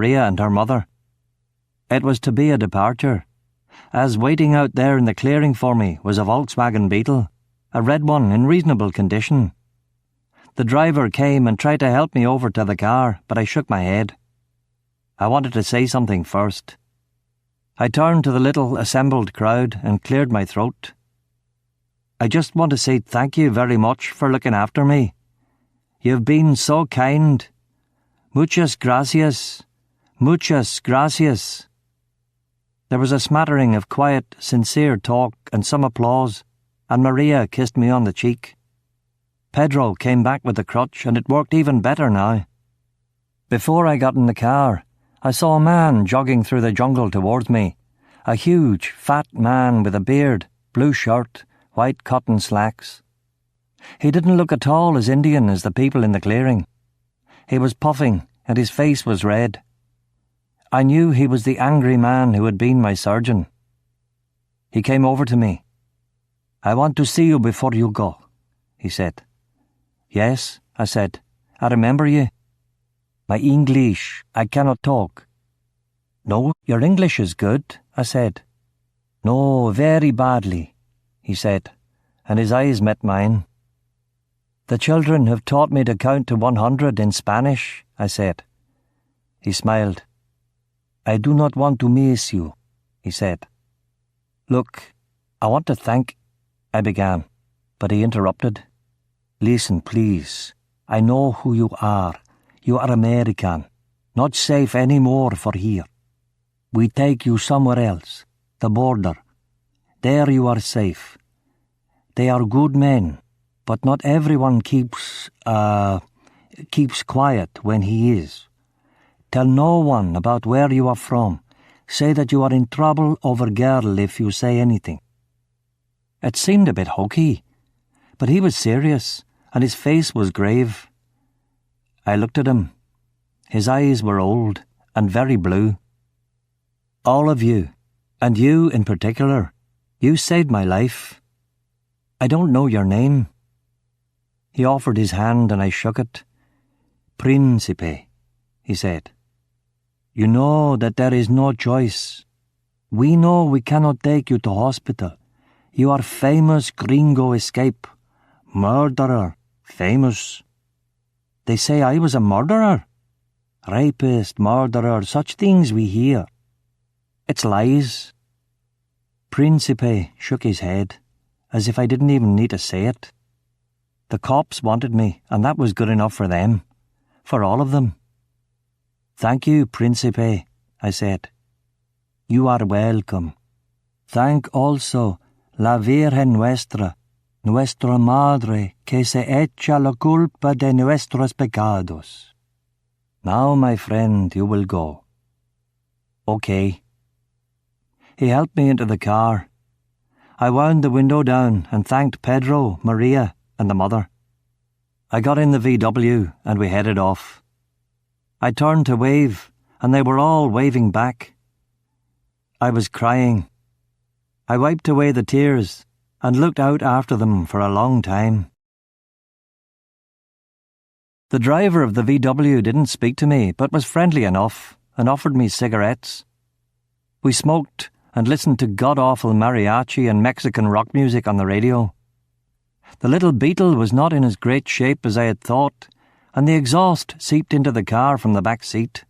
Maria and her mother. It was to be a departure, as waiting out there in the clearing for me was a Volkswagen Beetle, a red one in reasonable condition. The driver came and tried to help me over to the car, but I shook my head. I wanted to say something first. I turned to the little assembled crowd and cleared my throat. I just want to say thank you very much for looking after me. You've been so kind. Muchas gracias. Muchas gracias. There was a smattering of quiet, sincere talk and some applause, and Maria kissed me on the cheek. Pedro came back with the crutch, and it worked even better now. Before I got in the car, I saw a man jogging through the jungle towards me, a huge, fat man with a beard, blue shirt, white cotton slacks. He didn't look at all as Indian as the people in the clearing. He was puffing, and his face was red. I knew he was the angry man who had been my surgeon. He came over to me. "I want to see you before you go," he said. "Yes," I said. "I remember you." "My English, I cannot talk." "No, your English is good," I said. "No, very badly," he said, and his eyes met mine. "The children have taught me to count to 100 in Spanish," I said. He smiled. "I do not want to miss you," he said. "Look, I want to thank—" I began, but he interrupted. "Listen, please. I know who you are. You are American. Not safe any more for here. We take you somewhere else, the border. There you are safe. They are good men, but not everyone keeps quiet when he is. Tell no one about where you are from. Say that you are in trouble over girl if you say anything." It seemed a bit hokey, but he was serious, and his face was grave. I looked at him. His eyes were old and very blue. "All of you, and you in particular, you saved my life. I don't know your name." He offered his hand and I shook it. "Principe," he said. "You know that there is no choice. We know we cannot take you to hospital. You are famous gringo escape. Murderer. Famous. They say I was a murderer. Rapist, murderer, such things we hear. It's lies." Principe shook his head, as if I didn't even need to say it. The cops wanted me, and that was good enough for them. For all of them. "Thank you, Principe," I said. "You are welcome. Thank also la Virgen Nuestra, Nuestra Madre, que se echa la culpa de nuestros pecados. Now, my friend, you will go." "Okay." He helped me into the car. I wound the window down and thanked Pedro, Maria, and the mother. I got in the VW and we headed off. I turned to wave, and they were all waving back. I was crying. I wiped away the tears and looked out after them for a long time. The driver of the VW didn't speak to me, but was friendly enough and offered me cigarettes. We smoked and listened to god-awful mariachi and Mexican rock music on the radio. The little Beetle was not in as great shape as I had thought, and the exhaust seeped into the car from the back seat.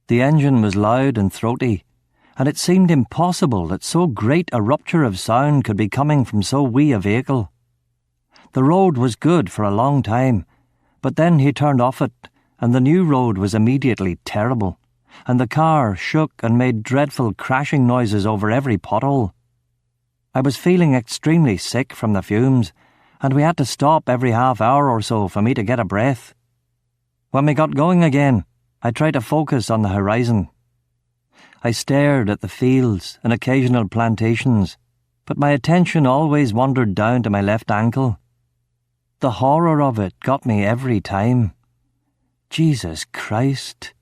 The engine was loud and throaty, and it seemed impossible that so great a rupture of sound could be coming from so wee a vehicle. The road was good for a long time, but then he turned off it, and the new road was immediately terrible, and the car shook and made dreadful crashing noises over every pothole. I was feeling extremely sick from the fumes, and we had to stop every half hour or so for me to get a breath. When we got going again, I tried to focus on the horizon. I stared at the fields and occasional plantations, but my attention always wandered down to my left ankle. The horror of it got me every time. Jesus Christ.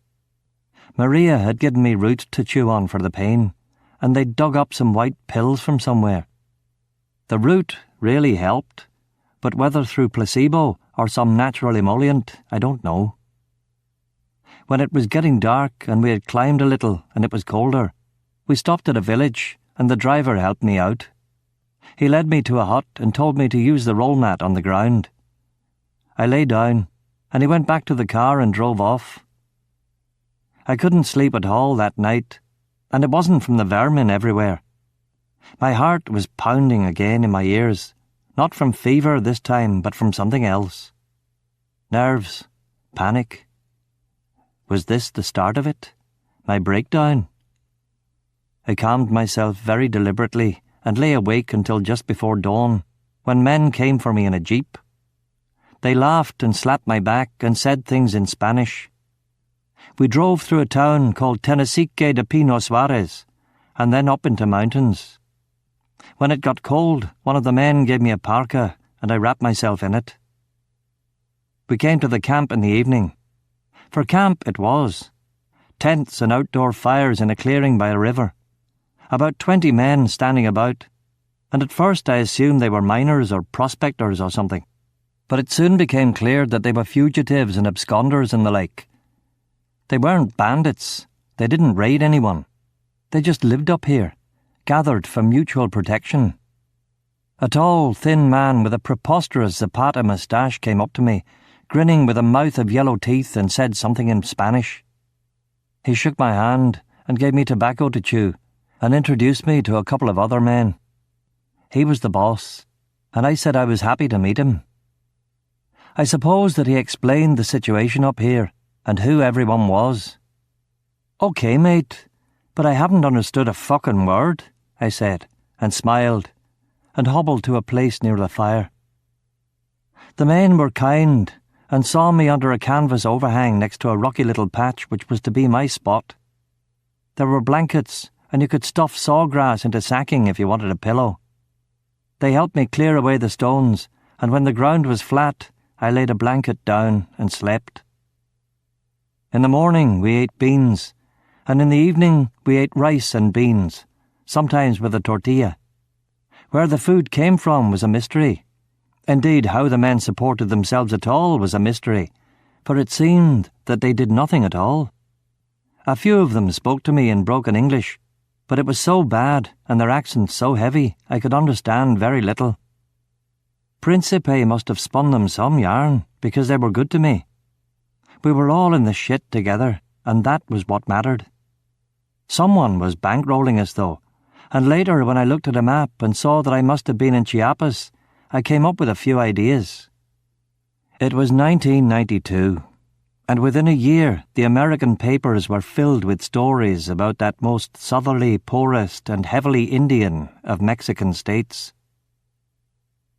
Maria had given me root to chew on for the pain, and they'd dug up some white pills from somewhere. The root really helped, but whether through placebo or some natural emollient, I don't know. When it was getting dark and we had climbed a little and it was colder, we stopped at a village and the driver helped me out. He led me to a hut and told me to use the roll mat on the ground. I lay down and he went back to the car and drove off. I couldn't sleep at all that night, and it wasn't from the vermin everywhere. My heart was pounding again in my ears, not from fever this time, but from something else. Nerves, panic. Was this the start of it? My breakdown? I calmed myself very deliberately and lay awake until just before dawn, when men came for me in a jeep. They laughed and slapped my back and said things in Spanish. We drove through a town called Tenesique de Pino Suarez, and then up into mountains. When it got cold, one of the men gave me a parka, and I wrapped myself in it. We came to the camp in the evening. For camp it was. Tents and outdoor fires in a clearing by a river. About 20 men standing about, and at first I assumed they were miners or prospectors or something. But it soon became clear that they were fugitives and absconders and the like. They weren't bandits. They didn't raid anyone. They just lived up here, gathered for mutual protection. A tall, thin man with a preposterous Zapata moustache came up to me, grinning with a mouth of yellow teeth, and said something in Spanish. He shook my hand and gave me tobacco to chew and introduced me to a couple of other men. He was the boss, and I said I was happy to meet him. I suppose that he explained the situation up here and who everyone was. "Okay, mate, but I haven't understood a fucking word," I said, and smiled, and hobbled to a place near the fire. The men were kind and saw me under a canvas overhang next to a rocky little patch which was to be my spot. There were blankets, and you could stuff sawgrass into sacking if you wanted a pillow. They helped me clear away the stones, and when the ground was flat, I laid a blanket down and slept. In the morning we ate beans, and in the evening we ate rice and beans, sometimes with a tortilla. Where the food came from was a mystery. Indeed, how the men supported themselves at all was a mystery, for it seemed that they did nothing at all. A few of them spoke to me in broken English, but it was so bad and their accents so heavy I could understand very little. Principe must have spun them some yarn, because they were good to me. We were all in the shit together, and that was what mattered. Someone was bankrolling us, though, and later when I looked at a map and saw that I must have been in Chiapas, I came up with a few ideas. It was 1992, and within a year the American papers were filled with stories about that most southerly, poorest, and heavily Indian of Mexican states.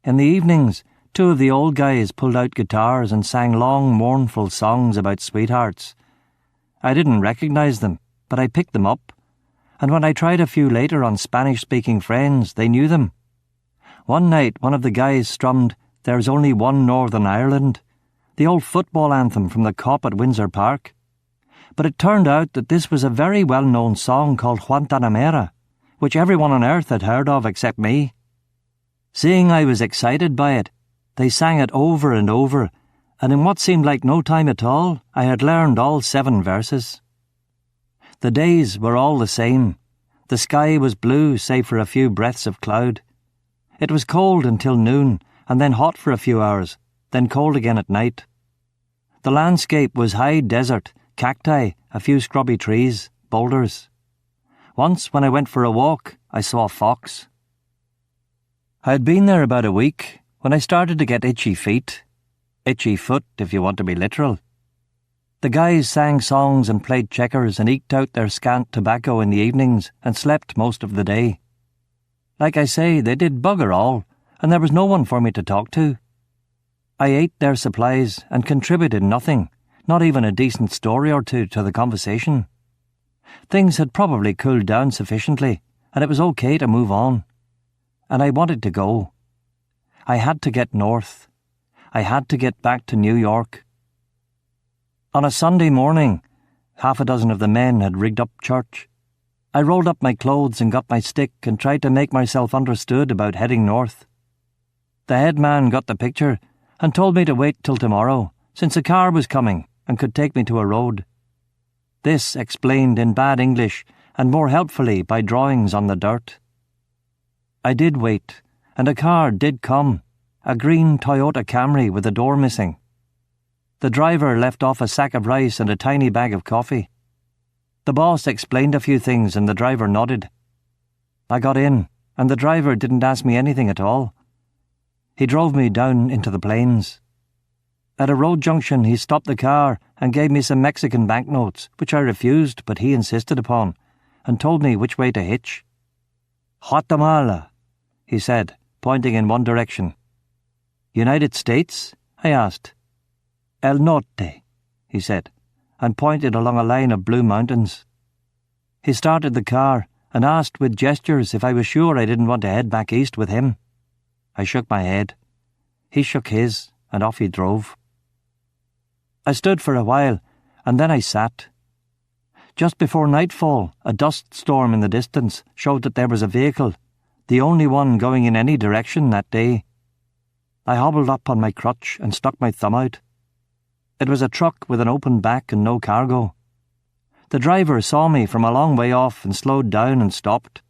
In the evenings, 2 of the old guys pulled out guitars and sang long, mournful songs about sweethearts. I didn't recognize them, but I picked them up, and when I tried a few later on Spanish-speaking friends, they knew them. One night, one of the guys strummed "There's Only One Northern Ireland," the old football anthem from the Cop at Windsor Park. But it turned out that this was a very well-known song called Guantanamera, which everyone on earth had heard of except me. Seeing I was excited by it, they sang it over and over, and in what seemed like no time at all, I had learned all 7 verses. The days were all the same. The sky was blue save for a few breaths of cloud. It was cold until noon, and then hot for a few hours, then cold again at night. The landscape was high desert, cacti, a few scrubby trees, boulders. Once, when I went for a walk, I saw a fox. I had been there about a week when I started to get itchy feet. Itchy foot, if you want to be literal. The guys sang songs and played checkers and eked out their scant tobacco in the evenings and slept most of the day. Like I say, they did bugger all, and there was no one for me to talk to. I ate their supplies and contributed nothing, not even a decent story or two to the conversation. Things had probably cooled down sufficiently, and it was okay to move on. And I wanted to go. I had to get north. I had to get back to New York. On a Sunday morning, 6 of the men had rigged up church. I rolled up my clothes and got my stick and tried to make myself understood about heading north. The head man got the picture and told me to wait till tomorrow, since a car was coming and could take me to a road. This explained in bad English and more helpfully by drawings on the dirt. I did wait, and a car did come, a green Toyota Camry with a door missing. The driver left off a sack of rice and a tiny bag of coffee. The boss explained a few things and the driver nodded. I got in, and the driver didn't ask me anything at all. He drove me down into the plains. At a road junction he stopped the car and gave me some Mexican banknotes, which I refused but he insisted upon, and told me which way to hitch. Guatemala, he said, pointing in one direction. United States? I asked. El Norte, he said, and pointed along a line of blue mountains. He started the car and asked with gestures if I was sure I didn't want to head back east with him. I shook my head. He shook his, and off he drove. I stood for a while, and then I sat. Just before nightfall, a dust storm in the distance showed that there was a vehicle, the only one going in any direction that day. I hobbled up on my crutch and stuck my thumb out. It was a truck with an open back and no cargo. The driver saw me from a long way off and slowed down and stopped.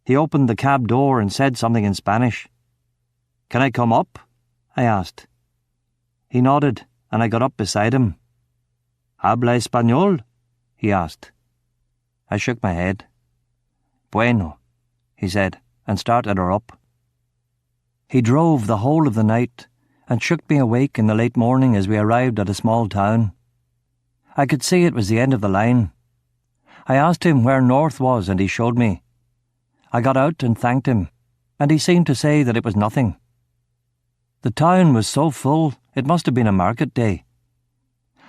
He opened the cab door and said something in Spanish. "Can I come up?" I asked. He nodded, and I got up beside him. "Habla español?" he asked. I shook my head. "Bueno," he said, and started her up. He drove the whole of the night and shook me awake in the late morning as we arrived at a small town. I could see it was the end of the line. I asked him where north was and he showed me. I got out and thanked him, and he seemed to say that it was nothing. The town was so full it must have been a market day.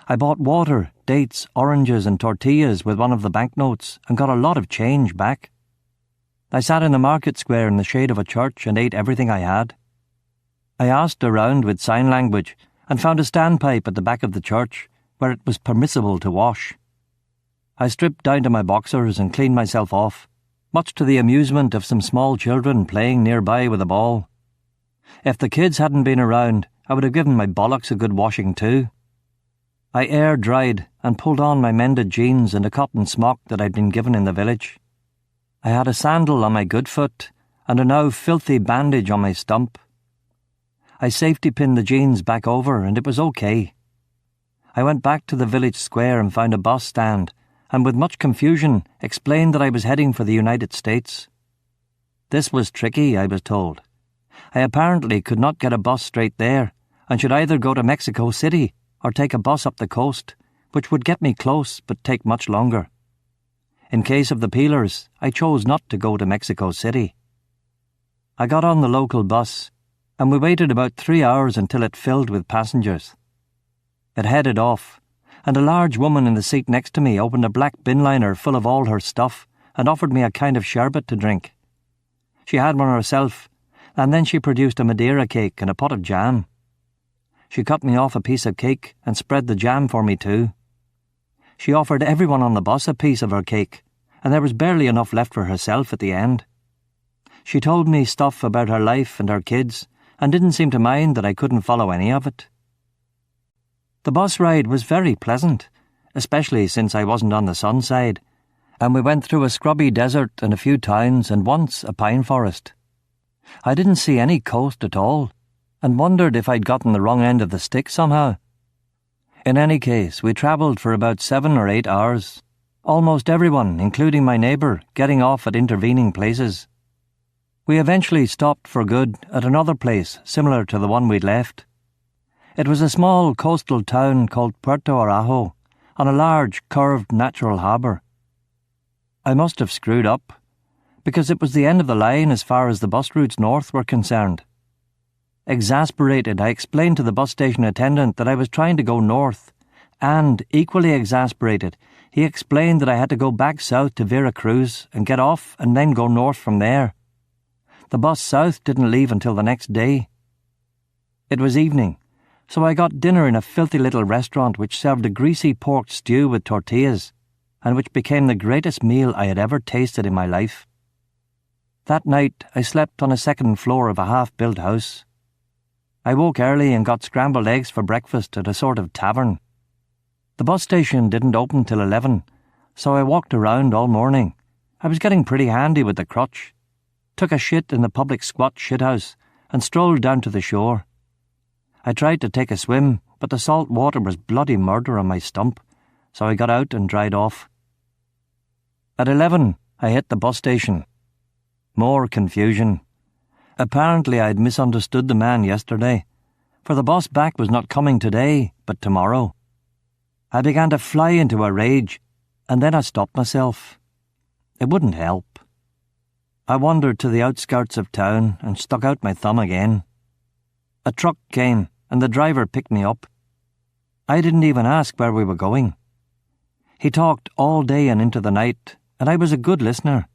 I bought water, dates, oranges and tortillas with one of the banknotes and got a lot of change back. I sat in the market square in the shade of a church and ate everything I had. I asked around with sign language and found a standpipe at the back of the church where it was permissible to wash. I stripped down to my boxers and cleaned myself off, much to the amusement of some small children playing nearby with a ball. If the kids hadn't been around, I would have given my bollocks a good washing too. I air-dried and pulled on my mended jeans and a cotton smock that I'd been given in the village. I had a sandal on my good foot and a now filthy bandage on my stump. I safety-pinned the jeans back over and it was okay. I went back to the village square and found a bus stand and with much confusion explained that I was heading for the United States. This was tricky, I was told. I apparently could not get a bus straight there and should either go to Mexico City or take a bus up the coast, which would get me close but take much longer. In case of the peelers, I chose not to go to Mexico City. I got on the local bus, and we waited about 3 hours until it filled with passengers. It headed off, and a large woman in the seat next to me opened a black bin liner full of all her stuff and offered me a kind of sherbet to drink. She had one herself, and then she produced a Madeira cake and a pot of jam. She cut me off a piece of cake and spread the jam for me too. She offered everyone on the bus a piece of her cake, and there was barely enough left for herself at the end. She told me stuff about her life and her kids, and didn't seem to mind that I couldn't follow any of it. The bus ride was very pleasant, especially since I wasn't on the sun side, and we went through a scrubby desert and a few towns and once a pine forest. I didn't see any coast at all, and wondered if I'd gotten the wrong end of the stick somehow. In any case, we travelled for about 7 or 8 hours, almost everyone, including my neighbour, getting off at intervening places. We eventually stopped for good at another place similar to the one we'd left. It was a small coastal town called Puerto Arajo, on a large, curved natural harbour. I must have screwed up, because it was the end of the line as far as the bus routes north were concerned. Exasperated, I explained to the bus station attendant that I was trying to go north, and, equally exasperated, he explained that I had to go back south to Veracruz and get off and then go north from there. The bus south didn't leave until the next day. It was evening, so I got dinner in a filthy little restaurant which served a greasy pork stew with tortillas, and which became the greatest meal I had ever tasted in my life. That night I slept on a second floor of a half-built house. I woke early and got scrambled eggs for breakfast at a sort of tavern. The bus station didn't open till 11, so I walked around all morning. I was getting pretty handy with the crutch. Took a shit in the public squat shithouse and strolled down to the shore. I tried to take a swim, but the salt water was bloody murder on my stump, so I got out and dried off. At 11, I hit the bus station. More confusion. Apparently I'd misunderstood the man yesterday, for the bus back was not coming today, but tomorrow. I began to fly into a rage, and then I stopped myself. It wouldn't help. I wandered to the outskirts of town and stuck out my thumb again. A truck came, and the driver picked me up. I didn't even ask where we were going. He talked all day and into the night, and I was a good listener.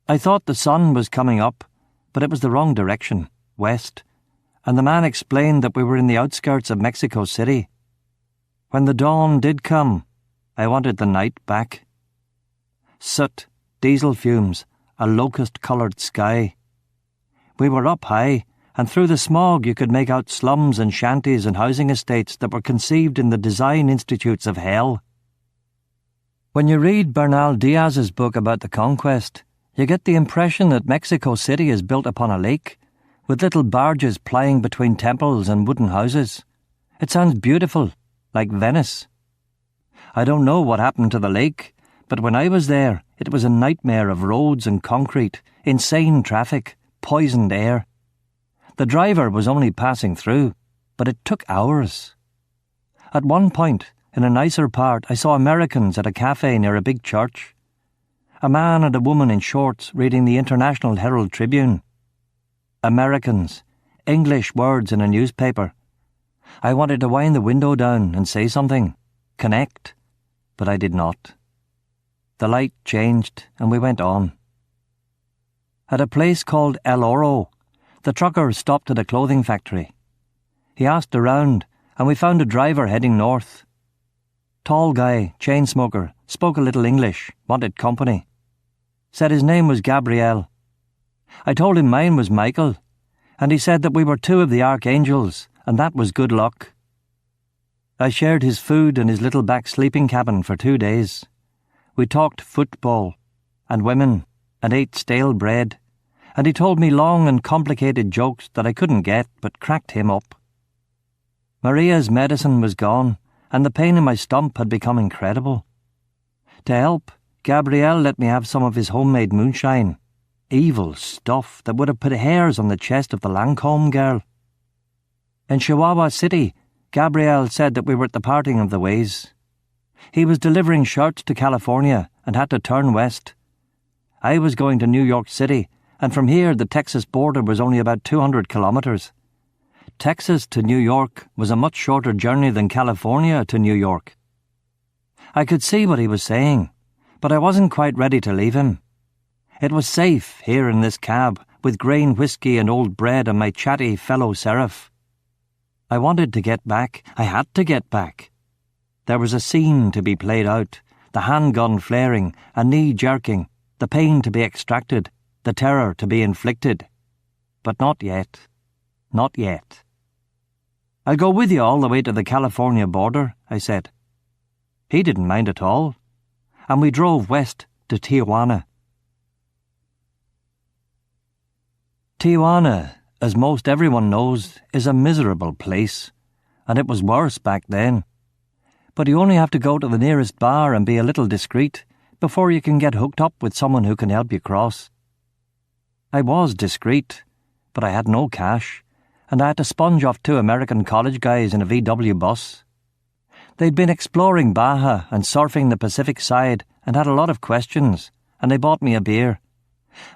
I thought the sun was coming up, but it was the wrong direction, west, and the man explained that we were in the outskirts of Mexico City. When the dawn did come, I wanted the night back. Soot, diesel fumes, a locust-coloured sky. We were up high, and through the smog you could make out slums and shanties and housing estates that were conceived in the design institutes of hell. When you read Bernal Diaz's book about the conquest, you get the impression that Mexico City is built upon a lake, with little barges plying between temples and wooden houses. It sounds beautiful, like Venice. I don't know what happened to the lake, but when I was there, it was a nightmare of roads and concrete, insane traffic, poisoned air. The driver was only passing through, but it took hours. At one point, in a nicer part, I saw Americans at a cafe near a big church. A man and a woman in shorts reading the International Herald Tribune. Americans, English words in a newspaper. I wanted to wind the window down and say something, connect, but I did not. The light changed and we went on. At a place called El Oro, the trucker stopped at a clothing factory. He asked around and we found a driver heading north. Tall guy, chain smoker, spoke a little English, wanted company. Said his name was Gabriel. I told him mine was Michael, and he said that we were two of the archangels, and that was good luck. I shared his food and his little back sleeping cabin for 2 days. We talked football, and women, and ate stale bread, and he told me long and complicated jokes that I couldn't get but cracked him up. Maria's medicine was gone, and the pain in my stump had become incredible. To help, Gabriel let me have some of his homemade moonshine. Evil stuff that would have put hairs on the chest of the Lancome girl. In Chihuahua City, Gabriel said that we were at the parting of the ways. He was delivering shirts to California and had to turn west. I was going to New York City, and from here the Texas border was only about 200 kilometres. Texas to New York was a much shorter journey than California to New York. I could see what he was saying, but I wasn't quite ready to leave him. It was safe here in this cab, with grain whiskey and old bread and my chatty fellow seraph. I wanted to get back. I had to get back. There was a scene to be played out, the handgun flaring, a knee jerking, the pain to be extracted, the terror to be inflicted. But not yet. Not yet. I'll go with you all the way to the California border, I said. He didn't mind at all, and we drove west to Tijuana. Tijuana, as most everyone knows, is a miserable place, and it was worse back then. But you only have to go to the nearest bar and be a little discreet before you can get hooked up with someone who can help you cross. I was discreet, but I had no cash, and I had to sponge off 2 American college guys in a VW bus. They'd been exploring Baja and surfing the Pacific side and had a lot of questions, and they bought me a beer.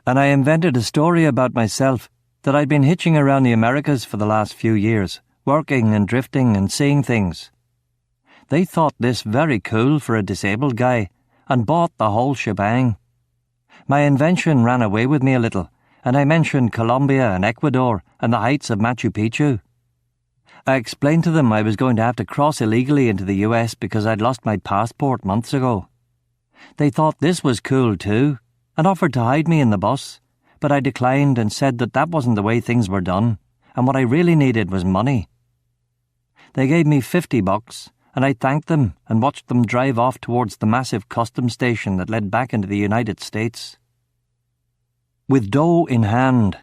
And I invented a story about myself that I'd been hitching around the Americas for the last few years, working and drifting and seeing things. They thought this very cool for a disabled guy and bought the whole shebang. My invention ran away with me a little, and I mentioned Colombia and Ecuador and the heights of Machu Picchu. I explained to them I was going to have to cross illegally into the US because I'd lost my passport months ago. They thought this was cool too, and offered to hide me in the bus, but I declined and said that that wasn't the way things were done, and what I really needed was money. They gave me $50, and I thanked them and watched them drive off towards the massive customs station that led back into the United States. With dough in hand,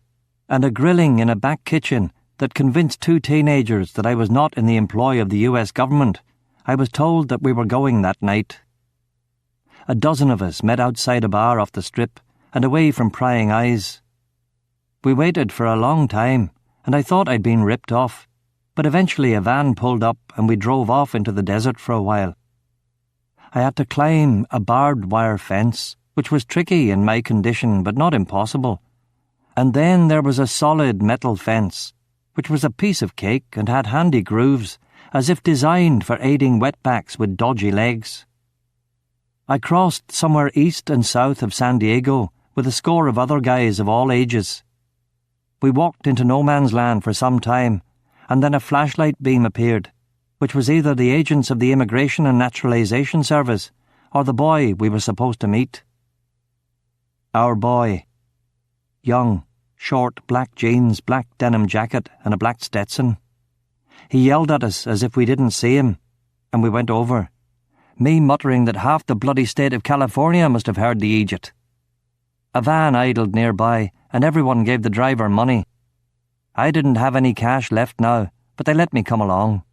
and a grilling in a back kitchen that convinced 2 teenagers that I was not in the employ of the US government, I was told that we were going that night. A dozen of us met outside a bar off the strip and away from prying eyes. We waited for a long time, and I thought I'd been ripped off, but eventually a van pulled up and we drove off into the desert for a while. I had to climb a barbed wire fence, which was tricky in my condition but not impossible. And then there was a solid metal fence, which was a piece of cake and had handy grooves, as if designed for aiding wetbacks with dodgy legs. I crossed somewhere east and south of San Diego with a score of other guys of all ages. We walked into no man's land for some time, and then a flashlight beam appeared, which was either the agents of the Immigration and Naturalization Service or the boy we were supposed to meet. Our boy. Young, short black jeans, black denim jacket, and a black Stetson. He yelled at us as if we didn't see him, and we went over, me muttering that half the bloody state of California must have heard the Egypt. A van idled nearby, and everyone gave the driver money. I didn't have any cash left now, but they let me come along.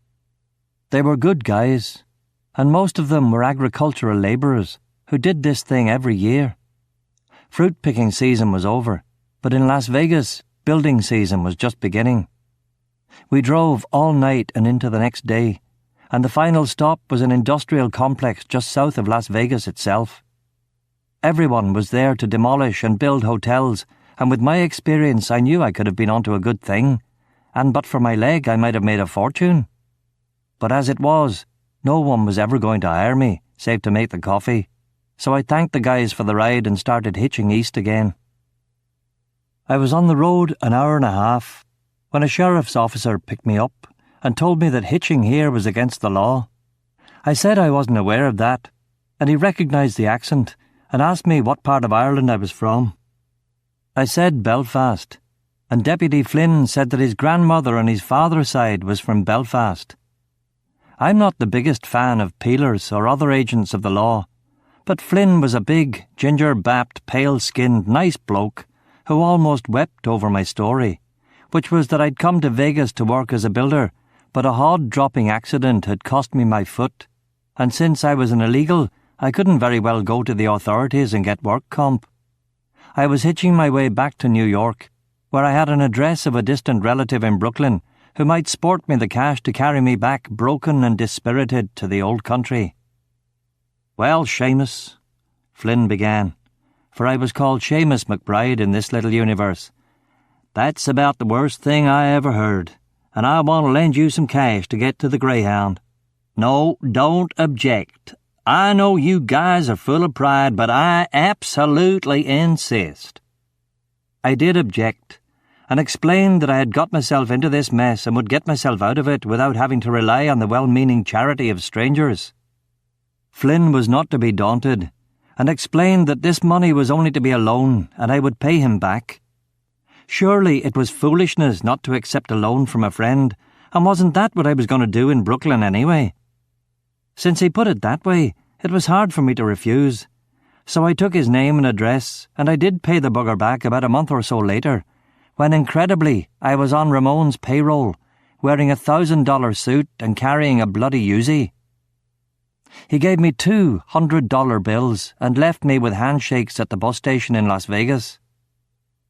They were good guys, and most of them were agricultural labourers who did this thing every year. Fruit-picking season was over, but in Las Vegas, building season was just beginning. We drove all night and into the next day, and the final stop was an industrial complex just south of Las Vegas itself. Everyone was there to demolish and build hotels, and with my experience I knew I could have been onto a good thing, and but for my leg I might have made a fortune. But as it was, no one was ever going to hire me, save to make the coffee, so I thanked the guys for the ride and started hitching east again. I was on the road an hour and a half when a sheriff's officer picked me up and told me that hitching here was against the law. I said I wasn't aware of that, and he recognised the accent and asked me what part of Ireland I was from. I said Belfast, and Deputy Flynn said that his grandmother on his father's side was from Belfast. I'm not the biggest fan of peelers or other agents of the law, but Flynn was a big, ginger-bapped, pale-skinned, nice bloke who almost wept over my story, which was that I'd come to Vegas to work as a builder, but a hod-dropping accident had cost me my foot, and since I was an illegal, I couldn't very well go to the authorities and get work comp. I was hitching my way back to New York, where I had an address of a distant relative in Brooklyn who might sport me the cash to carry me back broken and dispirited to the old country. "Well, Seamus," Flynn began, for I was called Seamus McBride in this little universe, "that's about the worst thing I ever heard, and I want to lend you some cash to get to the Greyhound. No, don't object. I know you guys are full of pride, but I absolutely insist." I did object, and explained that I had got myself into this mess and would get myself out of it without having to rely on the well-meaning charity of strangers. Flynn was not to be daunted, and explained that this money was only to be a loan and I would pay him back. Surely it was foolishness not to accept a loan from a friend, and wasn't that what I was going to do in Brooklyn anyway? Since he put it that way, it was hard for me to refuse, so I took his name and address, and I did pay the bugger back about a month or so later, when incredibly I was on Ramon's payroll, wearing a $1,000 suit and carrying a bloody Uzi. He gave me 2 $100 bills and left me with handshakes at the bus station in Las Vegas.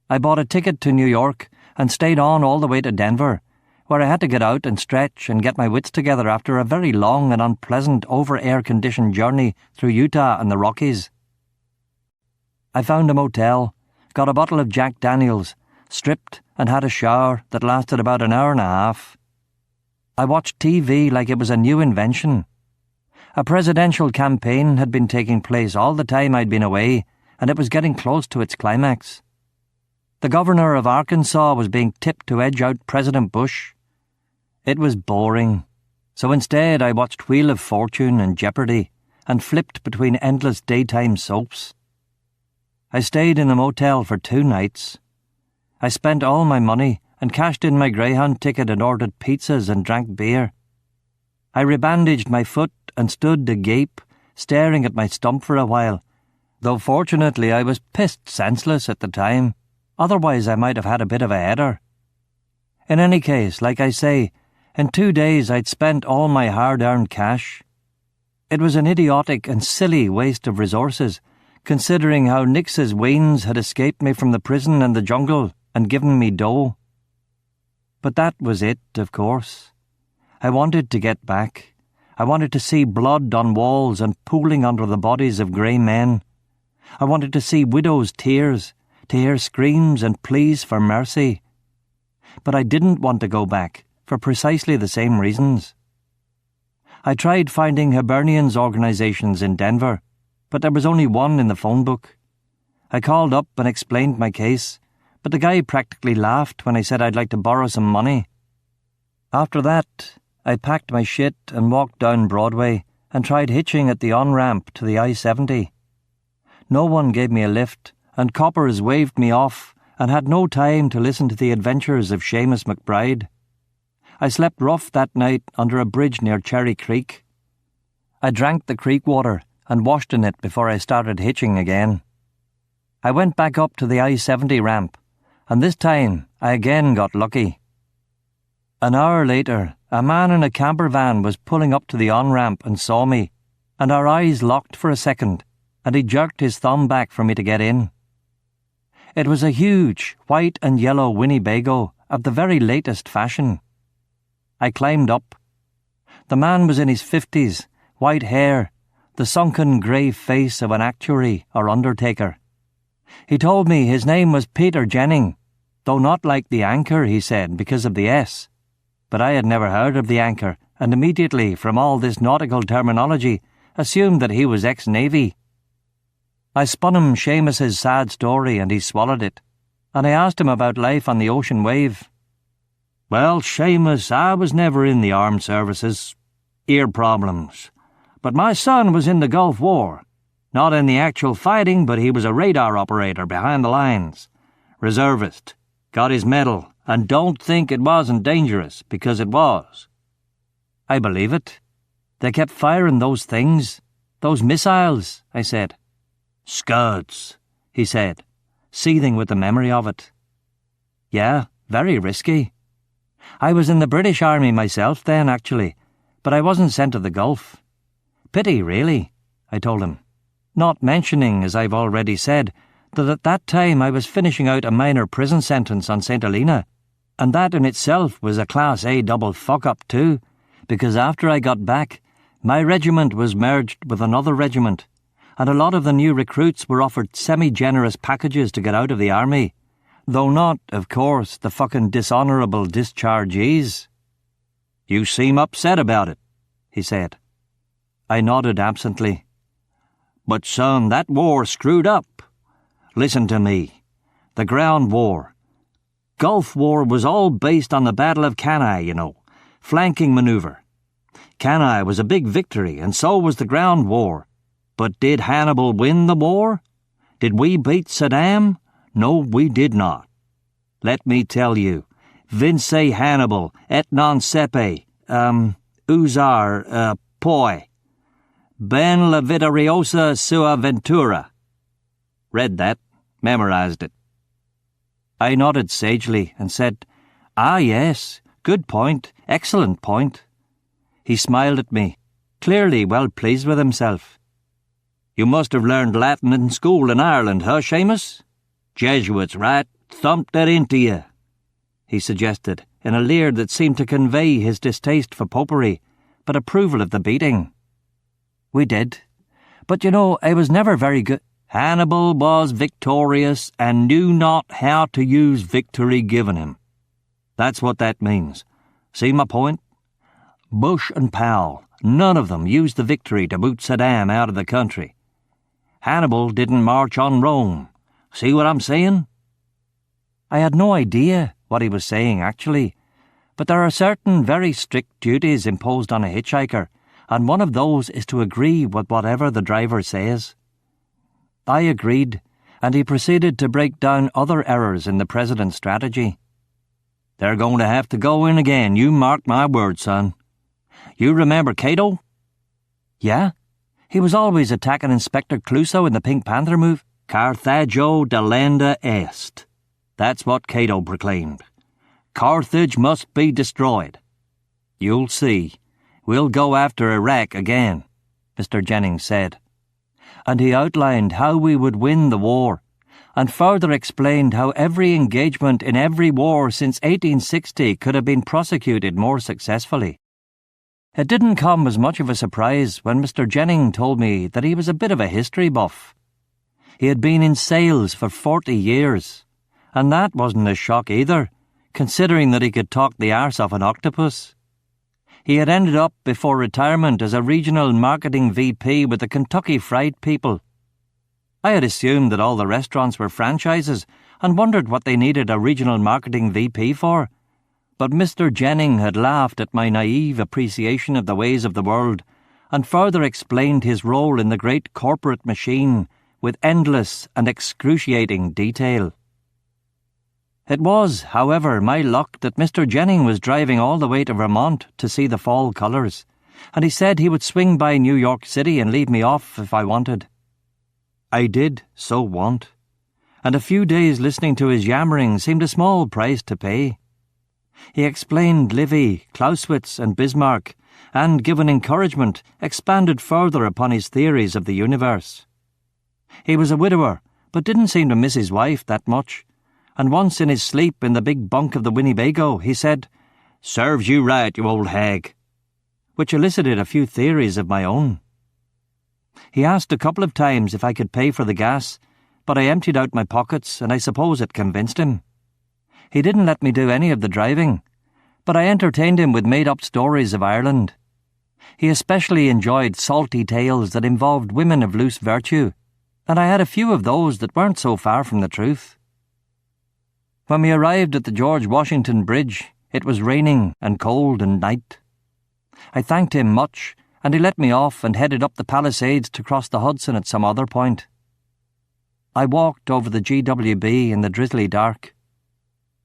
I bought a ticket to New York and stayed on all the way to Denver, where I had to get out and stretch and get my wits together after a very long and unpleasant over-air-conditioned journey through Utah and the Rockies. I found a motel, got a bottle of Jack Daniels, stripped and had a shower that lasted about an hour and a half. I watched TV like it was a new invention. A presidential campaign had been taking place all the time I'd been away, and it was getting close to its climax. The governor of Arkansas was being tipped to edge out President Bush. It was boring, so instead I watched Wheel of Fortune and Jeopardy and flipped between endless daytime soaps. I stayed in the motel for 2 nights. I spent all my money and cashed in my Greyhound ticket and ordered pizzas and drank beer. I rebandaged my foot and stood agape, staring at my stump for a while, though fortunately I was pissed senseless at the time. Otherwise I might have had a bit of a header. In any case, like I say, in 2 days I'd spent all my hard-earned cash. It was an idiotic and silly waste of resources, considering how Nix's weans had escaped me from the prison and the jungle and given me dough. But that was it, of course. I wanted to get back. I wanted to see blood on walls and pooling under the bodies of grey men. I wanted to see widows' tears, to hear screams and pleas for mercy. But I didn't want to go back, for precisely the same reasons. I tried finding Hibernians organisations in Denver, but there was only one in the phone book. I called up and explained my case, but the guy practically laughed when I said I'd like to borrow some money. After that, I packed my shit and walked down Broadway and tried hitching at the on-ramp to the I-70. No one gave me a lift, and coppers waved me off and had no time to listen to the adventures of Seamus McBride. I slept rough that night under a bridge near Cherry Creek. I drank the creek water and washed in it before I started hitching again. I went back up to the I-70 ramp, and this time I again got lucky. An hour later, a man in a camper van was pulling up to the on-ramp and saw me, and our eyes locked for a second, and he jerked his thumb back for me to get in. It was a huge white and yellow Winnebago of the very latest fashion. I climbed up. The man was in his 50s, white hair, the sunken grey face of an actuary or undertaker. He told me his name was Peter Jennings, though not like the anchor, he said, because of the S. But I had never heard of the anchor, and immediately, from all this nautical terminology, assumed that he was ex-Navy. I spun him Seamus's sad story, and he swallowed it, and I asked him about life on the ocean wave. "Well, Seamus, I was never in the armed services. Ear problems. But my son was in the Gulf War. Not in the actual fighting, but he was a radar operator behind the lines. Reservist. Got his medal, and don't think it wasn't dangerous, because it was." "I believe it. They kept firing those things. Those missiles," I said. "Scuds," he said, seething with the memory of it. "Yeah, very risky. I was in the British Army myself then, actually, but I wasn't sent to the Gulf. Pity, really," I told him, not mentioning, as I've already said, that at that time I was finishing out a minor prison sentence on St. Helena, and that in itself was a Class A double fuck-up too, because after I got back, my regiment was merged with another regiment, and a lot of the new recruits were offered semi-generous packages to get out of the army, though not, of course, the fucking dishonourable dischargees. "You seem upset about it," he said. I nodded absently. "But son, that war screwed up. Listen to me. The ground war. Gulf War was all based on the Battle of Cannae, you know. Flanking manoeuvre. Cannae was a big victory, and so was the ground war. But did Hannibal win the war? Did we beat Saddam? No, we did not. Let me tell you, Vince Hannibal, et non sepe, usar, poi. Ben la vittoriosa sua ventura. Read that, memorized it. I nodded sagely and said, "Ah, yes, good point, excellent point." He smiled at me, clearly well pleased with himself. "You must have learned Latin in school in Ireland, huh, Seamus? Jesuits, right? Thumped that into you," he suggested, in a leer that seemed to convey his distaste for popery, but approval of the beating. "We did. But you know, I was never very good." "Hannibal was victorious and knew not how to use victory given him. That's what that means. See my point? Bush and Powell, none of them used the victory to boot Saddam out of the country. Hannibal didn't march on Rome. See what I'm saying?" I had no idea what he was saying, actually, but there are certain very strict duties imposed on a hitchhiker, and one of those is to agree with whatever the driver says. I agreed, and he proceeded to break down other errors in the president's strategy. "They're going to have to go in again, you mark my words, son. You remember Cato? Yeah. He was always attacking Inspector Clouseau in the Pink Panther move. Carthago delenda est. That's what Cato proclaimed. Carthage must be destroyed. You'll see. We'll go after Iraq again, Mr. Jennings said. And he outlined how we would win the war, and further explained how every engagement in every war since 1860 could have been prosecuted more successfully. It didn't come as much of a surprise when Mr. Jennings told me that he was a bit of a history buff. He had been in sales for 40 years, and that wasn't a shock either, considering that he could talk the arse off an octopus. He had ended up before retirement as a regional marketing VP with the Kentucky Fried People. I had assumed that all the restaurants were franchises and wondered what they needed a regional marketing VP for. But Mr. Jennings had laughed at my naive appreciation of the ways of the world and further explained his role in the great corporate machine with endless and excruciating detail. It was, however, my luck that Mr. Jennings was driving all the way to Vermont to see the fall colours, and he said he would swing by New York City and leave me off if I wanted. I did so want, and a few days listening to his yammering seemed a small price to pay. He explained Livy, Clausewitz and Bismarck, and, given encouragement, expanded further upon his theories of the universe. He was a widower, but didn't seem to miss his wife that much, and once in his sleep in the big bunk of the Winnebago, he said, "Serves you right, you old hag," which elicited a few theories of my own. He asked a couple of times if I could pay for the gas, but I emptied out my pockets, and I suppose it convinced him. He didn't let me do any of the driving, but I entertained him with made-up stories of Ireland. He especially enjoyed salty tales that involved women of loose virtue, and I had a few of those that weren't so far from the truth. When we arrived at the George Washington Bridge, it was raining and cold and night. I thanked him much, and he let me off and headed up the Palisades to cross the Hudson at some other point. I walked over the GWB in the drizzly dark.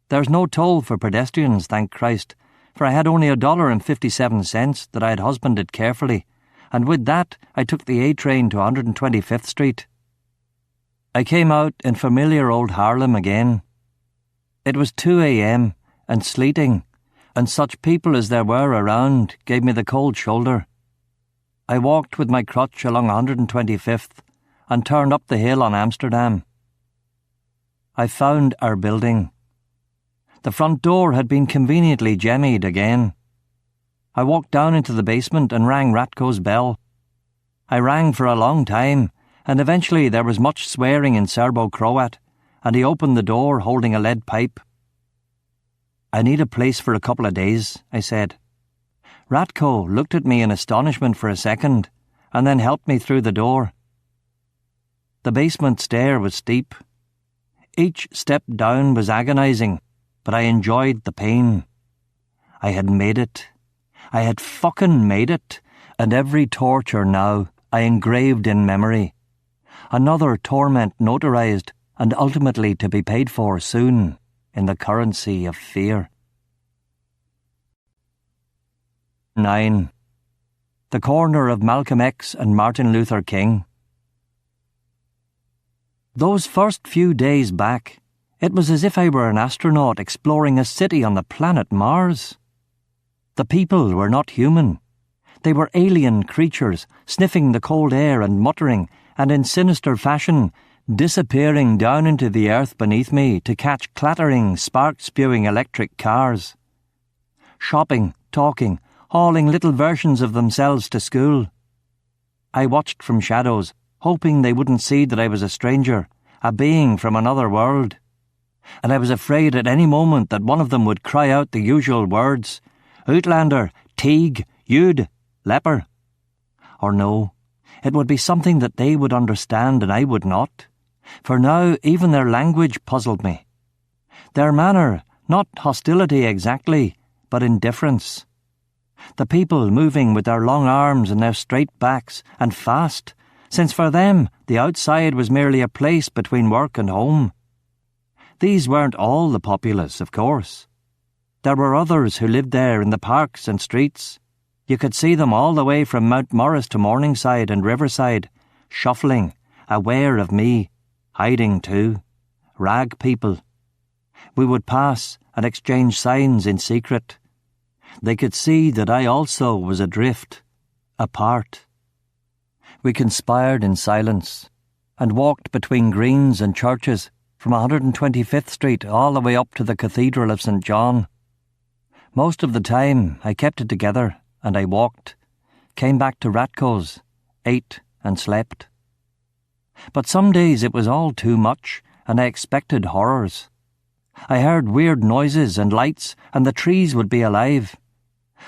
There's no toll for pedestrians, thank Christ, for I had only $1.57 that I had husbanded carefully, and with that I took the A train to 125th Street. I came out in familiar old Harlem again. It was 2 a.m. and sleeting, and such people as there were around gave me the cold shoulder. I walked with my crutch along 125th and turned up the hill on Amsterdam. I found our building. The front door had been conveniently jemmied again. I walked down into the basement and rang Ratko's bell. I rang for a long time, and eventually there was much swearing in Serbo-Croat, and he opened the door holding a lead pipe. "I need a place for a couple of days," I said. Ratko looked at me in astonishment for a second, and then helped me through the door. The basement stair was steep. Each step down was agonizing, but I enjoyed the pain. I had made it. I had fucking made it, and every torture now I engraved in memory. Another torment notarized, and ultimately to be paid for soon in the currency of fear. 9. The corner of Malcolm X and Martin Luther King. Those first few days back, it was as if I were an astronaut exploring a city on the planet Mars. The people were not human. They were alien creatures, sniffing the cold air and muttering, and in sinister fashion, disappearing down into the earth beneath me to catch clattering, spark-spewing electric cars. Shopping, talking, hauling little versions of themselves to school. I watched from shadows, hoping they wouldn't see that I was a stranger, a being from another world. And I was afraid at any moment that one of them would cry out the usual words, Uitlander, Teague, Jude, Leper. Or no, it would be something that they would understand and I would not. For now even their language puzzled me. Their manner, not hostility exactly, but indifference. The people moving with their long arms and their straight backs, and fast, since for them the outside was merely a place between work and home. These weren't all the populace, of course. There were others who lived there in the parks and streets, You could see them all the way from Mount Morris to Morningside and Riverside, shuffling, aware of me, hiding too, rag people. We would pass and exchange signs in secret. They could see that I also was adrift, apart. We conspired in silence and walked between greens and churches from 125th Street all the way up to the Cathedral of St. John. Most of the time I kept it together and I walked, came back to Ratco's, ate and slept. But some days it was all too much and I expected horrors. I heard weird noises and lights and the trees would be alive.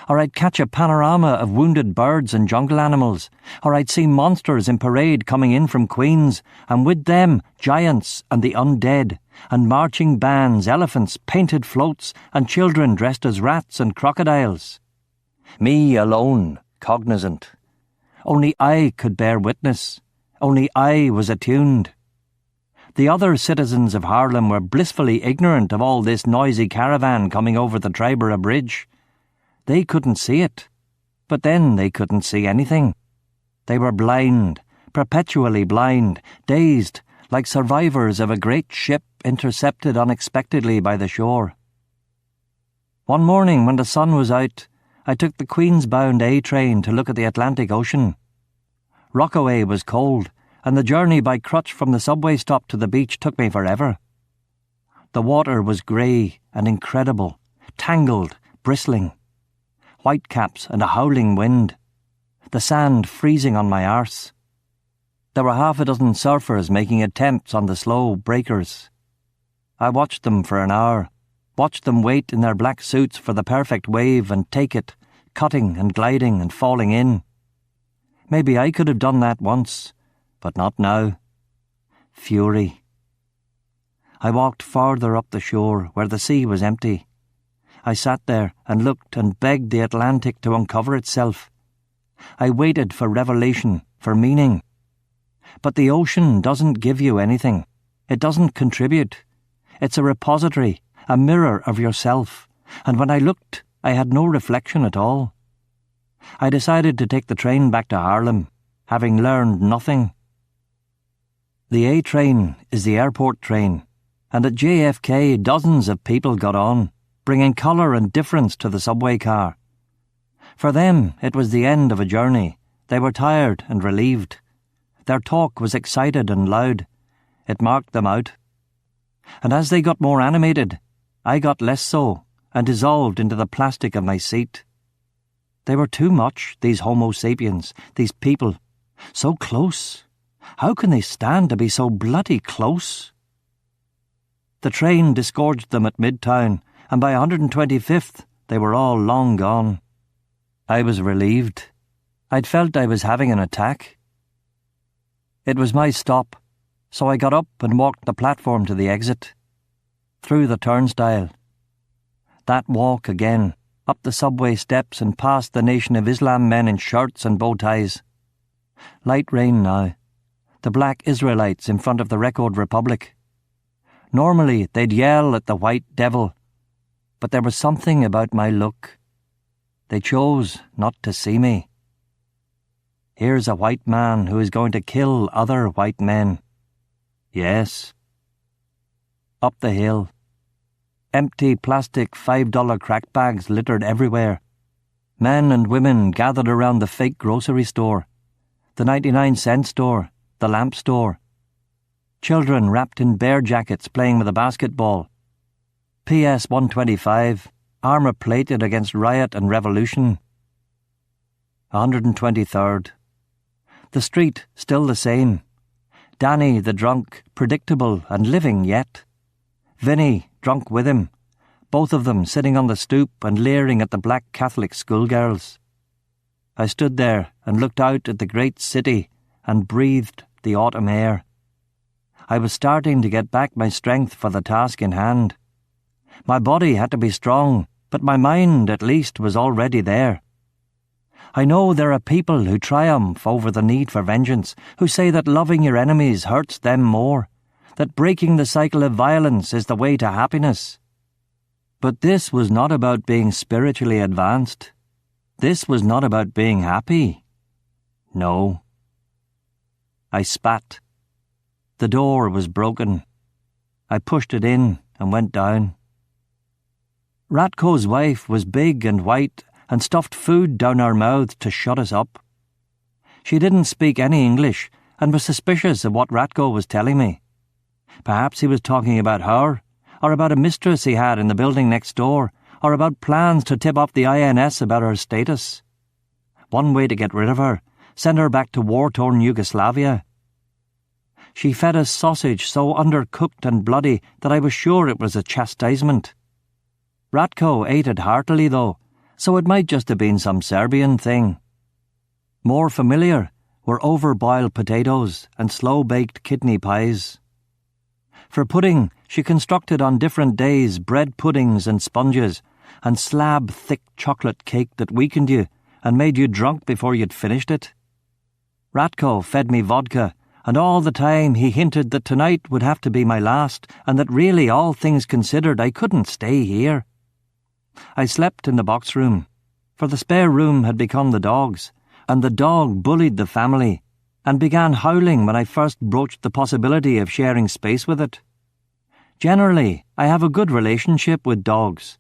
Or I'd catch a panorama of wounded birds and jungle animals, or I'd see monsters in parade coming in from Queens, and with them giants and the undead, and marching bands, elephants, painted floats, and children dressed as rats and crocodiles. Me alone, cognizant. Only I could bear witness. Only I was attuned. The other citizens of Harlem were blissfully ignorant of all this noisy caravan coming over the Triborough Bridge. They couldn't see it, but then they couldn't see anything. They were blind, perpetually blind, dazed, like survivors of a great ship intercepted unexpectedly by the shore. One morning when the sun was out, I took the Queens-bound A train to look at the Atlantic Ocean. Rockaway was cold, and the journey by crutch from the subway stop to the beach took me forever. The water was grey and incredible, tangled, bristling. Whitecaps and a howling wind. The sand freezing on my arse. There were half a dozen surfers making attempts on the slow breakers. I watched them for an hour, watched them wait in their black suits for the perfect wave and take it, cutting and gliding and falling in. Maybe I could have done that once, but not now. Fury. I walked farther up the shore where the sea was empty. I sat there and looked and begged the Atlantic to uncover itself. I waited for revelation, for meaning. But the ocean doesn't give you anything. It doesn't contribute. It's a repository, a mirror of yourself. And when I looked, I had no reflection at all. I decided to take the train back to Harlem, having learned nothing. The A train is the airport train, and at JFK dozens of people got on, bringing colour and difference to the subway car. For them, it was the end of a journey. They were tired and relieved. Their talk was excited and loud. It marked them out. And as they got more animated, I got less so and dissolved into the plastic of my seat. They were too much, these Homo sapiens, these people. So close. How can they stand to be so bloody close? The train disgorged them at Midtown, and by 125th, they were all long gone. I was relieved. I'd felt I was having an attack. It was my stop, so I got up and walked the platform to the exit. Through the turnstile. That walk again, up the subway steps and past the Nation of Islam men in shirts and bow ties. Light rain now. The black Israelites in front of the Record Republic. Normally they'd yell at the white devil, but there was something about my look. They chose not to see me. Here's a white man who is going to kill other white men. Yes. Up the hill. Empty plastic $5 crack bags littered everywhere. Men and women gathered around the fake grocery store, the 99-cent store, the lamp store. Children wrapped in bear jackets playing with a basketball. PS 125, armour-plated against riot and revolution. 123rd. The street still the same. Danny the drunk, predictable and living yet. Vinny drunk with him, both of them sitting on the stoop and leering at the black Catholic schoolgirls. I stood there and looked out at the great city and breathed the autumn air. I was starting to get back my strength for the task in hand. My body had to be strong, but my mind, at least, was already there. I know there are people who triumph over the need for vengeance, who say that loving your enemies hurts them more, that breaking the cycle of violence is the way to happiness. But this was not about being spiritually advanced. This was not about being happy. No. I spat. The door was broken. I pushed it in and went down. Ratko's wife was big and white and stuffed food down our mouths to shut us up. She didn't speak any English and was suspicious of what Ratko was telling me. Perhaps he was talking about her, or about a mistress he had in the building next door, or about plans to tip off the INS about her status. One way to get rid of her, send her back to war-torn Yugoslavia. She fed us sausage so undercooked and bloody that I was sure it was a chastisement. Ratko ate it heartily, though, so it might just have been some Serbian thing. More familiar were overboiled potatoes and slow-baked kidney pies. For pudding, she constructed on different days bread puddings and sponges, and slab-thick chocolate cake that weakened you and made you drunk before you'd finished it. Ratko fed me vodka, and all the time he hinted that tonight would have to be my last, and that really, all things considered, I couldn't stay here. I slept in the box room, for the spare room had become the dog's, and the dog bullied the family, and began howling when I first broached the possibility of sharing space with it. Generally, I have a good relationship with dogs,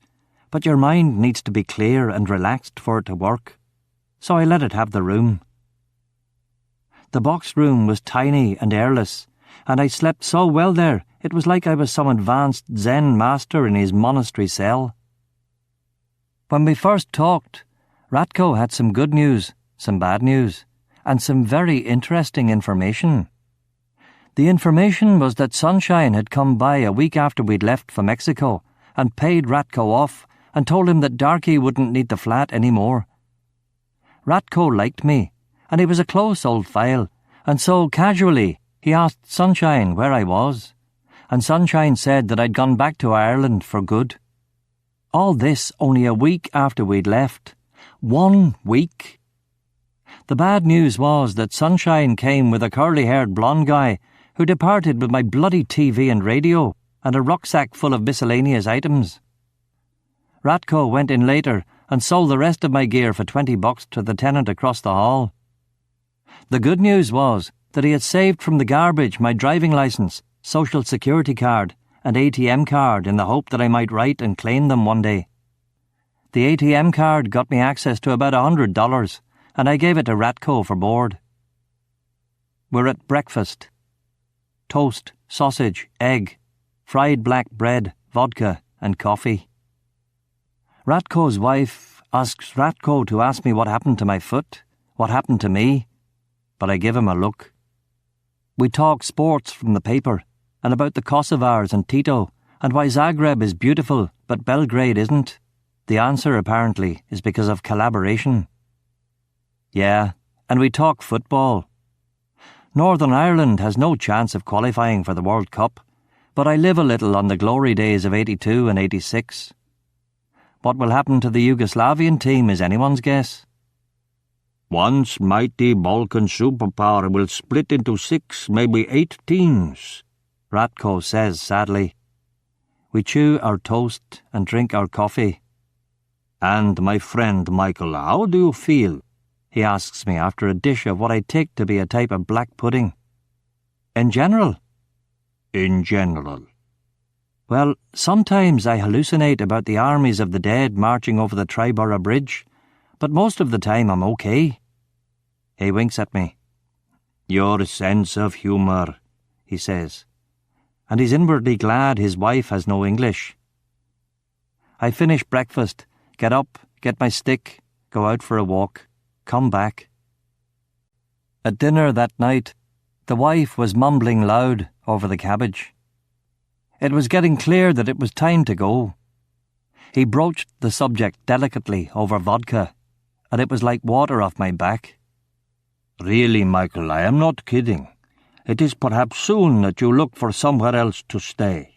but your mind needs to be clear and relaxed for it to work, so I let it have the room. The box room was tiny and airless, and I slept so well there it was like I was some advanced Zen master in his monastery cell. When we first talked, Ratko had some good news, some bad news, and some very interesting information. The information was that Sunshine had come by a week after we'd left for Mexico and paid Ratko off and told him that Darkey wouldn't need the flat anymore. Ratko liked me, and he was a close old file, and so casually he asked Sunshine where I was, and Sunshine said that I'd gone back to Ireland for good. All this only a week after we'd left. 1 week. The bad news was that Sunshine came with a curly-haired blonde guy who departed with my bloody TV and radio and a rucksack full of miscellaneous items. Ratko went in later and sold the rest of my gear for $20 to the tenant across the hall. The good news was that he had saved from the garbage my driving licence, social security card and ATM card in the hope that I might write and claim them one day. The ATM card got me access to about $100, and I gave it to Ratko for board. We're at breakfast. Toast, sausage, egg, fried black bread, vodka, and coffee. Ratko's wife asks Ratko to ask me what happened to my foot, what happened to me, but I give him a look. We talk sports from the paper, and about the Kosovars and Tito, and why Zagreb is beautiful, but Belgrade isn't. The answer, apparently, is because of collaboration. Yeah, and we talk football. Northern Ireland has no chance of qualifying for the World Cup, but I live a little on the glory days of 82 and 86. What will happen to the Yugoslavian team is anyone's guess. Once mighty Balkan superpower will split into 6, maybe 8 teams, Ratko says sadly. We chew our toast and drink our coffee. And my friend Michael, how do you feel? He asks me after a dish of what I take to be a type of black pudding. In general? In general. Well, sometimes I hallucinate about the armies of the dead marching over the Triborough Bridge, but most of the time I'm okay. He winks at me. Your sense of humour, he says, and he's inwardly glad his wife has no English. I finish breakfast, get up, get my stick, go out for a walk, come back. At dinner that night, the wife was mumbling loud over the cabbage. It was getting clear that it was time to go. He broached the subject delicately over vodka, and it was like water off my back. Really, Michael, I am not kidding. It is perhaps soon that you look for somewhere else to stay.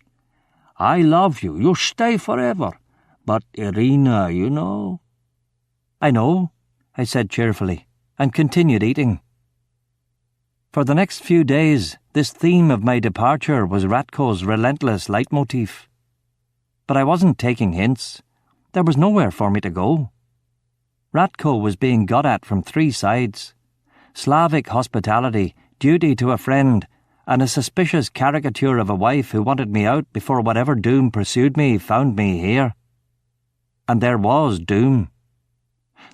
I love you. You stay forever. But Irina, you know. I know, I said cheerfully, and continued eating. For the next few days, this theme of my departure was Ratko's relentless leitmotif. But I wasn't taking hints. There was nowhere for me to go. Ratko was being got at from 3 sides: Slavic hospitality, duty to a friend, and a suspicious caricature of a wife who wanted me out before whatever doom pursued me found me here. And there was doom.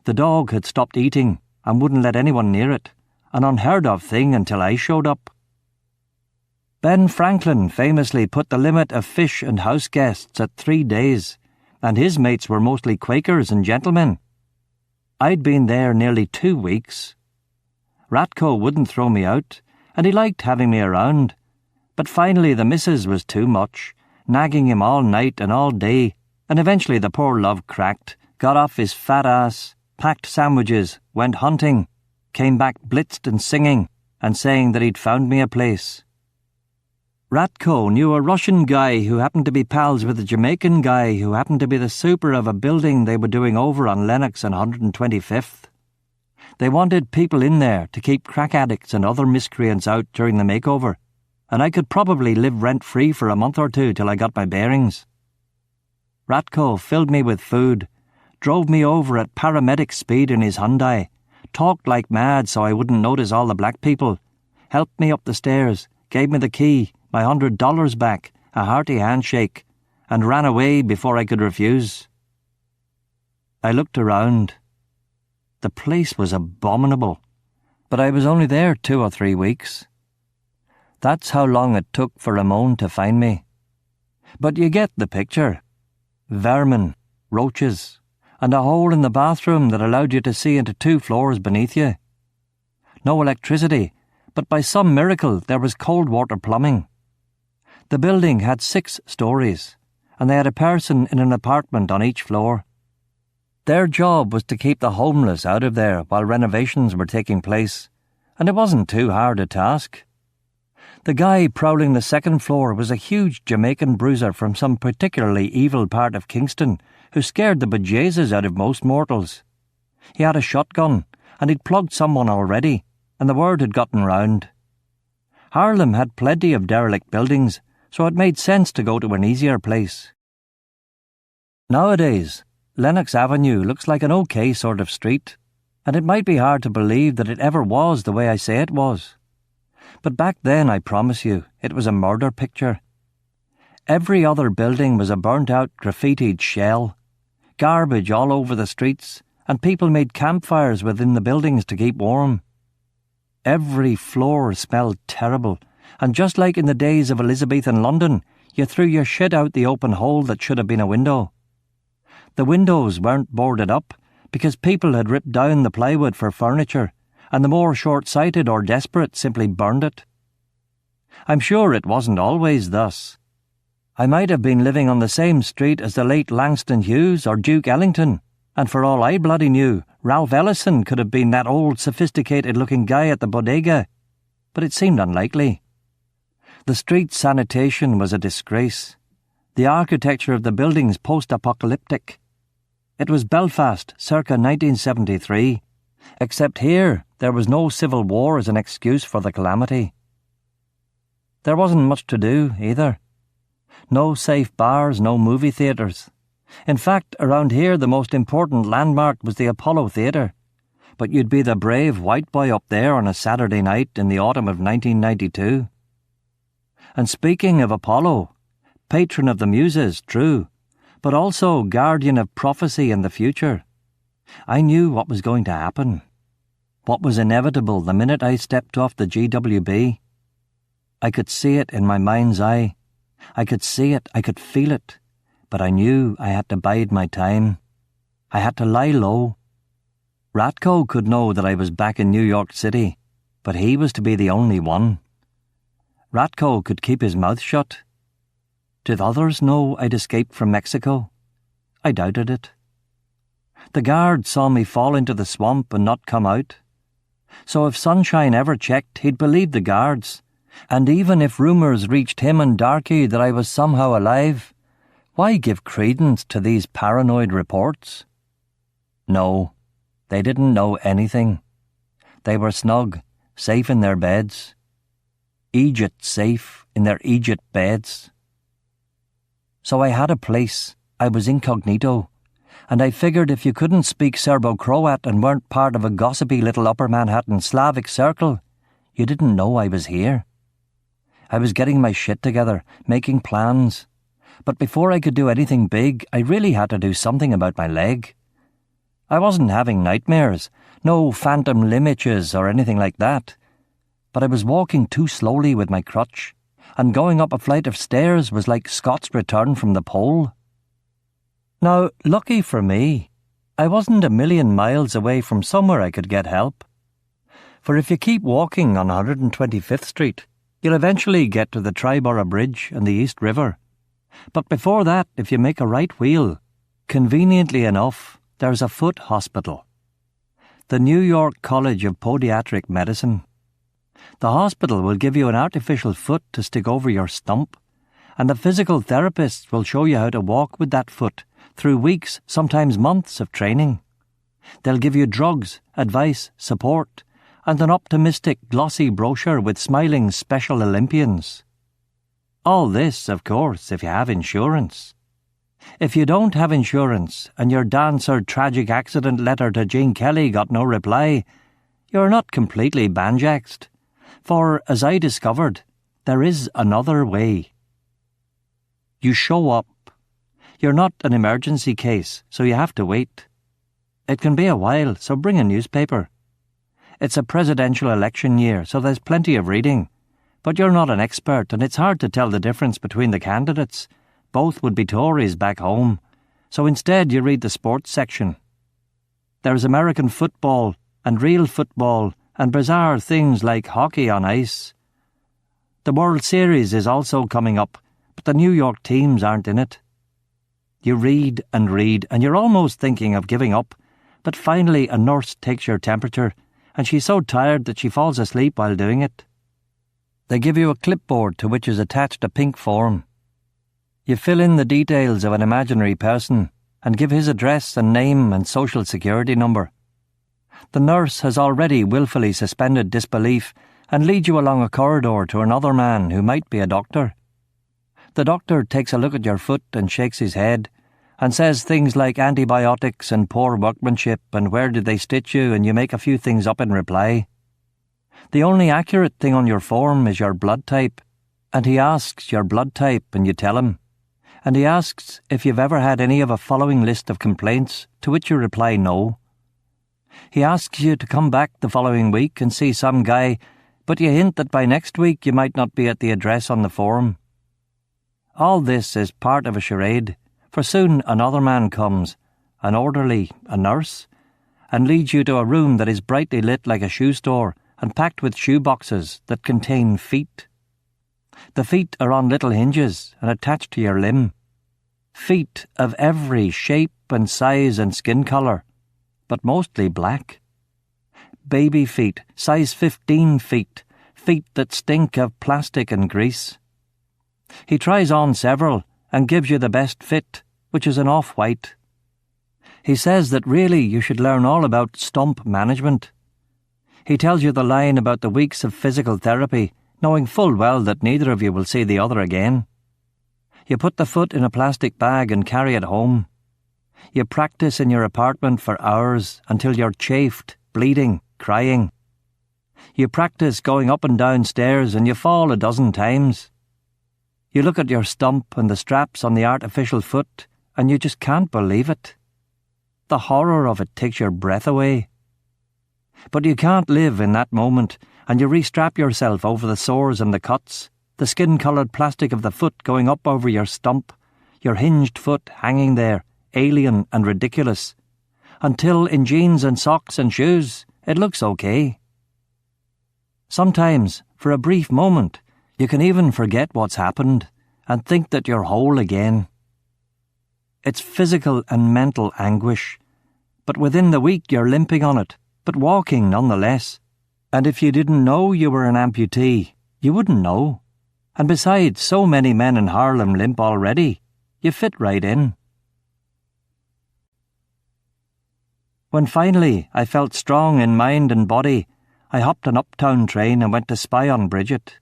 The dog had stopped eating and wouldn't let anyone near it, an unheard of thing until I showed up. Ben Franklin famously put the limit of fish and house guests at 3 days, and his mates were mostly Quakers and gentlemen. I'd been there nearly 2 weeks. Ratko wouldn't throw me out, and he liked having me around, but finally the missus was too much, nagging him all night and all day, and eventually the poor love cracked, got off his fat ass, packed sandwiches, went hunting, came back blitzed and singing, and saying that he'd found me a place. Ratko knew a Russian guy who happened to be pals with a Jamaican guy who happened to be the super of a building they were doing over on Lennox and 125th. They wanted people in there to keep crack addicts and other miscreants out during the makeover, and I could probably live rent-free for a month or 2 till I got my bearings. Ratko filled me with food, drove me over at paramedic speed in his Hyundai, talked like mad so I wouldn't notice all the black people, helped me up the stairs, gave me the key, my $100 back, a hearty handshake, and ran away before I could refuse. I looked around. The place was abominable, but I was only there 2 or 3 weeks. That's how long it took for Ramon to find me. But you get the picture. Vermin, roaches, and a hole in the bathroom that allowed you to see into 2 floors beneath you. No electricity, but by some miracle there was cold water plumbing. The building had 6 stories, and they had a person in an apartment on each floor. Their job was to keep the homeless out of there while renovations were taking place, and it wasn't too hard a task. The guy prowling the 2nd floor was a huge Jamaican bruiser from some particularly evil part of Kingston who scared the bejesus out of most mortals. He had a shotgun, and he'd plugged someone already, and the word had gotten round. Harlem had plenty of derelict buildings, so it made sense to go to an easier place. Nowadays, Lennox Avenue looks like an okay sort of street, and it might be hard to believe that it ever was the way I say it was. But back then, I promise you, it was a murder picture. Every other building was a burnt-out, graffitied shell, garbage all over the streets, and people made campfires within the buildings to keep warm. Every floor smelled terrible, and just like in the days of Elizabethan London, you threw your shit out the open hole that should have been a window. The windows weren't boarded up because people had ripped down the plywood for furniture, and the more short-sighted or desperate simply burned it. I'm sure it wasn't always thus. I might have been living on the same street as the late Langston Hughes or Duke Ellington, and for all I bloody knew, Ralph Ellison could have been that old, sophisticated-looking guy at the bodega, but it seemed unlikely. The street sanitation was a disgrace. The architecture of the buildings post-apocalyptic. It was Belfast, circa 1973, except here there was no civil war as an excuse for the calamity. There wasn't much to do, either. No safe bars, no movie theatres. In fact, around here the most important landmark was the Apollo Theatre, but you'd be the brave white boy up there on a Saturday night in the autumn of 1992. And speaking of Apollo, patron of the muses, true, but also guardian of prophecy and the future, I knew what was going to happen. What was inevitable the minute I stepped off the GWB. I could see it in my mind's eye. I could see it, I could feel it, but I knew I had to bide my time. I had to lie low. Ratko could know that I was back in New York City, but he was to be the only one. Ratko could keep his mouth shut. Did others know I'd escaped from Mexico? I doubted it. The guard saw me fall into the swamp and not come out. So if Sunshine ever checked, he'd believe the guards. And even if rumours reached him and Darkey that I was somehow alive, why give credence to these paranoid reports? No, they didn't know anything. They were snug, safe in their beds. Egypt safe in their Egypt beds. So I had a place. I was incognito. And I figured if you couldn't speak Serbo-Croat and weren't part of a gossipy little Upper Manhattan Slavic circle, you didn't know I was here. I was getting my shit together, making plans. But before I could do anything big, I really had to do something about my leg. I wasn't having nightmares, no phantom limb itches or anything like that. But I was walking too slowly with my crutch, and going up a flight of stairs was like Scott's return from the pole. Now, lucky for me, I wasn't a million miles away from somewhere I could get help. For if you keep walking on 125th Street, you'll eventually get to the Triborough Bridge and the East River. But before that, if you make a right wheel, conveniently enough, there's a foot hospital. The New York College of Podiatric Medicine. The hospital will give you an artificial foot to stick over your stump, and the physical therapists will show you how to walk with that foot through weeks, sometimes months of training. They'll give you drugs, advice, support, and an optimistic, glossy brochure with smiling Special Olympians. All this, of course, if you have insurance. If you don't have insurance and your dancer tragic accident letter to Gene Kelly got no reply, you're not completely banjaxed. For, as I discovered, there is another way. You show up. You're not an emergency case, so you have to wait. It can be a while, so bring a newspaper. It's a presidential election year, so there's plenty of reading. But you're not an expert, and it's hard to tell the difference between the candidates. Both would be Tories back home. So instead you read the sports section. There's American football, and real football, and bizarre things like hockey on ice. The World Series is also coming up, but the New York teams aren't in it. You read, and you're almost thinking of giving up, but finally a nurse takes your temperature, and she's so tired that she falls asleep while doing it. They give you a clipboard to which is attached a pink form. You fill in the details of an imaginary person and give his address and name and social security number. The nurse has already willfully suspended disbelief and leads you along a corridor to another man who might be a doctor. The doctor takes a look at your foot and shakes his head and says things like antibiotics and poor workmanship and where did they stitch you, and you make a few things up in reply. The only accurate thing on your form is your blood type, and he asks your blood type and you tell him. And he asks if you've ever had any of a following list of complaints, to which you reply no. He asks you to come back the following week and see some guy, but you hint that by next week you might not be at the address on the form. All this is part of a charade, for soon another man comes, an orderly, a nurse, and leads you to a room that is brightly lit like a shoe store and packed with shoe boxes that contain feet. The feet are on little hinges and attached to your limb. Feet of every shape and size and skin colour, but mostly black. Baby feet, size 15 feet, feet that stink of plastic and grease. He tries on several and gives you the best fit, which is an off-white. He says that really you should learn all about stump management. He tells you the line about the weeks of physical therapy, knowing full well that neither of you will see the other again. You put the foot in a plastic bag and carry it home. You practice in your apartment for hours until you're chafed, bleeding, crying. You practice going up and down stairs and you fall a dozen times. You look at your stump and the straps on the artificial foot and you just can't believe it. The horror of it takes your breath away. But you can't live in that moment, and you restrap yourself over the sores and the cuts, the skin-coloured plastic of the foot going up over your stump, your hinged foot hanging there, alien and ridiculous, until in jeans and socks and shoes it looks okay. Sometimes, for a brief moment, you can even forget what's happened and think that you're whole again. It's physical and mental anguish, but within the week you're limping on it, but walking nonetheless. And if you didn't know you were an amputee, you wouldn't know. And besides, so many men in Harlem limp already. You fit right in. When finally I felt strong in mind and body, I hopped an uptown train and went to spy on Bridget.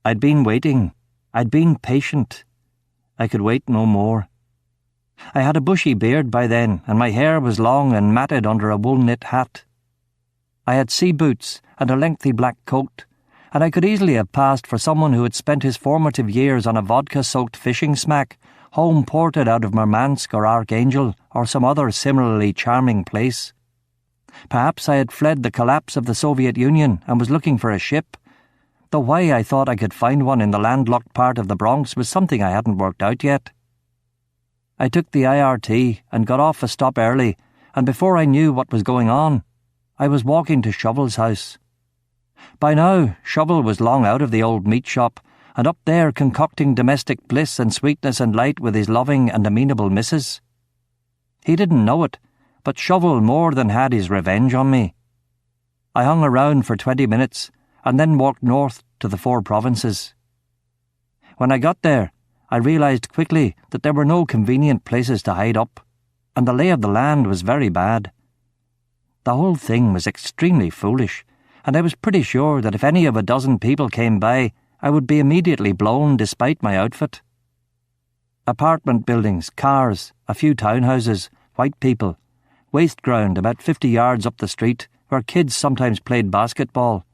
I'd been waiting. I'd been patient. I could wait no more. I had a bushy beard by then, and my hair was long and matted under a wool-knit hat. I had sea boots and a lengthy black coat, and I could easily have passed for someone who had spent his formative years on a vodka-soaked fishing smack, home-ported out of Murmansk or Archangel or some other similarly charming place. Perhaps I had fled the collapse of the Soviet Union and was looking for a ship, though why I thought I could find one in the landlocked part of the Bronx was something I hadn't worked out yet. I took the IRT and got off a stop early, and before I knew what was going on, I was walking to Shovel's house. By now, Shovel was long out of the old meat shop, and up there concocting domestic bliss and sweetness and light with his loving and amenable missus. He didn't know it, but Shovel more than had his revenge on me. I hung around for 20 minutes, and then walked north to the 4 provinces. When I got there, I realised quickly that there were no convenient places to hide up, and the lay of the land was very bad. The whole thing was extremely foolish, and I was pretty sure that if any of a dozen people came by, I would be immediately blown despite my outfit. Apartment buildings, cars, a few townhouses, white people, waste ground about 50 yards up the street where kids sometimes played basketball.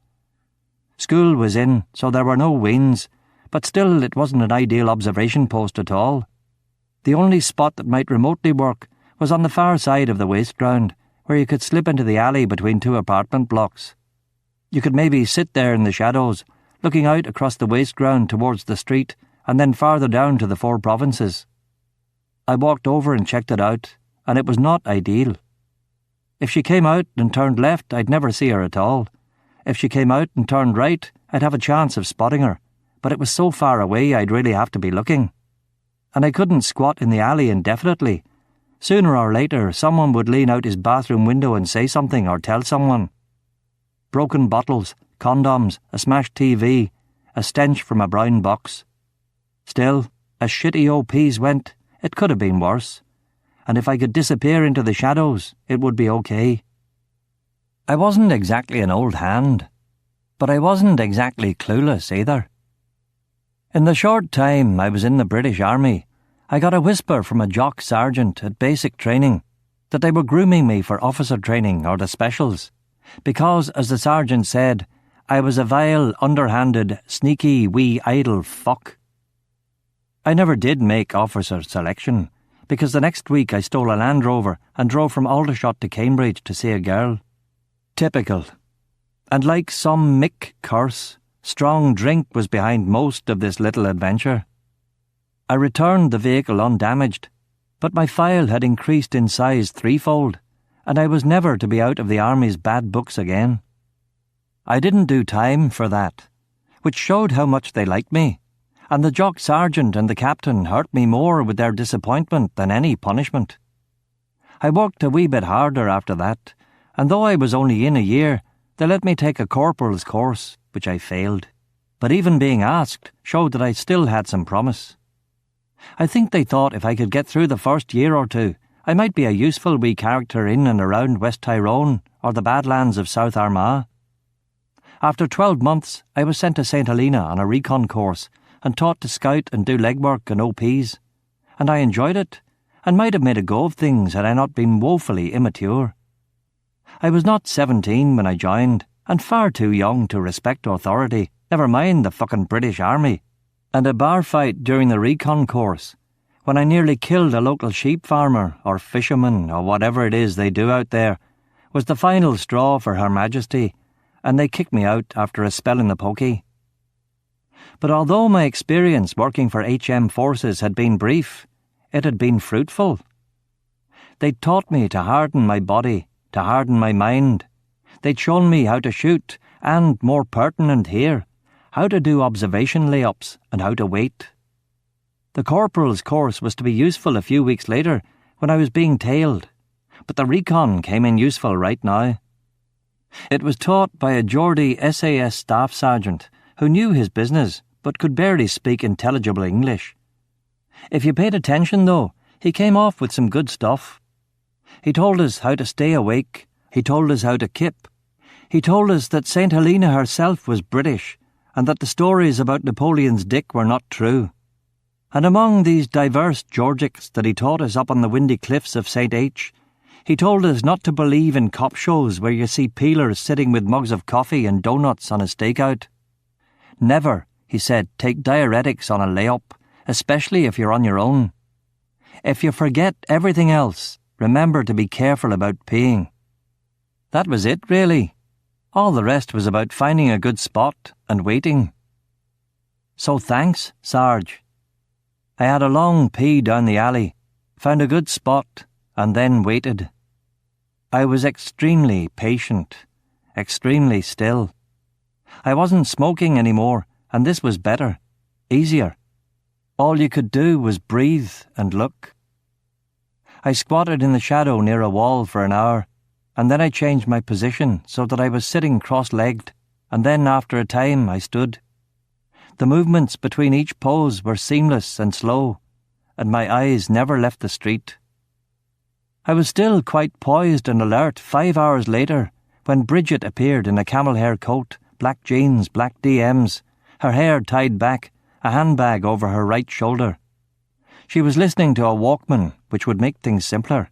School was in, so there were no weans, but still it wasn't an ideal observation post at all. The only spot that might remotely work was on the far side of the waste ground, where you could slip into the alley between 2 apartment blocks. You could maybe sit there in the shadows, looking out across the waste ground towards the street, and then farther down to the 4 provinces. I walked over and checked it out, and it was not ideal. If she came out and turned left, I'd never see her at all. If she came out and turned right, I'd have a chance of spotting her, but it was so far away I'd really have to be looking. And I couldn't squat in the alley indefinitely. Sooner or later, someone would lean out his bathroom window and say something or tell someone. Broken bottles, condoms, a smashed TV, a stench from a brown box. Still, as shitty OPs went, it could have been worse. And if I could disappear into the shadows, it would be okay. I wasn't exactly an old hand, but I wasn't exactly clueless either. In the short time I was in the British Army, I got a whisper from a jock sergeant at basic training that they were grooming me for officer training or the specials, because, as the sergeant said, I was a vile, underhanded, sneaky, wee idle fuck. I never did make officer selection, because the next week I stole a Land Rover and drove from Aldershot to Cambridge to see a girl. Typical. And like some Mick curse, strong drink was behind most of this little adventure. I returned the vehicle undamaged, but my file had increased in size 3-fold, and I was never to be out of the Army's bad books again. I didn't do time for that, which showed how much they liked me, and the jock sergeant and the captain hurt me more with their disappointment than any punishment. I worked a wee bit harder after that, and though I was only in a year, they let me take a corporal's course, which I failed, but even being asked showed that I still had some promise. I think they thought if I could get through the first year or two, I might be a useful wee character in and around West Tyrone or the Badlands of South Armagh. After 12 months, I was sent to St Helena on a recon course and taught to scout and do legwork and OPs, and I enjoyed it, and might have made a go of things had I not been woefully immature. I was not 17 when I joined, and far too young to respect authority, never mind the fucking British Army, and a bar fight during the recon course, when I nearly killed a local sheep farmer or fisherman or whatever it is they do out there, was the final straw for Her Majesty, and they kicked me out after a spell in the pokey. But although my experience working for HM forces had been brief, it had been fruitful. They'd taught me to harden my body, to harden my mind. They'd shown me how to shoot, and, more pertinent here, how to do observation layups and how to wait. The corporal's course was to be useful a few weeks later when I was being tailed, but the recon came in useful right now. It was taught by a Geordie SAS staff sergeant who knew his business but could barely speak intelligible English. If you paid attention, though, he came off with some good stuff. He told us how to stay awake. He told us how to kip. He told us that St Helena herself was British and that the stories about Napoleon's dick were not true. And among these diverse Georgics that he taught us up on the windy cliffs of St. H, he told us not to believe in cop shows where you see peelers sitting with mugs of coffee and donuts on a stakeout. Never, he said, take diuretics on a layup, especially if you're on your own. If you forget everything else, remember to be careful about peeing. That was it, really. All the rest was about finding a good spot and waiting. So thanks, Sarge. I had a long pee down the alley, found a good spot, and then waited. I was extremely patient, extremely still. I wasn't smoking anymore, and this was better, easier. All you could do was breathe and look. I squatted in the shadow near a wall for an hour, and then I changed my position so that I was sitting cross-legged, and then after a time I stood. The movements between each pose were seamless and slow, and my eyes never left the street. I was still quite poised and alert 5 hours later when Bridget appeared in a camel hair coat, black jeans, black DMs, her hair tied back, a handbag over her right shoulder. She was listening to a Walkman, which would make things simpler.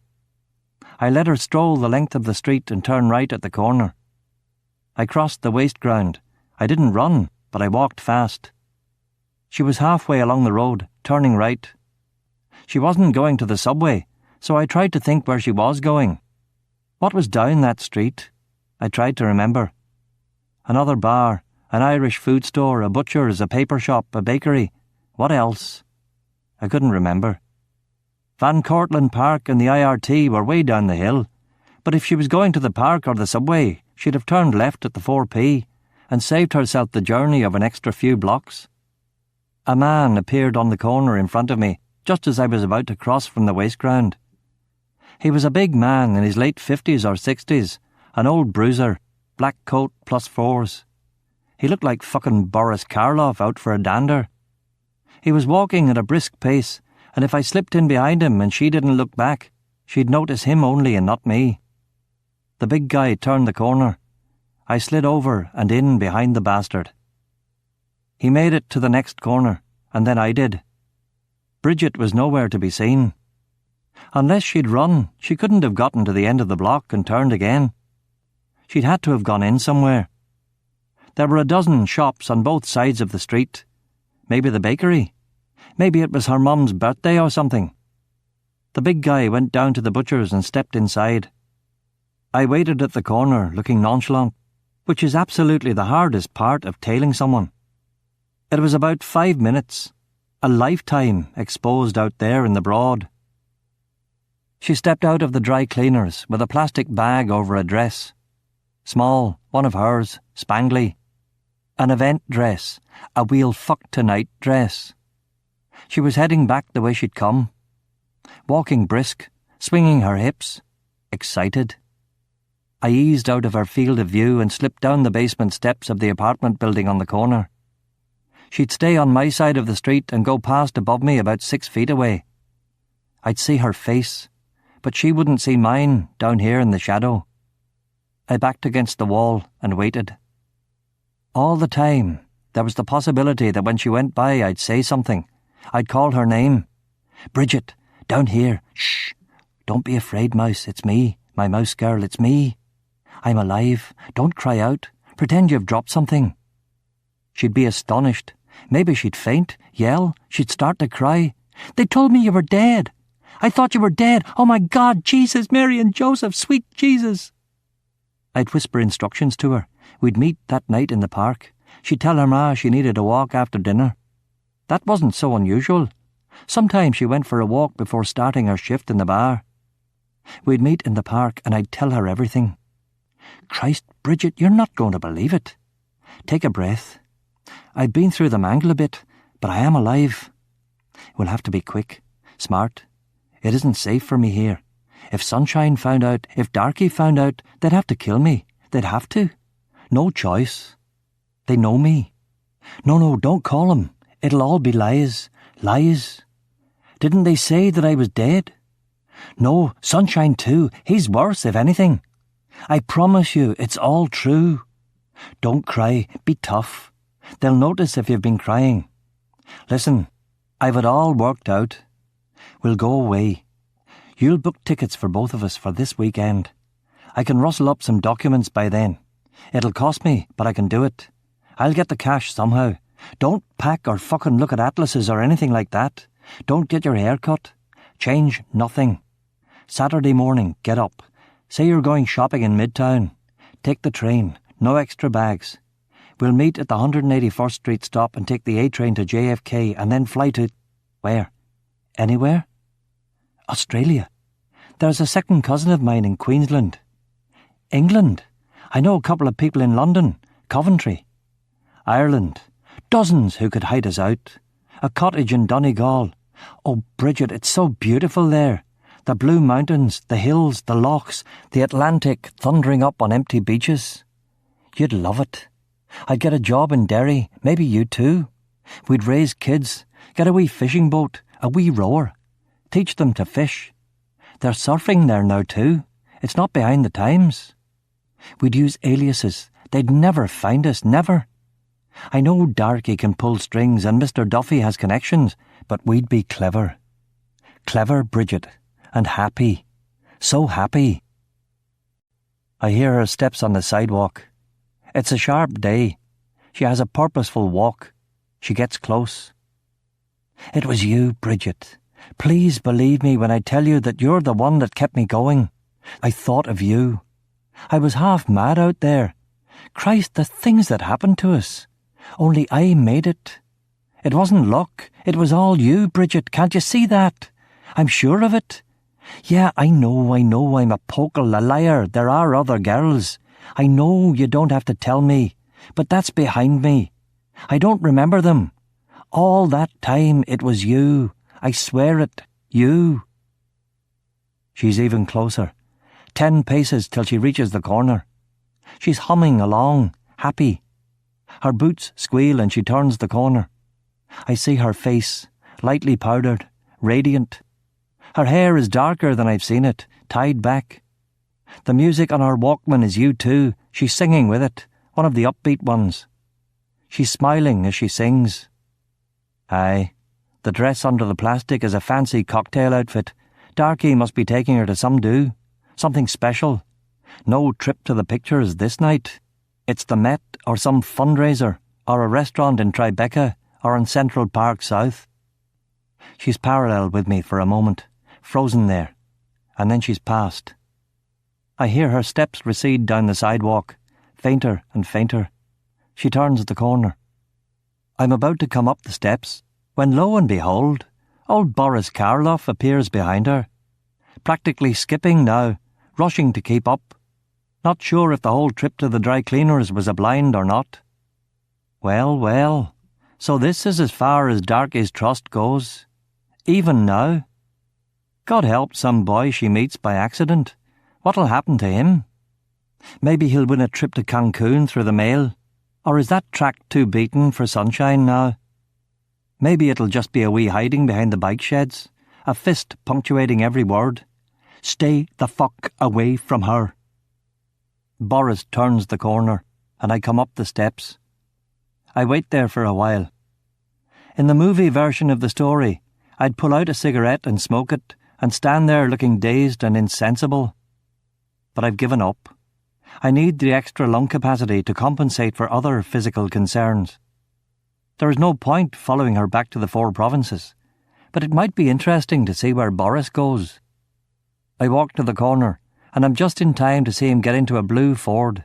I let her stroll the length of the street and turn right at the corner. I crossed the waste ground. I didn't run, but I walked fast. She was halfway along the road, turning right. She wasn't going to the subway, so I tried to think where she was going. What was down that street? I tried to remember. Another bar, an Irish food store, a butcher's, a paper shop, a bakery. What else? I couldn't remember. Van Cortlandt Park and the IRT were way down the hill, but if she was going to the park or the subway, she'd have turned left at the 4p and saved herself the journey of an extra few blocks. A man appeared on the corner in front of me just as I was about to cross from the waste ground. He was a big man in his late 50s or 60s, an old bruiser, black coat +4s. He looked like fucking Boris Karloff out for a dander. He was walking at a brisk pace, and if I slipped in behind him and she didn't look back, she'd notice him only and not me. The big guy turned the corner. I slid over and in behind the bastard. He made it to the next corner, and then I did. Bridget was nowhere to be seen. Unless she'd run, she couldn't have gotten to the end of the block and turned again. She'd had to have gone in somewhere. There were a dozen shops on both sides of the street. Maybe the bakery. Maybe it was her mum's birthday or something. The big guy went down to the butcher's and stepped inside. I waited at the corner, looking nonchalant, which is absolutely the hardest part of tailing someone. It was about 5 minutes, a lifetime exposed out there in the broad. She stepped out of the dry cleaners with a plastic bag over a dress. Small, one of hers, spangly. An event dress, a we'll fuck tonight dress. She was heading back the way she'd come. Walking brisk, swinging her hips, excited. I eased out of her field of view and slipped down the basement steps of the apartment building on the corner. She'd stay on my side of the street and go past above me about 6 feet away. I'd see her face, but she wouldn't see mine down here in the shadow. I backed against the wall and waited. All the time, there was the possibility that when she went by I'd say something. I'd call her name. Bridget, down here. Shh. Don't be afraid, mouse. It's me. My mouse girl, it's me. I'm alive. Don't cry out. Pretend you've dropped something. She'd be astonished. Maybe she'd faint, yell. She'd start to cry. They told me you were dead. I thought you were dead. Oh my God, Jesus, Mary and Joseph, sweet Jesus. I'd whisper instructions to her. We'd meet that night in the park. She'd tell her ma she needed a walk after dinner. That wasn't so unusual. Sometimes she went for a walk before starting her shift in the bar. We'd meet in the park and I'd tell her everything. Christ, Bridget, you're not going to believe it. Take a breath. I've been through the mangle a bit, but I am alive. We'll have to be quick, smart. It isn't safe for me here. If Sunshine found out, if Darkey found out, they'd have to kill me. They'd have to. No choice. They know me. No, don't call him. It'll all be lies. Lies. Didn't they say that I was dead? No, Sunshine too. He's worse, if anything. I promise you, it's all true. Don't cry. Be tough. They'll notice if you've been crying. Listen, I've it all worked out. We'll go away. You'll book tickets for both of us for this weekend. I can rustle up some documents by then. It'll cost me, but I can do it. I'll get the cash somehow. Don't pack or fucking look at atlases or anything like that. Don't get your hair cut. Change nothing. Saturday morning, get up. Say you're going shopping in Midtown. Take the train. No extra bags. We'll meet at the 181st Street stop and take the A train to JFK and then fly to... Where? Anywhere? Australia. There's a second cousin of mine in Queensland. England. I know a couple of people in London, Coventry. Ireland. Dozens who could hide us out. A cottage in Donegal. Oh, Bridget, it's so beautiful there. The blue mountains, the hills, the lochs, the Atlantic thundering up on empty beaches. You'd love it. I'd get a job in Derry, maybe you too. We'd raise kids, get a wee fishing boat, a wee rower. Teach them to fish. They're surfing there now too. It's not behind the times. We'd use aliases. They'd never find us, never. I know Darkey can pull strings and Mr. Duffy has connections, but we'd be clever. Clever, Bridget, and happy. So happy. I hear her steps on the sidewalk. It's a sharp day. She has a purposeful walk. She gets close. It was you, Bridget. Please believe me when I tell you that you're the one that kept me going. I thought of you. I was half mad out there. Christ, the things that happened to us. Only I made it. It wasn't luck. It was all you, Bridget. Can't you see that? I'm sure of it. Yeah, I know I'm a pokel, a liar. There are other girls. I know you don't have to tell me, but that's behind me. I don't remember them. All that time it was you. I swear it. You. She's even closer. 10 paces till she reaches the corner. She's humming along, happy. Her boots squeal and she turns the corner. I see her face, lightly powdered, radiant. Her hair is darker than I've seen it, tied back. The music on her Walkman is you too. She's singing with it, one of the upbeat ones. She's smiling as she sings. Aye, the dress under the plastic is a fancy cocktail outfit. Darkey must be taking her to some do. Something special. No trip to the pictures this night. It's the Met or some fundraiser or a restaurant in Tribeca or in Central Park South. She's parallel with me for a moment, frozen there, and then she's passed. I hear her steps recede down the sidewalk, fainter and fainter. She turns the corner. I'm about to come up the steps, when lo and behold, old Boris Karloff appears behind her. Practically skipping now, rushing to keep up. Not sure if the whole trip to the dry cleaners was a blind or not. Well, so this is as far as Darkey's trust goes. Even now. God help some boy she meets by accident. What'll happen to him? Maybe he'll win a trip to Cancun through the mail. Or is that track too beaten for sunshine now? Maybe it'll just be a wee hiding behind the bike sheds, a fist punctuating every word. Stay the fuck away from her. Boris turns the corner, and I come up the steps. I wait there for a while. In the movie version of the story, I'd pull out a cigarette and smoke it, and stand there looking dazed and insensible. But I've given up. I need the extra lung capacity to compensate for other physical concerns. There is no point following her back to the 4 provinces, but it might be interesting to see where Boris goes. I walk to the corner, and I'm just in time to see him get into a blue Ford.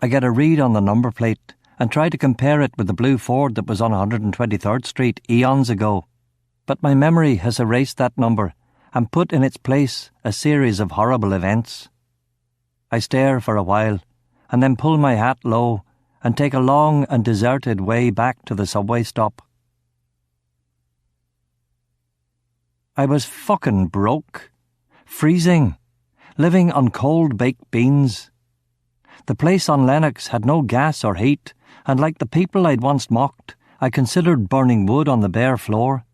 I get a read on the number plate and try to compare it with the blue Ford that was on 123rd Street eons ago, but my memory has erased that number and put in its place a series of horrible events. I stare for a while, and then pull my hat low and take a long and deserted way back to the subway stop. I was fucking broke, freezing, living on cold baked beans. The place on Lennox had no gas or heat, and like the people I'd once mocked, I considered burning wood on the bare floor.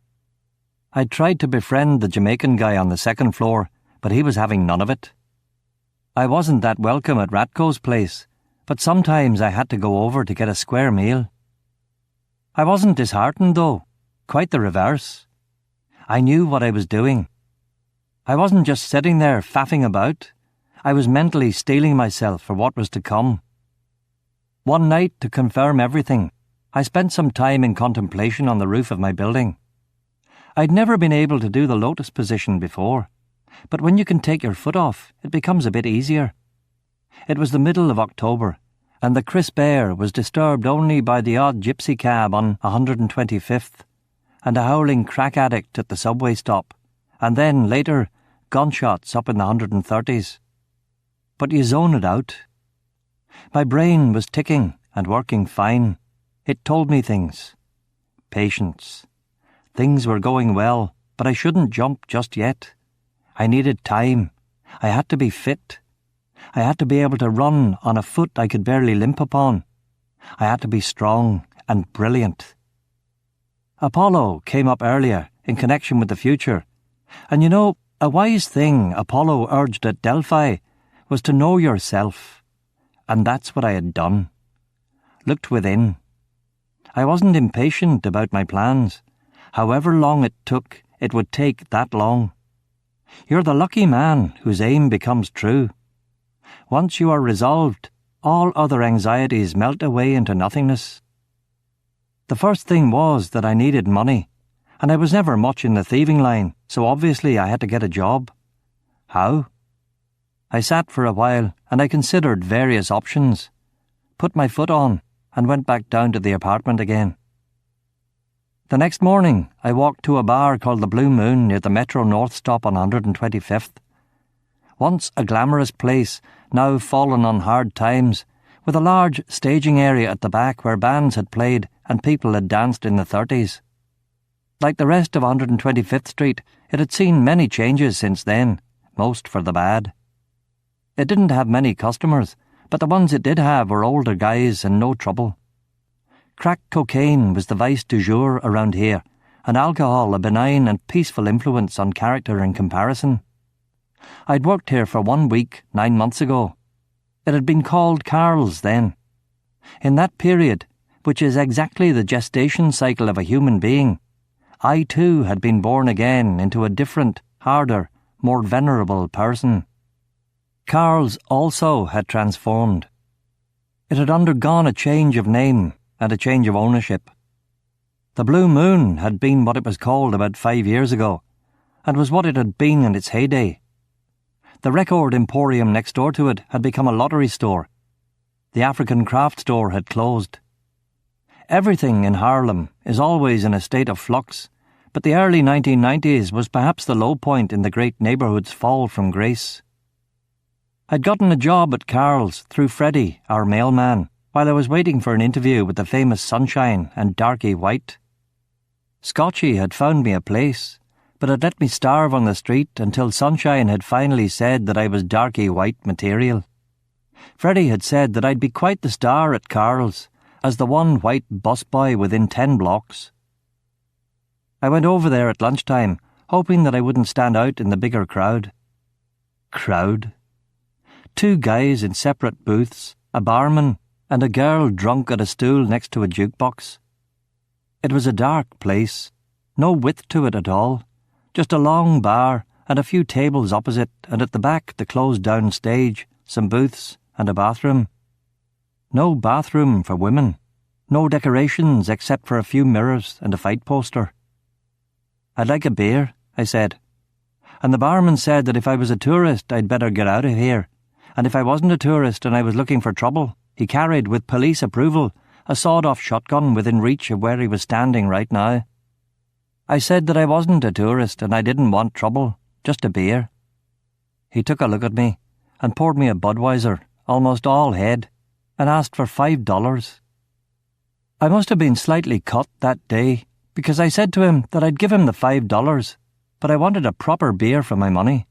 I'd tried to befriend the Jamaican guy on the 2nd floor, but he was having none of it. I wasn't that welcome at Ratko's place, but sometimes I had to go over to get a square meal. I wasn't disheartened though. quite the reverse. I knew what I was doing. I wasn't just sitting there faffing about. I was mentally steeling myself for what was to come. One night, to confirm everything, I spent some time in contemplation on the roof of my building. I'd never been able to do the lotus position before, but when you can take your foot off, it becomes a bit easier. It was the middle of October, and the crisp air was disturbed only by the odd gypsy cab on 125th, and a howling crack addict at the subway stop, and then, later, gunshots up in the 130s. But you zone it out. My brain was ticking and working fine. It told me things. Patience. Things were going well, but I shouldn't jump just yet. I needed time. I had to be fit. I had to be able to run on a foot I could barely limp upon. I had to be strong and brilliant. Apollo came up earlier in connection with the future. And you know, a wise thing Apollo urged at Delphi was to know yourself. And that's what I had done. Looked within. I wasn't impatient about my plans. However long it took, it would take that long. You're the lucky man whose aim becomes true. Once you are resolved, all other anxieties melt away into nothingness. The first thing was that I needed money, and I was never much in the thieving line, so obviously I had to get a job. How? I sat for a while, and I considered various options, put my foot on, and went back down to the apartment again. The next morning, I walked to a bar called the Blue Moon near the Metro North stop on 125th. Once a glamorous place, now fallen on hard times, with a large staging area at the back where bands had played and people had danced in the 30s. Like the rest of 125th Street, it had seen many changes since then, most for the bad. It didn't have many customers, but the ones it did have were older guys and no trouble. Crack cocaine was the vice du jour around here, and alcohol a benign and peaceful influence on character in comparison. I'd worked here for 1 week 9 months ago. It had been called Carl's then. In that period, which is exactly the gestation cycle of a human being, I too had been born again into a different, harder, more venerable person. Carl's also had transformed. It had undergone a change of name and a change of ownership. The Blue Moon had been what it was called about 5 years ago, and was what it had been in its heyday. The record emporium next door to it had become a lottery store. The African craft store had closed. Everything in Harlem is always in a state of flux, but the early 1990s was perhaps the low point in the great neighbourhood's fall from grace. I'd gotten a job at Carl's through Freddie, our mailman, while I was waiting for an interview with the famous Sunshine and Darkey White. Scotchy had found me a place, but had let me starve on the street until Sunshine had finally said that I was Darkey White material. Freddie had said that I'd be quite the star at Carl's, as the one white busboy within 10 blocks. I went over there at lunchtime, hoping that I wouldn't stand out in the bigger crowd. Crowd? 2 guys in separate booths, a barman, and a girl drunk at a stool next to a jukebox. It was a dark place, no width to it at all, just a long bar and a few tables opposite, and at the back the closed-down stage, some booths, and a bathroom. No bathroom for women, no decorations except for a few mirrors and a fight poster. "I'd like a beer," I said, and the barman said that if I was a tourist I'd better get out of here, and if I wasn't a tourist and I was looking for trouble, he carried, with police approval, a sawed-off shotgun within reach of where he was standing right now. I said that I wasn't a tourist and I didn't want trouble, just a beer. He took a look at me and poured me a Budweiser, almost all head, and asked for $5. I must have been slightly cut that day, because I said to him that I'd give him the $5, but I wanted a proper beer for my money.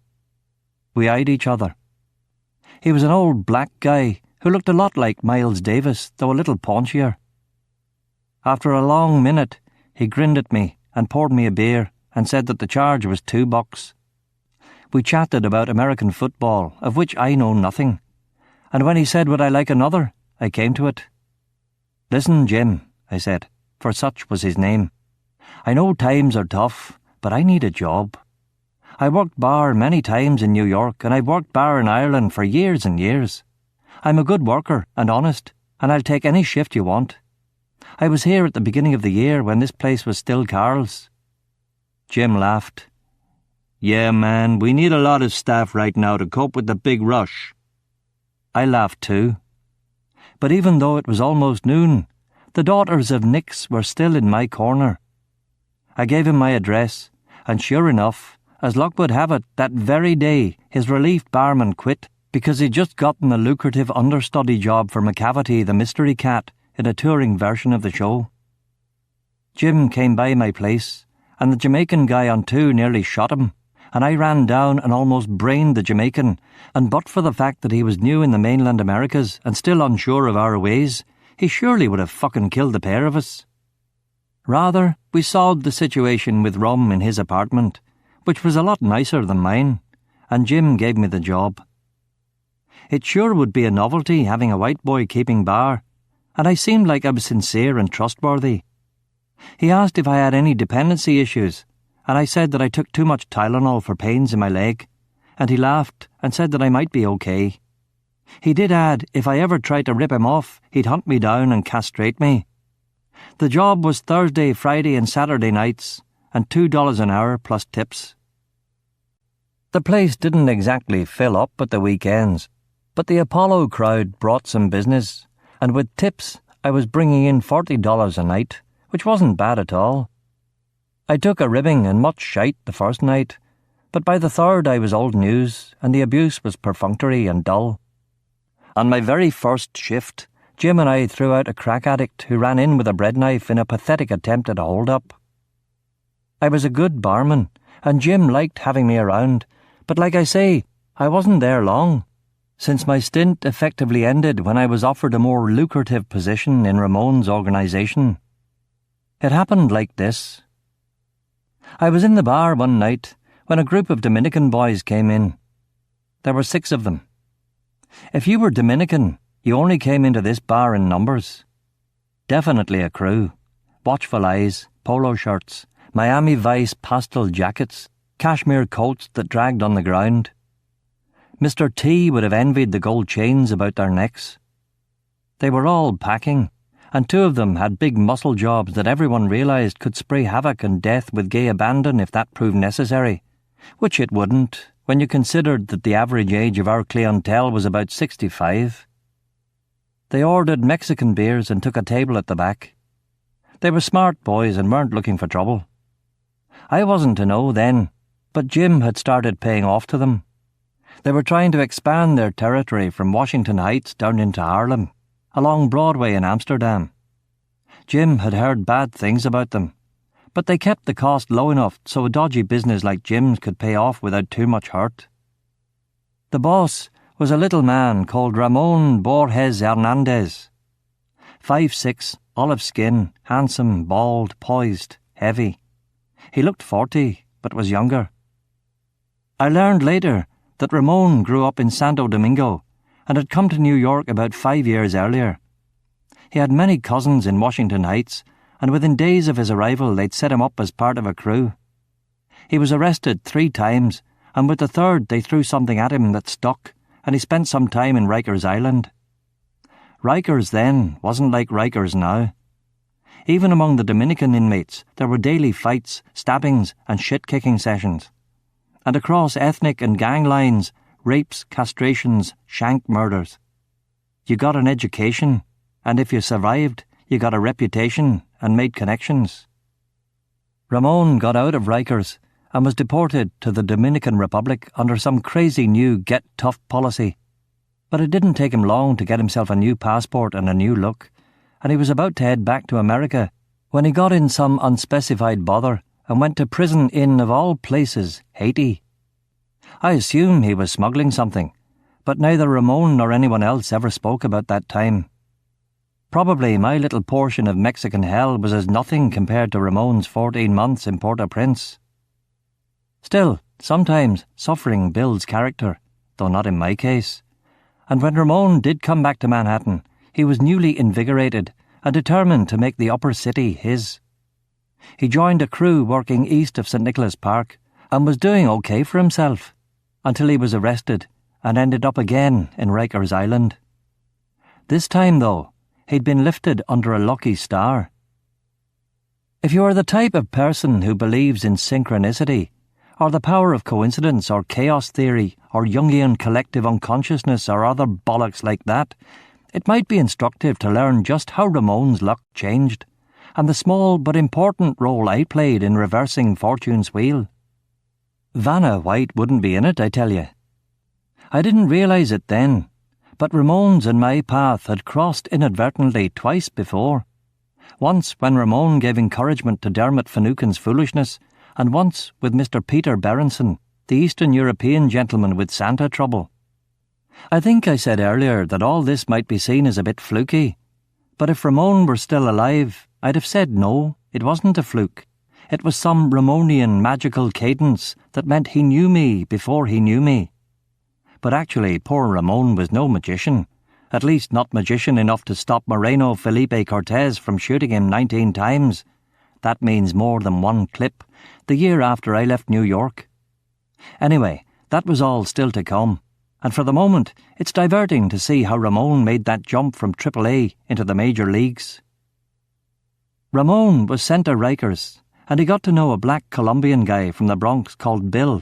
We eyed each other. He was an old black guy who looked a lot like Miles Davis, though a little paunchier. After a long minute, he grinned at me and poured me a beer and said that the charge was $2. We chatted about American football, of which I know nothing, and when he said would I like another, I came to it. "Listen, Jim," I said, for such was his name. I know times are tough, but I need a job. I worked bar many times in New York, and I've worked bar in Ireland for years and years. I'm a good worker and honest, and I'll take any shift you want. I was here at the beginning of the year when this place was still Carl's." Jim laughed. "Yeah, man, we need a lot of staff right now to cope with the big rush." I laughed too. But even though it was almost noon, the daughters of Nick's were still in my corner. I gave him my address, and sure enough, as luck would have it, that very day his relief barman quit because he'd just gotten a lucrative understudy job for McCavity the Mystery Cat in a touring version of the show. Jim came by my place, and the Jamaican guy on 2 nearly shot him, and I ran down and almost brained the Jamaican, and but for the fact that he was new in the mainland Americas and still unsure of our ways, he surely would have fucking killed the pair of us. Rather, we solved the situation with rum in his apartment, which was a lot nicer than mine, and Jim gave me the job. It sure would be a novelty having a white boy keeping bar, and I seemed like I was sincere and trustworthy. He asked if I had any dependency issues, and I said that I took too much Tylenol for pains in my leg, and he laughed and said that I might be okay. He did add if I ever tried to rip him off, he'd hunt me down and castrate me. The job was Thursday, Friday and Saturday nights, and $2 an hour plus tips. The place didn't exactly fill up at the weekends, but the Apollo crowd brought some business, and with tips I was bringing in $40 a night, which wasn't bad at all. I took a ribbing and much shite the first night, but by the third I was old news, and the abuse was perfunctory and dull. On my very first shift, Jim and I threw out a crack addict who ran in with a bread knife in a pathetic attempt at a hold-up. I was a good barman, and Jim liked having me around, but like I say, I wasn't there long, since my stint effectively ended when I was offered a more lucrative position in Ramon's organisation. It happened like this. I was in the bar one night when a group of Dominican boys came in. There were 6 of them. If you were Dominican, you only came into this bar in numbers. Definitely a crew. Watchful eyes, polo shirts, Miami Vice pastel jackets, cashmere coats that dragged on the ground. Mr. T would have envied the gold chains about their necks. They were all packing, and 2 of them had big muscle jobs that everyone realised could spray havoc and death with gay abandon if that proved necessary, which it wouldn't when you considered that the average age of our clientele was about 65. They ordered Mexican beers and took a table at the back. They were smart boys and weren't looking for trouble. I wasn't to know then, but Jim had started paying off to them. They were trying to expand their territory from Washington Heights down into Harlem, along Broadway in Amsterdam. Jim had heard bad things about them, but they kept the cost low enough so a dodgy business like Jim's could pay off without too much hurt. The boss was a little man called Ramon Borges Hernandez. 5'6", olive skin, handsome, bald, poised, heavy. He looked 40, but was younger. I learned later that Ramon grew up in Santo Domingo and had come to New York about 5 years earlier. He had many cousins in Washington Heights, and within days of his arrival they'd set him up as part of a crew. He was arrested 3 times, and with the third they threw something at him that stuck, and he spent some time in Rikers Island. Rikers then wasn't like Rikers now. Even among the Dominican inmates there were daily fights, stabbings and shit-kicking sessions. And across ethnic and gang lines, rapes, castrations, shank murders. You got an education, and if you survived, you got a reputation and made connections. Ramon got out of Rikers and was deported to the Dominican Republic under some crazy new get-tough policy. But it didn't take him long to get himself a new passport and a new look, and he was about to head back to America when he got in some unspecified bother and went to prison in, of all places, Haiti. I assume he was smuggling something, but neither Ramon nor anyone else ever spoke about that time. Probably my little portion of Mexican hell was as nothing compared to Ramon's 14 months in Port-au-Prince. Still, sometimes suffering builds character, though not in my case. And when Ramon did come back to Manhattan, he was newly invigorated and determined to make the upper city his. He joined a crew working east of St. Nicholas Park and was doing okay for himself until he was arrested and ended up again in Rikers Island. This time, though, he'd been lifted under a lucky star. If you are the type of person who believes in synchronicity, or the power of coincidence, or chaos theory, or Jungian collective unconsciousness, or other bollocks like that, it might be instructive to learn just how Ramon's luck changed, and the small but important role I played in reversing Fortune's wheel. Vanna White wouldn't be in it, I tell you. I didn't realise it then, but Ramon's and my path had crossed inadvertently twice before. Once when Ramon gave encouragement to Dermot Finucane's foolishness, and once with Mr. Peter Berenson, the Eastern European gentleman with Santa trouble. I think I said earlier that all this might be seen as a bit fluky, but if Ramon were still alive, I'd have said no, it wasn't a fluke. It was some Ramonian magical cadence that meant he knew me before he knew me. But actually, poor Ramon was no magician, at least not magician enough to stop Moreno Felipe Cortez from shooting him 19 times. That means more than one clip, the year after I left New York. Anyway, that was all still to come, and for the moment, it's diverting to see how Ramon made that jump from AAA into the major leagues. Ramon was sent to Rikers, and he got to know a black Colombian guy from the Bronx called Bill.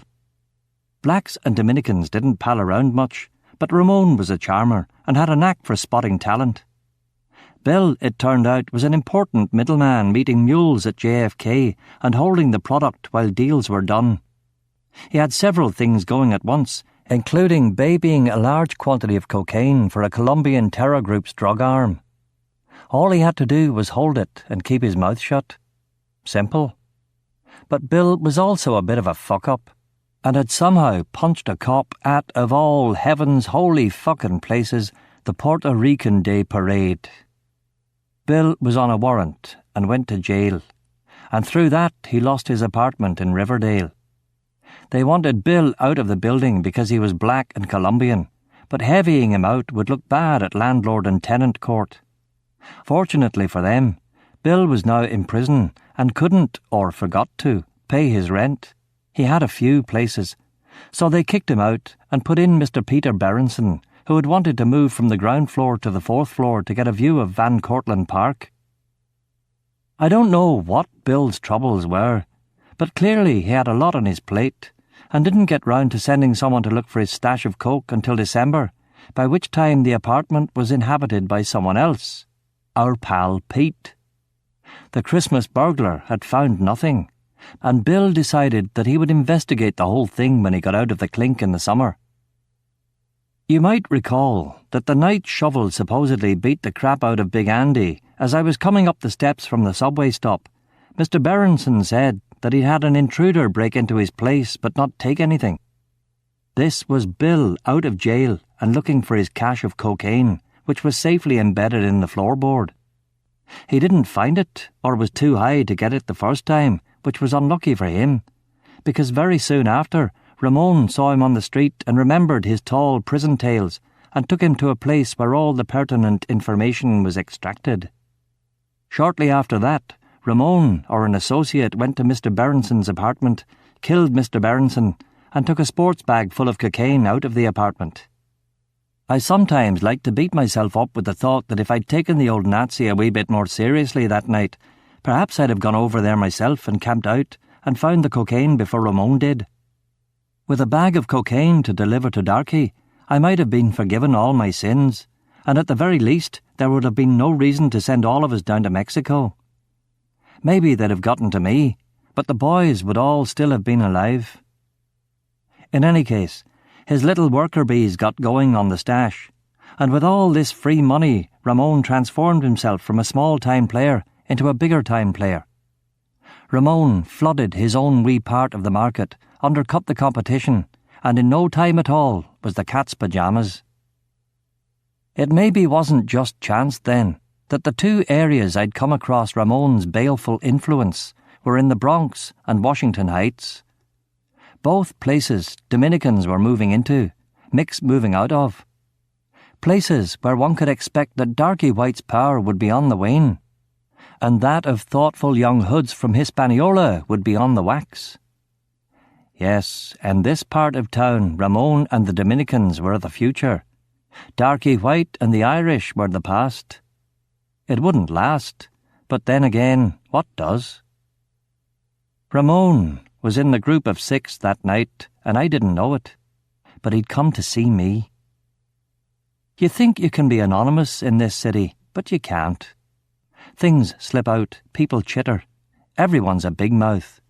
Blacks and Dominicans didn't pal around much, but Ramon was a charmer and had a knack for spotting talent. Bill, it turned out, was an important middleman meeting mules at JFK and holding the product while deals were done. He had several things going at once, including babying a large quantity of cocaine for a Colombian terror group's drug arm. All he had to do was hold it and keep his mouth shut. Simple. But Bill was also a bit of a fuck-up, and had somehow punched a cop at, of all heaven's holy fucking places, the Puerto Rican Day Parade. Bill was on a warrant and went to jail, and through that he lost his apartment in Riverdale. They wanted Bill out of the building because he was black and Colombian, but heavying him out would look bad at landlord and tenant court. Fortunately for them, Bill was now in prison and couldn't, or forgot to, pay his rent. He had a few places, so they kicked him out and put in Mr. Peter Berenson, who had wanted to move from the ground floor to the 4th floor to get a view of Van Cortlandt Park. I don't know what Bill's troubles were, but clearly he had a lot on his plate, and didn't get round to sending someone to look for his stash of coke until December, by which time the apartment was inhabited by someone else, our pal Pete. The Christmas burglar had found nothing, and Bill decided that he would investigate the whole thing when he got out of the clink in the summer. You might recall that the night Shovel supposedly beat the crap out of Big Andy, as I was coming up the steps from the subway stop, Mr. Berenson said that he'd had an intruder break into his place but not take anything. This was Bill out of jail and looking for his cache of cocaine, which was safely embedded in the floorboard. He didn't find it, or was too high to get it the first time, which was unlucky for him, because very soon after, Ramon saw him on the street and remembered his tall prison tales and took him to a place where all the pertinent information was extracted. Shortly after that, Ramon, or an associate, went to Mr. Berenson's apartment, killed Mr. Berenson, and took a sports bag full of cocaine out of the apartment. I sometimes like to beat myself up with the thought that if I'd taken the old Nazi a wee bit more seriously that night, perhaps I'd have gone over there myself and camped out and found the cocaine before Ramon did. With a bag of cocaine to deliver to Darkey, I might have been forgiven all my sins, and at the very least there would have been no reason to send all of us down to Mexico. Maybe they'd have gotten to me, but the boys would all still have been alive. In any case, his little worker bees got going on the stash, and with all this free money, Ramon transformed himself from a small-time player into a bigger-time player. Ramon flooded his own wee part of the market, undercut the competition, and in no time at all was the cat's pyjamas. It maybe wasn't just chance, then, that the two areas I'd come across Ramon's baleful influence were in the Bronx and Washington Heights. Both places Dominicans were moving into, Mix moving out of. Places where one could expect that Darkey White's power would be on the wane. and that of thoughtful young hoods from Hispaniola would be on the wax. Yes, in this part of town, Ramon and the Dominicans were the future. Darkey White and the Irish were the past. It wouldn't last, but then again, what does? Ramon was in the group of 6 that night, and I didn't know it, but he'd come to see me. You think you can be anonymous in this city, but you can't. Things slip out, people chitter, everyone's a big mouth.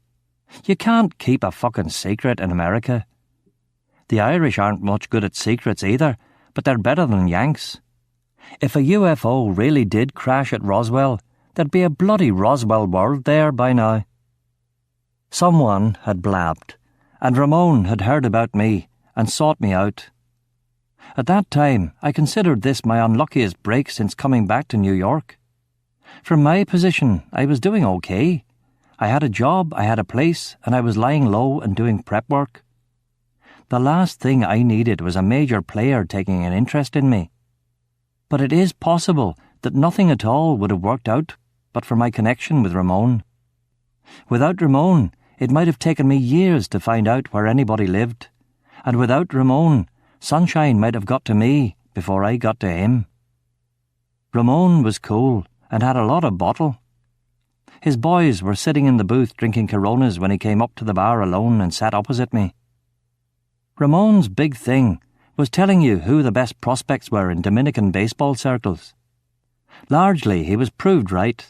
You can't keep a fucking secret in America. The Irish aren't much good at secrets either, but they're better than Yanks. If a UFO really did crash at Roswell, there'd be a bloody Roswell world there by now. Someone had blabbed, and Ramon had heard about me and sought me out. At that time, I considered this my unluckiest break since coming back to New York. From my position, I was doing okay. I had a job, I had a place, and I was lying low and doing prep work. The last thing I needed was a major player taking an interest in me. But it is possible that nothing at all would have worked out but for my connection with Ramon. Without Ramon, it might have taken me years to find out where anybody lived. And without Ramon, sunshine might have got to me before I got to him. Ramon was cool and had a lot of bottle. His boys were sitting in the booth drinking Coronas when he came up to the bar alone and sat opposite me. Ramon's big thing was telling you who the best prospects were in Dominican baseball circles. Largely, he was proved right,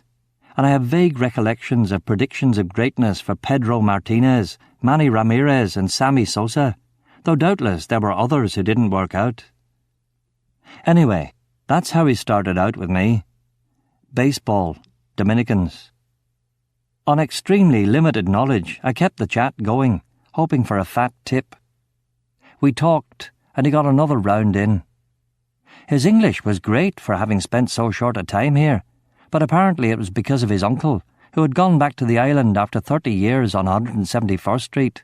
and I have vague recollections of predictions of greatness for Pedro Martinez, Manny Ramirez, and Sammy Sosa, though doubtless there were others who didn't work out. Anyway, that's how he started out with me. Baseball, Dominicans. On extremely limited knowledge, I kept the chat going, hoping for a fat tip. We talked, and he got another round in. His English was great for having spent so short a time here, but apparently it was because of his uncle, who had gone back to the island after 30 years on 171st Street.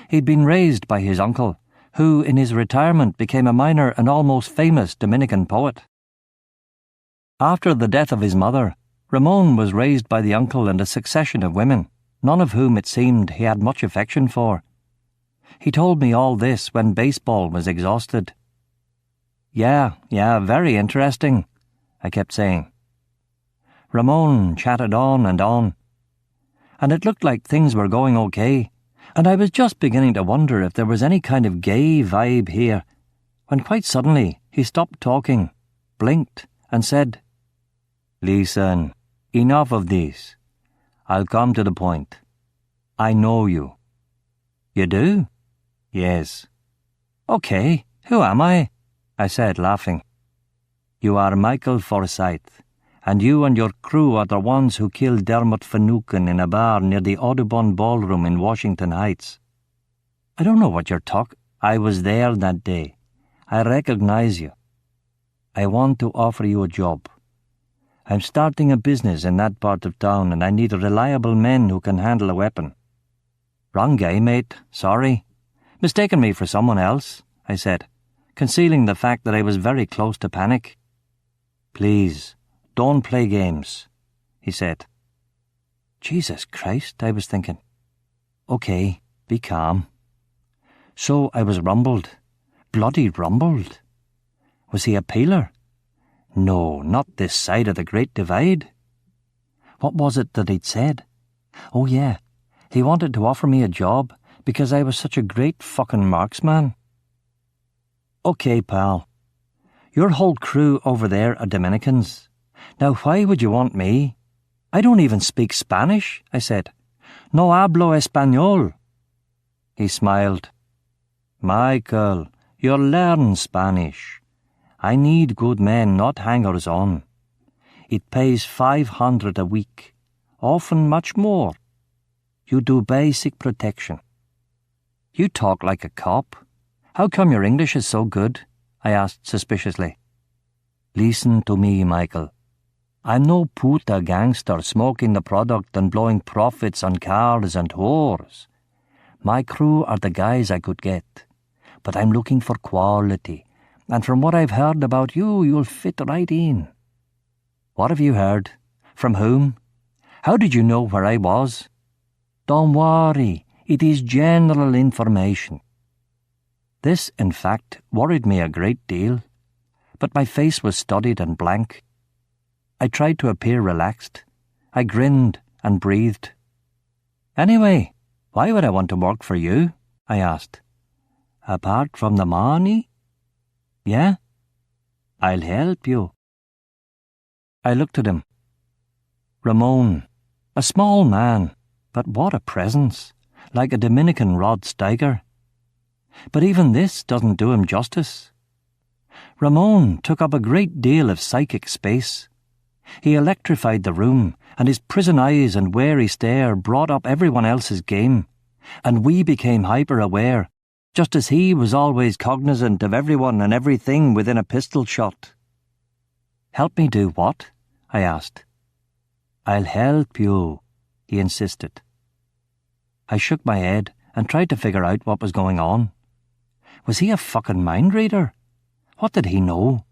He'd been raised by his uncle, who in his retirement became a minor and almost famous Dominican poet. After the death of his mother, Ramon was raised by the uncle and a succession of women, none of whom it seemed he had much affection for. He told me all this when baseball was exhausted. Yeah, very interesting, I kept saying. Ramon chatted on, and it looked like things were going okay, and I was just beginning to wonder if there was any kind of gay vibe here, when quite suddenly he stopped talking, blinked, and said, "Listen, enough of this. I'll come to the point. I know you." "You do?" "Yes." "Okay, who am I?" I said, laughing. "You are Michael Forsythe, and you and your crew are the ones who killed Dermot Finucane in a bar near the Audubon Ballroom in Washington Heights." "I don't know what you're talking." "I was there that day. I recognize you. I want to offer you a job. I'm starting a business in that part of town, and I need reliable men who can handle a weapon." "Wrong guy, mate. Sorry. Mistaken me for someone else," I said, concealing the fact that I was very close to panic. "Please, don't play games," he said. Jesus Christ, I was thinking. Okay, be calm. So I was rumbled. Bloody rumbled. Was he a peeler? No, not this side of the Great Divide. What was it that he'd said? Oh yeah, he wanted to offer me a job because I was such a great fucking marksman. Okay, pal. Your whole crew over there are Dominicans. Now why would you want me? I don't even speak Spanish, I said. No hablo español. He smiled. Michael, you'll learn Spanish. I need good men, not hangers-on. It pays $500 a week, often much more. You do basic protection. You talk like a cop. How come your English is so good? I asked suspiciously. Listen to me, Michael. I'm no puta gangster smoking the product and blowing profits on cars and whores. My crew are the guys I could get, but I'm looking for quality, and from what I've heard about you, you'll fit right in. What have you heard? From whom? How did you know where I was? Don't worry, it is general information. This, in fact, worried me a great deal, but my face was studied and blank. I tried to appear relaxed. I grinned and breathed. Anyway, why would I want to work for you? I asked. Apart from the money? Yeah? I'll help you. I looked at him. Ramon, a small man, but what a presence, like a Dominican Rod Steiger. But even this doesn't do him justice. Ramon took up a great deal of psychic space. He electrified the room, and his prison eyes and wary stare brought up everyone else's game, and we became hyper-aware, just as he was always cognizant of everyone and everything within a pistol shot. Help me do what? I asked. I'll help you, he insisted. I shook my head and tried to figure out what was going on. Was he a fucking mind reader? What did he know?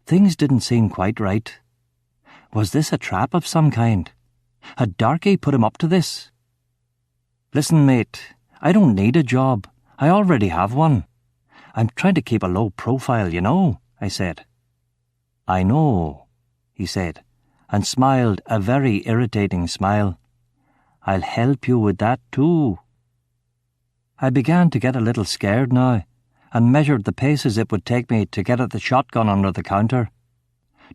Things didn't seem quite right. Was this a trap of some kind? Had Darkey put him up to this? Listen, mate, I don't need a job. I already have one. I'm trying to keep a low profile, you know, I said. I know, he said, and smiled a very irritating smile. I'll help you with that too. I began to get a little scared now, and measured the paces it would take me to get at the shotgun under the counter.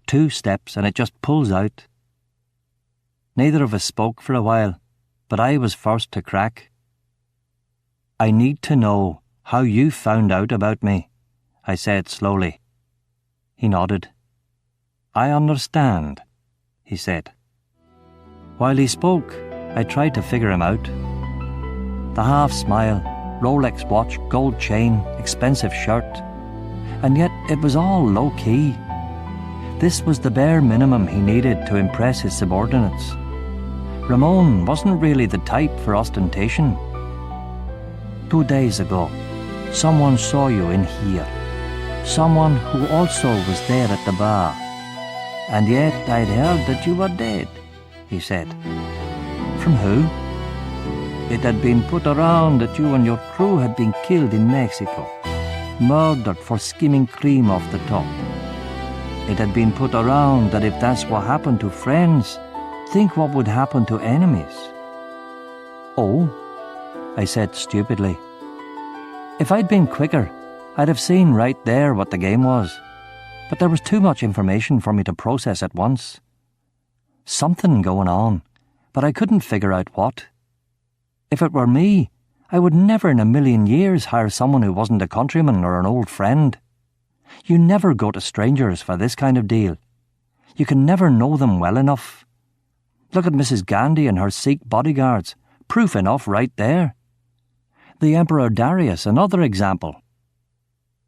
2 steps and it just pulls out. Neither of us spoke for a while, but I was first to crack. I need to know how you found out about me, I said slowly. He nodded. I understand, he said. While he spoke, I tried to figure him out. The half-smile, Rolex watch, gold chain, expensive shirt. And yet it was all low-key. This was the bare minimum he needed to impress his subordinates. Ramon wasn't really the type for ostentation. 2 days ago, someone saw you in here. Someone who also was there at the bar. And yet I'd heard that you were dead, he said. From who? It had been put around that you and your crew had been killed in Mexico, murdered for skimming cream off the top. It had been put around that if that's what happened to friends, think what would happen to enemies. Oh, I said stupidly. If I'd been quicker, I'd have seen right there what the game was, but there was too much information for me to process at once. Something going on, but I couldn't figure out what. If it were me, I would never in a million years hire someone who wasn't a countryman or an old friend. You never go to strangers for this kind of deal. You can never know them well enough. Look at Mrs. Gandhi and her Sikh bodyguards. Proof enough right there. The Emperor Darius, another example.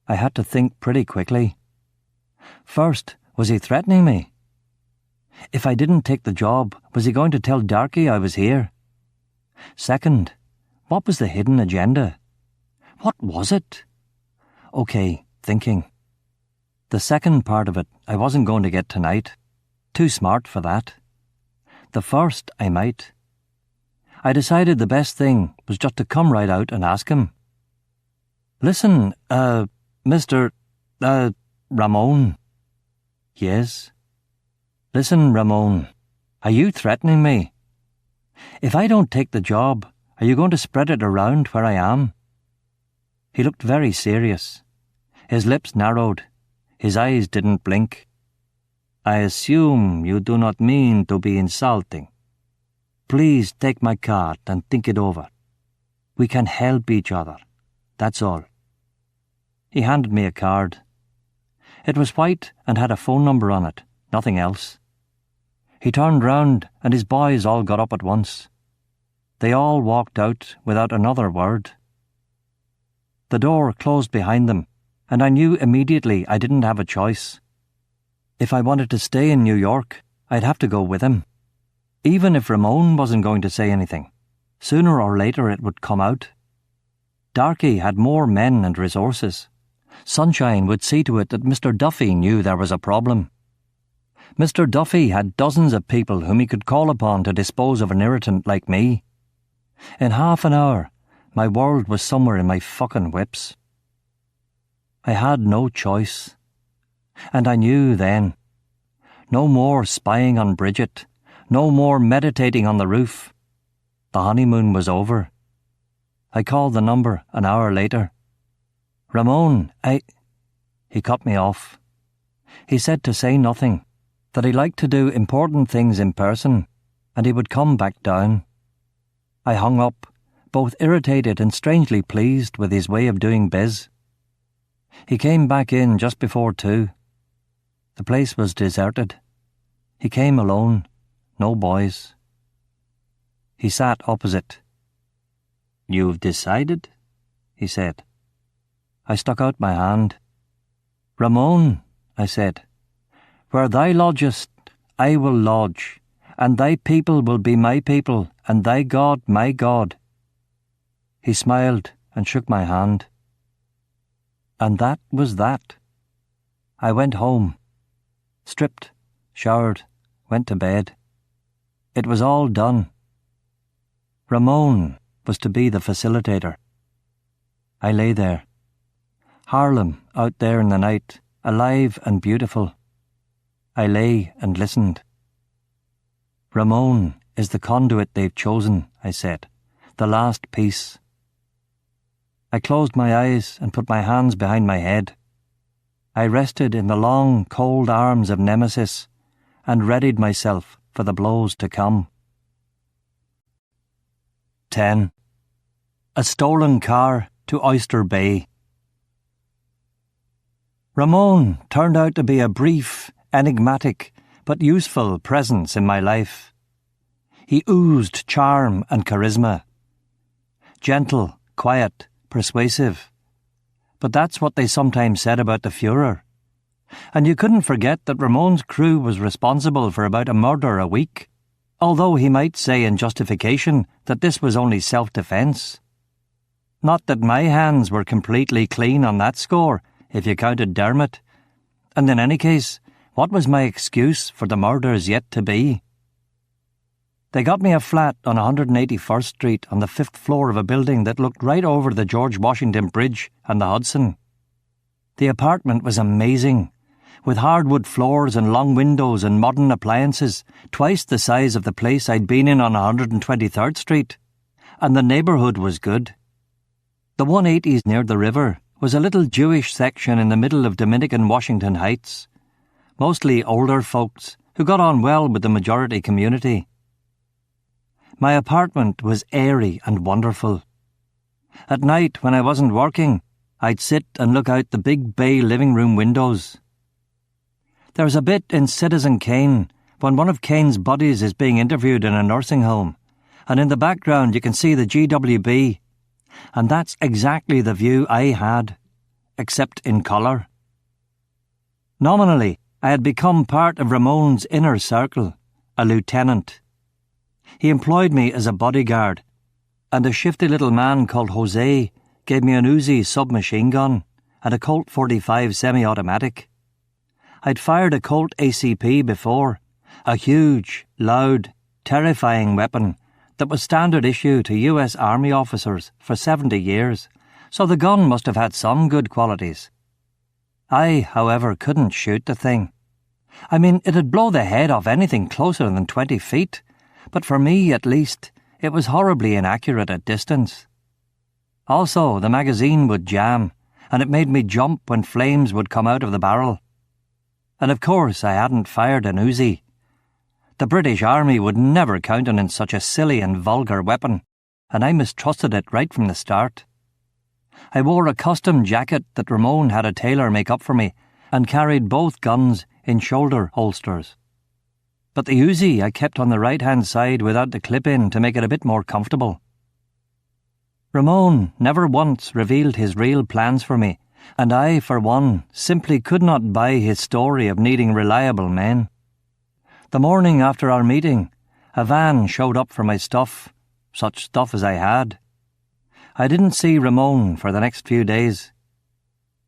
I had to think pretty quickly. First, was he threatening me? If I didn't take the job, was he going to tell Darkey I was here? Second, what was the hidden agenda? What was it? Okay, thinking. The second part of it I wasn't going to get tonight. Too smart for that. The first I might. I decided the best thing was just to come right out and ask him. Listen, Mr. Ramon. Yes? Listen, Ramon, are you threatening me? If I don't take the job, are you going to spread it around where I am? He looked very serious. His lips narrowed. His eyes didn't blink. I assume you do not mean to be insulting. Please take my card and think it over. We can help each other. That's all. He handed me a card. It was white and had a phone number on it, nothing else. He turned round and his boys all got up at once. They all walked out without another word. The door closed behind them, and I knew immediately I didn't have a choice. If I wanted to stay in New York, I'd have to go with him. Even if Ramon wasn't going to say anything, sooner or later it would come out. Darkey had more men and resources. Sunshine would see to it that Mr. Duffy knew there was a problem. Mr. Duffy had dozens of people whom he could call upon to dispose of an irritant like me. In half an hour, my world was somewhere in my fucking whips. I had no choice. And I knew then. No more spying on Bridget. No more meditating on the roof. The honeymoon was over. I called the number an hour later. "Ramon, He cut me off. He said to say nothing, that he liked to do important things in person, and he would come back down. I hung up, both irritated and strangely pleased with his way of doing biz. He came back in just before 2. The place was deserted. He came alone, no boys. He sat opposite. "You've decided?" he said. I stuck out my hand. "Ramon," I said, "where thou lodgest, I will lodge, and thy people will be my people, and thy God my God." He smiled and shook my hand. And that was that. I went home, stripped, showered, went to bed. It was all done. Ramon was to be the facilitator. I lay there. Harlem out there in the night, alive and beautiful. I lay and listened. "Ramon is the conduit they've chosen," I said, "the last piece." I closed my eyes and put my hands behind my head. I rested in the long, cold arms of Nemesis and readied myself for the blows to come. 10. A stolen car to Oyster Bay. Ramon turned out to be a brief, enigmatic, but useful presence in my life. He oozed charm and charisma. Gentle, quiet, persuasive. But that's what they sometimes said about the Führer. And you couldn't forget that Ramon's crew was responsible for about a murder a week, although he might say in justification that this was only self-defence. Not that my hands were completely clean on that score, if you counted Dermot. And in any case, what was my excuse for the murders yet to be? They got me a flat on 181st Street on the 5th floor of a building that looked right over the George Washington Bridge and the Hudson. The apartment was amazing, with hardwood floors and long windows and modern appliances, twice the size of the place I'd been in on 123rd Street. And the neighbourhood was good. The 180s near the river was a little Jewish section in the middle of Dominican Washington Heights, mostly older folks who got on well with the majority community. My apartment was airy and wonderful. At night, when I wasn't working, I'd sit and look out the big bay living room windows. There's a bit in Citizen Kane when one of Kane's buddies is being interviewed in a nursing home, and in the background you can see the GWB, and that's exactly the view I had, except in colour. Nominally, I had become part of Ramon's inner circle, a lieutenant. He employed me as a bodyguard, and a shifty little man called Jose gave me an Uzi submachine gun and a Colt 45 semi-automatic. I'd fired a Colt ACP before, a huge, loud, terrifying weapon that was standard issue to US Army officers for 70 years, so the gun must have had some good qualities. I, however, couldn't shoot the thing. I mean, it'd blow the head off anything closer than 20 feet, but for me, at least, it was horribly inaccurate at distance. Also, the magazine would jam, and it made me jump when flames would come out of the barrel. And of course, I hadn't fired an Uzi. The British Army would never countenance such a silly and vulgar weapon, and I mistrusted it right from the start. I wore a custom jacket that Ramon had a tailor make up for me, and carried both guns in shoulder holsters. But the Uzi I kept on the right-hand side without the clip-in to make it a bit more comfortable. Ramon never once revealed his real plans for me, and I, for one, simply could not buy his story of needing reliable men. The morning after our meeting, a van showed up for my stuff, such stuff as I had. I didn't see Ramon for the next few days.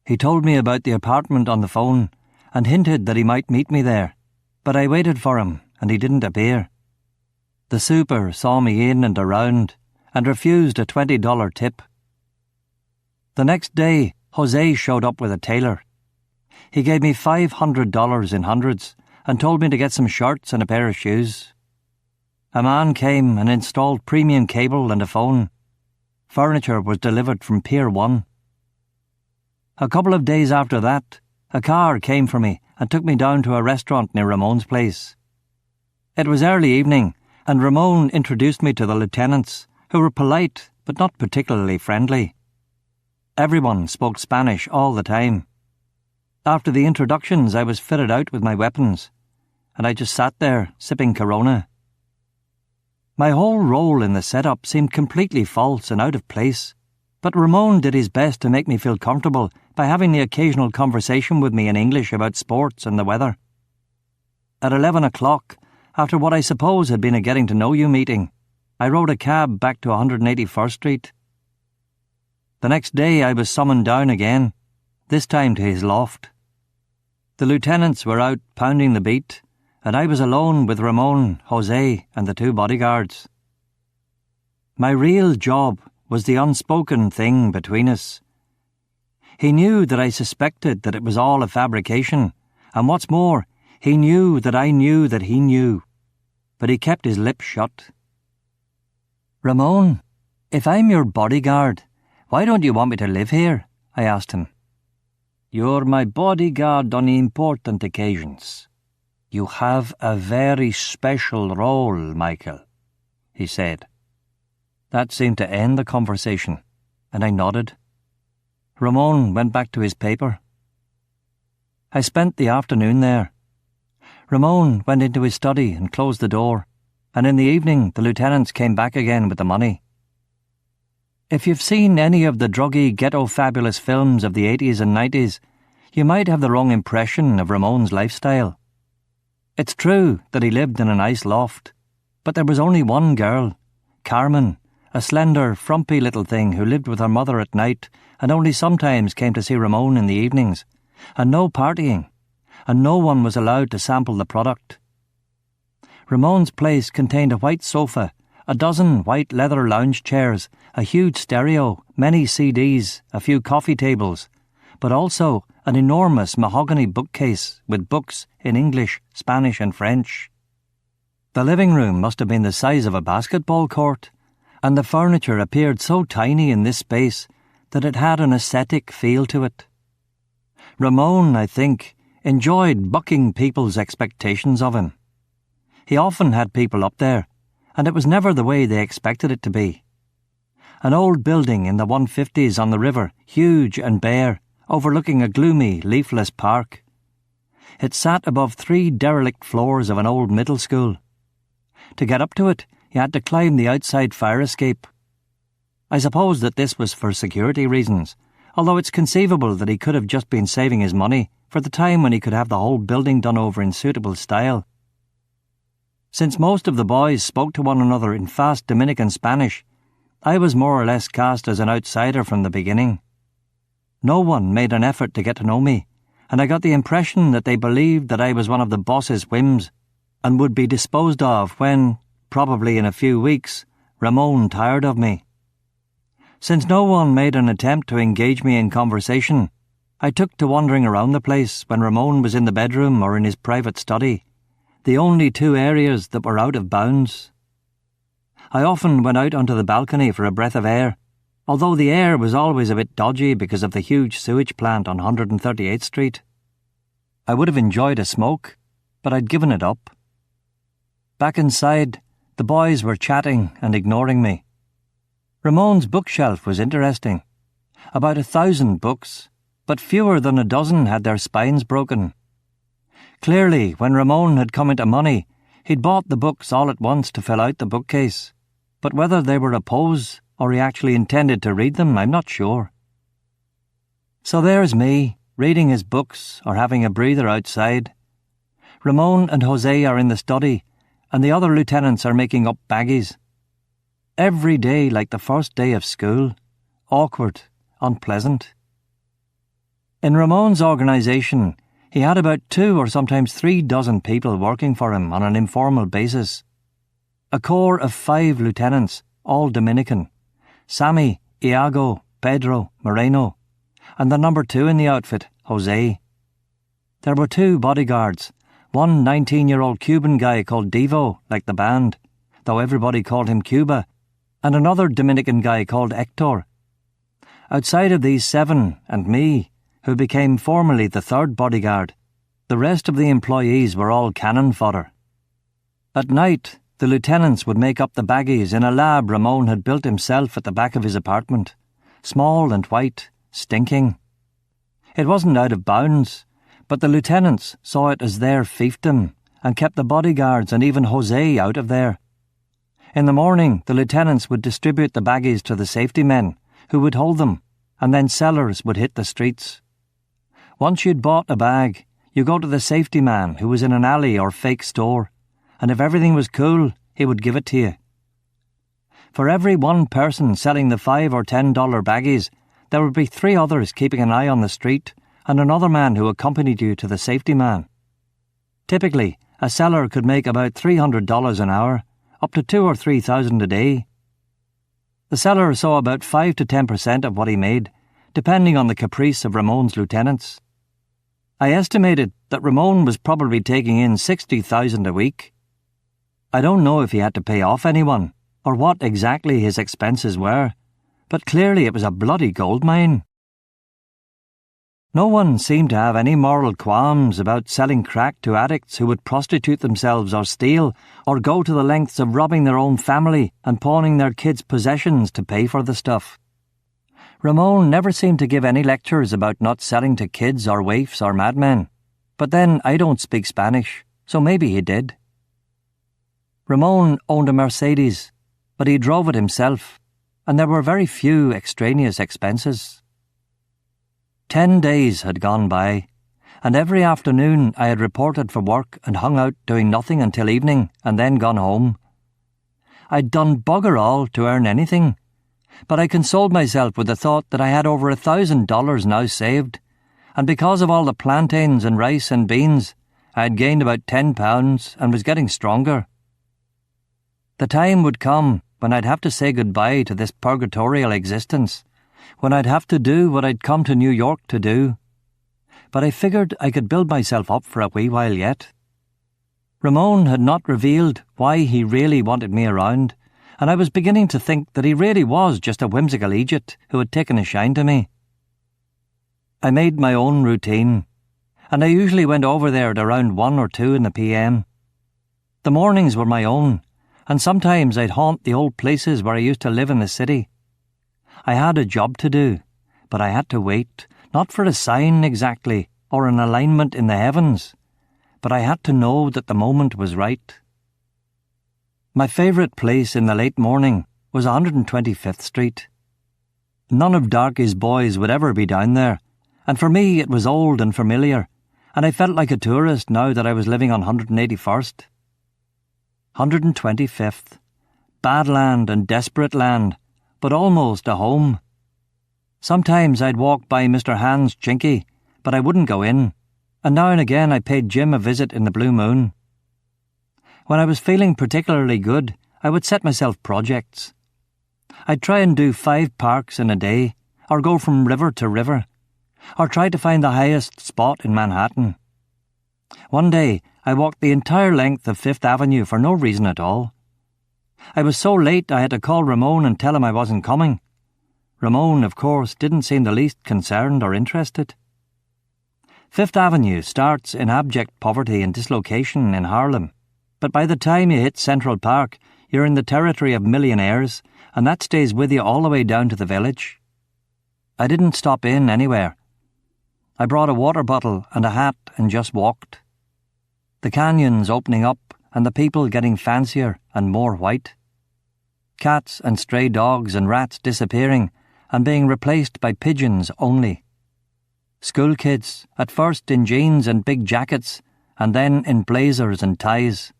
He told me about the apartment on the phone and hinted that he might meet me there. But I waited for him, and he didn't appear. The super saw me in and around, and refused a $20 tip. The next day, Jose showed up with a tailor. He gave me $500 in hundreds, and told me to get some shirts and a pair of shoes. A man came and installed premium cable and a phone. Furniture was delivered from Pier 1. A couple of days after that, a car came for me and took me down to a restaurant near Ramon's place. It was early evening, and Ramon introduced me to the lieutenants, who were polite but not particularly friendly. Everyone spoke Spanish all the time. After the introductions, I was fitted out with my weapons, and I just sat there, sipping Corona. My whole role in the setup seemed completely false and out of place, but Ramon did his best to make me feel comfortable by having the occasional conversation with me in English about sports and the weather. At 11 o'clock, after what I suppose had been a getting-to-know-you meeting, I rode a cab back to 181st Street. The next day I was summoned down again, this time to his loft. The lieutenants were out pounding the beat, and I was alone with Ramon, Jose, and the two bodyguards. My real job was the unspoken thing between us. He knew that I suspected that it was all a fabrication, and what's more, he knew that I knew that he knew, but he kept his lips shut. "Ramon, if I'm your bodyguard, why don't you want me to live here?" I asked him. "You're my bodyguard on important occasions. You have a very special role, Michael," he said. That seemed to end the conversation, and I nodded. Ramon went back to his paper. I spent the afternoon there. Ramon went into his study and closed the door, and in the evening the lieutenants came back again with the money. If you've seen any of the druggy ghetto-fabulous films of the 80s and 90s, you might have the wrong impression of Ramon's lifestyle. It's true that he lived in a nice loft, but there was only one girl, Carmen, a slender, frumpy little thing who lived with her mother at night and only sometimes came to see Ramon in the evenings, and no partying, and no one was allowed to sample the product. Ramon's place contained a white sofa, a dozen white leather lounge chairs, a huge stereo, many CDs, a few coffee tables, but also an enormous mahogany bookcase with books in English, Spanish and French. The living room must have been the size of a basketball court, and the furniture appeared so tiny in this space that it had an ascetic feel to it. Ramon, I think, enjoyed bucking people's expectations of him. He often had people up there, and it was never the way they expected it to be. An old building in the 150s on the river, huge and bare, overlooking a gloomy, leafless park. It sat above 3 derelict floors of an old middle school. To get up to it, you had to climb the outside fire escape. I suppose that this was for security reasons, although it's conceivable that he could have just been saving his money for the time when he could have the whole building done over in suitable style. Since most of the boys spoke to one another in fast Dominican Spanish, I was more or less cast as an outsider from the beginning. No one made an effort to get to know me, and I got the impression that they believed that I was one of the boss's whims and would be disposed of when, probably in a few weeks, Ramon tired of me. Since no one made an attempt to engage me in conversation, I took to wandering around the place when Ramon was in the bedroom or in his private study, the only 2 areas that were out of bounds. I often went out onto the balcony for a breath of air, although the air was always a bit dodgy because of the huge sewage plant on 138th Street. I would have enjoyed a smoke, but I'd given it up. Back inside, the boys were chatting and ignoring me. Ramon's bookshelf was interesting. About 1,000 books, but fewer than a dozen had their spines broken. Clearly, when Ramon had come into money, he'd bought the books all at once to fill out the bookcase, but whether they were a pose or he actually intended to read them, I'm not sure. So there's me, reading his books or having a breather outside. Ramon and Jose are in the study, and the other lieutenants are making up baggies. Every day like the first day of school, awkward, unpleasant. In Ramon's organisation, He had about 2 or sometimes 3 dozen people working for him on an informal basis. A corps of 5 lieutenants, all Dominican. Sammy, Iago, Pedro, Moreno, and the number 2 in the outfit, Jose. There were 2 bodyguards, one 19-year-old Cuban guy called Devo, like the band, though everybody called him Cuba, and another Dominican guy called Hector. Outside of these 7 and me, who became formally the 3rd bodyguard, the rest of the employees were all cannon fodder. At night, the lieutenants would make up the baggies in a lab Ramon had built himself at the back of his apartment, small and white, stinking. It wasn't out of bounds, but the lieutenants saw it as their fiefdom and kept the bodyguards and even Jose out of there. In the morning, the lieutenants would distribute the baggies to the safety men, who would hold them, and then sellers would hit the streets. Once you'd bought a bag, you go to the safety man who was in an alley or fake store, and if everything was cool, he would give it to you. For every one person selling the $5 or $10 baggies, there would be 3 others keeping an eye on the street and another man who accompanied you to the safety man. Typically, a seller could make about $300 an hour, up to $2,000 or $3,000 a day. The seller saw about 5 to 10% of what he made, depending on the caprice of Ramon's lieutenants. I estimated that Ramon was probably taking in $60,000 a week. I don't know if he had to pay off anyone, or what exactly his expenses were, but clearly it was a bloody gold mine. No one seemed to have any moral qualms about selling crack to addicts who would prostitute themselves or steal, or go to the lengths of robbing their own family and pawning their kids' possessions to pay for the stuff. Ramon never seemed to give any lectures about not selling to kids or waifs or madmen, but then I don't speak Spanish, so maybe he did. Ramon owned a Mercedes, but he drove it himself, and there were very few extraneous expenses. 10 days had gone by, and every afternoon I had reported for work and hung out doing nothing until evening and then gone home. I'd done bugger all to earn anything, but I consoled myself with the thought that I had over $1,000 now saved, and because of all the plantains and rice and beans, I had gained about 10 pounds and was getting stronger. The time would come when I'd have to say goodbye to this purgatorial existence, when I'd have to do what I'd come to New York to do. But I figured I could build myself up for a wee while yet. Ramon had not revealed why he really wanted me around, and I was beginning to think that he really was just a whimsical Egypt who had taken a shine to me. I made my own routine, and I usually went over there at around 1 or 2 in the PM. The mornings were my own, and sometimes I'd haunt the old places where I used to live in the city. I had a job to do, but I had to wait, not for a sign exactly, or an alignment in the heavens, but I had to know that the moment was right. My favourite place in the late morning was 125th Street. None of Darkey's boys would ever be down there, and for me it was old and familiar, and I felt like a tourist now that I was living on 181st. 125th. Bad land and desperate land, but almost a home. Sometimes I'd walk by Mr. Hand's Chinky, but I wouldn't go in, and now and again I paid Jim a visit in the blue moon. When I was feeling particularly good, I would set myself projects. I'd try and do 5 parks in a day, or go from river to river, or try to find the highest spot in Manhattan. One day, I walked the entire length of 5th Avenue for no reason at all. I was so late I had to call Ramon and tell him I wasn't coming. Ramon, of course, didn't seem the least concerned or interested. 5th Avenue starts in abject poverty and dislocation in Harlem, but by the time you hit Central Park, you're in the territory of millionaires, and that stays with you all the way down to the Village. I didn't stop in anywhere. I brought a water bottle and a hat and just walked. The canyons opening up and the people getting fancier and more white. Cats and stray dogs and rats disappearing and being replaced by pigeons only. School kids, at first in jeans and big jackets, and then in blazers and ties.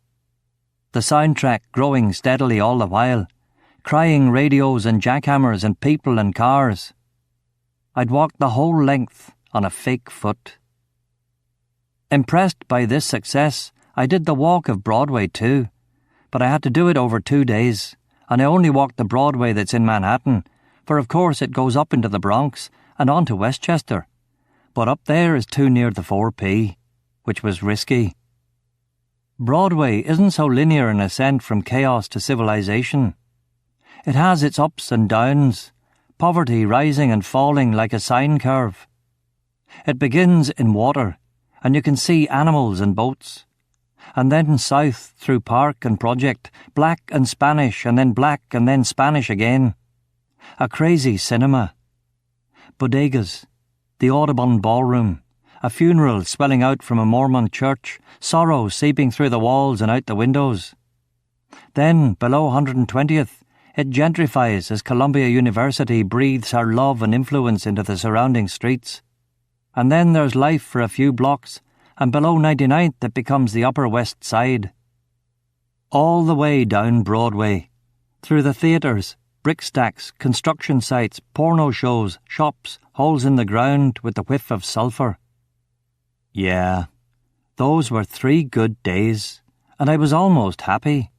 The soundtrack growing steadily all the while, crying radios and jackhammers and people and cars. I'd walked the whole length on a fake foot. Impressed by this success, I did the walk of Broadway too, but I had to do it over 2 days, and I only walked the Broadway that's in Manhattan, for of course it goes up into the Bronx and on to Westchester. But up there is too near the 4P, which was risky. Broadway isn't so linear an ascent from chaos to civilization. It has its ups and downs, poverty rising and falling like a sine curve. It begins in water, and you can see animals and boats. And then south through Park and Project, black and Spanish, and then black and then Spanish again. A crazy cinema. Bodegas, the Audubon Ballroom, a funeral swelling out from a Mormon church, sorrow seeping through the walls and out the windows. Then, below 120th, it gentrifies as Columbia University breathes her love and influence into the surrounding streets. And then there's life for a few blocks, and below 99th it becomes the Upper West Side. All the way down Broadway, through the theatres, brick stacks, construction sites, porno shows, shops, holes in the ground with the whiff of sulphur. Yeah, those were 3 good days, and I was almost happy.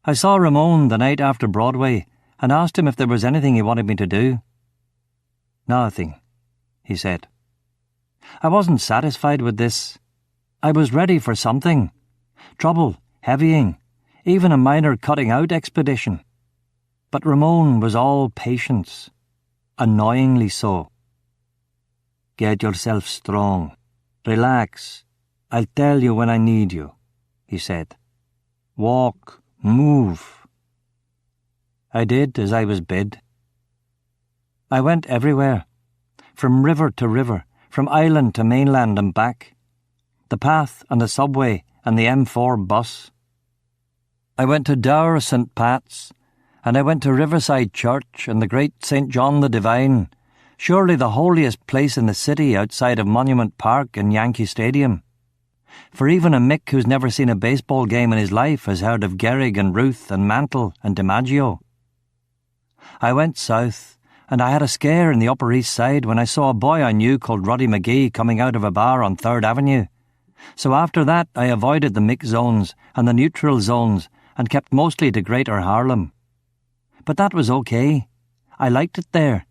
I saw Ramon the night after Broadway and asked him if there was anything he wanted me to do. Nothing, he said. I wasn't satisfied with this. I was ready for something. Trouble, heavying, even a minor cutting-out expedition. But Ramon was all patience, annoyingly so. Get yourself strong. Relax. I'll tell you when I need you, he said. Walk, move. I did as I was bid. I went everywhere, from river to river, from island to mainland and back, the path and the subway and the M4 bus. I went to Dower St. Pat's, and I went to Riverside Church and the great St. John the Divine, surely the holiest place in the city outside of Monument Park and Yankee Stadium. For even a Mick who's never seen a baseball game in his life has heard of Gehrig and Ruth and Mantle and DiMaggio. I went south, and I had a scare in the Upper East Side when I saw a boy I knew called Roddy McGee coming out of a bar on 3rd Avenue. So after that I avoided the Mick zones and the neutral zones and kept mostly to Greater Harlem. But that was okay. I liked it there.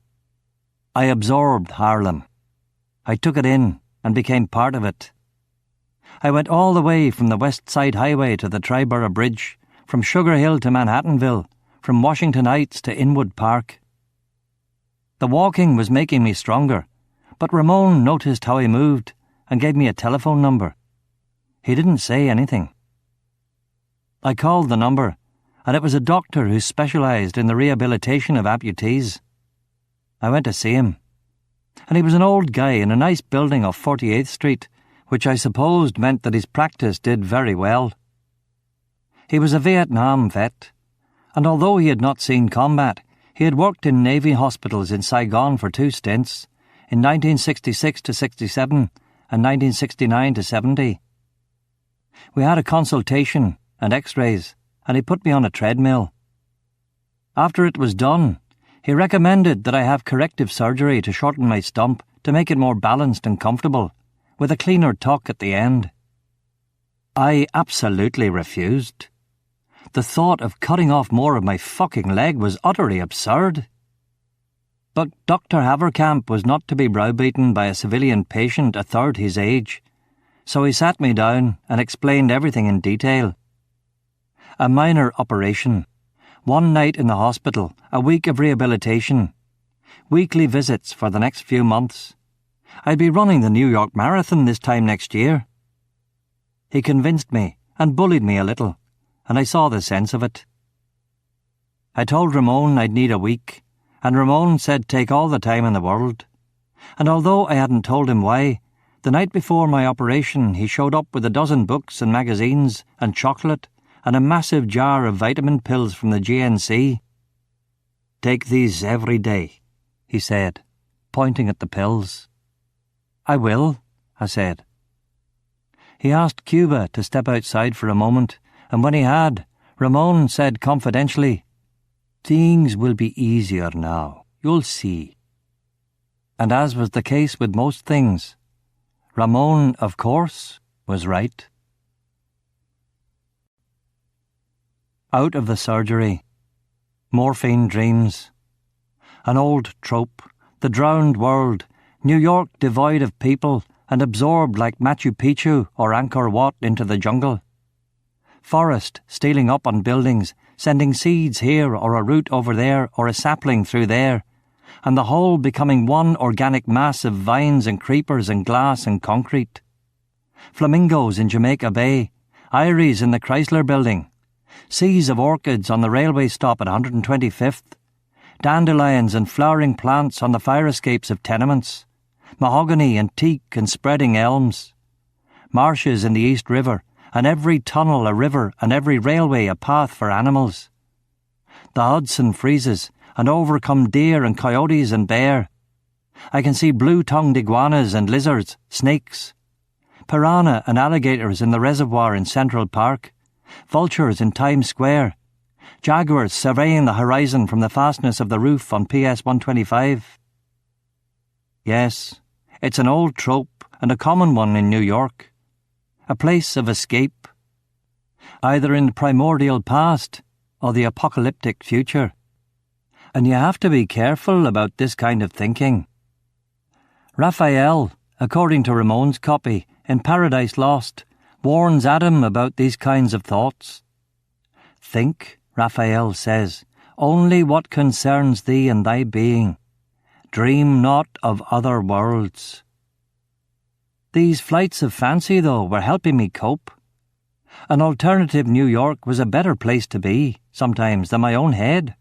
I absorbed Harlem. I took it in and became part of it. I went all the way from the West Side Highway to the Triborough Bridge, from Sugar Hill to Manhattanville, from Washington Heights to Inwood Park. The walking was making me stronger, but Ramon noticed how I moved and gave me a telephone number. He didn't say anything. I called the number, and it was a doctor who specialised in the rehabilitation of amputees. I went to see him, and he was an old guy in a nice building off 48th Street, which I supposed meant that his practice did very well. He was a Vietnam vet, and although he had not seen combat, he had worked in Navy hospitals in Saigon for 2 stints, in 1966 to 67 and 1969 to 70. We had a consultation and x-rays, and he put me on a treadmill. After it was done, he recommended that I have corrective surgery to shorten my stump to make it more balanced and comfortable, with a cleaner tuck at the end. I absolutely refused. The thought of cutting off more of my fucking leg was utterly absurd. But Dr. Haverkamp was not to be browbeaten by a civilian patient 1/3 his age, so he sat me down and explained everything in detail. A minor operation, 1 night in the hospital, a week of rehabilitation, weekly visits for the next few months. I'd be running the New York Marathon this time next year. He convinced me and bullied me a little, and I saw the sense of it. I told Ramon I'd need a week, and Ramon said take all the time in the world. And although I hadn't told him why, the night before my operation he showed up with a dozen books and magazines and chocolate and a massive jar of vitamin pills from the GNC. Take these every day, he said, pointing at the pills. I will, I said. He asked Cuba to step outside for a moment, and when he had, Ramon said confidentially, "Things will be easier now, you'll see." And as was the case with most things, Ramon, of course, was right. Out of the surgery. Morphine dreams. An old trope. The drowned world. New York devoid of people and absorbed like Machu Picchu or Angkor Wat into the jungle. Forest stealing up on buildings, sending seeds here or a root over there or a sapling through there, and the whole becoming one organic mass of vines and creepers and glass and concrete. Flamingos in Jamaica Bay, iris in the Chrysler Building, seas of orchids on the railway stop at 125th, dandelions and flowering plants on the fire escapes of tenements, mahogany and teak and spreading elms, marshes in the East River, and every tunnel a river and every railway a path for animals. The Hudson freezes, and overcome deer and coyotes and bear. I can see blue-tongued iguanas and lizards, snakes, piranha and alligators in the reservoir in Central Park, vultures in Times Square, jaguars surveying the horizon from the fastness of the roof on PS 125. Yes, it's an old trope and a common one in New York. A place of escape, either in the primordial past or the apocalyptic future. And you have to be careful about this kind of thinking. Raphael, according to Ramon's copy, in Paradise Lost, warns Adam about these kinds of thoughts. Think, Raphael says, only what concerns thee and thy being. Dream not of other worlds. These flights of fancy, though, were helping me cope. An alternative New York was a better place to be, sometimes, than my own head.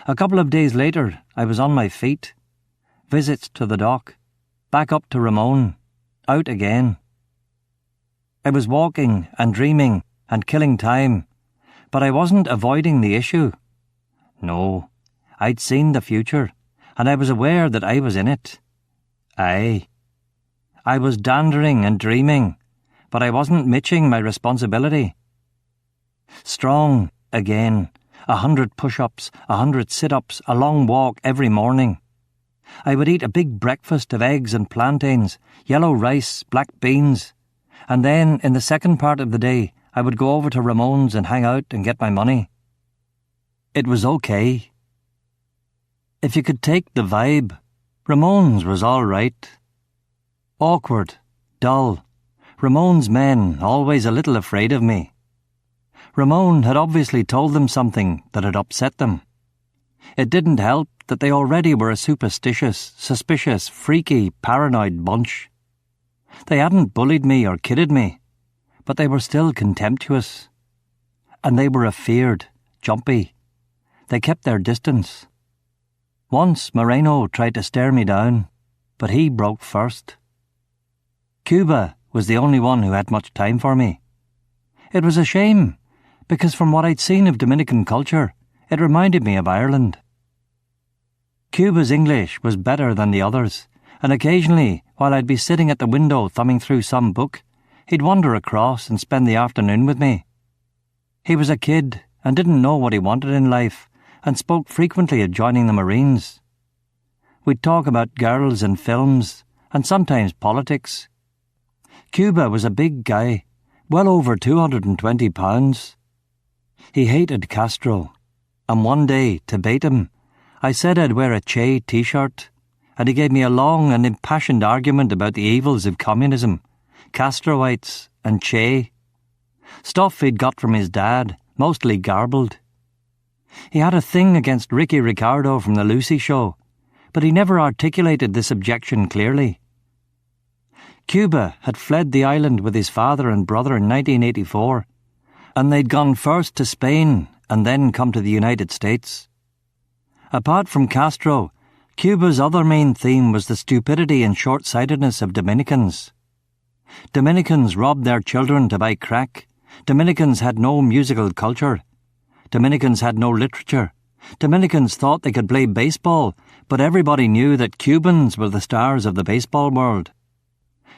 A couple of days later, I was on my feet. Visits to the dock. Back up to Ramon. Out again. I was walking and dreaming and killing time, but I wasn't avoiding the issue. No, I'd seen the future, and I was aware that I was in it. Aye. I was dandering and dreaming, but I wasn't mitching my responsibility. Strong, again. 100 push-ups, 100 sit-ups, a long walk every morning. I would eat a big breakfast of eggs and plantains, yellow rice, black beans, and then, in the second part of the day, I would go over to Ramon's and hang out and get my money. It was okay. If you could take the vibe, Ramon's was all right. Awkward, dull. Ramon's men always a little afraid of me. Ramon had obviously told them something that had upset them. It didn't help that they already were a superstitious, suspicious, freaky, paranoid bunch. They hadn't bullied me or kidded me, but they were still contemptuous. And they were afeared, jumpy. They kept their distance. Once Moreno tried to stare me down, but he broke first. Cuba was the only one who had much time for me. It was a shame, because from what I'd seen of Dominican culture, it reminded me of Ireland. Cuba's English was better than the others, and occasionally, while I'd be sitting at the window thumbing through some book, he'd wander across and spend the afternoon with me. He was a kid and didn't know what he wanted in life, and spoke frequently of joining the Marines. We'd talk about girls and films, and sometimes politics. Cuba was a big guy, well over 220 pounds. He hated Castro, and one day, to bait him, I said I'd wear a Che t-shirt, and he gave me a long and impassioned argument about the evils of communism, Castroites, and Che. Stuff he'd got from his dad, mostly garbled. He had a thing against Ricky Ricardo from the Lucy Show, but he never articulated this objection clearly. Cuba had fled the island with his father and brother in 1984, and they'd gone first to Spain and then come to the United States. Apart from Castro, Cuba's other main theme was the stupidity and short-sightedness of Dominicans. Dominicans robbed their children to buy crack. Dominicans had no musical culture. Dominicans had no literature. Dominicans thought they could play baseball, but everybody knew that Cubans were the stars of the baseball world.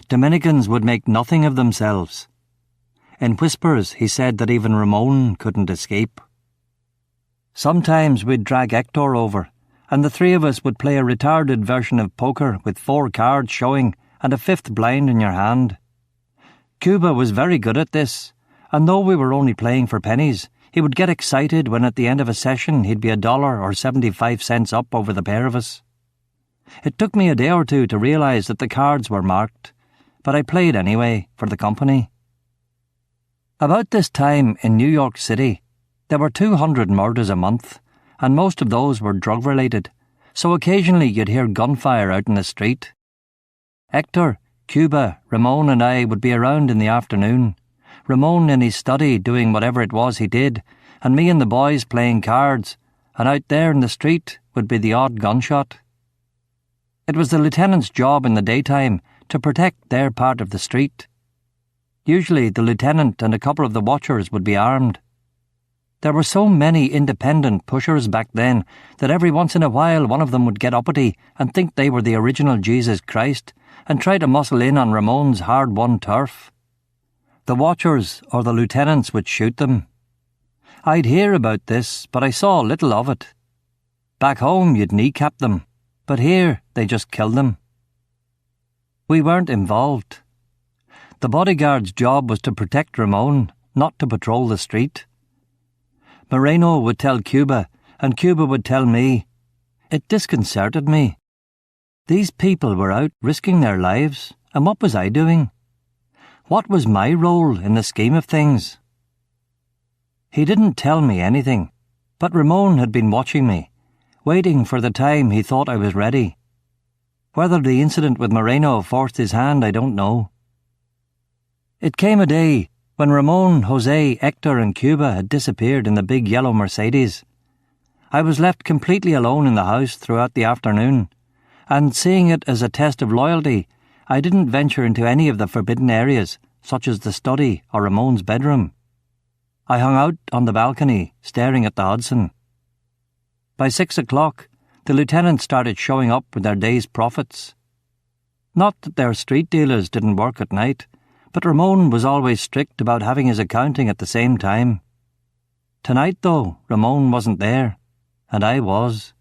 Dominicans would make nothing of themselves. In whispers, he said that even Ramon couldn't escape. Sometimes we'd drag Hector over, and the three of us would play a retarded version of poker with 4 cards showing and a fifth blind in your hand. Cuba was very good at this, and though we were only playing for pennies, he would get excited when at the end of a session he'd be $1 or 75 cents up over the pair of us. It took me a day or two to realise that the cards were marked, but I played anyway for the company. About this time in New York City, there were 200 murders a month, and most of those were drug-related, so occasionally you'd hear gunfire out in the street. Hector, Cuba, Ramon and I would be around in the afternoon, Ramon in his study doing whatever it was he did, and me and the boys playing cards, and out there in the street would be the odd gunshot. It was the lieutenant's job in the daytime to protect their part of the street. Usually the lieutenant and a couple of the watchers would be armed. There were so many independent pushers back then that every once in a while one of them would get uppity and think they were the original Jesus Christ and try to muscle in on Ramon's hard-won turf. The watchers or the lieutenants would shoot them. I'd hear about this, but I saw little of it. Back home you'd kneecap them, but here they just killed them. We weren't involved. The bodyguard's job was to protect Ramon, not to patrol the street. Moreno would tell Cuba, and Cuba would tell me. It disconcerted me. These people were out risking their lives, and what was I doing? What was my role in the scheme of things? He didn't tell me anything, but Ramon had been watching me, waiting for the time he thought I was ready. Whether the incident with Moreno forced his hand, I don't know. It came a day when Ramon, Jose, Hector and Cuba had disappeared in the big yellow Mercedes. I was left completely alone in the house throughout the afternoon, and seeing it as a test of loyalty, I didn't venture into any of the forbidden areas, such as the study or Ramon's bedroom. I hung out on the balcony, staring at the Hudson. By 6 o'clock, the lieutenants started showing up with their day's profits. Not that their street dealers didn't work at night, but Ramon was always strict about having his accounting at the same time. Tonight, though, Ramon wasn't there, and I was.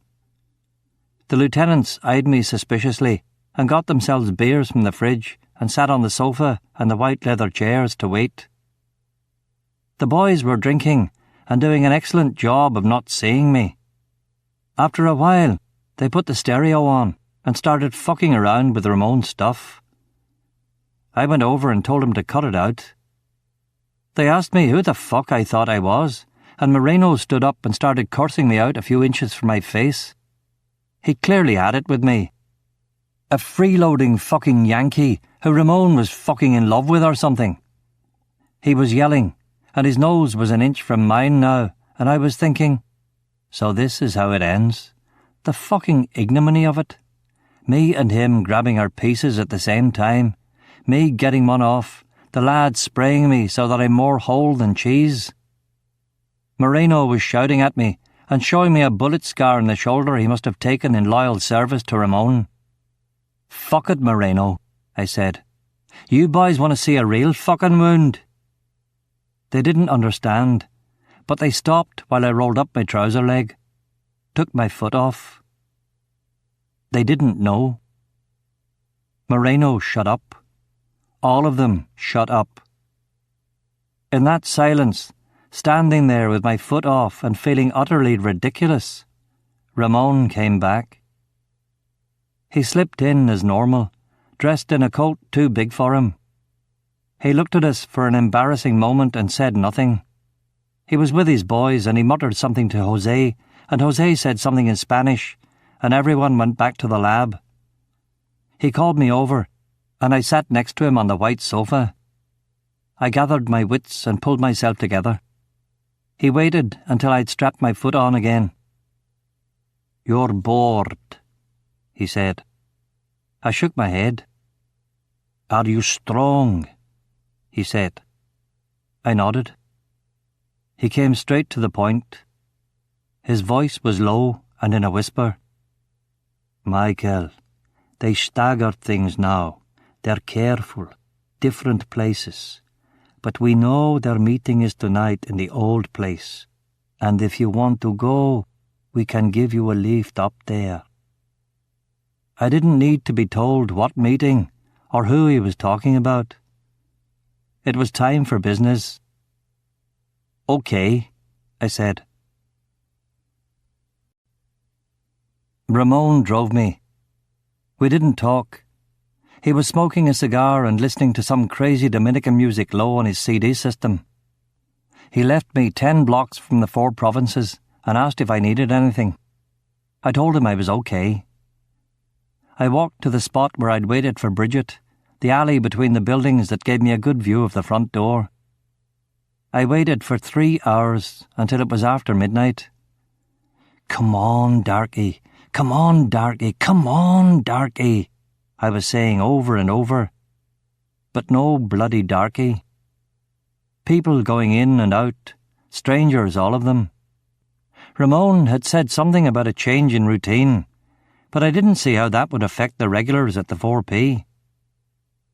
The lieutenants eyed me suspiciously and got themselves beers from the fridge and sat on the sofa and the white leather chairs to wait. The boys were drinking and doing an excellent job of not seeing me. After a while, they put the stereo on and started fucking around with Ramon's stuff. I went over and told them to cut it out. They asked me who the fuck I thought I was, and Moreno stood up and started cursing me out a few inches from my face. He clearly had it with me. A freeloading fucking Yankee who Ramon was fucking in love with or something. He was yelling, and his nose was an inch from mine now, and I was thinking, so this is how it ends. The fucking ignominy of it. Me and him grabbing our pieces at the same time. Me getting one off. The lad spraying me so that I'm more whole than cheese. Moreno was shouting at me and showing me a bullet scar in the shoulder he must have taken in loyal service to Ramon. Fuck it, Moreno, I said. You boys want to see a real fucking wound? They didn't understand, but they stopped while I rolled up my trouser leg, took my foot off. They didn't know. Moreno shut up. All of them shut up. In that silence, standing there with my foot off and feeling utterly ridiculous, Ramon came back. He slipped in as normal, dressed in a coat too big for him. He looked at us for an embarrassing moment and said nothing. He was with his boys and he muttered something to Jose, and Jose said something in Spanish, and everyone went back to the lab. He called me over, and I sat next to him on the white sofa. I gathered my wits and pulled myself together. He waited until I'd strapped my foot on again. "You're bored," he said. I shook my head. "Are you strong?" he said. I nodded. He came straight to the point. His voice was low and in a whisper. "Michael, they stagger things now. They're careful, different places. But we know their meeting is tonight in the old place. And if you want to go, we can give you a lift up there." I didn't need to be told what meeting or who he was talking about. It was time for business. "Okay," I said. Ramon drove me. We didn't talk. He was smoking a cigar and listening to some crazy Dominican music low on his CD system. He left me 10 blocks from the 4 provinces and asked if I needed anything. I told him I was okay. I walked to the spot where I'd waited for Bridget, the alley between the buildings that gave me a good view of the front door. I waited for 3 hours until it was after midnight. "Come on, Darkey. Come on, Darkey. Come on, Darkey," I was saying over and over. But no bloody Darkey. People going in and out, strangers, all of them. Ramon had said something about a change in routine, but I didn't see how that would affect the regulars at the 4P.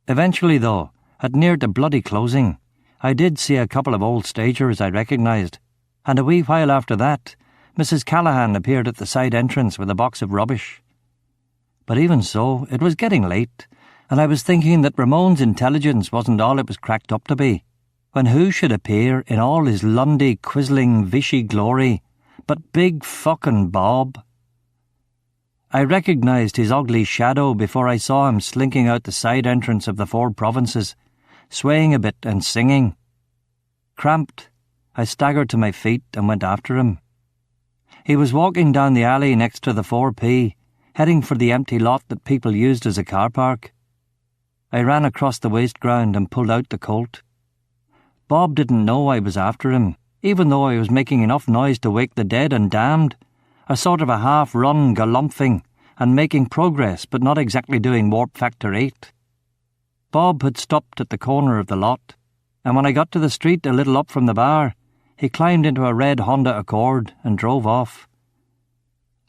Eventually, though, at near to bloody closing, I did see a couple of old stagers I recognised, and a wee while after that, Mrs. Callahan appeared at the side entrance with a box of rubbish. But even so, it was getting late, and I was thinking that Ramon's intelligence wasn't all it was cracked up to be, when who should appear in all his Lundy, quizzling, Vichy glory but big fucking Bob. I recognised his ugly shadow before I saw him slinking out the side entrance of the 4 provinces, swaying a bit and singing. Cramped, I staggered to my feet and went after him. He was walking down the alley next to the 4P, heading for the empty lot that people used as a car park. I ran across the waste ground and pulled out the Colt. Bob didn't know I was after him, even though I was making enough noise to wake the dead and damned, a sort of a half-run galumphing and making progress but not exactly doing warp factor 8. Bob had stopped at the corner of the lot, and when I got to the street a little up from the bar, he climbed into a red Honda Accord and drove off.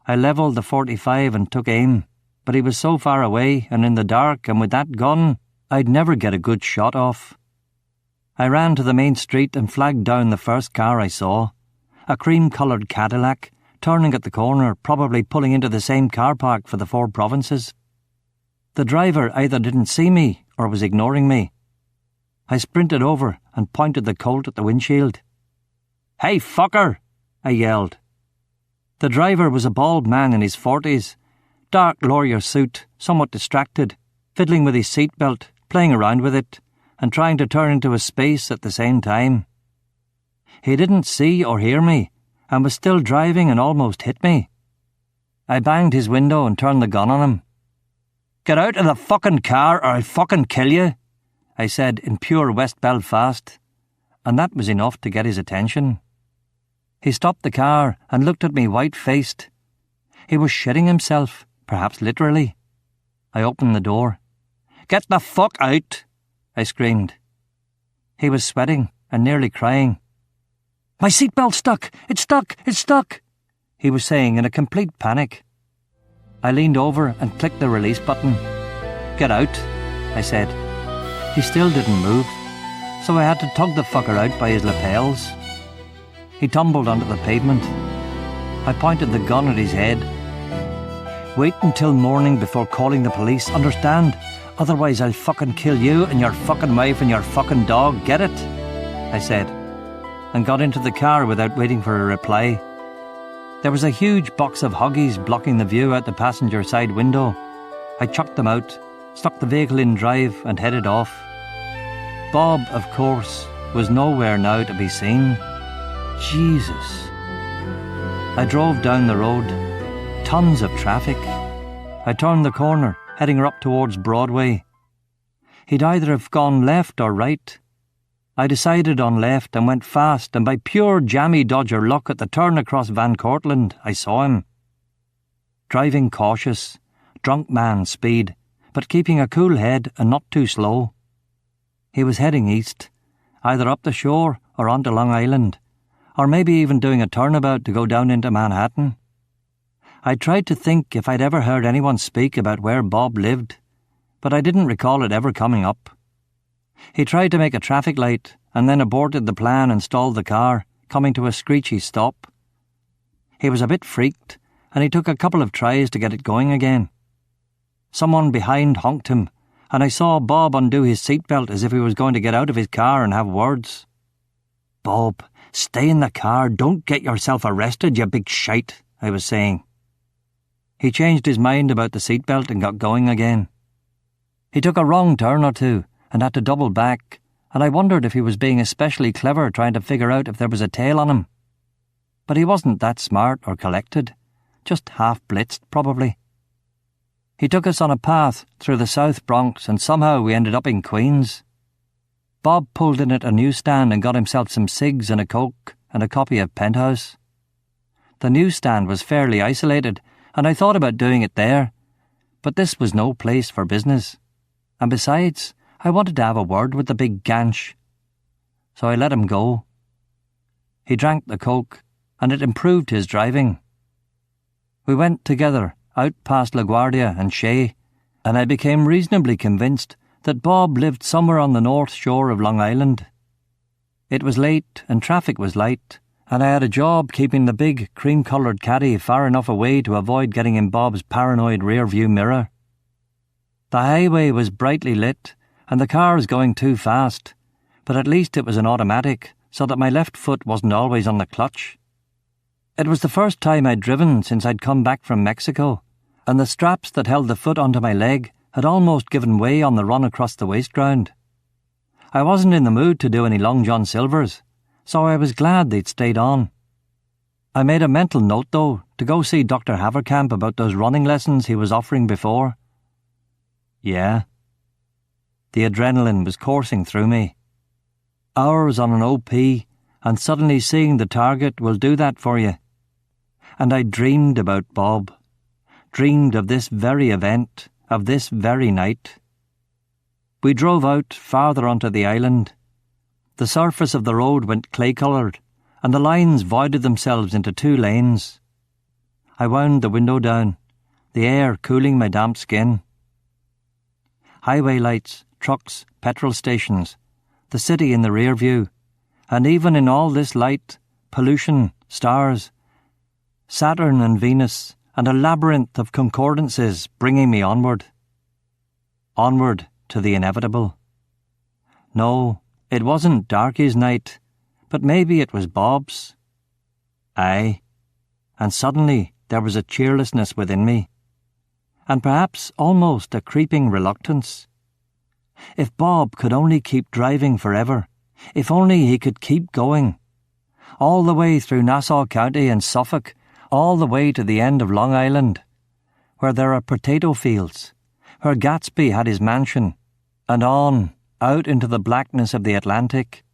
I levelled the .45 and took aim, but he was so far away and in the dark, and with that gun, I'd never get a good shot off. I ran to the main street and flagged down the first car I saw, a cream-coloured Cadillac, turning at the corner, probably pulling into the same car park for the 4 provinces. The driver either didn't see me or was ignoring me. I sprinted over and pointed the Colt at the windshield. "Hey, fucker!" I yelled. The driver was a bald man in his 40s, dark lawyer suit, somewhat distracted, fiddling with his seatbelt, playing around with it, and trying to turn into a space at the same time. He didn't see or hear me, and was still driving and almost hit me. I banged his window and turned the gun on him. "Get out of the fucking car or I'll fucking kill you," I said in pure West Belfast, and that was enough to get his attention. He stopped the car and looked at me white-faced. He was shitting himself, perhaps literally. I opened the door. "Get the fuck out!" I screamed. He was sweating and nearly crying. "My seatbelt's stuck! It's stuck! It's stuck!" he was saying in a complete panic. I leaned over and clicked the release button. "Get out," I said. He still didn't move, so I had to tug the fucker out by his lapels. He tumbled onto the pavement. I pointed the gun at his head. "Wait until morning before calling the police, understand? Otherwise I'll fucking kill you and your fucking wife and your fucking dog, get it?" I said, and got into the car without waiting for a reply. There was a huge box of Huggies blocking the view out the passenger side window. I chucked them out, stuck the vehicle in drive and headed off. Bob, of course, was nowhere now to be seen. Jesus. I drove down the road. Tons of traffic. I turned the corner, heading up towards Broadway. He'd either have gone left or right. I decided on left and went fast, and by pure jammy dodger luck at the turn across Van Cortlandt, I saw him. Driving cautious, drunk man speed, but keeping a cool head and not too slow. He was heading east, either up the shore or onto Long Island, or maybe even doing a turnabout to go down into Manhattan. I tried to think if I'd ever heard anyone speak about where Bob lived, but I didn't recall it ever coming up. He tried to make a traffic light and then aborted the plan and stalled the car, coming to a screechy stop. He was a bit freaked, and he took a couple of tries to get it going again. Someone behind honked him, and I saw Bob undo his seatbelt as if he was going to get out of his car and have words. "Bob, stay in the car, don't get yourself arrested, you big shite," I was saying. He changed his mind about the seatbelt and got going again. He took a wrong turn or two and had to double back, and I wondered if he was being especially clever trying to figure out if there was a tail on him. But he wasn't that smart or collected, just half blitzed probably. He took us on a path through the South Bronx and somehow we ended up in Queens. Bob pulled in at a newsstand and got himself some cigs and a Coke and a copy of Penthouse. The newsstand was fairly isolated and I thought about doing it there, but this was no place for business. And besides, I wanted to have a word with the big ganch. So I let him go. He drank the Coke, and it improved his driving. We went together out past LaGuardia and Shea, and I became reasonably convinced that Bob lived somewhere on the north shore of Long Island. It was late and traffic was light, and I had a job keeping the big cream-coloured caddy far enough away to avoid getting in Bob's paranoid rear-view mirror. The highway was brightly lit, and the car was going too fast, but at least it was an automatic, so that my left foot wasn't always on the clutch. It was the first time I'd driven since I'd come back from Mexico, and the straps that held the foot onto my leg had almost given way on the run across the waste ground. I wasn't in the mood to do any Long John Silvers, so I was glad they'd stayed on. I made a mental note, though, to go see Dr. Haverkamp about those running lessons he was offering before. Yeah. The adrenaline was coursing through me. Hours on an OP, and suddenly seeing the target will do that for you. And I dreamed about Bob. Dreamed of this very event, of this very night. We drove out farther onto the island. The surface of the road went clay-coloured, and the lines voided themselves into 2 lanes. I wound the window down, the air cooling my damp skin. Highway lights, trucks, petrol stations, the city in the rear view, and even in all this light, pollution, stars, Saturn and Venus, and a labyrinth of concordances bringing me onward. Onward to the inevitable. No, it wasn't Darkey's night, but maybe it was Bob's. Aye, and suddenly there was a cheerlessness within me, and perhaps almost a creeping reluctance. If Bob could only keep driving forever, if only he could keep going, all the way through Nassau County and Suffolk, all the way to the end of Long Island, where there are potato fields, where Gatsby had his mansion, and on, out into the blackness of the Atlantic.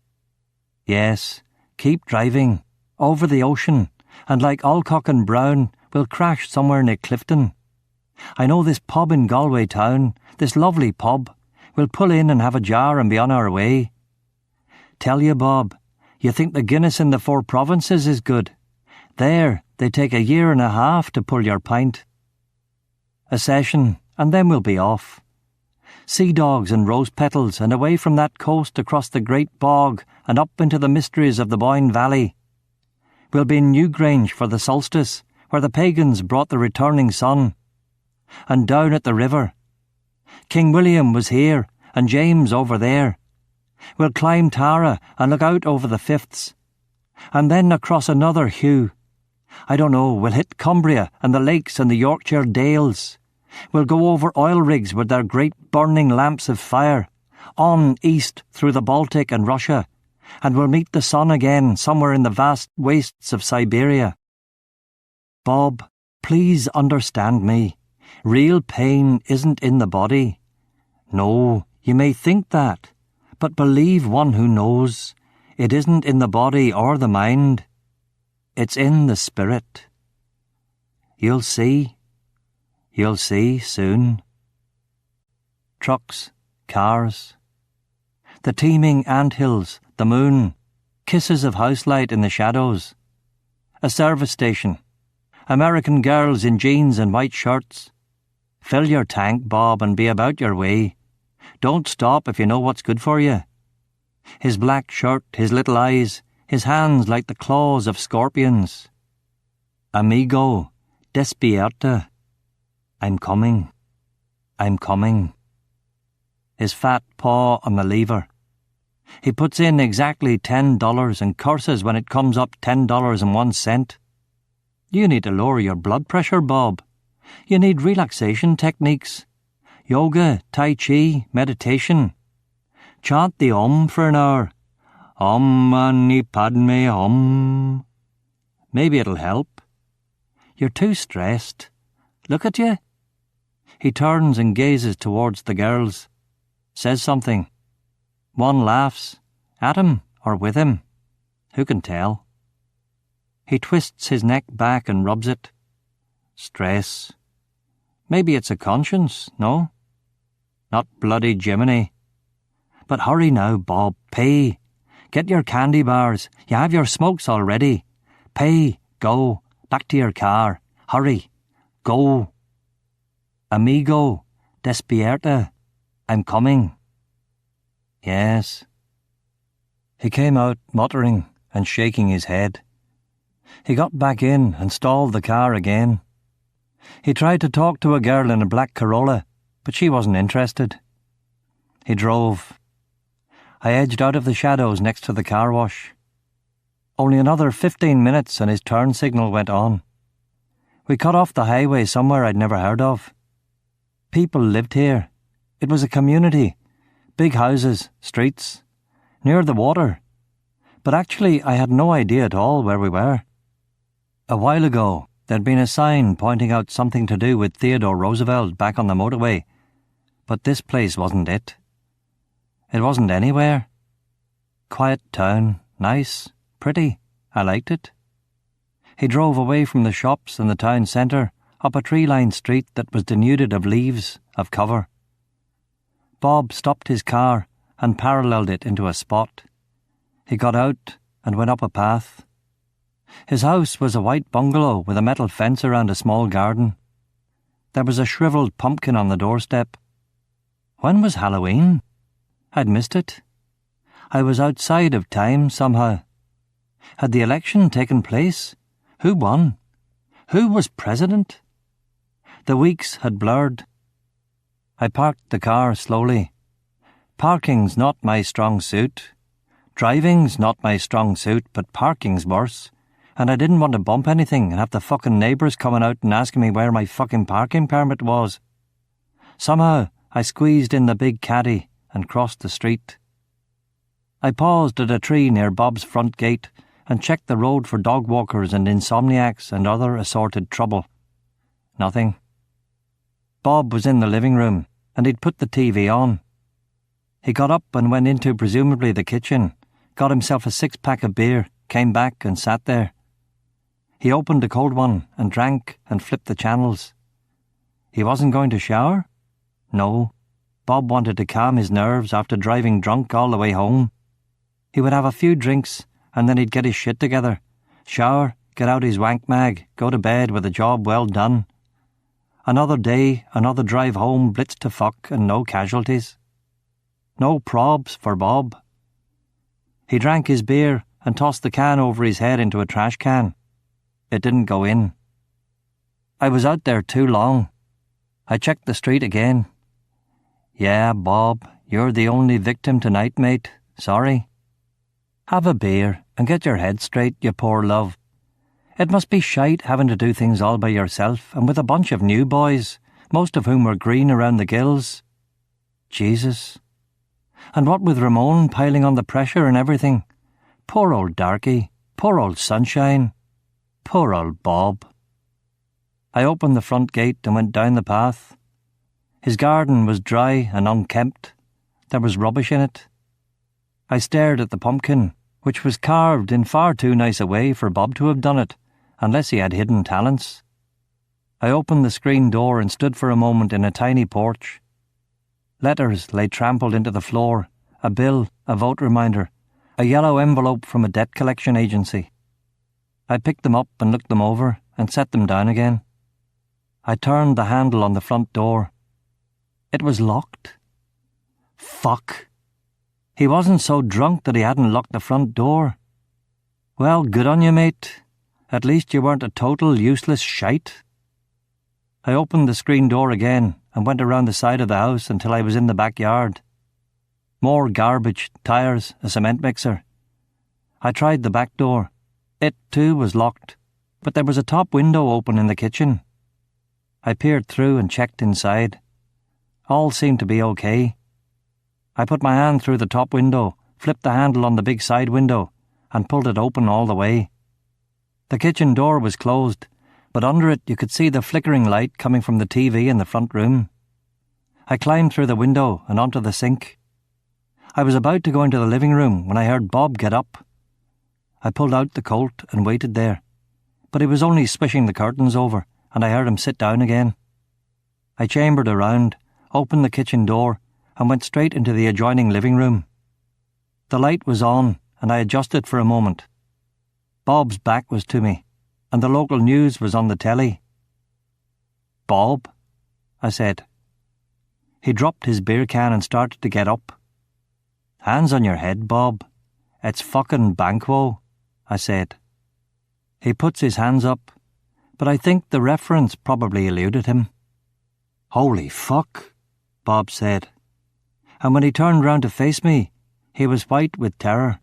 Yes, keep driving, over the ocean, and like Alcock and Brown, we'll crash somewhere near Clifton. I know this pub in Galway town, this lovely pub. We'll pull in and have a jar and be on our way. Tell you, Bob, you think the Guinness in the 4 provinces is good? There, they take 1.5 years to pull your pint. A session, and then we'll be off. Sea dogs and rose petals, and away from that coast across the great bog and up into the mysteries of the Boyne Valley. We'll be in Newgrange for the solstice, where the pagans brought the returning sun. And down at the river. King William was here, and James over there. We'll climb Tara and look out over the Fifths. And then across another Hugh. I don't know, we'll hit Cumbria and the lakes and the Yorkshire dales. We'll go over oil rigs with their great burning lamps of fire, on east through the Baltic and Russia, and we'll meet the sun again somewhere in the vast wastes of Siberia. Bob, please understand me. Real pain isn't in the body. No, you may think that, but believe one who knows. It isn't in the body or the mind. It's in the spirit. You'll see. You'll see soon. Trucks, cars, the teeming anthills, the moon, kisses of houselight in the shadows, a service station, American girls in jeans and white shirts. Fill your tank, Bob, and be about your way. Don't stop if you know what's good for you. His black shirt, his little eyes, his hands like the claws of scorpions. Amigo, despierta. I'm coming. I'm coming. his fat paw on the lever. He puts in exactly $10 and curses when it comes up $10.01. You need to lower your blood pressure, Bob. You need relaxation techniques. Yoga, Tai Chi, meditation. Chant the for an hour. Om Mani Padme Hum. Maybe it'll help. You're too stressed. Look at you. He turns and gazes towards the girls. Says something. One laughs. At him or with him. Who can tell? He twists his neck back and rubs it. Stress. Maybe it's a conscience, no? Not bloody Jiminy. But hurry now, Bob. Pay. Get your candy bars. You have your smokes already. Pay. Go. Back to your car. Hurry. Go. Amigo. Despierta. I'm coming. Yes. He came out muttering and shaking his head. He got back in and stalled the car again. He tried to talk to a girl in a black Corolla, but she wasn't interested. He drove. I edged out of the shadows next to the car wash. Only another 15 minutes and his turn signal went on. We cut off the highway somewhere I'd never heard of. People lived here. It was a community. Big houses, streets, near the water. But actually I had no idea at all where we were. A while ago, there'd been a sign pointing out something to do with Theodore Roosevelt back on the motorway, but this place wasn't it. It wasn't anywhere. Quiet town, nice, pretty, I liked it. He drove away from the shops and the town centre, up a tree-lined street that was denuded of leaves, of cover. Bob stopped his car and paralleled it into a spot. He got out and went up a path. His house was a white bungalow with a metal fence around a small garden. There was a shriveled pumpkin on the doorstep. When was Halloween? I'd missed it. I was outside of time somehow. Had the election taken place? Who won? Who was president? The weeks had blurred. I parked the car slowly. Parking's not my strong suit. Driving's not my strong suit, but parking's worse. And I didn't want to bump anything and have the fucking neighbours coming out and asking me where my fucking parking permit was. Somehow, I squeezed in the big caddy and crossed the street. I paused at a tree near Bob's front gate and checked the road for dog walkers and insomniacs and other assorted trouble. Nothing. Bob was in the living room and he'd put the TV on. He got up and went into presumably the kitchen, got himself a 6-pack of beer, came back and sat there. He opened a cold one and drank and flipped the channels. He wasn't going to shower? No. Bob wanted to calm his nerves after driving drunk all the way home. He would have a few drinks and then he'd get his shit together, shower, get out his wank mag, go to bed with a job well done. Another day, another drive home, blitzed to fuck and no casualties. No probs for Bob. He drank his beer and tossed the can over his head into a trash can. It didn't go in. I was out there too long. I checked the street again. Yeah, Bob, you're the only victim tonight, mate. Sorry. Have a beer and get your head straight, you poor love. It must be shite having to do things all by yourself and with a bunch of new boys, most of whom were green around the gills. Jesus. And what with Ramon piling on the pressure and everything. Poor old Darkey. Poor old Sunshine. Poor old Bob. I opened the front gate and went down the path. His garden was dry and unkempt. There was rubbish in it. I stared at the pumpkin, which was carved in far too nice a way for Bob to have done it, unless he had hidden talents. I opened the screen door and stood for a moment in a tiny porch. Letters lay trampled into the floor, a bill, a vote reminder, a yellow envelope from a debt collection agency. I picked them up and looked them over and set them down again. I turned the handle on the front door. It was locked. Fuck. He wasn't so drunk that he hadn't locked the front door. Well, good on you, mate. At least you weren't a total useless shite. I opened the screen door again and went around the side of the house until I was in the backyard. More garbage, tyres, a cement mixer. I tried the back door. It, too, was locked, but there was a top window open in the kitchen. I peered through and checked inside. All seemed to be okay. I put my hand through the top window, flipped the handle on the big side window, and pulled it open all the way. The kitchen door was closed, but under it you could see the flickering light coming from the TV in the front room. I climbed through the window and onto the sink. I was about to go into the living room when I heard Bob get up. I pulled out the Colt and waited there, but he was only swishing the curtains over, and I heard him sit down again. I chambered around, opened the kitchen door, and went straight into the adjoining living room. The light was on, and I adjusted for a moment. Bob's back was to me, and the local news was on the telly. "Bob?" I said. He dropped his beer can and started to get up. "Hands on your head, Bob. It's fucking Banquo," I said. He puts his hands up, but I think the reference probably eluded him. "Holy fuck," Bob said. And when he turned round to face me, he was white with terror.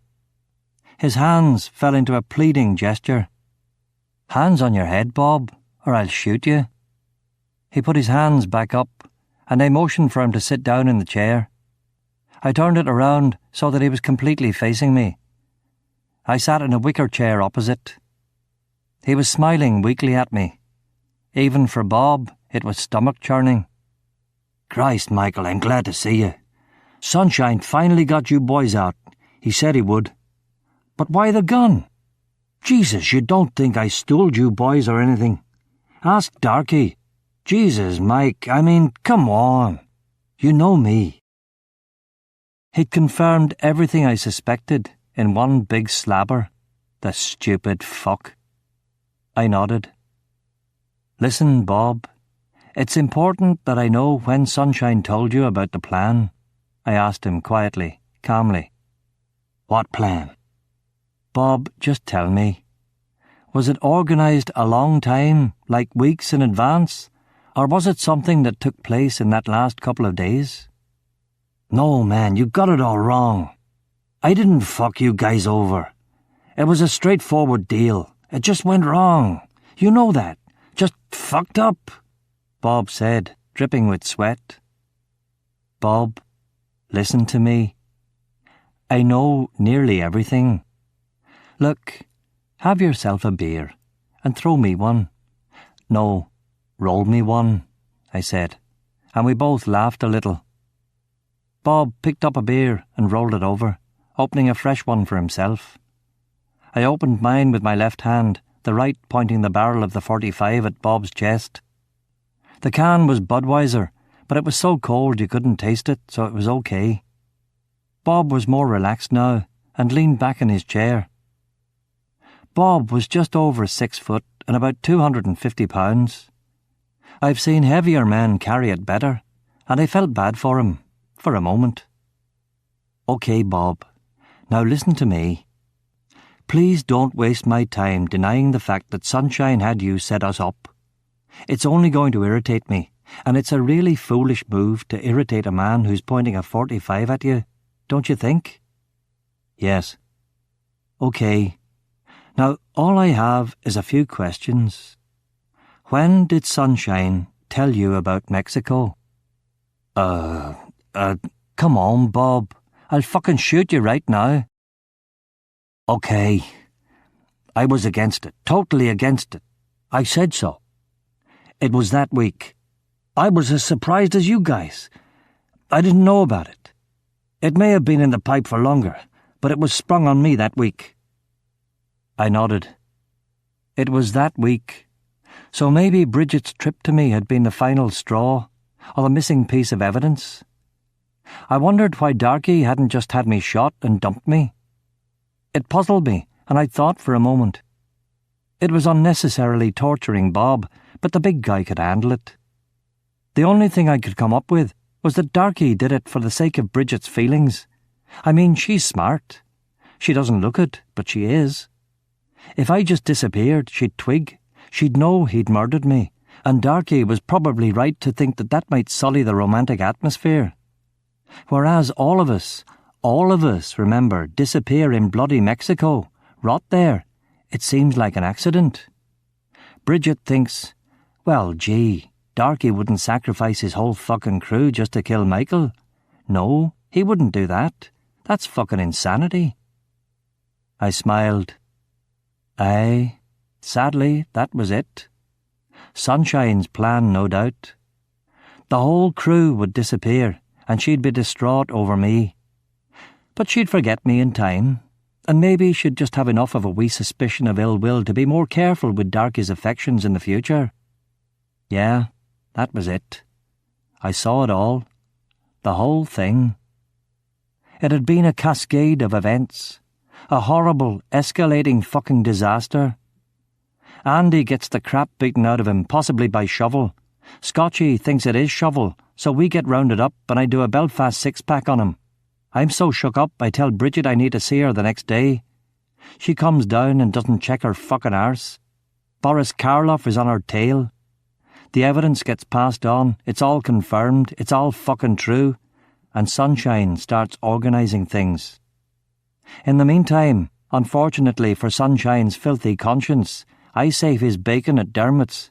His hands fell into a pleading gesture. "Hands on your head, Bob, or I'll shoot you." He put his hands back up, and I motioned for him to sit down in the chair. I turned it around so that he was completely facing me. I sat in a wicker chair opposite. He was smiling weakly at me. Even for Bob, it was stomach-churning. "Christ, Michael, I'm glad to see you. Sunshine finally got you boys out. He said he would. But why the gun? Jesus, you don't think I stole you boys or anything? Ask Darkey. Jesus, Mike, I mean, come on. You know me." He'd confirmed everything I suspected in one big slabber. The stupid fuck. I nodded. "Listen, Bob, it's important that I know when Sunshine told you about the plan," I asked him quietly, calmly. "What plan?" "Bob, just tell me. Was it organised a long time, like weeks in advance, or was it something that took place in that last couple of days?" "No, man, you got it all wrong. I didn't fuck you guys over. It was a straightforward deal. It just went wrong. You know that. Just fucked up," Bob said, dripping with sweat. "Bob, listen to me. I know nearly everything. Look, have yourself a beer, and throw me one. No, roll me one," I said, and we both laughed a little. Bob picked up a beer and rolled it over, opening a fresh one for himself. I opened mine with my left hand, the right pointing the barrel of the 45 at Bob's chest. The can was Budweiser, but it was so cold you couldn't taste it, so it was okay. Bob was more relaxed now, and leaned back in his chair. Bob was just over 6 foot and about 250 pounds. I've seen heavier men carry it better, and I felt bad for him, for a moment. "Okay, Bob, now listen to me. Please don't waste my time denying the fact that Sunshine had you set us up. It's only going to irritate me, and it's a really foolish move to irritate a man who's pointing a 45 at you, don't you think?" "Yes." "Okay. Now, all I have is a few questions. When did Sunshine tell you about Mexico?" Come on, Bob. I'll fucking shoot you right now." "Okay. I was against it, totally against it. I said so. It was that week. I was as surprised as you guys. I didn't know about it. It may have been in the pipe for longer, but it was sprung on me that week." I nodded. It was that week. So maybe Bridget's trip to me had been the final straw, or the missing piece of evidence. I wondered why Darkey hadn't just had me shot and dumped me. It puzzled me, and I thought for a moment. It was unnecessarily torturing Bob, but the big guy could handle it. The only thing I could come up with was that Darkey did it for the sake of Bridget's feelings. I mean, she's smart. She doesn't look it, but she is. If I just disappeared, she'd twig. She'd know he'd murdered me, And Darkey was probably right to think that that might sully the romantic atmosphere. Whereas all of us, remember, disappear in bloody Mexico, rot there. It seems like an accident. Bridget thinks, well, gee, Darkey wouldn't sacrifice his whole fucking crew just to kill Michael. No, he wouldn't do that. That's fucking insanity. I smiled. Aye, sadly, that was it. Sunshine's plan, no doubt. The whole crew would disappear, and she'd be distraught over me. But she'd forget me in time, and maybe she'd just have enough of a wee suspicion of ill will to be more careful with Darkey's affections in the future. Yeah, that was it. I saw it all. The whole thing. It had been a cascade of events. A horrible, escalating fucking disaster. Andy gets the crap beaten out of him, possibly by Shovel. Scotchy thinks it is Shovel, so we get rounded up and I do a Belfast six-pack on him. I'm so shook up I tell Bridget I need to see her the next day. She comes down and doesn't check her fucking arse. Boris Karloff is on her tail. The evidence gets passed on, it's all confirmed, it's all fucking true, and Sunshine starts organising things. In the meantime, unfortunately for Sunshine's filthy conscience, I save his bacon at Dermot's,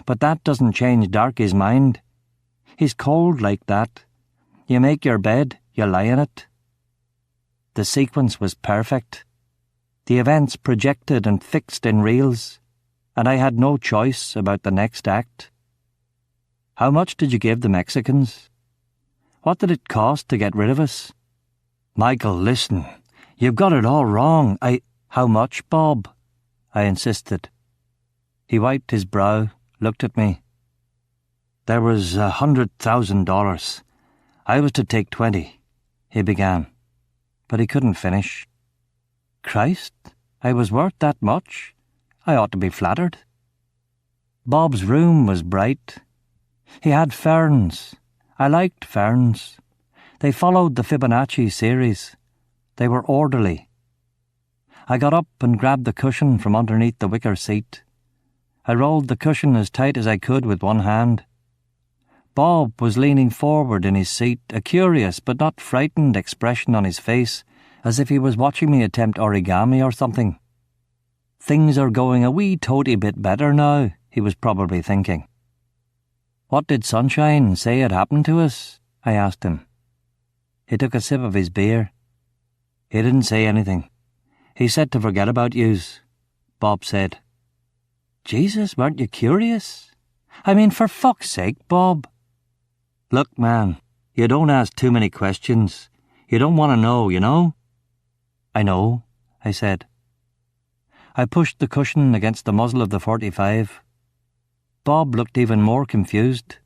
but that doesn't change Darkey's mind. He's cold like that. You make your bed, you lie in it. The sequence was perfect. The events projected and fixed in reels, and I had no choice about the next act. How much did you give the Mexicans? What did it cost to get rid of us? Michael, listen. You've got it all wrong. How much, Bob? I insisted. He wiped his brow, looked at me. There was $100,000. I was to take 20, he began, but he couldn't finish. Christ, I was worth that much. I ought to be flattered. Bob's room was bright. He had ferns. I liked ferns. They followed the Fibonacci series. They were orderly. I got up and grabbed the cushion from underneath the wicker seat. I rolled the cushion as tight as I could with one hand. Bob was leaning forward in his seat, a curious but not frightened expression on his face, as if he was watching me attempt origami or something. Things are going a wee toady bit better now, he was probably thinking. What did Sunshine say had happened to us? I asked him. He took a sip of his beer. He didn't say anything. He said to forget about yous, Bob said. Jesus, weren't you curious? I mean, for fuck's sake, Bob. Look, man, you don't ask too many questions. You don't want to know, you know? I know, I said. I pushed the cushion against the muzzle of the 45. Bob looked even more confused.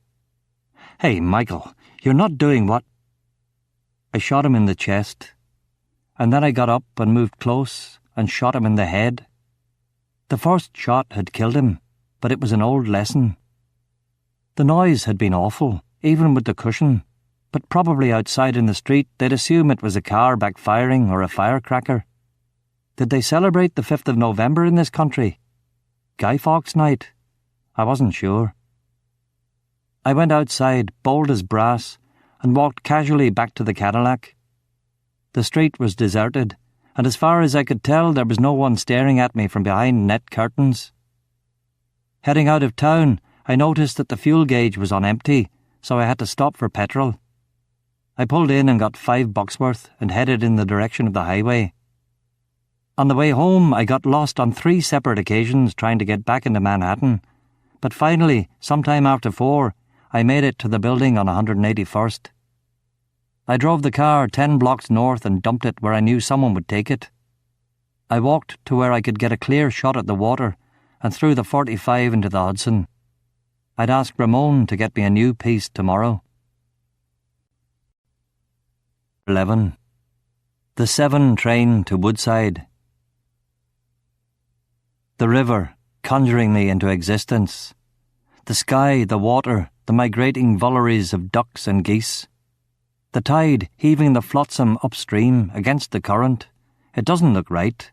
Hey, Michael, you're not doing what... I shot him in the chest, and then I got up and moved close and shot him in the head. The first shot had killed him, but it was an old lesson. The noise had been awful, even with the cushion, but probably outside in the street they'd assume it was a car backfiring or a firecracker. Did they celebrate the 5th of November in this country? Guy Fawkes night? I wasn't sure. I went outside, bold as brass, and walked casually back to the Cadillac. The street was deserted, and as far as I could tell there was no one staring at me from behind net curtains. Heading out of town, I noticed that the fuel gauge was on empty, so I had to stop for petrol. I pulled in and got $5 worth and headed in the direction of the highway. On the way home, I got lost on 3 separate occasions trying to get back into Manhattan, but finally, sometime after 4, I made it to the building on 181st. I drove the car 10 blocks north and dumped it where I knew someone would take it. I walked to where I could get a clear shot at the water and threw the 45 into the Hudson. I'd ask Ramon to get me a new piece tomorrow. 11. The 7 train to Woodside. The river, conjuring me into existence. The sky, the water, the migrating vulleries of ducks and geese. The tide heaving the flotsam upstream against the current. It doesn't look right.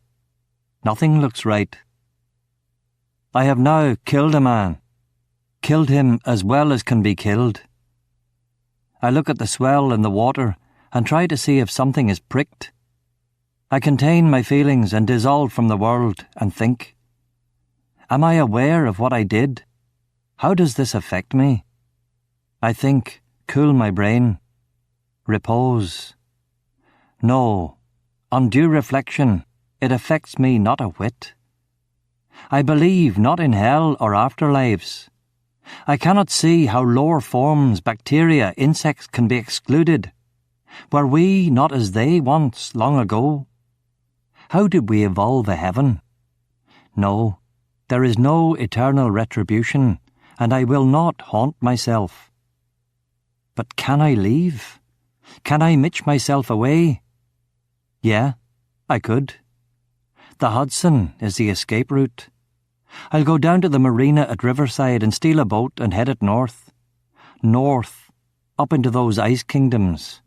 Nothing looks right. I have now killed a man. killed him as well as can be killed. I look at the swell in the water and try to see if something is pricked. I contain my feelings and dissolve from the world and think. Am I aware of what I did? How does this affect me? I think, cool my brain. Repose. No, on due reflection, it affects me not a whit. I believe not in hell or afterlives. I cannot see how lower forms, bacteria, insects can be excluded. Were we not as they once, long ago? How did we evolve a heaven? No, there is no eternal retribution, and I will not haunt myself. But can I leave? Can I mitch myself away? Yeah, I could. The Hudson is the escape route. I'll go down to the marina at Riverside and steal a boat and head it north. North, up into those ice kingdoms.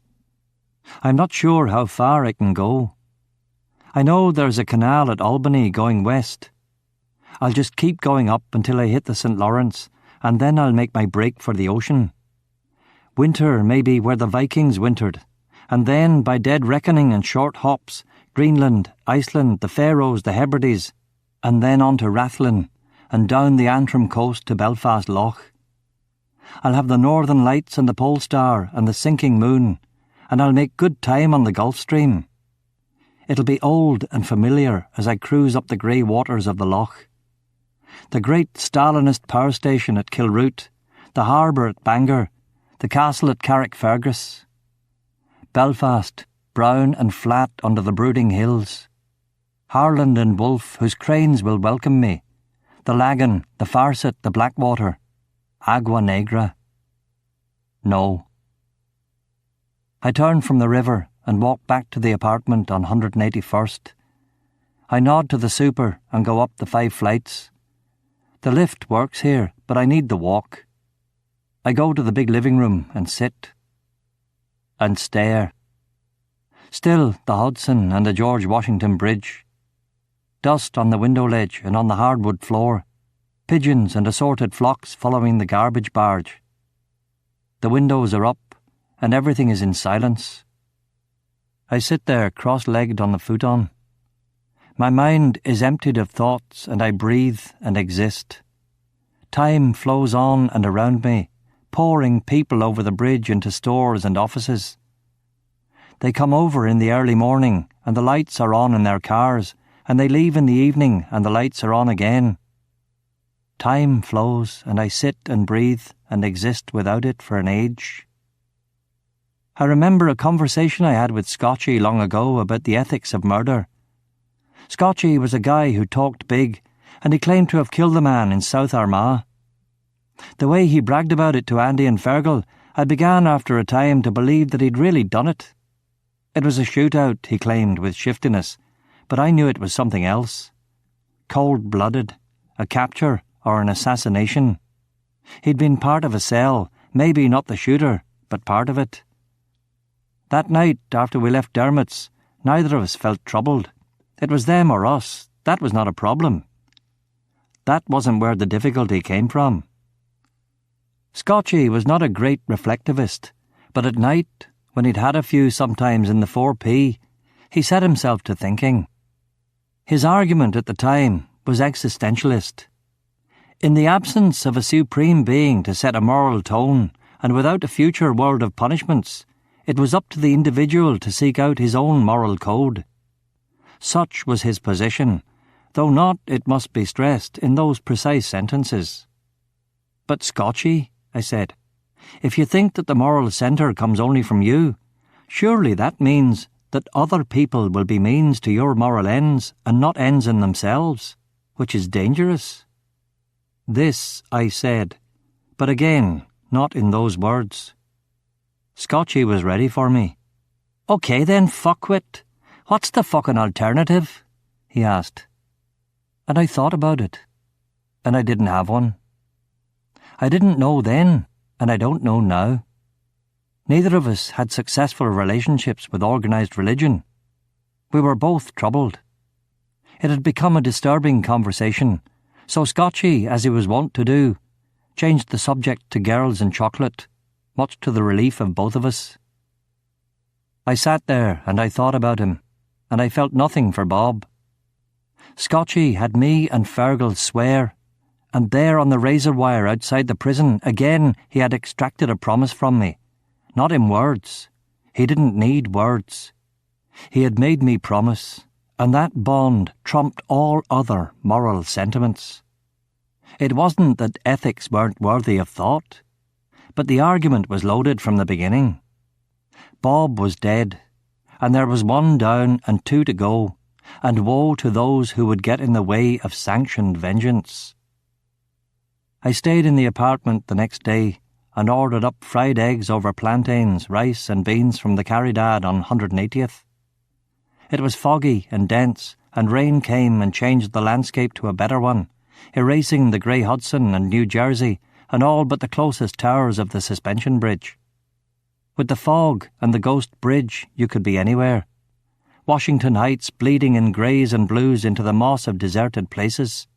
I'm not sure how far I can go. I know there's a canal at Albany going west. I'll just keep going up until I hit the St. Lawrence, and then I'll make my break for the ocean. Winter may be where the Vikings wintered, and then, by dead reckoning and short hops, Greenland, Iceland, the Faroes, the Hebrides, and then on to Rathlin, and down the Antrim coast to Belfast Loch. I'll have the Northern Lights and the Pole Star and the sinking moon, and I'll make good time on the Gulf Stream. It'll be old and familiar as I cruise up the grey waters of the Loch. The great Stalinist power station at Kilroot, the harbour at Bangor, the castle at Carrickfergus. Belfast, brown and flat under the brooding hills. Harland and Wolfe, whose cranes will welcome me. The Lagan, the Farset, the Blackwater. Agua Negra. No. I turn from the river and walk back to the apartment on 181st. I nod to the super and go up the 5 flights. The lift works here, but I need the walk. I go to the big living room and sit. And stare. Still the Hudson and the George Washington Bridge. Dust on the window ledge and on the hardwood floor. Pigeons and assorted flocks following the garbage barge. The windows are up, and everything is in silence. I sit there cross-legged on the futon. My mind is emptied of thoughts, and I breathe and exist. Time flows on and around me, pouring people over the bridge into stores and offices. They come over in the early morning, and the lights are on in their cars, and they leave in the evening, and the lights are on again. Time flows, and I sit and breathe and exist without it for an age. I remember a conversation I had with Scotchy long ago about the ethics of murder. Scotchy was a guy who talked big, and he claimed to have killed the man in South Armagh. The way he bragged about it to Andy and Fergal, I began after a time to believe that he'd really done it. It was a shootout, he claimed, with shiftiness, but I knew it was something else. Cold-blooded, a capture or an assassination. He'd been part of a cell, maybe not the shooter, but part of it. That night, after we left Dermot's, neither of us felt troubled. It was them or us. That was not a problem. That wasn't where the difficulty came from. Scotchy was not a great reflectivist, but at night, when he'd had a few sometimes in the 4p, he set himself to thinking. His argument at the time was existentialist. In the absence of a supreme being to set a moral tone, and without a future world of punishments, it was up to the individual to seek out his own moral code. Such was his position, though not, it must be stressed, in those precise sentences. But Scotchy, I said, if you think that the moral centre comes only from you, surely that means that other people will be means to your moral ends and not ends in themselves, which is dangerous. This I said, but again, not in those words. Scotchy was ready for me. "OK then, fuckwit. What's the fucking alternative?" he asked. And I thought about it, and I didn't have one. I didn't know then, and I don't know now. Neither of us had successful relationships with organised religion. We were both troubled. It had become a disturbing conversation, so Scotchy, as he was wont to do, changed the subject to girls and chocolate, much to the relief of both of us. I sat there and I thought about him, and I felt nothing for Bob. Scotchy had me and Fergal swear, and there on the razor wire outside the prison, again he had extracted a promise from me. Not in words. He didn't need words. He had made me promise, and that bond trumped all other moral sentiments. It wasn't that ethics weren't worthy of thought, but the argument was loaded from the beginning. Bob was dead, and there was one down and two to go, and woe to those who would get in the way of sanctioned vengeance. I stayed in the apartment the next day and ordered up fried eggs over plantains, rice and beans from the Caridad on 180th. It was foggy and dense, and rain came and changed the landscape to a better one, erasing the grey Hudson and New Jersey and all but the closest towers of the suspension bridge. With the fog and the ghost bridge, you could be anywhere. Washington Heights bleeding in greys and blues into the moss of deserted places.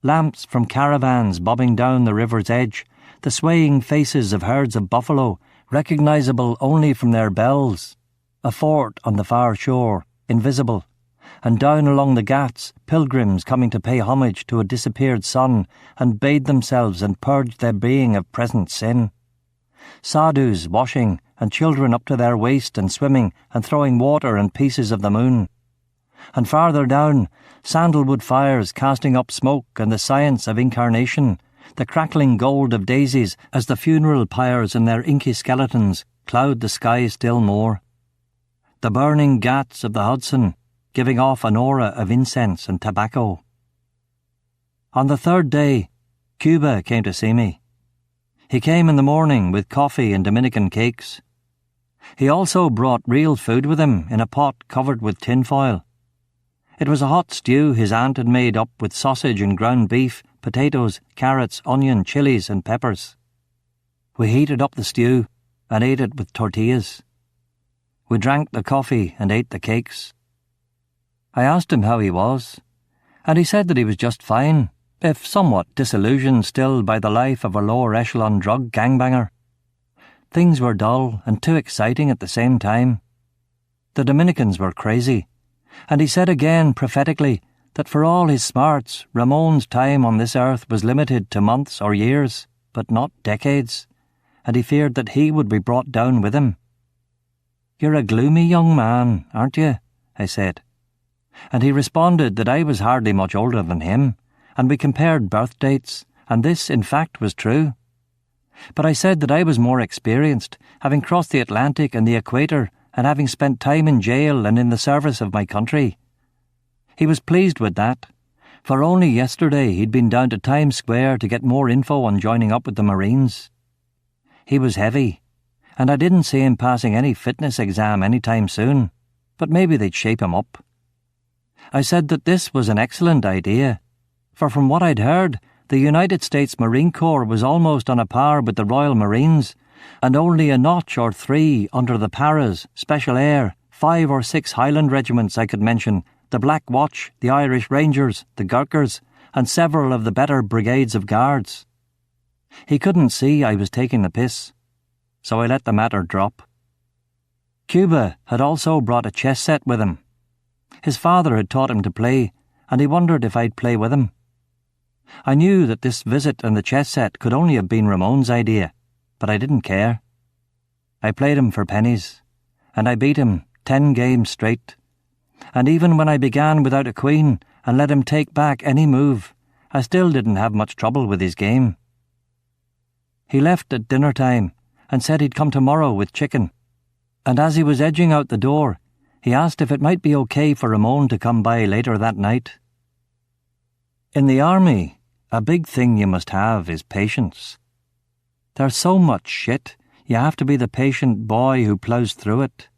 Lamps from caravans bobbing down the river's edge, the swaying faces of herds of buffalo, recognisable only from their bells. A fort on the far shore, invisible, and down along the ghats, pilgrims coming to pay homage to a disappeared sun and bathe themselves and purge their being of present sin. Sadhus washing, and children up to their waist and swimming and throwing water and pieces of the moon. And farther down, sandalwood fires casting up smoke and the science of incarnation, the crackling gold of daisies as the funeral pyres and their inky skeletons cloud the sky still more. The burning ghats of the Hudson giving off an aura of incense and tobacco. On the third day, Cuba came to see me. He came in the morning with coffee and Dominican cakes. He also brought real food with him in a pot covered with tinfoil. It was a hot stew his aunt had made up with sausage and ground beef, potatoes, carrots, onion, chilies and peppers. We heated up the stew and ate it with tortillas. We drank the coffee and ate the cakes. I asked him how he was, and he said that he was just fine, if somewhat disillusioned still by the life of a lower echelon drug gangbanger. Things were dull and too exciting at the same time. The Dominicans were crazy, and he said again prophetically that for all his smarts, Ramon's time on this earth was limited to months or years, but not decades, and he feared that he would be brought down with him. "You're a gloomy young man, aren't you?" I said. And he responded that I was hardly much older than him, and we compared birth dates, and this, in fact, was true. But I said that I was more experienced, having crossed the Atlantic and the equator, and having spent time in jail and in the service of my country. He was pleased with that, for only yesterday he'd been down to Times Square to get more info on joining up with the Marines. He was heavy, and I didn't see him passing any fitness exam any time soon, but maybe they'd shape him up. I said that this was an excellent idea, for from what I'd heard, the United States Marine Corps was almost on a par with the Royal Marines, and only a notch or three under the Paras, Special Air, 5 or 6 Highland regiments I could mention, the Black Watch, the Irish Rangers, the Gurkhas, and several of the better brigades of guards. He couldn't see I was taking the piss, so I let the matter drop. Cuba had also brought a chess set with him. His father had taught him to play, and he wondered if I'd play with him. I knew that this visit and the chess set could only have been Ramon's idea, but I didn't care. I played him for pennies, and I beat him 10 games straight. And even when I began without a queen and let him take back any move, I still didn't have much trouble with his game. He left at dinner time and said he'd come tomorrow with chicken, and as he was edging out the door, he asked if it might be okay for Ramon to come by later that night. In the army, a big thing you must have is patience. There's so much shit, you have to be the patient boy who ploughs through it.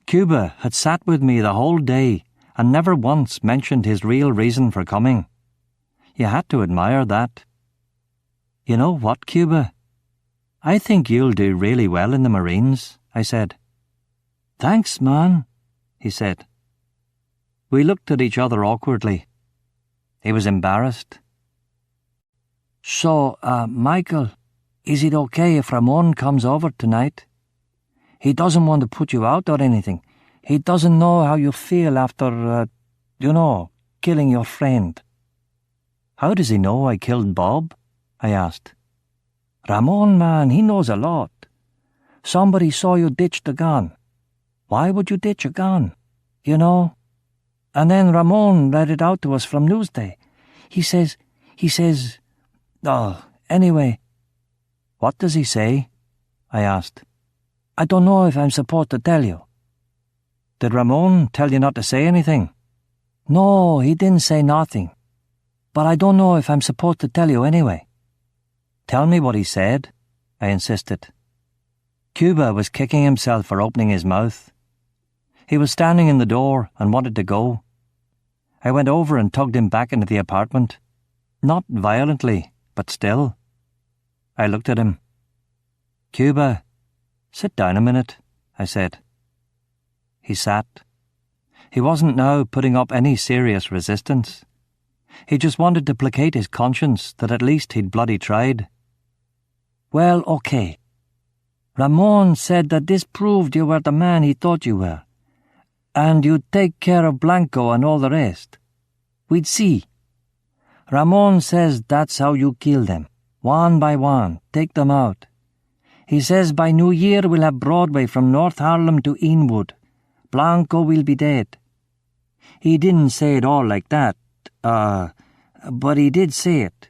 Cuba had sat with me the whole day and never once mentioned his real reason for coming. You had to admire that. "You know what, Cuba? I think you'll do really well in the Marines," I said. "Thanks, man," he said. We looked at each other awkwardly. He was embarrassed. So, Michael, is it okay if Ramon comes over tonight? He doesn't want to put you out or anything. He doesn't know how you feel after, killing your friend." "How does he know I killed Bob?" I asked. "Ramon, man, he knows a lot. Somebody saw you ditch the gun. Why would you ditch a gun? And then Ramon read it out to us from Newsday. He says, anyway." "What does he say?" I asked. "I don't know if I'm supposed to tell you." "Did Ramon tell you not to say anything?" "No, he didn't say nothing. But I don't know if I'm supposed to tell you anyway." "Tell me what he said," I insisted. Cuba was kicking himself for opening his mouth. He was standing in the door and wanted to go. I went over and tugged him back into the apartment. Not violently, but still. I looked at him. "Cuba, sit down a minute," I said. He sat. He wasn't now putting up any serious resistance. He just wanted to placate his conscience that at least he'd bloody tried. "Well, okay. Ramon said that this proved you were the man he thought you were, and you'd take care of Blanco and all the rest. We'd see. Ramon says that's how you kill them, one by one, take them out. He says by New Year we'll have Broadway from North Harlem to Inwood. Blanco will be dead. He didn't say it all like that, but he did say it.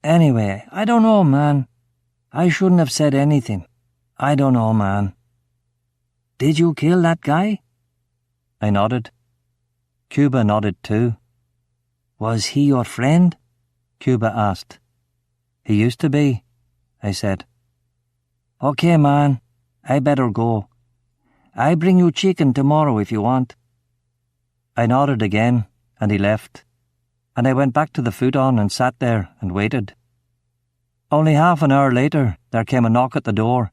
Anyway, I don't know, man. I shouldn't have said anything. I don't know, man." "Did you kill that guy?" I nodded. Cuba nodded too. "Was he your friend?" Cuba asked. "He used to be," I said. "Okay, man. I better go. I bring you chicken tomorrow if you want." I nodded again, and he left, and I went back to the futon and sat there and waited. Only half an hour later, there came a knock at the door.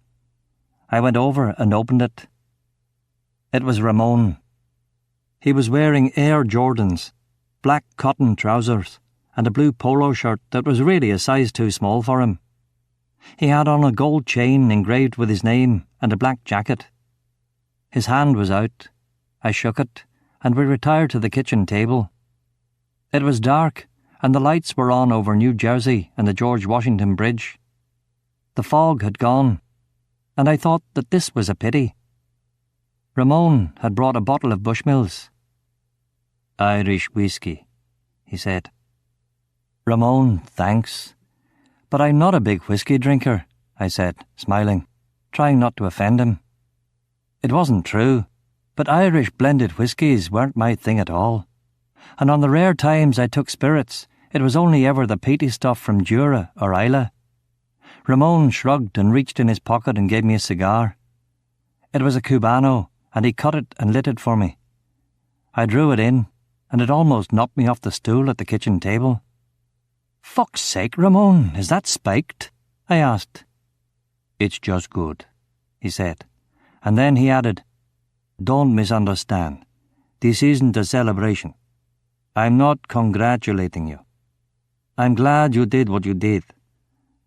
I went over and opened it. It was Ramon. He was wearing Air Jordans, black cotton trousers, and a blue polo shirt that was really a size too small for him. He had on a gold chain engraved with his name and a black jacket. His hand was out. I shook it, and we retired to the kitchen table. It was dark, and the lights were on over New Jersey and the George Washington Bridge. The fog had gone, and I thought that this was a pity. Ramon had brought a bottle of Bushmills. "Irish whiskey," he said. "Ramon, thanks. But I'm not a big whiskey drinker," I said, smiling, trying not to offend him. It wasn't true, but Irish blended whiskies weren't my thing at all. And on the rare times I took spirits, it was only ever the peaty stuff from Jura or Islay. Ramon shrugged and reached in his pocket and gave me a cigar. It was a Cubano, and he cut it and lit it for me. I drew it in, and it almost knocked me off the stool at the kitchen table. "Fuck's sake, Ramon, is that spiked?" I asked. "It's just good," he said, and then he added, "Don't misunderstand. This isn't a celebration. I'm not congratulating you. I'm glad you did what you did,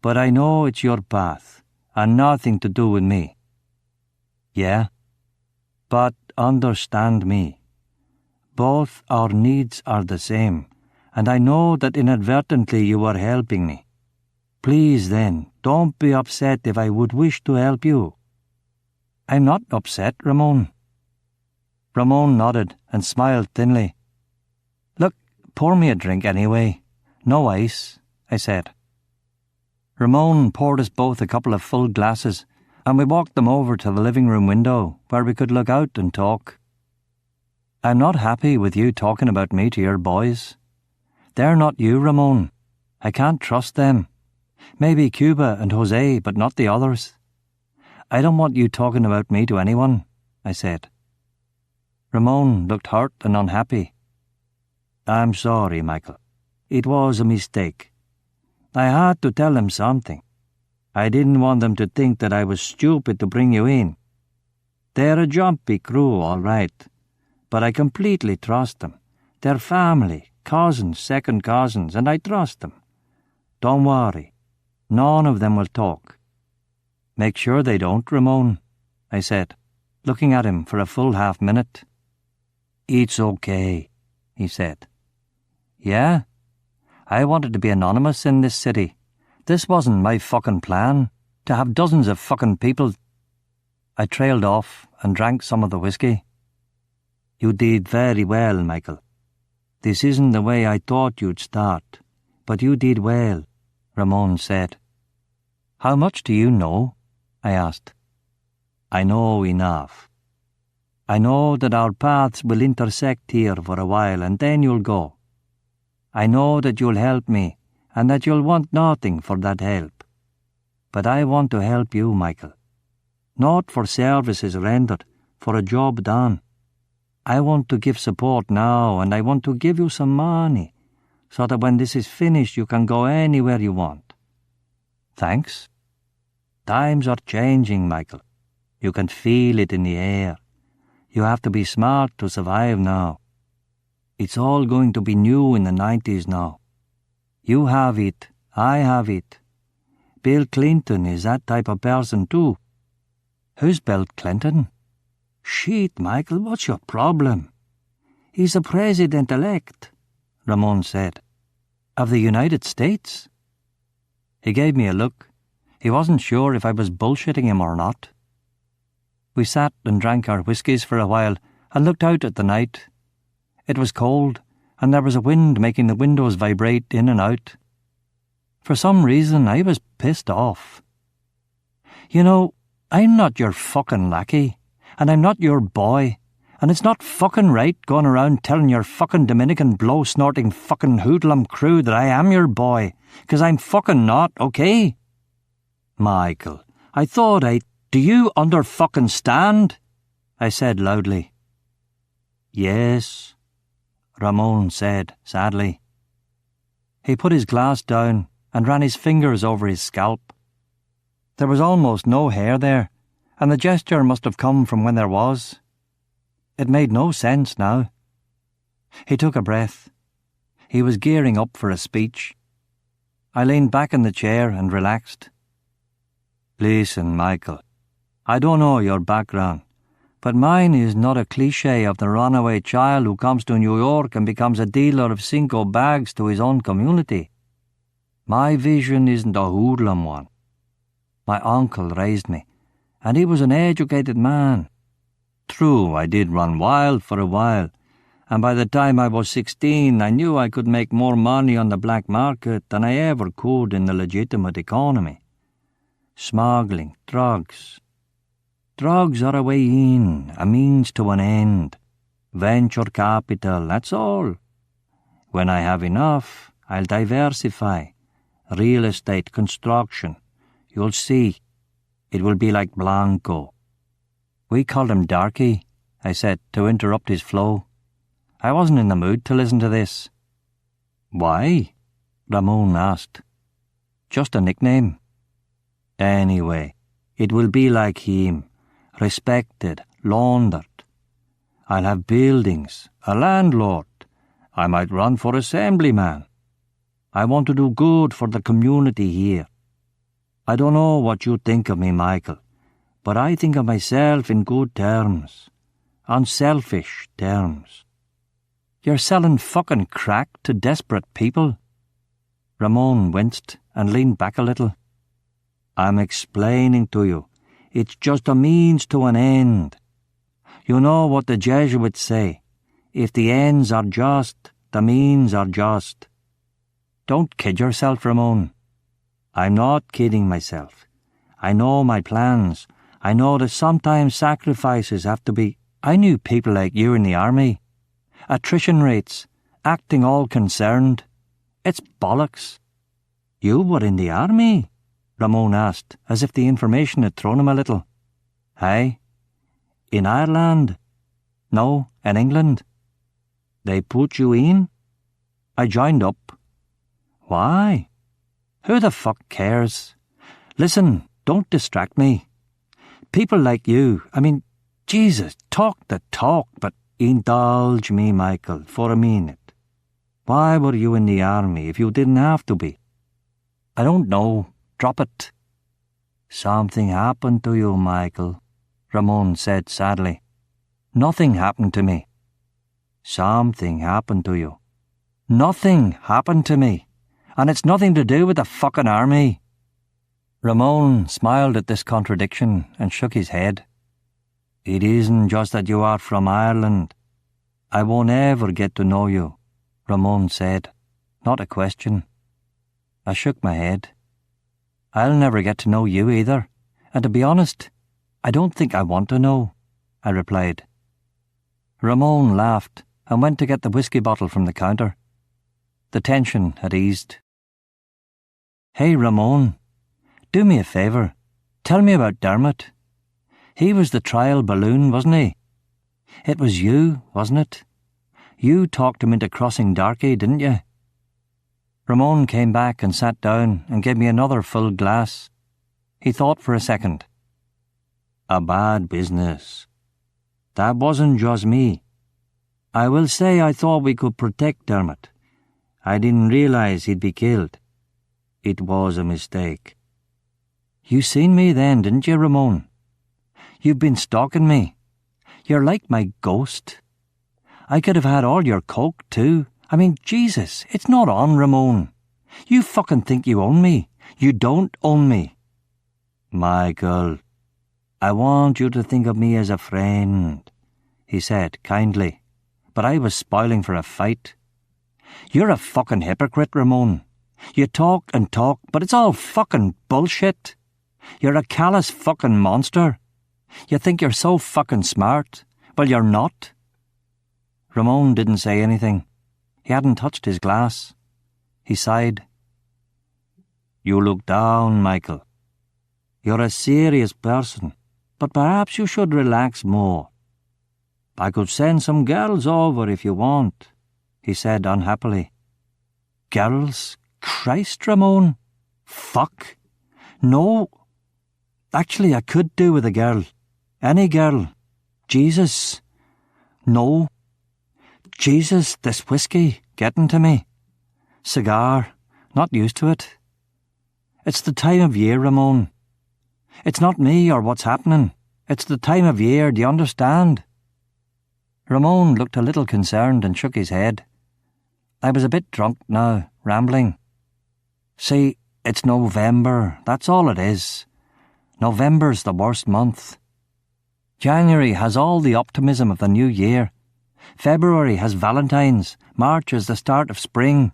but I know it's your path, and nothing to do with me." "Yeah? But understand me. Both our needs are the same, and I know that inadvertently you are helping me. Please then, don't be upset if I would wish to help you." "I'm not upset, Ramon." Ramon nodded and smiled thinly. "Look, pour me a drink anyway. No ice," I said. Ramon poured us both a couple of full glasses, and we walked them over to the living room window where we could look out and talk. "I'm not happy with you talking about me to your boys. They're not you, Ramon. I can't trust them. Maybe Cuba and Jose, but not the others. I don't want you talking about me to anyone," I said. Ramon looked hurt and unhappy. "I'm sorry, Michael. It was a mistake. I had to tell them something. I didn't want them to think that I was stupid to bring you in. They're a jumpy crew, all right, but I completely trust them. They're family, cousins, second cousins, and I trust them. Don't worry. None of them will talk." "Make sure they don't, Ramon," I said, looking at him for a full half-minute. "It's okay," he said. "Yeah? I wanted to be anonymous in this city. This wasn't my fucking plan, to have dozens of fucking people." I trailed off and drank some of the whiskey. "You did very well, Michael. This isn't the way I thought you'd start, but you did well," Ramon said. "How much do you know?" I asked. "I know enough. I know that our paths will intersect here for a while and then you'll go. I know that you'll help me and that you'll want nothing for that help. But I want to help you, Michael. Not for services rendered, for a job done. I want to give support now, and I want to give you some money, so that when this is finished you can go anywhere you want." "Thanks." "Times are changing, Michael. You can feel it in the air. You have to be smart to survive now. It's all going to be new in the 90s now. You have it, I have it. Bill Clinton is that type of person too." "Who's Bill Clinton?" "Shit, Michael, what's your problem? He's the president-elect," Ramon said. "Of the United States?" He gave me a look. He wasn't sure if I was bullshitting him or not. We sat and drank our whiskies for a while and looked out at the night. It was cold, and there was a wind making the windows vibrate in and out. For some reason, I was pissed off. "You know, I'm not your fucking lackey, and I'm not your boy, and it's not fucking right going around telling your fucking Dominican blow-snorting fucking hoodlum crew that I am your boy, 'cause I'm fucking not, okay?" "Michael, I thought do you under-fucking-stand?" I said loudly. "Yes," Ramon said sadly. He put his glass down and ran his fingers over his scalp. There was almost no hair there, and the gesture must have come from when there was. It made no sense now. He took a breath. He was gearing up for a speech. I leaned back in the chair and relaxed. "Listen, Michael, I don't know your background, but mine is not a cliché of the runaway child who comes to New York and becomes a dealer of Cinco bags to his own community. My vision isn't a hoodlum one. My uncle raised me, and he was an educated man. True, I did run wild for a while, and by the time I was 16 I knew I could make more money on the black market than I ever could in the legitimate economy. Smuggling, drugs. Drugs are a way in, a means to an end. Venture capital, that's all. When I have enough, I'll diversify. Real estate, construction. You'll see. It will be like Blanco." "We called him Darkey," I said, to interrupt his flow. I wasn't in the mood to listen to this. "Why?" Ramon asked. "Just a nickname." "Anyway, it will be like him. Respected, laundered. I'll have buildings, a landlord. I might run for assemblyman. I want to do good for the community here. I don't know what you think of me, Michael, but I think of myself in good terms. Unselfish terms." "You're selling fucking crack to desperate people." Ramon winced and leaned back a little. "I'm explaining to you. It's just a means to an end. You know what the Jesuits say. If the ends are just, the means are just." "Don't kid yourself, Ramon." "I'm not kidding myself. I know my plans. I know that sometimes sacrifices have to be. I knew people like you in the army. Attrition rates, acting all concerned. It's bollocks." "You were in the army?" Ramon asked, as if the information had thrown him a little. "Aye." "In Ireland?" "No, in England." "They put you in?" "I joined up." "Why?" "Who the fuck cares? Listen, don't distract me. People like you, I mean, Jesus, talk the talk, but indulge me, Michael, for a minute. Why were you in the army if you didn't have to be?" I don't know. Drop it." "Something happened to you, Michael," Ramon said sadly. "Nothing happened to me." "Something happened to you." "Nothing happened to me. And it's nothing to do with the fucking army." Ramon smiled at this contradiction and shook his head. "It isn't just that you are from Ireland. I won't ever get to know you," Ramon said, not a question. I shook my head. "I'll never get to know you either, and to be honest, I don't think I want to know," I replied. Ramon laughed and went to get the whiskey bottle from the counter. The tension had eased. "Hey, Ramon, do me a favour. Tell me about Dermot. He was the trial balloon, wasn't he? It was you, wasn't it? You talked him into crossing Darkey, didn't you?" Ramon came back and sat down and gave me another full glass. He thought for a second. "A bad business. That wasn't just me. I will say I thought we could protect Dermot. I didn't realise he'd be killed. It was a mistake." "You seen me then, didn't you, Ramon? You've been stalking me. You're like my ghost. I could have had all your coke too. I mean, Jesus, it's not on, Ramon. You fucking think you own me. You don't own me." "Michael, I want you to think of me as a friend," he said kindly, but I was spoiling for a fight. "You're a fucking hypocrite, Ramon. You talk and talk, but it's all fucking bullshit. You're a callous fucking monster. You think you're so fucking smart. Well, you're not." Ramon didn't say anything. He hadn't touched his glass. He sighed. "You look down, Michael. You're a serious person, but perhaps you should relax more. I could send some girls over if you want," he said unhappily. "Girls? Christ, Ramon. Fuck. No. Actually, I could do with a girl. Any girl. Jesus. No. Jesus, this whiskey, getting to me. Cigar, not used to it. It's the time of year, Ramon. It's not me or what's happening. It's the time of year, do you understand?" Ramon looked a little concerned and shook his head. I was a bit drunk now, rambling. "See, it's November, that's all it is. November's the worst month. January has all the optimism of the new year. February has Valentine's. March is the start of spring.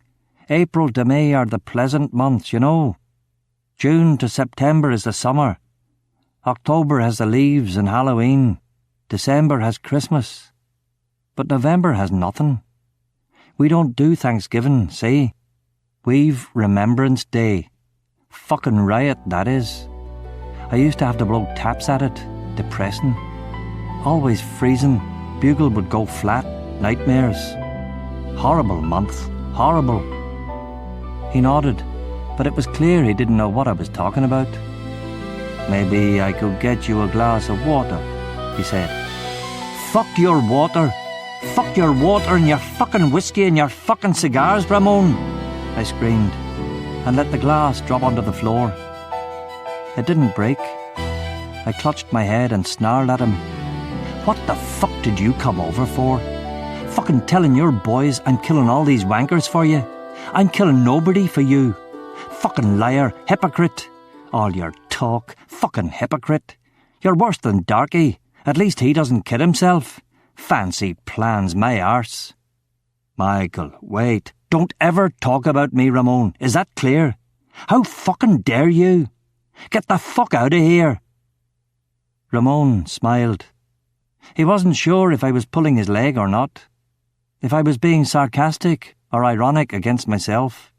April to May are the pleasant months, you know. June to September is the summer. October has the leaves and Halloween. December has Christmas. But November has nothing. We don't do Thanksgiving, see? We've Remembrance Day. Fucking riot, that is. I used to have to blow taps at it. Depressing. Always freezing. Bugle would go flat. Nightmares. Horrible month. Horrible." He nodded, but it was clear he didn't know what I was talking about. "Maybe I could get you a glass of water," he said. "Fuck your water. Fuck your water and your fucking whiskey and your fucking cigars, Ramon," I screamed, and let the glass drop onto the floor. It didn't break. I clutched my head and snarled at him. "What the fuck did you come over for? Fucking telling your boys I'm killing all these wankers for you? I'm killing nobody for you. Fucking liar, hypocrite. All your talk, fucking hypocrite. You're worse than Darkey. At least he doesn't kid himself. Fancy plans, my arse." "Michael, wait. Don't ever talk about me, Ramon. Is that clear? How fucking dare you? Get the fuck out of here." Ramon smiled. He wasn't sure if I was pulling his leg or not, if I was being sarcastic or ironic against myself.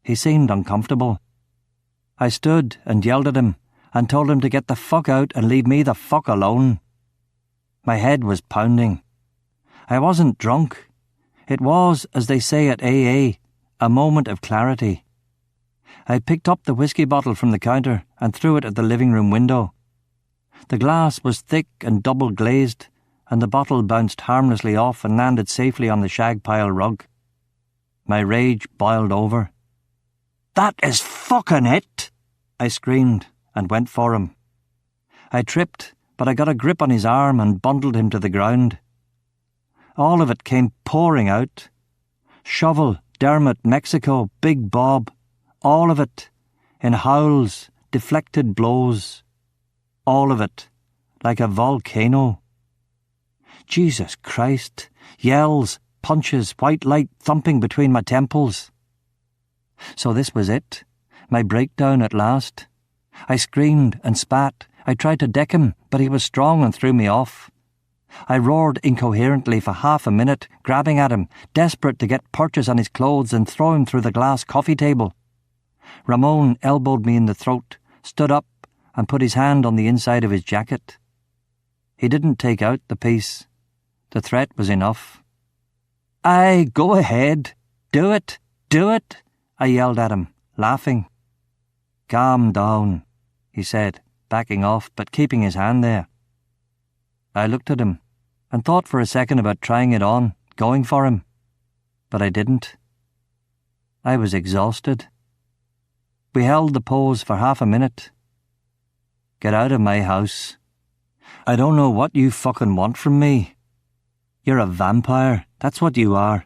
He seemed uncomfortable. I stood and yelled at him and told him to get the fuck out and leave me the fuck alone. My head was pounding. I wasn't drunk. It was, as they say at AA, a moment of clarity. I picked up the whiskey bottle from the counter and threw it at the living room window. The glass was thick and double glazed, and the bottle bounced harmlessly off and landed safely on the shag pile rug. My rage boiled over. "That is fucking it!" I screamed and went for him. I tripped, but I got a grip on his arm and bundled him to the ground. All of it came pouring out. Shovel, Dermot, Mexico, Big Bob, all of it, in howls, deflected blows. All of it, like a volcano. Jesus Christ, yells, punches, white light thumping between my temples. So this was it, my breakdown at last. I screamed and spat. I tried to deck him, but he was strong and threw me off. I roared incoherently for half a minute, grabbing at him, desperate to get purchase on his clothes and throw him through the glass coffee table. Ramon elbowed me in the throat, stood up, and put his hand on the inside of his jacket. He didn't take out the piece. The threat was enough. "Aye, go ahead. Do it, do it," I yelled at him, laughing. "Calm down," he said, backing off but keeping his hand there. I looked at him and thought for a second about trying it on, going for him. But I didn't. I was exhausted. We held the pose for half a minute. "Get out of my house. I don't know what you fucking want from me. You're a vampire, that's what you are.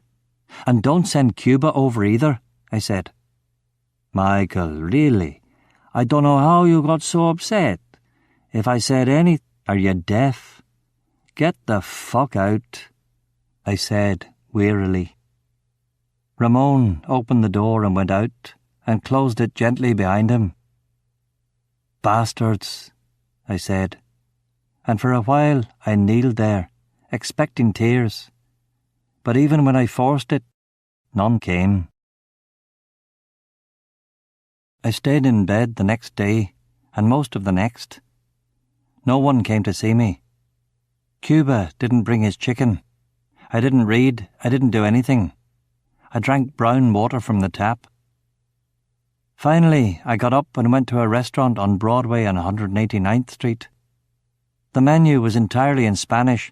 And don't send Cuba over either," I said. "Michael, really? I don't know how you got so upset. If I said anything, are you deaf? Get the fuck out," I said wearily. Ramon opened the door and went out and closed it gently behind him. "Bastards," I said, and for a while I kneeled there, expecting tears. But even when I forced it, none came. I stayed in bed the next day, and most of the next. No one came to see me. Cuba didn't bring his chicken. I didn't read. I didn't do anything. I drank brown water from the tap. Finally, I got up and went to a restaurant on Broadway on 189th Street. The menu was entirely in Spanish,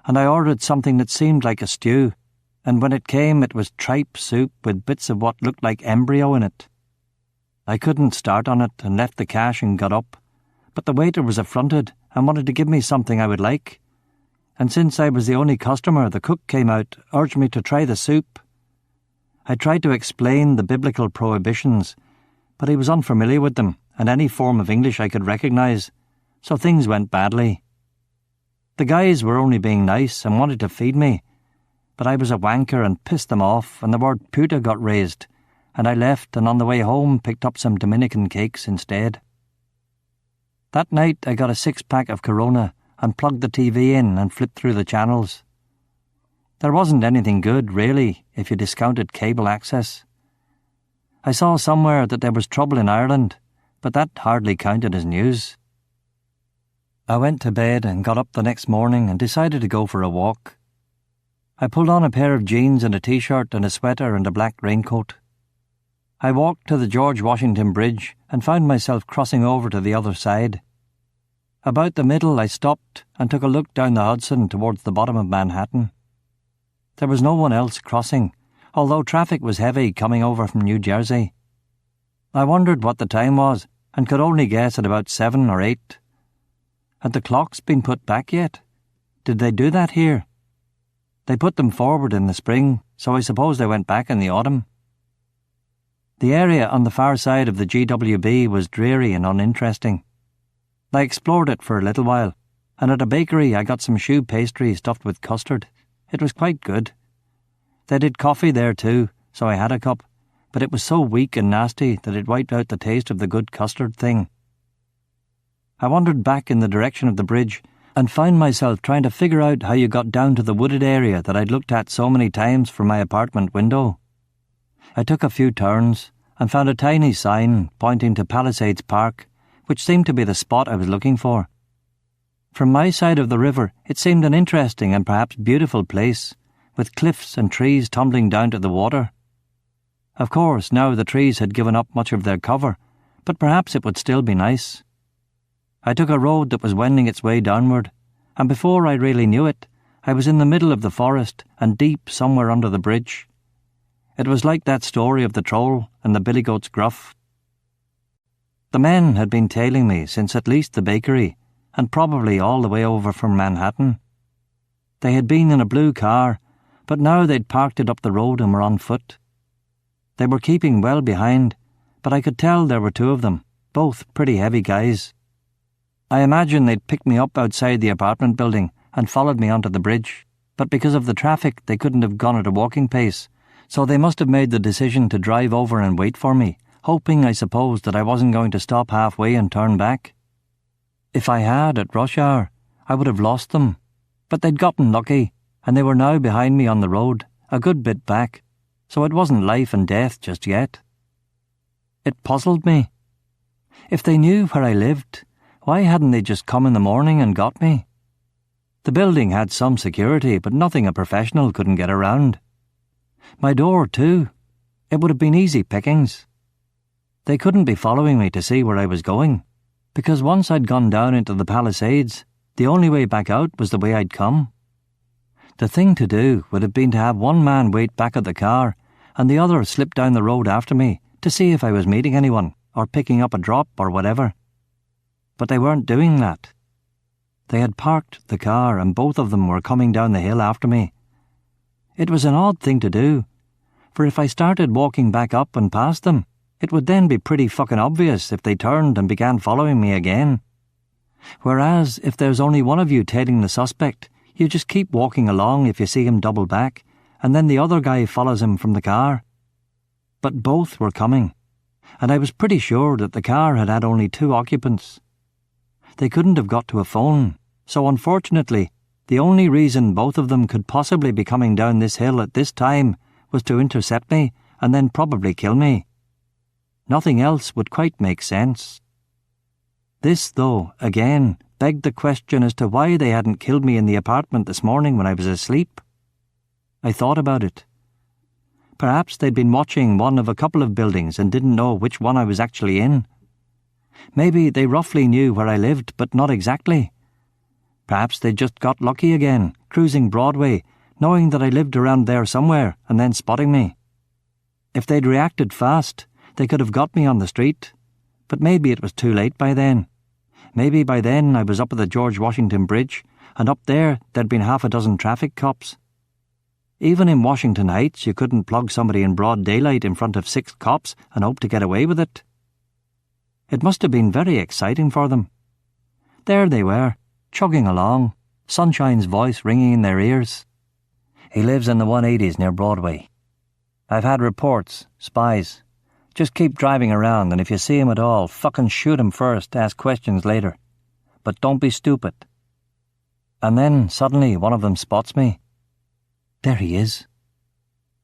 and I ordered something that seemed like a stew, and when it came it was tripe soup with bits of what looked like embryo in it. I couldn't start on it and left the cash and got up, but the waiter was affronted and wanted to give me something I would like. And since I was the only customer, the cook came out, urged me to try the soup. I tried to explain the biblical prohibitions, but he was unfamiliar with them and any form of English I could recognise, so things went badly. The guys were only being nice and wanted to feed me, but I was a wanker and pissed them off, and the word puta got raised, and I left and on the way home picked up some Dominican cakes instead. That night I got a 6-pack of Corona and plugged the TV in and flipped through the channels. There wasn't anything good, really, if you discounted cable access. I saw somewhere that there was trouble in Ireland, but that hardly counted as news. I went to bed and got up the next morning and decided to go for a walk. I pulled on a pair of jeans and a t-shirt and a sweater and a black raincoat. I walked to the George Washington Bridge and found myself crossing over to the other side. About the middle I stopped and took a look down the Hudson towards the bottom of Manhattan. There was no one else crossing, although traffic was heavy coming over from New Jersey. I wondered what the time was and could only guess at about 7 or 8. Had the clocks been put back yet? Did they do that here? They put them forward in the spring, so I suppose they went back in the autumn. The area on the far side of the GWB was dreary and uninteresting. I explored it for a little while, and at a bakery I got some choux pastry stuffed with custard. It was quite good. They did coffee there too, so I had a cup, but it was so weak and nasty that it wiped out the taste of the good custard thing. I wandered back in the direction of the bridge and found myself trying to figure out how you got down to the wooded area that I'd looked at so many times from my apartment window. I took a few turns and found a tiny sign pointing to Palisades Park, which seemed to be the spot I was looking for. From my side of the river, it seemed an interesting and perhaps beautiful place, with cliffs and trees tumbling down to the water. Of course, now the trees had given up much of their cover, but perhaps it would still be nice. I took a road that was wending its way downward, and before I really knew it, I was in the middle of the forest and deep somewhere under the bridge. It was like that story of the troll and the billy goat's gruff. The men had been tailing me since at least the bakery, and probably all the way over from Manhattan. They had been in a blue car, but now they'd parked it up the road and were on foot. They were keeping well behind, but I could tell there were two of them, both pretty heavy guys. I imagine they'd picked me up outside the apartment building and followed me onto the bridge, but because of the traffic they couldn't have gone at a walking pace, so they must have made the decision to drive over and wait for me, hoping, I suppose, that I wasn't going to stop halfway and turn back. If I had at rush hour, I would have lost them, but they'd gotten lucky, and they were now behind me on the road, a good bit back, so it wasn't life and death just yet. It puzzled me. If they knew where I lived, why hadn't they just come in the morning and got me? The building had some security, but nothing a professional couldn't get around. My door, too. It would have been easy pickings. They couldn't be following me to see where I was going, because once I'd gone down into the Palisades, the only way back out was the way I'd come. The thing to do would have been to have one man wait back at the car and the other slip down the road after me to see if I was meeting anyone or picking up a drop or whatever. But they weren't doing that. They had parked the car and both of them were coming down the hill after me. It was an odd thing to do, for if I started walking back up and past them, it would then be pretty fucking obvious if they turned and began following me again. Whereas, if there's only one of you tailing the suspect, you just keep walking along if you see him double back, and then the other guy follows him from the car. But both were coming, and I was pretty sure that the car had had only 2 occupants. They couldn't have got to a phone, so unfortunately, the only reason both of them could possibly be coming down this hill at this time was to intercept me and then probably kill me. Nothing else would quite make sense. This, though, again, begged the question as to why they hadn't killed me in the apartment this morning when I was asleep. I thought about it. Perhaps they'd been watching one of a couple of buildings and didn't know which one I was actually in. Maybe they roughly knew where I lived, but not exactly. Perhaps they'd just got lucky again, cruising Broadway, knowing that I lived around there somewhere, and then spotting me. If they'd reacted fast, they could have got me on the street, but maybe it was too late by then. Maybe by then I was up at the George Washington Bridge, and up there there'd been 6 traffic cops. Even in Washington Heights, you couldn't plug somebody in broad daylight in front of 6 cops and hope to get away with it. It must have been very exciting for them. There they were, chugging along, Sunshine's voice ringing in their ears. He lives in the 180s near Broadway. I've had reports, spies. Just keep driving around, and if you see him at all, fucking shoot him first, ask questions later. But don't be stupid. And then, suddenly, one of them spots me. There he is.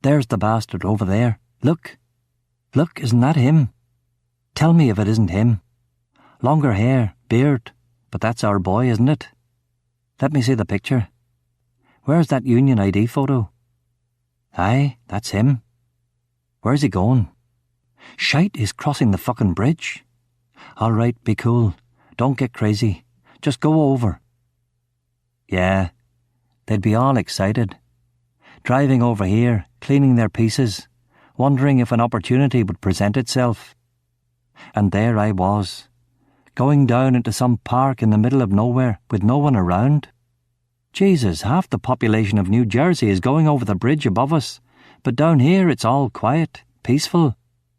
There's the bastard over there. Look. Look, isn't that him? Tell me if it isn't him. Longer hair, beard, but that's our boy, isn't it? Let me see the picture. Where's that Union ID photo? Aye, that's him. Where's he going? Shite, he's crossing the fucking bridge. All right, be cool. Don't get crazy. Just go over. Yeah, they'd be all excited. Driving over here, cleaning their pieces, wondering if an opportunity would present itself. And there I was, going down into some park in the middle of nowhere with no one around. Jesus, half the population of New Jersey is going over the bridge above us, but down here it's all quiet, peaceful,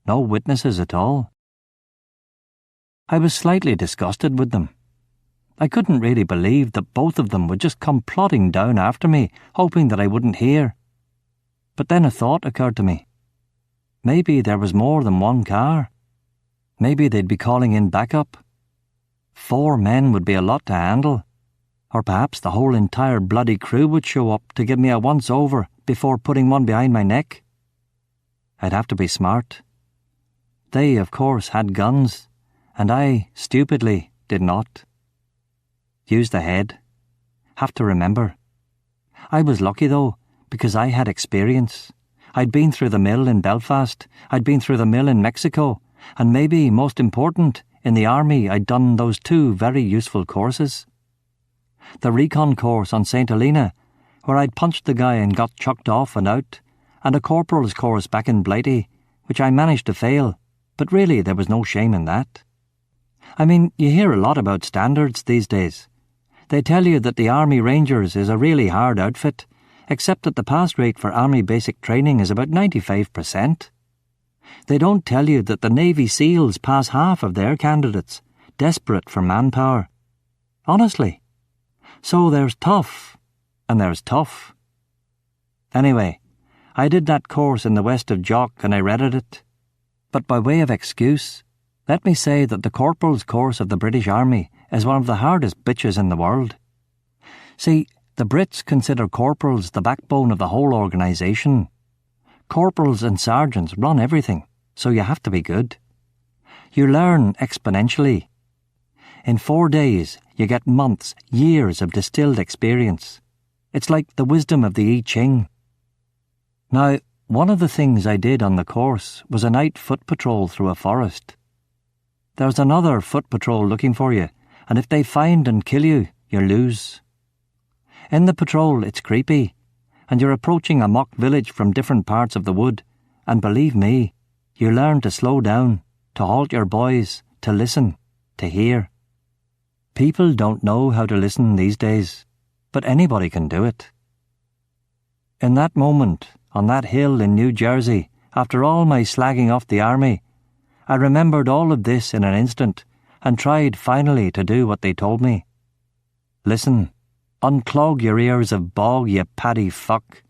no witnesses at all. I was slightly disgusted with them. I couldn't really believe that both of them would just come plodding down after me, hoping that I wouldn't hear. But then a thought occurred to me. Maybe there was more than one car. Maybe they'd be calling in backup. 4 men would be a lot to handle. Or perhaps the whole entire bloody crew would show up to give me a once-over before putting one behind my neck. I'd have to be smart. They, of course, had guns, and I, stupidly, did not. Use the head. Have to remember. I was lucky, though, because I had experience. I'd been through the mill in Belfast, I'd been through the mill in Mexico, and maybe, most important, in the army I'd done those 2 very useful courses. The recon course on St. Helena, where I'd punched the guy and got chucked off and out, and a corporal's course back in Blighty, which I managed to fail, but really there was no shame in that. I mean, you hear a lot about standards these days. They tell you that the Army Rangers is a really hard outfit, except that the pass rate for Army basic training is about 95%. They don't tell you that the Navy SEALs pass half of their candidates, desperate for manpower. Honestly. So there's tough, and there's tough. Anyway, I did that course in the west of Jock and I readied it. But by way of excuse, let me say that the corporal's course of the British Army is one of the hardest bitches in the world. See, the Brits consider corporals the backbone of the whole organisation. Corporals and sergeants run everything, so you have to be good. You learn exponentially. In 4 days, you get months, years of distilled experience. It's like the wisdom of the I Ching. Now, one of the things I did on the course was a night foot patrol through a forest. There's another foot patrol looking for you, and if they find and kill you, you lose. In the patrol, it's creepy, and you're approaching a mock village from different parts of the wood, and believe me, you learn to slow down, to halt your boys, to listen, to hear. People don't know how to listen these days, but anybody can do it. In that moment, on that hill in New Jersey, after all my slagging off the army, I remembered all of this in an instant and tried finally to do what they told me. Listen, unclog your ears of bog, you paddy fuck.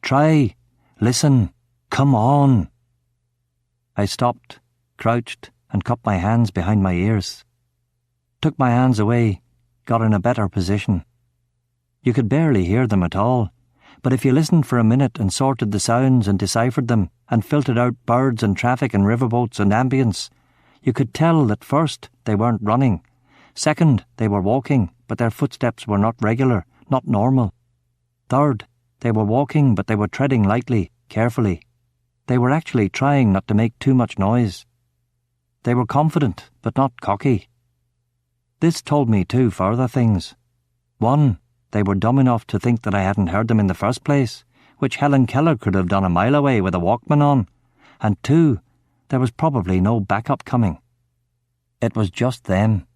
Try, listen, come on. I stopped, crouched, and cupped my hands behind my ears. Took my hands away, got in a better position. You could barely hear them at all, but if you listened for a minute and sorted the sounds and deciphered them and filtered out birds and traffic and riverboats and ambience, you could tell that first, they weren't running. Second, they were walking, but their footsteps were not regular, not normal. Third, they were walking, but they were treading lightly, carefully. They were actually trying not to make too much noise. They were confident, but not cocky. This told me 2 further things. 1, they were dumb enough to think that I hadn't heard them in the first place, which Helen Keller could have done a mile away with a Walkman on. And 2, there was probably no backup coming. It was just them.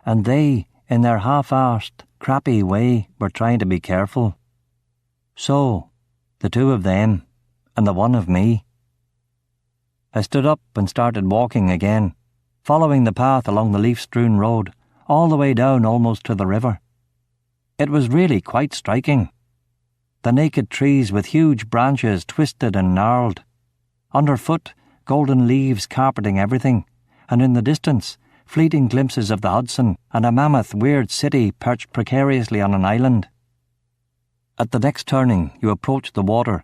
And they, in their half-arsed, crappy way, were trying to be careful. So, the 2 of them, and the 1 of me. I stood up and started walking again, following the path along the leaf-strewn road, all the way down almost to the river. It was really quite striking. The naked trees with huge branches twisted and gnarled. Underfoot, golden leaves carpeting everything, and in the distance, fleeting glimpses of the Hudson and a mammoth, weird city perched precariously on an island. At the next turning, you approached the water,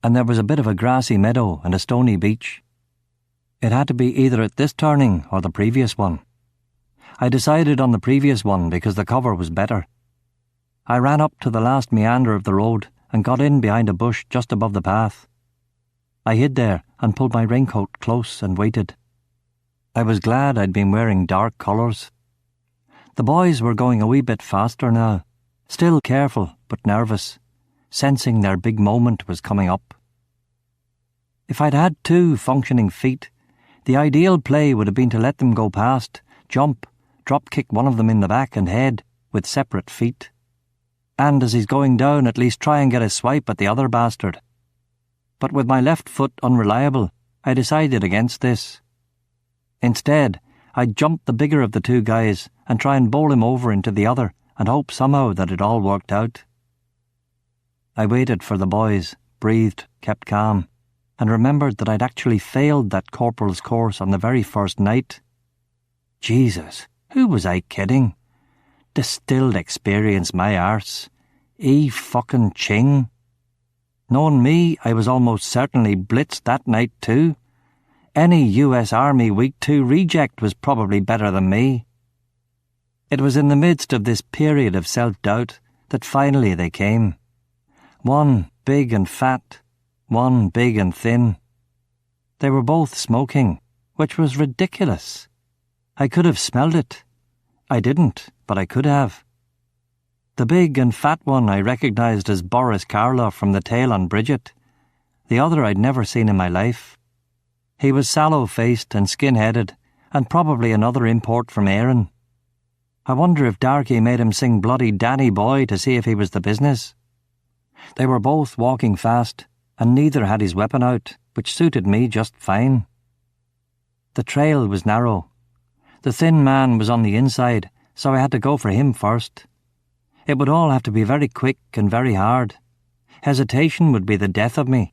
and there was a bit of a grassy meadow and a stony beach. It had to be either at this turning or the previous one. I decided on the previous one because the cover was better. I ran up to the last meander of the road and got in behind a bush just above the path. I hid there and pulled my raincoat close and waited. I was glad I'd been wearing dark colours. The boys were going a wee bit faster now, still careful but nervous, sensing their big moment was coming up. If I'd had 2 functioning feet, the ideal play would have been to let them go past, jump, drop-kick one of them in the back and head with separate feet. And as he's going down, at least try and get a swipe at the other bastard. But with my left foot unreliable, I decided against this. Instead, I'd jump the bigger of the 2 guys and try and bowl him over into the other and hope somehow that it all worked out. I waited for the boys, breathed, kept calm, and remembered that I'd actually failed that corporal's course on the very first night. Jesus, who was I kidding? Distilled experience, my arse. Fucking Ching. Knowing me, I was almost certainly blitzed that night too. Any US Army Week 2 reject was probably better than me. It was in the midst of this period of self-doubt that finally they came. One big and fat, one big and thin. They were both smoking, which was ridiculous. I could have smelled it. I didn't, but I could have. The big and fat one I recognised as Boris Karloff from The Tale on Bridget. The other I'd never seen in my life. He was sallow-faced and skin-headed, and probably another import from Erin. I wonder if Darkey made him sing Bloody Danny Boy to see if he was the business. They were both walking fast, and neither had his weapon out, which suited me just fine. The trail was narrow. The thin man was on the inside, so I had to go for him first. It would all have to be very quick and very hard. Hesitation would be the death of me.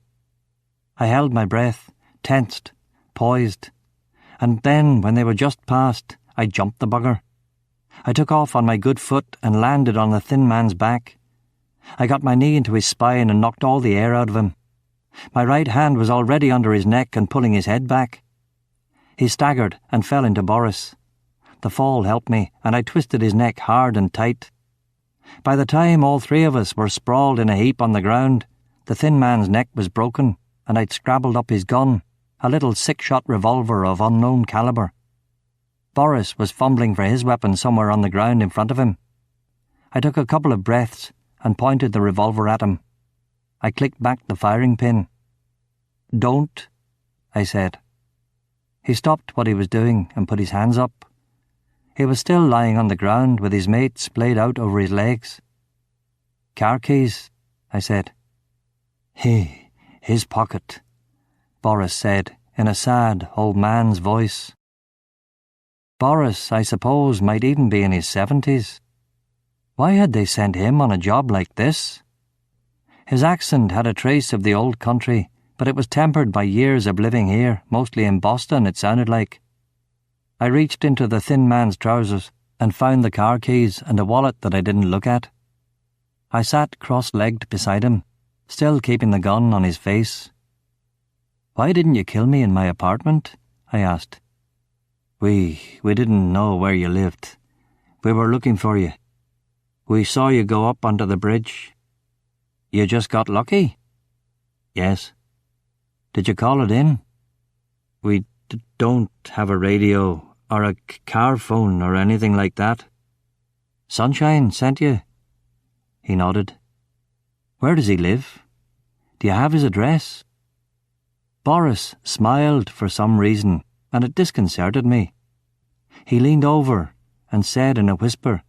I held my breath, tensed, poised, and then, when they were just past, I jumped the bugger. I took off on my good foot and landed on the thin man's back. I got my knee into his spine and knocked all the air out of him. My right hand was already under his neck and pulling his head back. He staggered and fell into Boris. The fall helped me, and I twisted his neck hard and tight. By the time all three of us were sprawled in a heap on the ground, the thin man's neck was broken, and I'd scrabbled up his gun, a little six-shot revolver of unknown caliber. Boris was fumbling for his weapon somewhere on the ground in front of him. I took a couple of breaths and pointed the revolver at him. I clicked back the firing pin. "Don't," I said. He stopped what he was doing and put his hands up. He was still lying on the ground with his mate splayed out over his legs. "Car keys," I said. His pocket," Boris said in a sad old man's voice. Boris, I suppose, might even be in his 70s. Why had they sent him on a job like this? His accent had a trace of the old country, but it was tempered by years of living here, mostly in Boston, it sounded like. I reached into the thin man's trousers and found the car keys and a wallet that I didn't look at. I sat cross-legged beside him, still keeping the gun on his face. "Why didn't you kill me in my apartment?" I asked. We didn't know where you lived. We were looking for you. We saw you go up onto the bridge." "You just got lucky?" "Yes." "Did you call it in?" "We don't have a radio or a car phone or anything like that." "Sunshine sent you?" He nodded. "Where does he live? Do you have his address?" Boris smiled for some reason, and it disconcerted me. He leaned over and said in a whisper,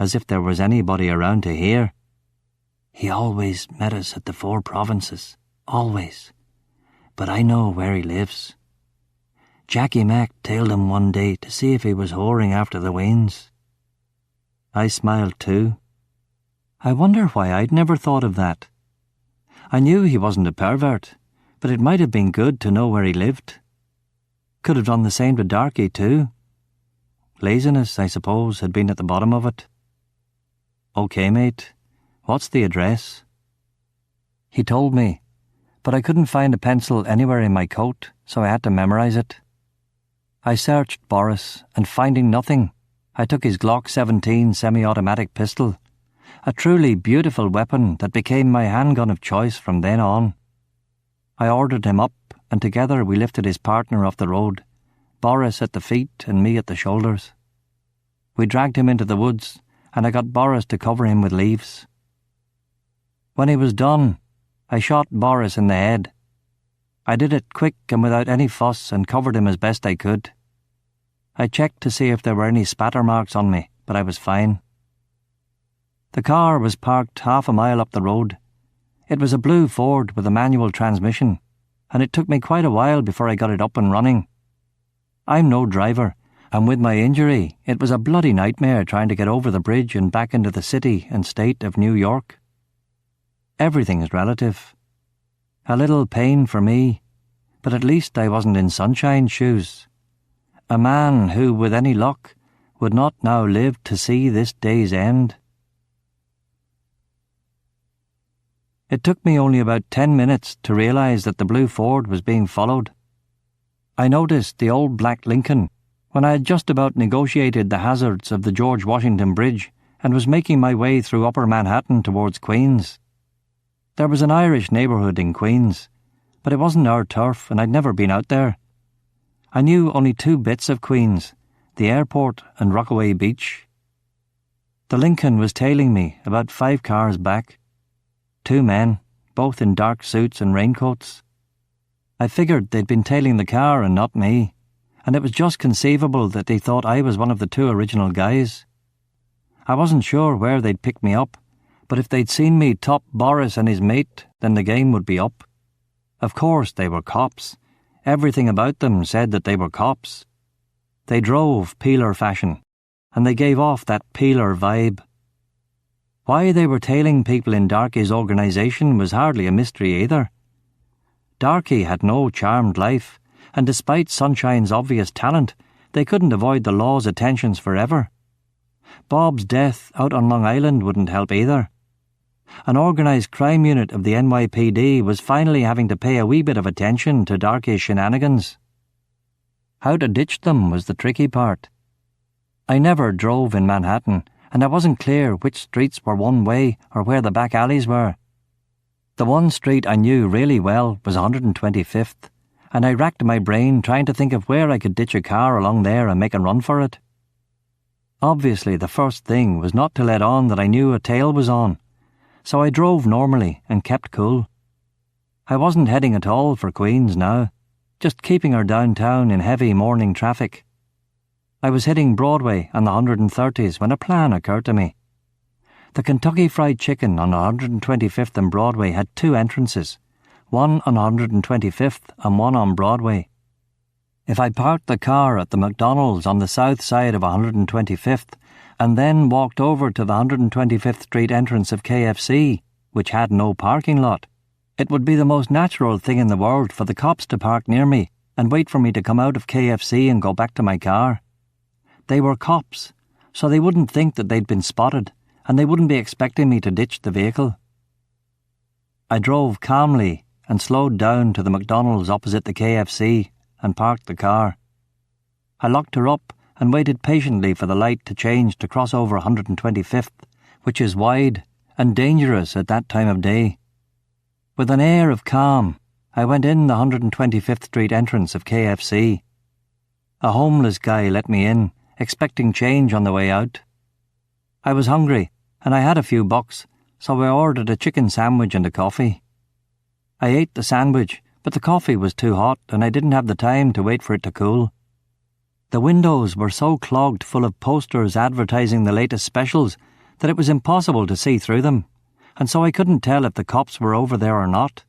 as if there was anybody around to hear, "He always met us at the Four Provinces, always. But I know where he lives. Jackie Mac tailed him one day to see if he was whoring after the wains." I smiled too. I wonder why I'd never thought of that. I knew he wasn't a pervert, but it might have been good to know where he lived. Could have done the same to Darkey too. Laziness, I suppose, had been at the bottom of it. "Okay, mate. What's the address?" He told me, but I couldn't find a pencil anywhere in my coat, so I had to memorize it. I searched Boris, and finding nothing, I took his Glock 17 semi-automatic pistol, a truly beautiful weapon that became my handgun of choice from then on. I ordered him up, and together we lifted his partner off the road, Boris at the feet and me at the shoulders. We dragged him into the woods, and I got Boris to cover him with leaves. When he was done, I shot Boris in the head. I did it quick and without any fuss and covered him as best I could. I checked to see if there were any spatter marks on me, but I was fine. The car was parked half a mile up the road. It was a blue Ford with a manual transmission, and it took me quite a while before I got it up and running. I'm no driver, and with my injury, it was a bloody nightmare trying to get over the bridge and back into the city and state of New York. Everything is relative. A little pain for me, but at least I wasn't in Sunshine's shoes. A man who, with any luck, would not now live to see this day's end. It took me only about 10 minutes to realise that the blue Ford was being followed. I noticed the old black Lincoln when I had just about negotiated the hazards of the George Washington Bridge and was making my way through Upper Manhattan towards Queens. There was an Irish neighbourhood in Queens, but it wasn't our turf and I'd never been out there. I knew only 2 bits of Queens, the airport and Rockaway Beach. The Lincoln was tailing me about 5 cars back. 2 men, both in dark suits and raincoats. I figured they'd been tailing the car and not me, and it was just conceivable that they thought I was one of the two original guys. I wasn't sure where they'd picked me up, but if they'd seen me top Boris and his mate, then the game would be up. Of course they were cops. Everything about them said that they were cops. They drove peeler fashion, and they gave off that peeler vibe. Why they were tailing people in Darkey's organisation was hardly a mystery either. Darkey had no charmed life, and despite Sunshine's obvious talent, they couldn't avoid the law's attentions forever. Bob's death out on Long Island wouldn't help either. An organised crime unit of the NYPD was finally having to pay a wee bit of attention to Darkey's shenanigans. How to ditch them was the tricky part. I never drove in Manhattan, and I wasn't clear which streets were one way or where the back alleys were. The one street I knew really well was 125th, and I racked my brain trying to think of where I could ditch a car along there and make a run for it. Obviously, the first thing was not to let on that I knew a tail was on, so I drove normally and kept cool. I wasn't heading at all for Queens now, just keeping her downtown in heavy morning traffic. I was hitting Broadway on the 130s when a plan occurred to me. The Kentucky Fried Chicken on 125th and Broadway had two entrances, one on 125th and one on Broadway. If I parked the car at the McDonald's on the south side of 125th and then walked over to the 125th Street entrance of KFC, which had no parking lot, it would be the most natural thing in the world for the cops to park near me and wait for me to come out of KFC and go back to my car. They were cops, so they wouldn't think that they'd been spotted, and they wouldn't be expecting me to ditch the vehicle. I drove calmly and slowed down to the McDonald's opposite the KFC and parked the car. I locked her up and waited patiently for the light to change to cross over 125th, which is wide and dangerous at that time of day. With an air of calm, I went in the 125th Street entrance of KFC. A homeless guy let me in, expecting change on the way out. I was hungry, and I had a few bucks, so I ordered a chicken sandwich and a coffee. I ate the sandwich, but the coffee was too hot and I didn't have the time to wait for it to cool. The windows were so clogged full of posters advertising the latest specials that it was impossible to see through them, and so I couldn't tell if the cops were over there or not.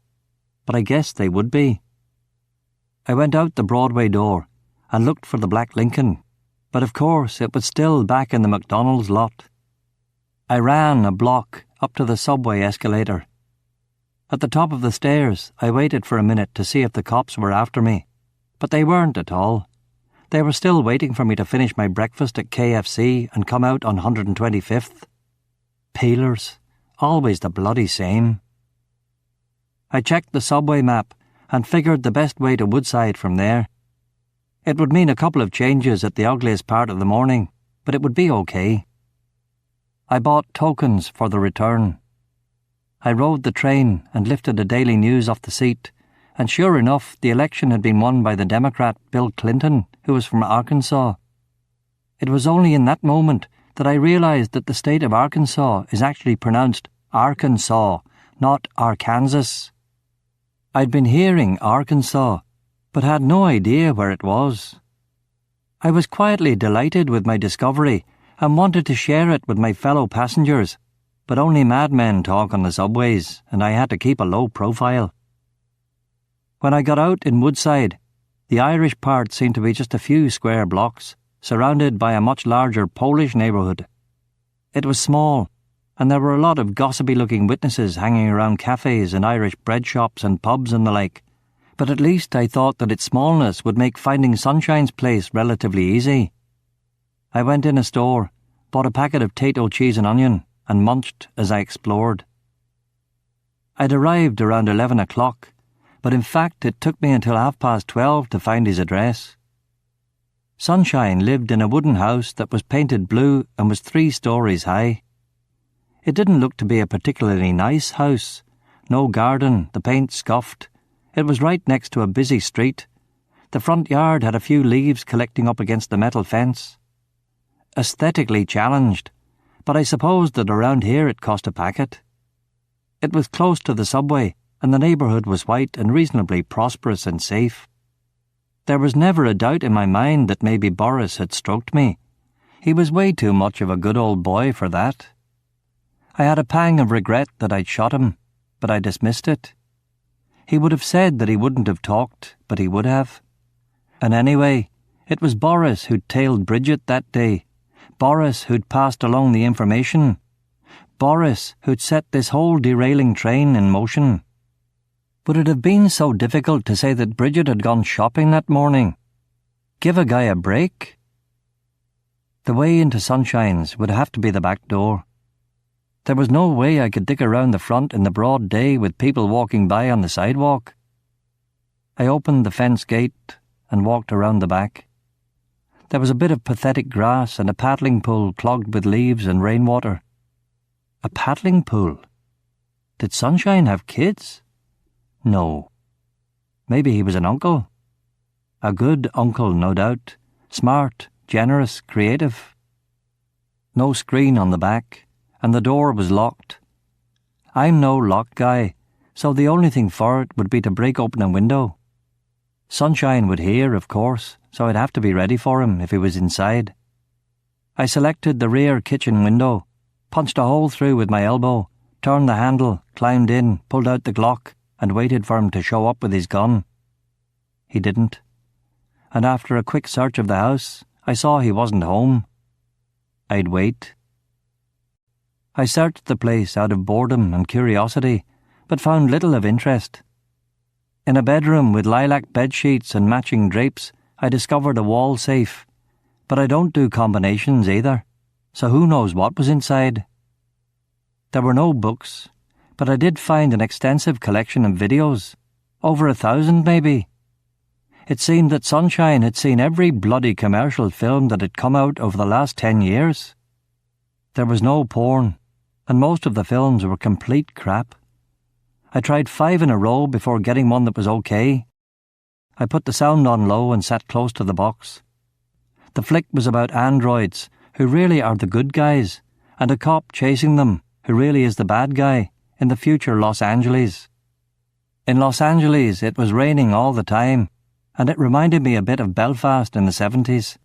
But I guessed they would be. I went out the Broadway door and looked for the black Lincoln, but of course it was still back in the McDonald's lot. I ran a block up to the subway escalator. At the top of the stairs, I waited for a minute to see if the cops were after me, but they weren't at all. They were still waiting for me to finish my breakfast at KFC and come out on 125th. Peelers, always the bloody same. I checked the subway map and figured the best way to Woodside from there. It would mean a couple of changes at the ugliest part of the morning, but it would be okay. I bought tokens for the return. I rode the train and lifted a Daily News off the seat, and sure enough, the election had been won by the Democrat Bill Clinton, who was from Arkansas. It was only in that moment that I realized that the state of Arkansas is actually pronounced Arkansas, not Arkansas. I'd been hearing Arkansas, but had no idea where it was. I was quietly delighted with my discovery and wanted to share it with my fellow passengers, but only madmen talk on the subways, and I had to keep a low profile. When I got out in Woodside, the Irish part seemed to be just a few square blocks, surrounded by a much larger Polish neighbourhood. It was small, and there were a lot of gossipy-looking witnesses hanging around cafes and Irish bread shops and pubs and the like, but at least I thought that its smallness would make finding Sunshine's place relatively easy. I went in a store, bought a packet of Tayto cheese and onion, and munched as I explored. I'd arrived around 11 o'clock, but in fact it took me until 12:30 to find his address. Sunshine lived in a wooden house that was painted blue and was 3 stories high. It didn't look to be a particularly nice house. No garden, the paint scuffed. It was right next to a busy street. The front yard had a few leaves collecting up against the metal fence. Aesthetically challenged, but I supposed that around here it cost a packet. It was close to the subway, and the neighbourhood was white and reasonably prosperous and safe. There was never a doubt in my mind that maybe Boris had stroked me. He was way too much of a good old boy for that. I had a pang of regret that I'd shot him, but I dismissed it. He would have said that he wouldn't have talked, but he would have. And anyway, it was Boris who'd tailed Bridget that day, Boris who'd passed along the information, Boris who'd set this whole derailing train in motion. Would it have been so difficult to say that Bridget had gone shopping that morning? Give a guy a break? The way into Sunshine's would have to be the back door. There was no way I could dig around the front in the broad day with people walking by on the sidewalk. I opened the fence gate and walked around the back. There was a bit of pathetic grass and a paddling pool clogged with leaves and rainwater. A paddling pool? Did Sunshine have kids? No. Maybe he was an uncle. A good uncle, no doubt. Smart, generous, creative. No screen on the back, and the door was locked. I'm no lock guy, so the only thing for it would be to break open a window. Sunshine would hear, of course, so I'd have to be ready for him if he was inside. I selected the rear kitchen window, punched a hole through with my elbow, turned the handle, climbed in, pulled out the Glock, and waited for him to show up with his gun. He didn't. And after a quick search of the house, I saw he wasn't home. I'd wait. I searched the place out of boredom and curiosity, but found little of interest. In a bedroom with lilac bedsheets and matching drapes, I discovered a wall safe, but I don't do combinations either, so who knows what was inside. There were no books, but I did find an extensive collection of videos, over 1,000 maybe. It seemed that Sunshine had seen every bloody commercial film that had come out over the last 10 years. There was no porn, and most of the films were complete crap. I tried 5 in a row before getting one that was okay. I put the sound on low and sat close to the box. The flick was about androids, who really are the good guys, and a cop chasing them, who really is the bad guy, in the future Los Angeles. In Los Angeles, it was raining all the time, and it reminded me a bit of Belfast in the 70s.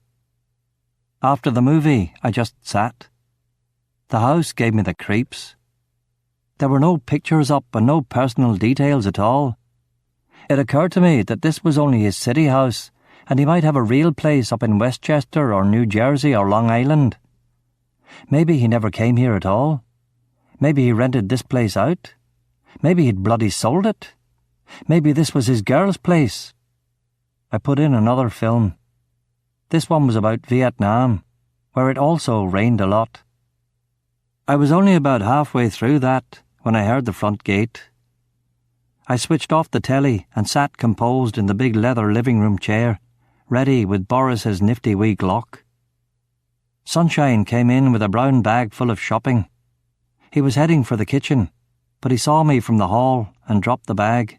After the movie, I just sat. The house gave me the creeps. There were no pictures up and no personal details at all. It occurred to me that this was only his city house, and he might have a real place up in Westchester or New Jersey or Long Island. Maybe he never came here at all. Maybe he rented this place out. Maybe he'd bloody sold it. Maybe this was his girl's place. I put in another film. This one was about Vietnam, where it also rained a lot. I was only about halfway through that when I heard the front gate. I switched off the telly and sat composed in the big leather living room chair, ready with Boris's nifty wee Glock. Sunshine came in with a brown bag full of shopping. He was heading for the kitchen, but he saw me from the hall and dropped the bag.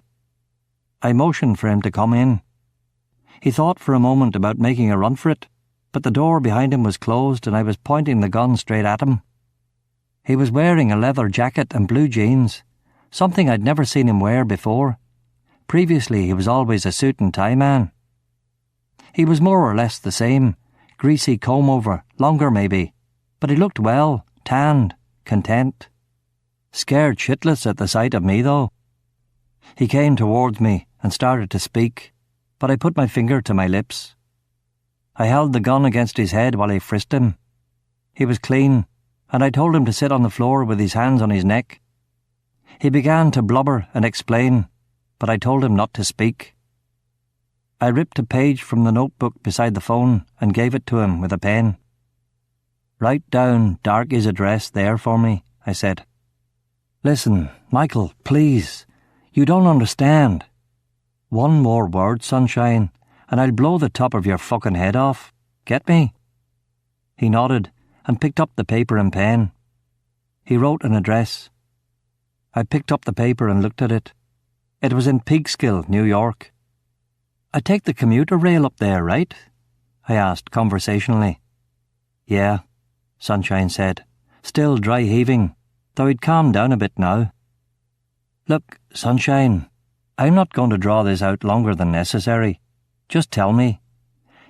I motioned for him to come in. He thought for a moment about making a run for it, but the door behind him was closed and I was pointing the gun straight at him. He was wearing a leather jacket and blue jeans, something I'd never seen him wear before. Previously, he was always a suit and tie man. He was more or less the same, greasy comb-over, longer maybe, but he looked well, tanned, content. Scared shitless at the sight of me, though. He came towards me and started to speak, but I put my finger to my lips. I held the gun against his head while I frisked him. He was clean, and I told him to sit on the floor with his hands on his neck. He began to blubber and explain, but I told him not to speak. I ripped a page from the notebook beside the phone and gave it to him with a pen. "Write down Darkey's address there for me," I said. "Listen, Michael, please. You don't understand. One more word, Sunshine, and I'll blow the top of your fucking head off. Get me?" He nodded and picked up the paper and pen. He wrote an address. I picked up the paper and looked at it. It was in Peekskill, New York. "I take the commuter rail up there, right?" I asked conversationally. "Yeah," Sunshine said, still dry-heaving, though he'd calmed down a bit now. Look, Sunshine, I'm not going to draw this out longer than necessary. Just tell me.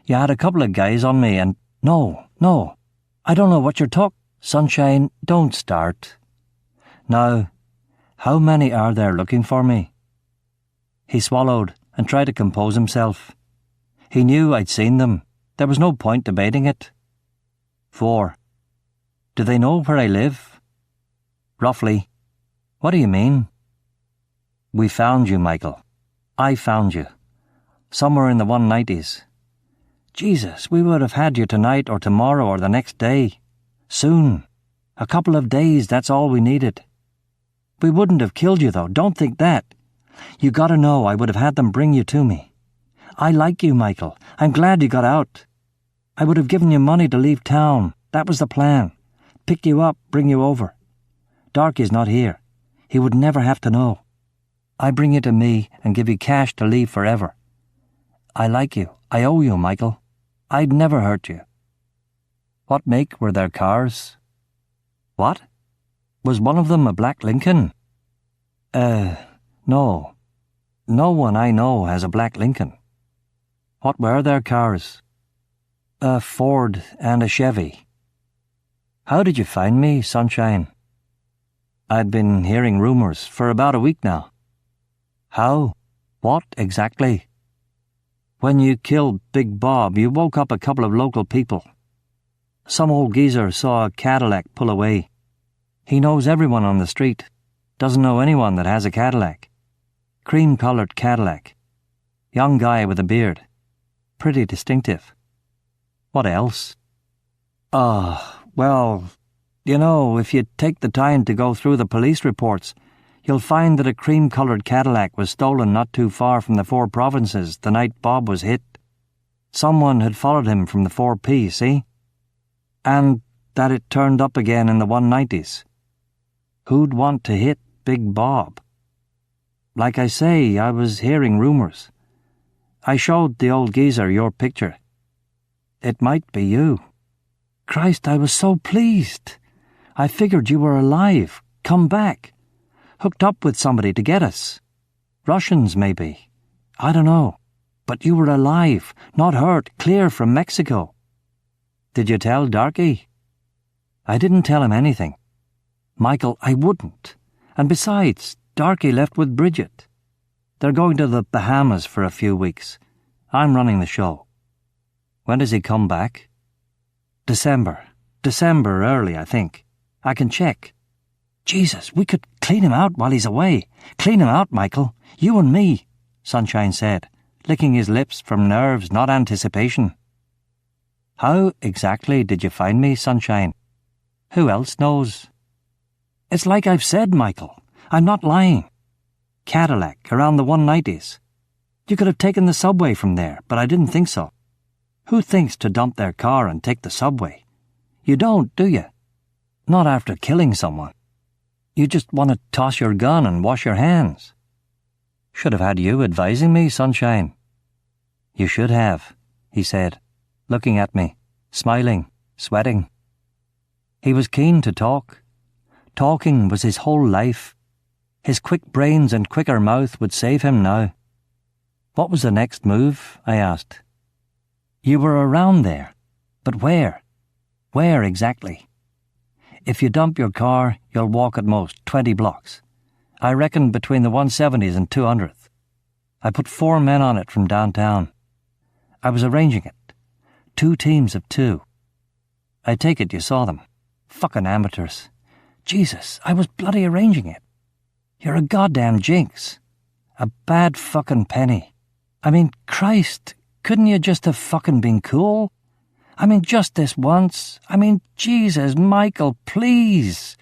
You had a couple of guys on me and... No, I don't know what you're talking... Sunshine, don't start. Now, how many are there looking for me? He swallowed and tried to compose himself. He knew I'd seen them. There was no point debating it. 4. Do they know where I live? Roughly. What do you mean? We found you, Michael. I found you. Somewhere in the 190s. Jesus, we would have had you tonight or tomorrow or the next day. Soon. A couple of days, that's all we needed. We wouldn't have killed you, though. Don't think that. You gotta know I would have had them bring you to me. I like you, Michael. I'm glad you got out. I would have given you money to leave town. That was the plan. Pick you up, bring you over. Darkey's not here. He would never have to know. I bring you to me and give you cash to leave forever. I like you. I owe you, Michael. I'd never hurt you. What make were their cars? What? Was one of them a black Lincoln? No. No one I know has a black Lincoln. What were their cars? A Ford and a Chevy. How did you find me, Sunshine? I'd been hearing rumours for about a week now. How? What exactly? When you killed Big Bob, you woke up a couple of local people. Some old geezer saw a Cadillac pull away. He knows everyone on the street. Doesn't know anyone that has a Cadillac. Cream-coloured Cadillac. Young guy with a beard. Pretty distinctive. What else? Well, you know, if you take the time to go through the police reports, you'll find that a cream-coloured Cadillac was stolen not too far from the 4 provinces the night Bob was hit. Someone had followed him from the 4P, see? And that it turned up again in the 190s. Who'd want to hit Big Bob? Like I say, I was hearing rumours. I showed the old geezer your picture. It might be you. Christ, I was so pleased. I figured you were alive, come back. Hooked up with somebody to get us. Russians, maybe. I don't know. But you were alive, not hurt, clear from Mexico. Did you tell Darkey? I didn't tell him anything. Michael, I wouldn't. And besides, Darkey left with Bridget. They're going to the Bahamas for a few weeks. I'm running the show. When does he come back? December early, I think. I can check. Jesus, we could clean him out while he's away. Clean him out, Michael. You and me, Sunshine said, licking his lips from nerves, not anticipation. How exactly did you find me, Sunshine? Who else knows? It's like I've said, Michael. I'm not lying. Cadillac, around the 190s. You could have taken the subway from there, but I didn't think so. Who thinks to dump their car and take the subway? You don't, do you? Not after killing someone. You just want to toss your gun and wash your hands. Should have had you advising me, Sunshine. You should have, he said, looking at me, smiling, sweating. He was keen to talk. Talking was his whole life. His quick brains and quicker mouth would save him now. What was the next move? I asked. You were around there, but where? Where exactly? If you dump your car, you'll walk at most 20 blocks. I reckon between the 170th and 200th. I put 4 men on it from downtown. I was arranging it. 2 teams of 2. I take it you saw them. Fucking amateurs. Jesus, I was bloody arranging it. You're a goddamn jinx. A bad fucking penny. I mean, Christ, couldn't you just have fucking been cool? I mean, just this once. I mean, Jesus, Michael, please.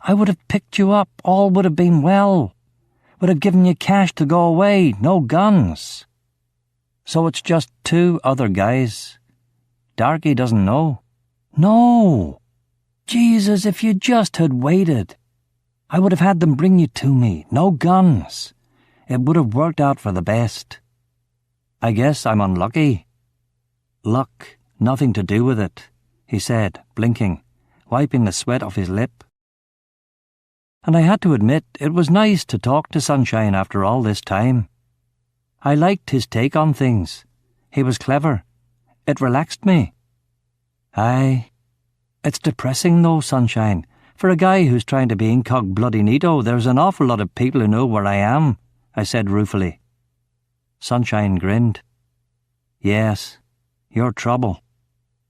I would have picked you up, all would have been well. Would have given you cash to go away, no guns. So it's just 2 other guys. Darkey doesn't know. No. Jesus, if you just had waited. I would have had them bring you to me, no guns. It would have worked out for the best. I guess I'm unlucky. Luck, nothing to do with it, he said, blinking, wiping the sweat off his lip. And I had to admit it was nice to talk to Sunshine after all this time. I liked his take on things. He was clever. It relaxed me. Aye. It's depressing though, Sunshine. For a guy who's trying to be incog-bloody-neato, there's an awful lot of people who know where I am, I said ruefully. Sunshine grinned. Yes, you're trouble.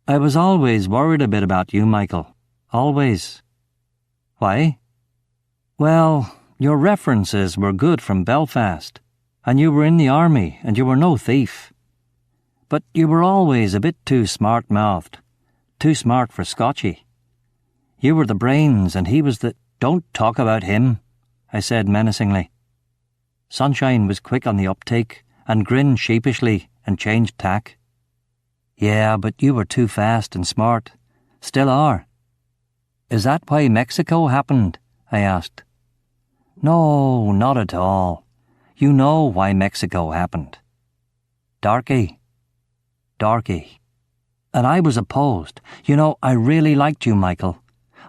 I was always worried a bit about you, Michael. Always. Why? Well, your references were good from Belfast, and you were in the army, and you were no thief. But you were always a bit too smart-mouthed, too smart for Scotchy. You were the brains, and he was the— Don't talk about him, I said menacingly. Sunshine was quick on the uptake, and grinned sheepishly, and changed tack. Yeah, but you were too fast and smart. Still are. Is that why Mexico happened? I asked. No, not at all. You know why Mexico happened. Darkey. And I was opposed. You know, I really liked you, Michael.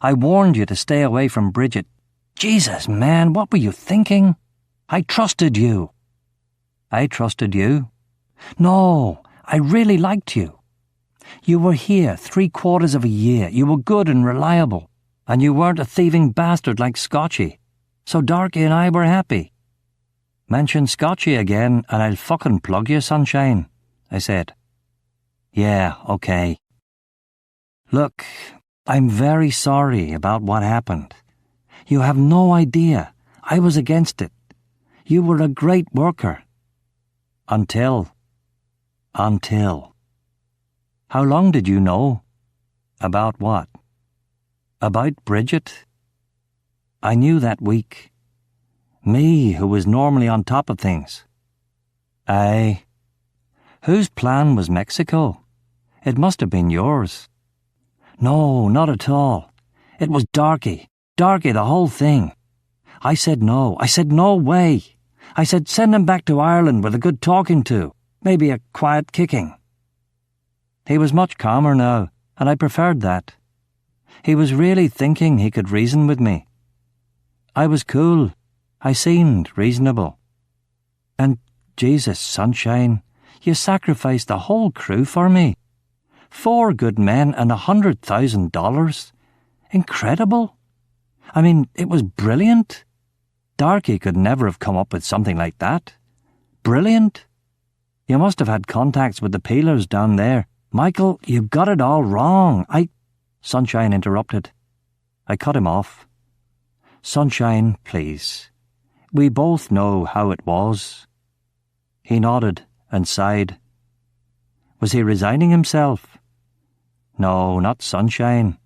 I warned you to stay away from Bridget. Jesus, man, what were you thinking? I trusted you. I trusted you? No, I really liked you. You were here 3/4 of a year. You were good and reliable. And you weren't a thieving bastard like Scotchy. So Darkey and I were happy. Mention Scotchy again and I'll fucking plug you, Sunshine, I said. Yeah, okay. Look, I'm very sorry about what happened. You have no idea. I was against it. You were a great worker. Until. How long did you know? About what? About Bridget? I knew that week. Me, who was normally on top of things. Aye. Whose plan was Mexico? It must have been yours. No, not at all. It was Darkey, the whole thing. I said no. I said no way. I said send him back to Ireland with a good talking to, maybe a quiet kicking. He was much calmer now, and I preferred that. He was really thinking he could reason with me. I was cool. I seemed reasonable. And, Jesus, Sunshine, you sacrificed the whole crew for me. 4 good men and $100,000. Incredible. I mean, it was brilliant. Darkey could never have come up with something like that. Brilliant. You must have had contacts with the peelers down there. Michael, you got it all wrong. Sunshine interrupted. I cut him off. Sunshine, please. We both know how it was. He nodded and sighed. Was he resigning himself? No, not Sunshine.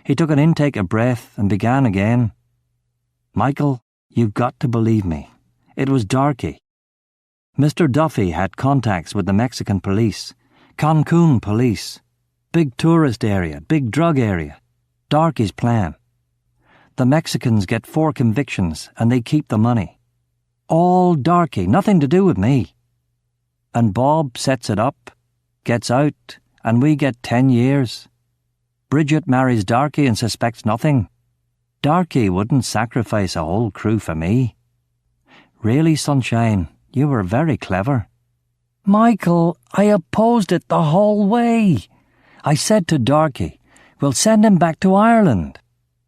He took an intake of breath and began again. Michael, you've got to believe me. It was Darkey. Mr. Duffy had contacts with the Mexican police, Cancun police, big tourist area, big drug area. Darkey's plan. The Mexicans get 4 convictions and they keep the money. All Darkey, nothing to do with me. And Bob sets it up, gets out, and we get 10 years. Bridget marries Darkey and suspects nothing. Darkey wouldn't sacrifice a whole crew for me. Really, Sunshine, you were very clever. Michael, I opposed it the whole way. I said to Darkey, we'll send him back to Ireland.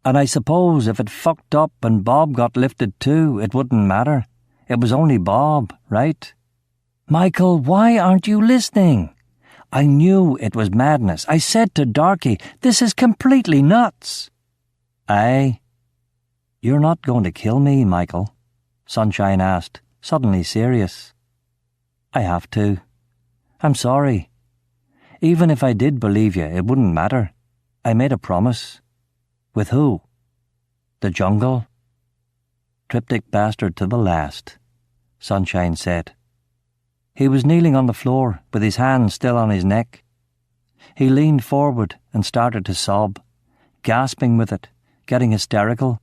And I suppose if it fucked up and Bob got lifted too, it wouldn't matter. It was only Bob, right? Michael, why aren't you listening? I knew it was madness. I said to Darkey, this is completely nuts. Aye. You're not going to kill me, Michael? Sunshine asked, suddenly serious. I have to. I'm sorry. Even if I did believe you, it wouldn't matter. I made a promise. With who? The jungle? Triptych bastard to the last, Sunshine said. He was kneeling on the floor, with his hand still on his neck. He leaned forward and started to sob, gasping with it, getting hysterical.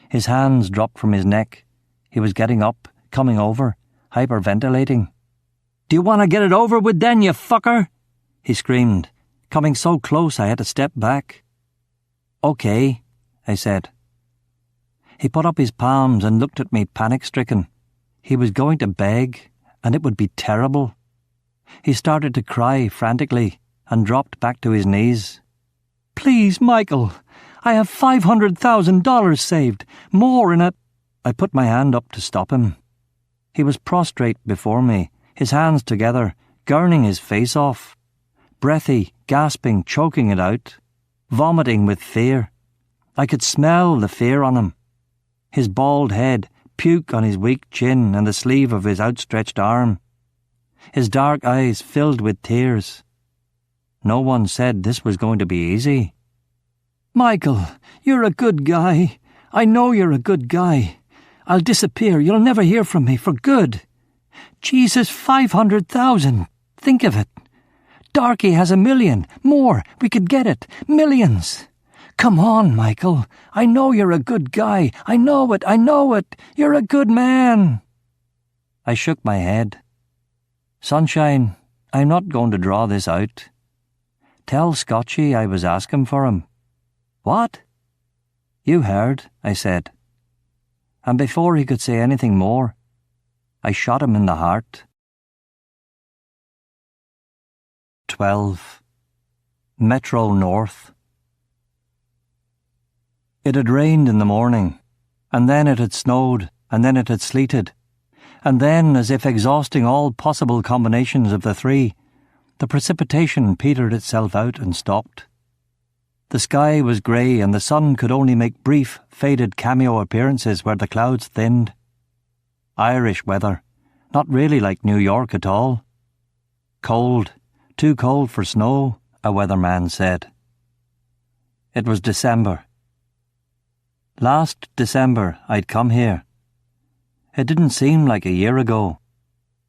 His hands dropped from his neck. He was getting up, coming over, hyperventilating. Do you want to get it over with then, you fucker? He screamed, coming so close I had to step back. Okay, I said. He put up his palms and looked at me panic-stricken. He was going to beg, and it would be terrible. He started to cry frantically and dropped back to his knees. "Please, Michael, I have $500,000 saved, more in it." I put my hand up to stop him. He was prostrate before me, his hands together, gurning his face off. Breathy, gasping, choking it out, vomiting with fear. I could smell the fear on him. His bald head, puke on his weak chin and the sleeve of his outstretched arm. His dark eyes filled with tears. No one said this was going to be easy. "Michael, you're a good guy. I know you're a good guy. I'll disappear. You'll never hear from me for good. Jesus, 500,000. Think of it. Darkey has 1 million. More. We could get it. Millions. Come on, Michael. I know you're a good guy. I know it. I know it. You're a good man." I shook my head. "Sunshine, I'm not going to draw this out. Tell Scotchy I was asking for him." "What?" "You heard," I said. And before he could say anything more, I shot him in the heart. 12. Metro North. It had rained in the morning, and then it had snowed, and then it had sleeted, and then, as if exhausting all possible combinations of the three, the precipitation petered itself out and stopped. The sky was grey, and the sun could only make brief, faded cameo appearances where the clouds thinned. Irish weather, not really like New York at all. Cold, too cold for snow, a weatherman said. It was December. Last December I'd come here. It didn't seem like a year ago.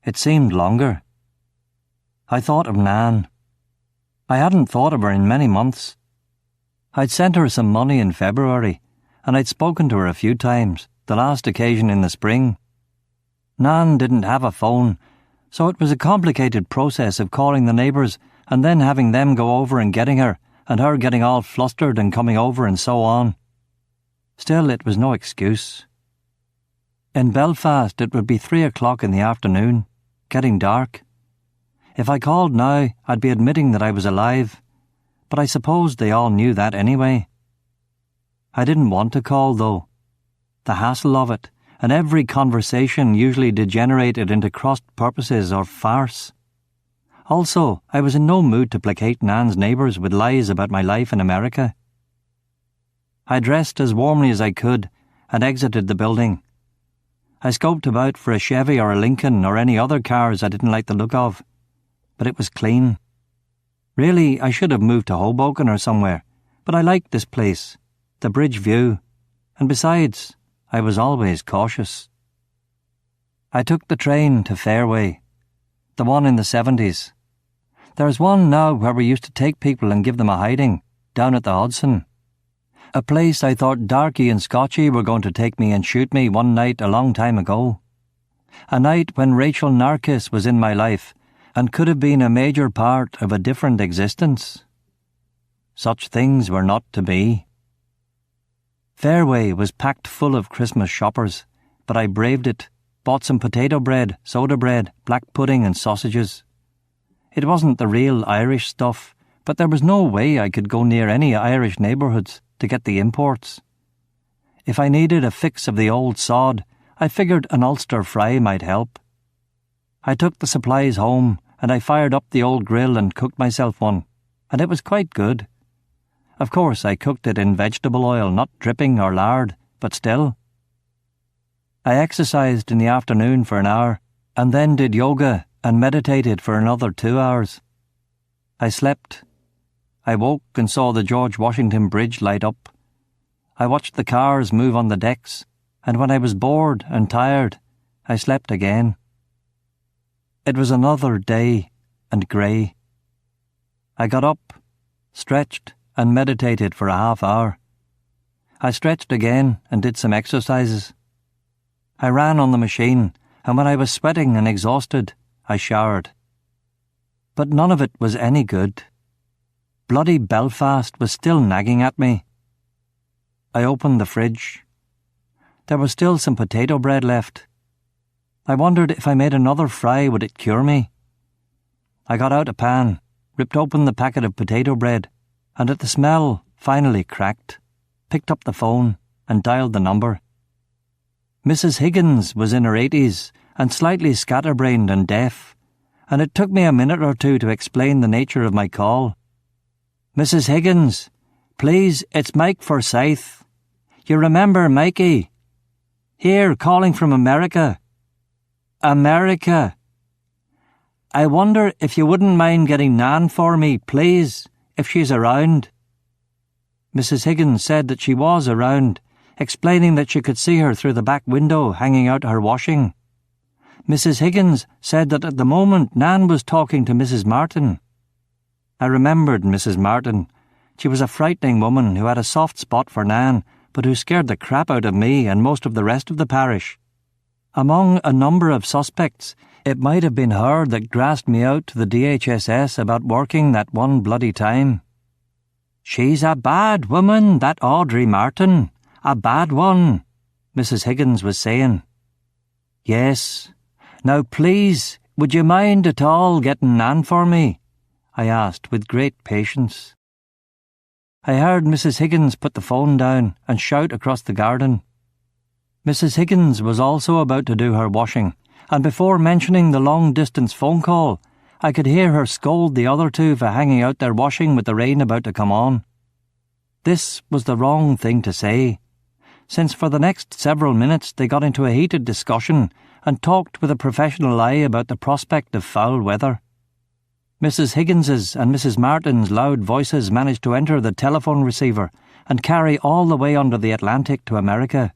It seemed longer. I thought of Nan. I hadn't thought of her in many months. I'd sent her some money in February, and I'd spoken to her a few times, the last occasion in the spring. Nan didn't have a phone, so it was a complicated process of calling the neighbours and then having them go over and getting her, and her getting all flustered and coming over and so on. Still, it was no excuse. In Belfast, it would be 3 o'clock in the afternoon, getting dark. If I called now, I'd be admitting that I was alive, but I supposed they all knew that anyway. I didn't want to call, though. The hassle of it, and every conversation usually degenerated into crossed purposes or farce. Also, I was in no mood to placate Nan's neighbours with lies about my life in America. I dressed as warmly as I could and exited the building. I scoped about for a Chevy or a Lincoln or any other cars I didn't like the look of, but it was clean. Really, I should have moved to Hoboken or somewhere, but I liked this place, the bridge view, and besides, I was always cautious. I took the train to Fairway, the one in the 70s. There's one now where we used to take people and give them a hiding, down at the Hudson. A place I thought Darkey and Scotchy were going to take me and shoot me one night a long time ago. A night when Rachel Narkis was in my life and could have been a major part of a different existence. Such things were not to be. Fairway was packed full of Christmas shoppers, but I braved it, bought some potato bread, soda bread, black pudding and sausages. It wasn't the real Irish stuff, but there was no way I could go near any Irish neighbourhoods to get the imports. If I needed a fix of the old sod, I figured an Ulster fry might help. I took the supplies home, and I fired up the old grill and cooked myself one, and it was quite good. Of course, I cooked it in vegetable oil, not dripping or lard, but still. I exercised in the afternoon for an hour, and then did yoga and meditated for another 2 hours. I slept. I woke and saw the George Washington Bridge light up. I watched the cars move on the decks, and when I was bored and tired, I slept again. It was another day, and grey. I got up, stretched, and meditated for a half hour. I stretched again and did some exercises. I ran on the machine, and when I was sweating and exhausted, I showered. But none of it was any good. Bloody Belfast was still nagging at me. I opened the fridge. There was still some potato bread left. I wondered if I made another fry would it cure me. I got out a pan, ripped open the packet of potato bread, and at the smell finally cracked, picked up the phone and dialed the number. Mrs. Higgins was in her 80s and slightly scatterbrained and deaf, and it took me a minute or two to explain the nature of my call. "Mrs. Higgins, please, it's Mike Forsythe. You remember Mikey? Here, calling from America. America. I wonder if you wouldn't mind getting Nan for me, please, if she's around." Mrs. Higgins said that she was around, explaining that she could see her through the back window hanging out her washing. Mrs. Higgins said that at the moment Nan was talking to Mrs. Martin. I remembered Mrs. Martin. She was a frightening woman who had a soft spot for Nan, but who scared the crap out of me and most of the rest of the parish. Among a number of suspects, it might have been her that grassed me out to the DHSS about working that one bloody time. "She's a bad woman, that Audrey Martin. A bad one," Mrs. Higgins was saying. "Yes. Now please, would you mind at all getting Nan for me?" I asked with great patience. I heard Mrs. Higgins put the phone down and shout across the garden. Mrs. Higgins was also about to do her washing, and before mentioning the long-distance phone call, I could hear her scold the other two for hanging out their washing with the rain about to come on. This was the wrong thing to say, since for the next several minutes they got into a heated discussion and talked with a professional eye about the prospect of foul weather. Mrs. Higgins's and Mrs. Martin's loud voices managed to enter the telephone receiver and carry all the way under the Atlantic to America.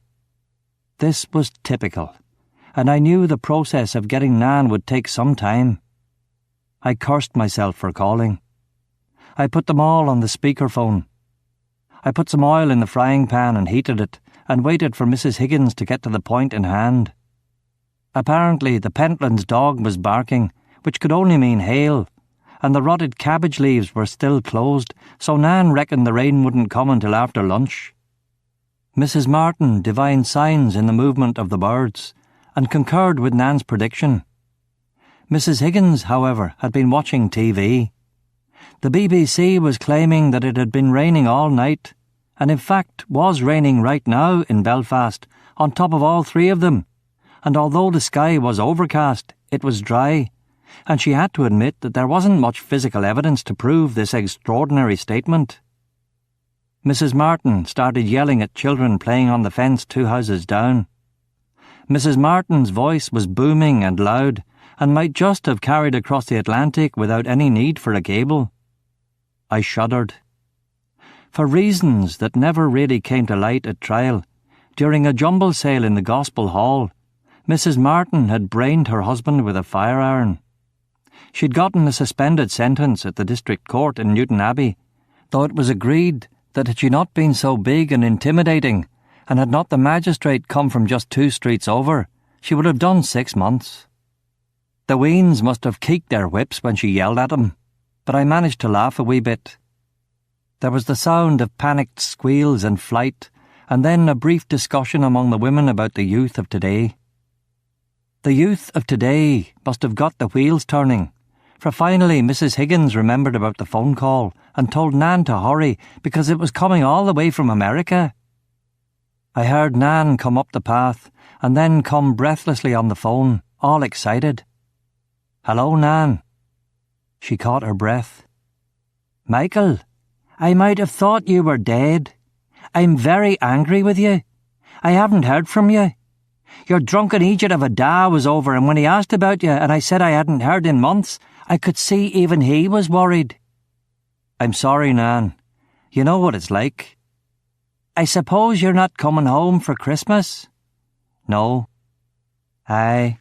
This was typical, and I knew the process of getting Nan would take some time. I cursed myself for calling. I put them all on the speakerphone. I put some oil in the frying pan and heated it, and waited for Mrs. Higgins to get to the point in hand. Apparently the Pentland's dog was barking, which could only mean hail, and the rotted cabbage leaves were still closed, so Nan reckoned the rain wouldn't come until after lunch. Mrs. Martin divined signs in the movement of the birds, and concurred with Nan's prediction. Mrs. Higgins, however, had been watching TV. The BBC was claiming that it had been raining all night, and in fact was raining right now in Belfast, on top of all three of them, and although the sky was overcast, it was dry, and she had to admit that there wasn't much physical evidence to prove this extraordinary statement. Mrs. Martin started yelling at children playing on the fence 2 houses down. Mrs. Martin's voice was booming and loud, and might just have carried across the Atlantic without any need for a cable. I shuddered. For reasons that never really came to light at trial, during a jumble sale in the Gospel Hall, Mrs. Martin had brained her husband with a fire iron. She'd gotten a suspended sentence at the district court in Newton Abbey, though it was agreed that had she not been so big and intimidating, and had not the magistrate come from just 2 streets over, she would have done 6 months. The weans must have keeked their whips when she yelled at him, but I managed to laugh a wee bit. There was the sound of panicked squeals and flight, and then a brief discussion among the women about the youth of today. The youth of today must have got the wheels turning, for finally Mrs. Higgins remembered about the phone call and told Nan to hurry because it was coming all the way from America. I heard Nan come up the path and then come breathlessly on the phone, all excited. "Hello, Nan." She caught her breath. "Michael, I might have thought you were dead. I'm very angry with you. I haven't heard from you. Your drunken idiot of a da was over, and when he asked about you and I said I hadn't heard in months, I could see even he was worried." "I'm sorry, Nan. You know what it's like." "I suppose you're not coming home for Christmas?" "No." "Aye.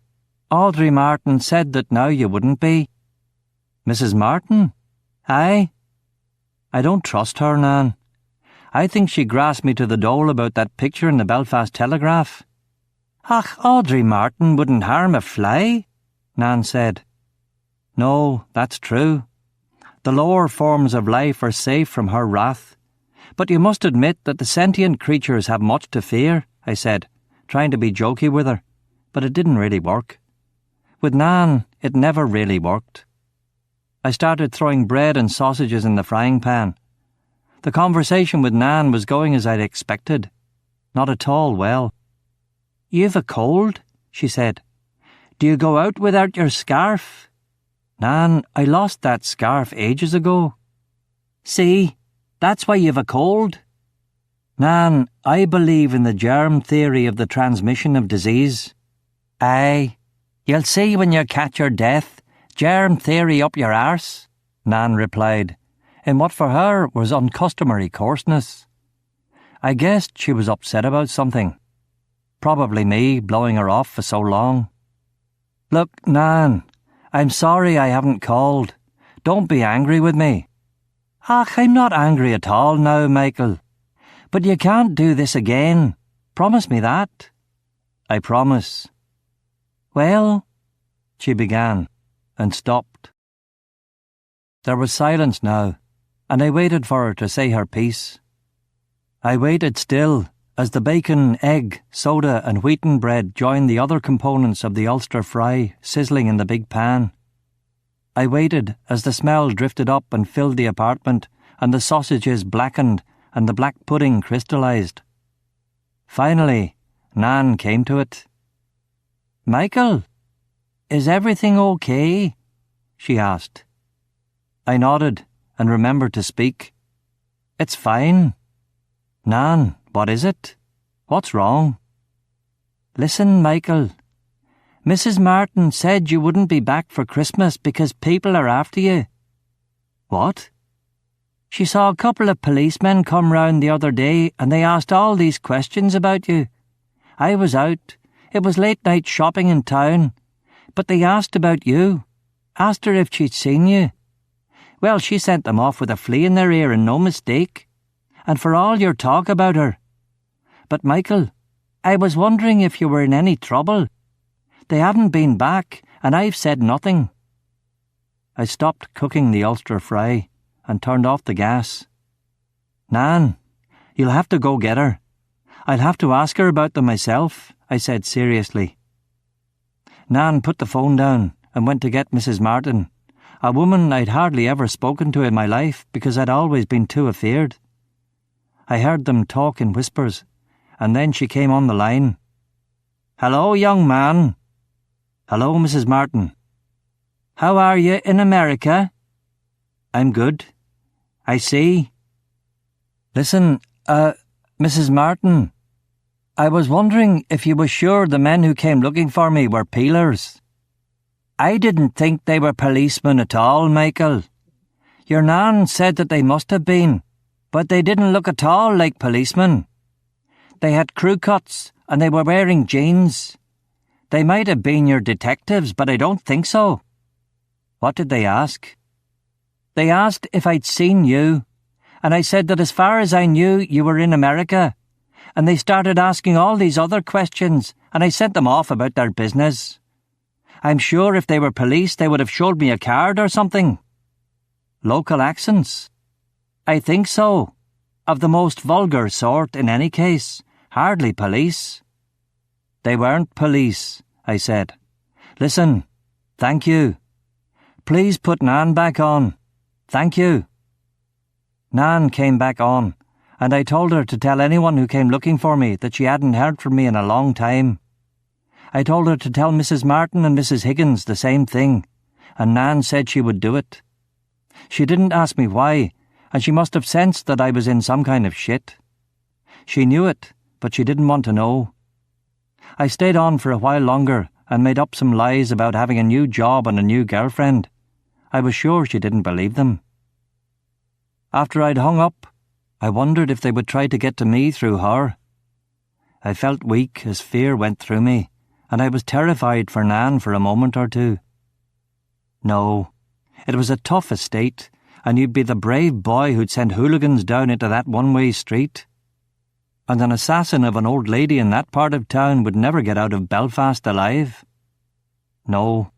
Audrey Martin said that now you wouldn't be." "Mrs. Martin?" "Aye." "I don't trust her, Nan. I think she grassed me to the dole about that picture in the Belfast Telegraph." "Ach, Audrey Martin wouldn't harm a fly," Nan said. "No, that's true. The lower forms of life are safe from her wrath. But you must admit that the sentient creatures have much to fear," I said, trying to be jokey with her, but it didn't really work. With Nan, it never really worked. I started throwing bread and sausages in the frying pan. The conversation with Nan was going as I'd expected. Not at all well. "You've a cold?" she said. "Do you go out without your scarf?" "Nan, I lost that scarf ages ago." "See, that's why you've a cold." "Nan, I believe in the germ theory of the transmission of disease." "Aye, you'll see when you catch your death. Germ theory up your arse," Nan replied, in what for her was uncustomary coarseness. I guessed she was upset about something. Probably me blowing her off for so long. "Look, Nan, I'm sorry I haven't called. Don't be angry with me." "Ach, I'm not angry at all now, Michael. But you can't do this again. Promise me that." "I promise." "Well," she began, and stopped. There was silence now, and I waited for her to say her piece. I waited still, as the bacon, egg, soda and wheaten bread joined the other components of the Ulster fry sizzling in the big pan. I waited as the smell drifted up and filled the apartment, and the sausages blackened and the black pudding crystallised. Finally, Nan came to it. "Michael, is everything okay?" she asked. I nodded and remembered to speak. "It's fine." "Nan, what is it? What's wrong?" "Listen, Michael. Mrs. Martin said you wouldn't be back for Christmas because people are after you." "What?" "She saw a couple of policemen come round the other day and they asked all these questions about you. I was out. It was late night shopping in town. But they asked about you. Asked her if she'd seen you. Well, she sent them off with a flea in their ear and no mistake. And for all your talk about her. But Michael, I was wondering if you were in any trouble. They haven't been back, and I've said nothing." I stopped cooking the Ulster fry and turned off the gas. "Nan, you'll have to go get her. I'll have to ask her about them myself," I said seriously. Nan put the phone down and went to get Mrs. Martin, a woman I'd hardly ever spoken to in my life because I'd always been too afeard. I heard them talk in whispers, and then she came on the line. "Hello, young man." "Hello, Mrs. Martin." "How are you in America?" "I'm good." "I see." "Listen, Mrs. Martin, I was wondering if you were sure the men who came looking for me were peelers." "I didn't think they were policemen at all, Michael. Your nan said that they must have been, but they didn't look at all like policemen. They had crew cuts and they were wearing jeans. They might have been your detectives, but I don't think so." "What did they ask?" "They asked if I'd seen you, and I said that as far as I knew you were in America, and they started asking all these other questions, and I sent them off about their business. I'm sure if they were police they would have showed me a card or something." "Local accents?" "I think so. Of the most vulgar sort in any case. Hardly police." "They weren't police," I said. "Listen, thank you. Please put Nan back on. Thank you." Nan came back on, and I told her to tell anyone who came looking for me that she hadn't heard from me in a long time. I told her to tell Mrs. Martin and Mrs. Higgins the same thing, and Nan said she would do it. She didn't ask me why, and she must have sensed that I was in some kind of shit. She knew it, but she didn't want to know. I stayed on for a while longer and made up some lies about having a new job and a new girlfriend. I was sure she didn't believe them. After I'd hung up, I wondered if they would try to get to me through her. I felt weak as fear went through me, and I was terrified for Nan for a moment or two. No, it was a tough estate, and you'd be the brave boy who'd send hooligans down into that one-way street. And an assassin of an old lady in that part of town would never get out of Belfast alive. No,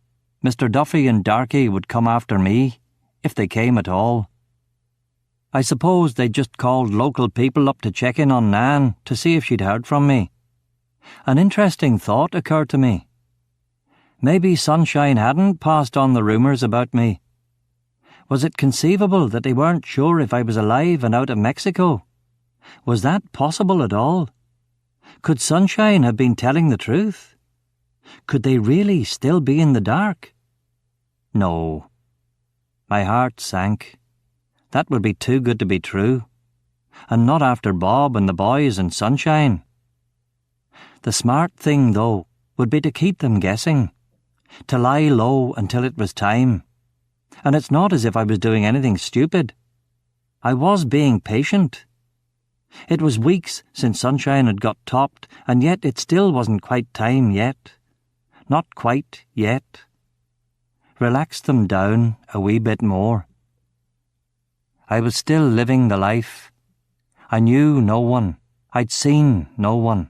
Mr. Duffy and Darkey would come after me, if they came at all. I suppose they'd just called local people up to check in on Nan to see if she'd heard from me. An interesting thought occurred to me. Maybe Sunshine hadn't passed on the rumours about me. Was it conceivable that they weren't sure if I was alive and out of Mexico? Was that possible at all? Could Sunshine have been telling the truth? Could they really still be in the dark? No. My heart sank. That would be too good to be true. And not after Bob and the boys and Sunshine. The smart thing, though, would be to keep them guessing. To lie low until it was time. And it's not as if I was doing anything stupid. I was being patient. It was weeks since Sunshine had got topped, and yet it still wasn't quite time yet. Not quite yet. Relax them down a wee bit more. I was still living the life. I knew no one. I'd seen no one.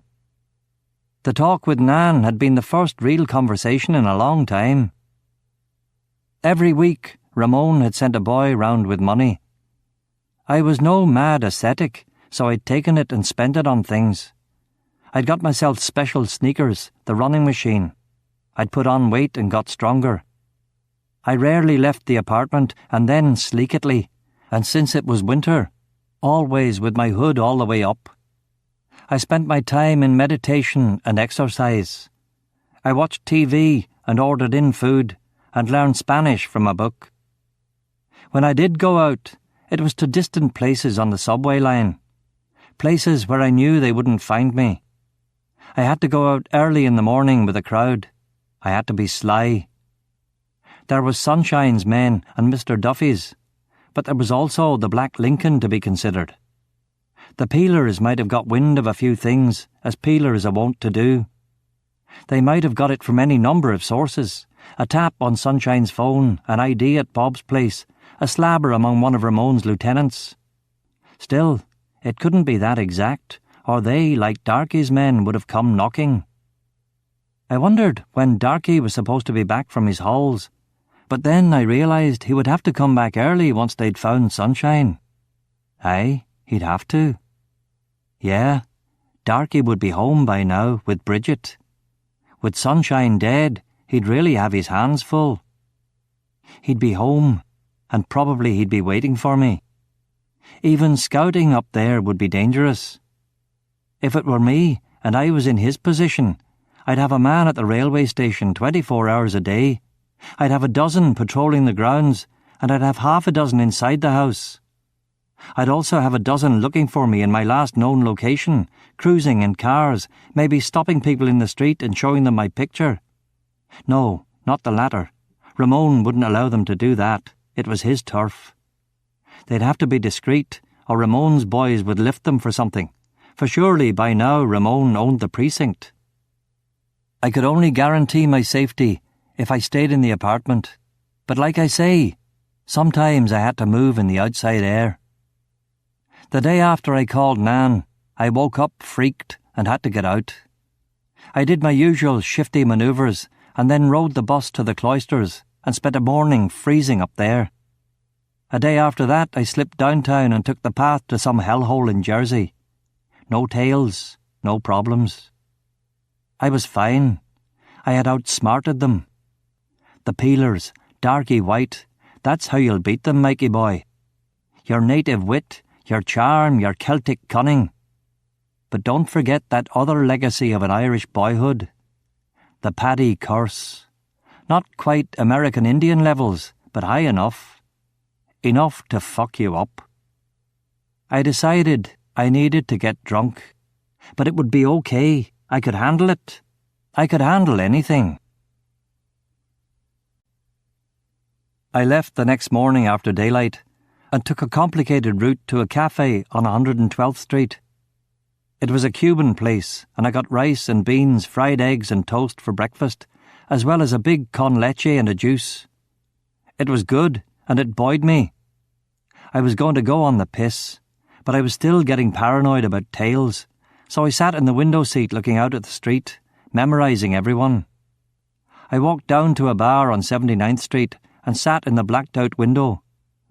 The talk with Nan had been the first real conversation in a long time. Every week, Ramon had sent a boy round with money. I was no mad ascetic, so I'd taken it and spent it on things. I'd got myself special sneakers, the running machine. I'd put on weight and got stronger. I rarely left the apartment, and then sleeketly, and since it was winter, always with my hood all the way up. I spent my time in meditation and exercise. I watched TV and ordered in food and learned Spanish from a book. When I did go out, it was to distant places on the subway line, places where I knew they wouldn't find me. I had to go out early in the morning with a crowd. I had to be sly. There was Sunshine's men and Mr. Duffy's, but there was also the Black Lincoln to be considered. The peelers might have got wind of a few things, as peelers are wont to do. They might have got it from any number of sources. A tap on Sunshine's phone, an ID at Bob's place, a slabber among one of Ramon's lieutenants. Still, it couldn't be that exact, or they, like Darkey's men, would have come knocking. I wondered when Darkey was supposed to be back from his hauls, but then I realised he would have to come back early once they'd found Sunshine. Aye, he'd have to. Yeah, Darkey would be home by now with Bridget. With Sunshine dead, he'd really have his hands full. He'd be home, and probably he'd be waiting for me. Even scouting up there would be dangerous. If it were me, and I was in his position, I'd have a man at the railway station 24 hours a day. I'd have a dozen patrolling the grounds, and I'd have half a dozen inside the house. I'd also have a dozen looking for me in my last known location, cruising in cars, maybe stopping people in the street and showing them my picture. No, not the latter. Ramon wouldn't allow them to do that. It was his turf. They'd have to be discreet, or Ramon's boys would lift them for something, for surely by now Ramon owned the precinct. I could only guarantee my safety if I stayed in the apartment, but like I say, sometimes I had to move in the outside air. The day after I called Nan, I woke up freaked and had to get out. I did my usual shifty manoeuvres and then rode the bus to the cloisters and spent a morning freezing up there. A day after that, I slipped downtown and took the path to some hellhole in Jersey. No tales, no problems. I was fine. I had outsmarted them. The peelers, Darkey White, that's how you'll beat them, Mikey boy. Your native wit, your charm, your Celtic cunning. But don't forget that other legacy of an Irish boyhood. The Paddy curse. Not quite American Indian levels, but high enough. Enough to fuck you up. I decided I needed to get drunk. But it would be okay. I could handle it. I could handle anything. I left the next morning after daylight and took a complicated route to a cafe on 112th Street. It was a Cuban place, and I got rice and beans, fried eggs and toast for breakfast, as well as a big con leche and a juice. It was good, and it buoyed me. I was going to go on the piss, but I was still getting paranoid about tales, so I sat in the window seat looking out at the street, memorising everyone. I walked down to a bar on 79th Street and sat in the blacked-out window,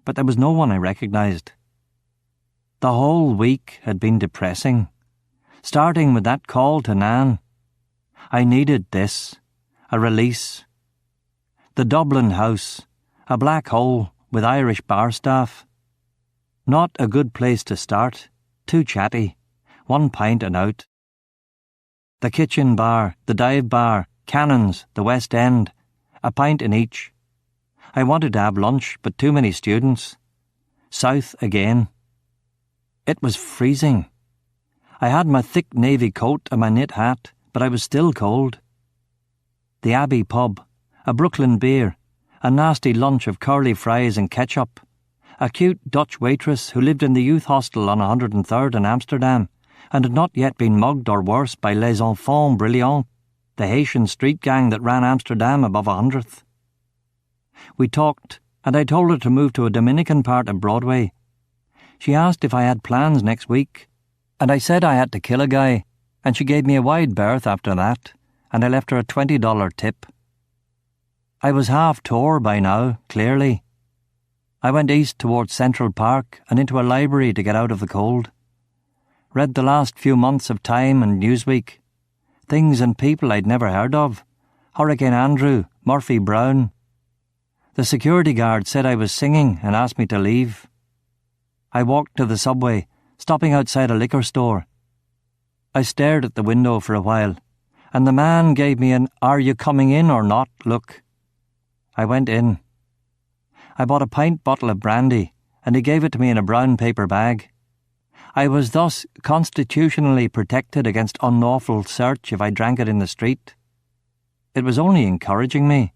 but there was no one I recognised. The whole week had been depressing, starting with that call to Nan. I needed this, a release. The Dublin house, a black hole with Irish bar staff. Not a good place to start, too chatty, 1 pint and out. The kitchen bar, the dive bar, Cannons, the West End, a pint in each. I wanted to have lunch, but too many students. South again. It was freezing. I had my thick navy coat and my knit hat, but I was still cold. The Abbey pub, a Brooklyn beer, a nasty lunch of curly fries and ketchup, a cute Dutch waitress who lived in the youth hostel on 103rd in Amsterdam and had not yet been mugged or worse by Les Enfants Brillants, the Haitian street gang that ran Amsterdam above 100th. We talked, and I told her to move to a Dominican part of Broadway. She asked if I had plans next week, and I said I had to kill a guy, and she gave me a wide berth after that, and I left her a $20 tip. I was half tore by now, clearly. I went east towards Central Park and into a library to get out of the cold. Read the last few months of Time and Newsweek. Things and people I'd never heard of. Hurricane Andrew, Murphy Brown. The security guard said I was singing and asked me to leave. I walked to the subway, stopping outside a liquor store. I stared at the window for a while, and the man gave me an "Are you coming in or not?" look. I went in. I bought a pint bottle of brandy, and he gave it to me in a brown paper bag. I was thus constitutionally protected against unlawful search if I drank it in the street. It was only encouraging me.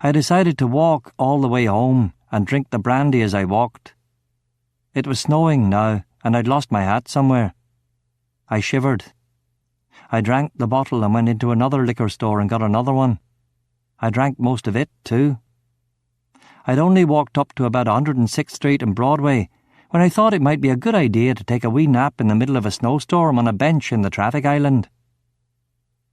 I decided to walk all the way home and drink the brandy as I walked. It was snowing now, and I'd lost my hat somewhere. I shivered. I drank the bottle and went into another liquor store and got another one. I drank most of it, too. I'd only walked up to about 106th Street and Broadway when I thought it might be a good idea to take a wee nap in the middle of a snowstorm on a bench in the traffic island.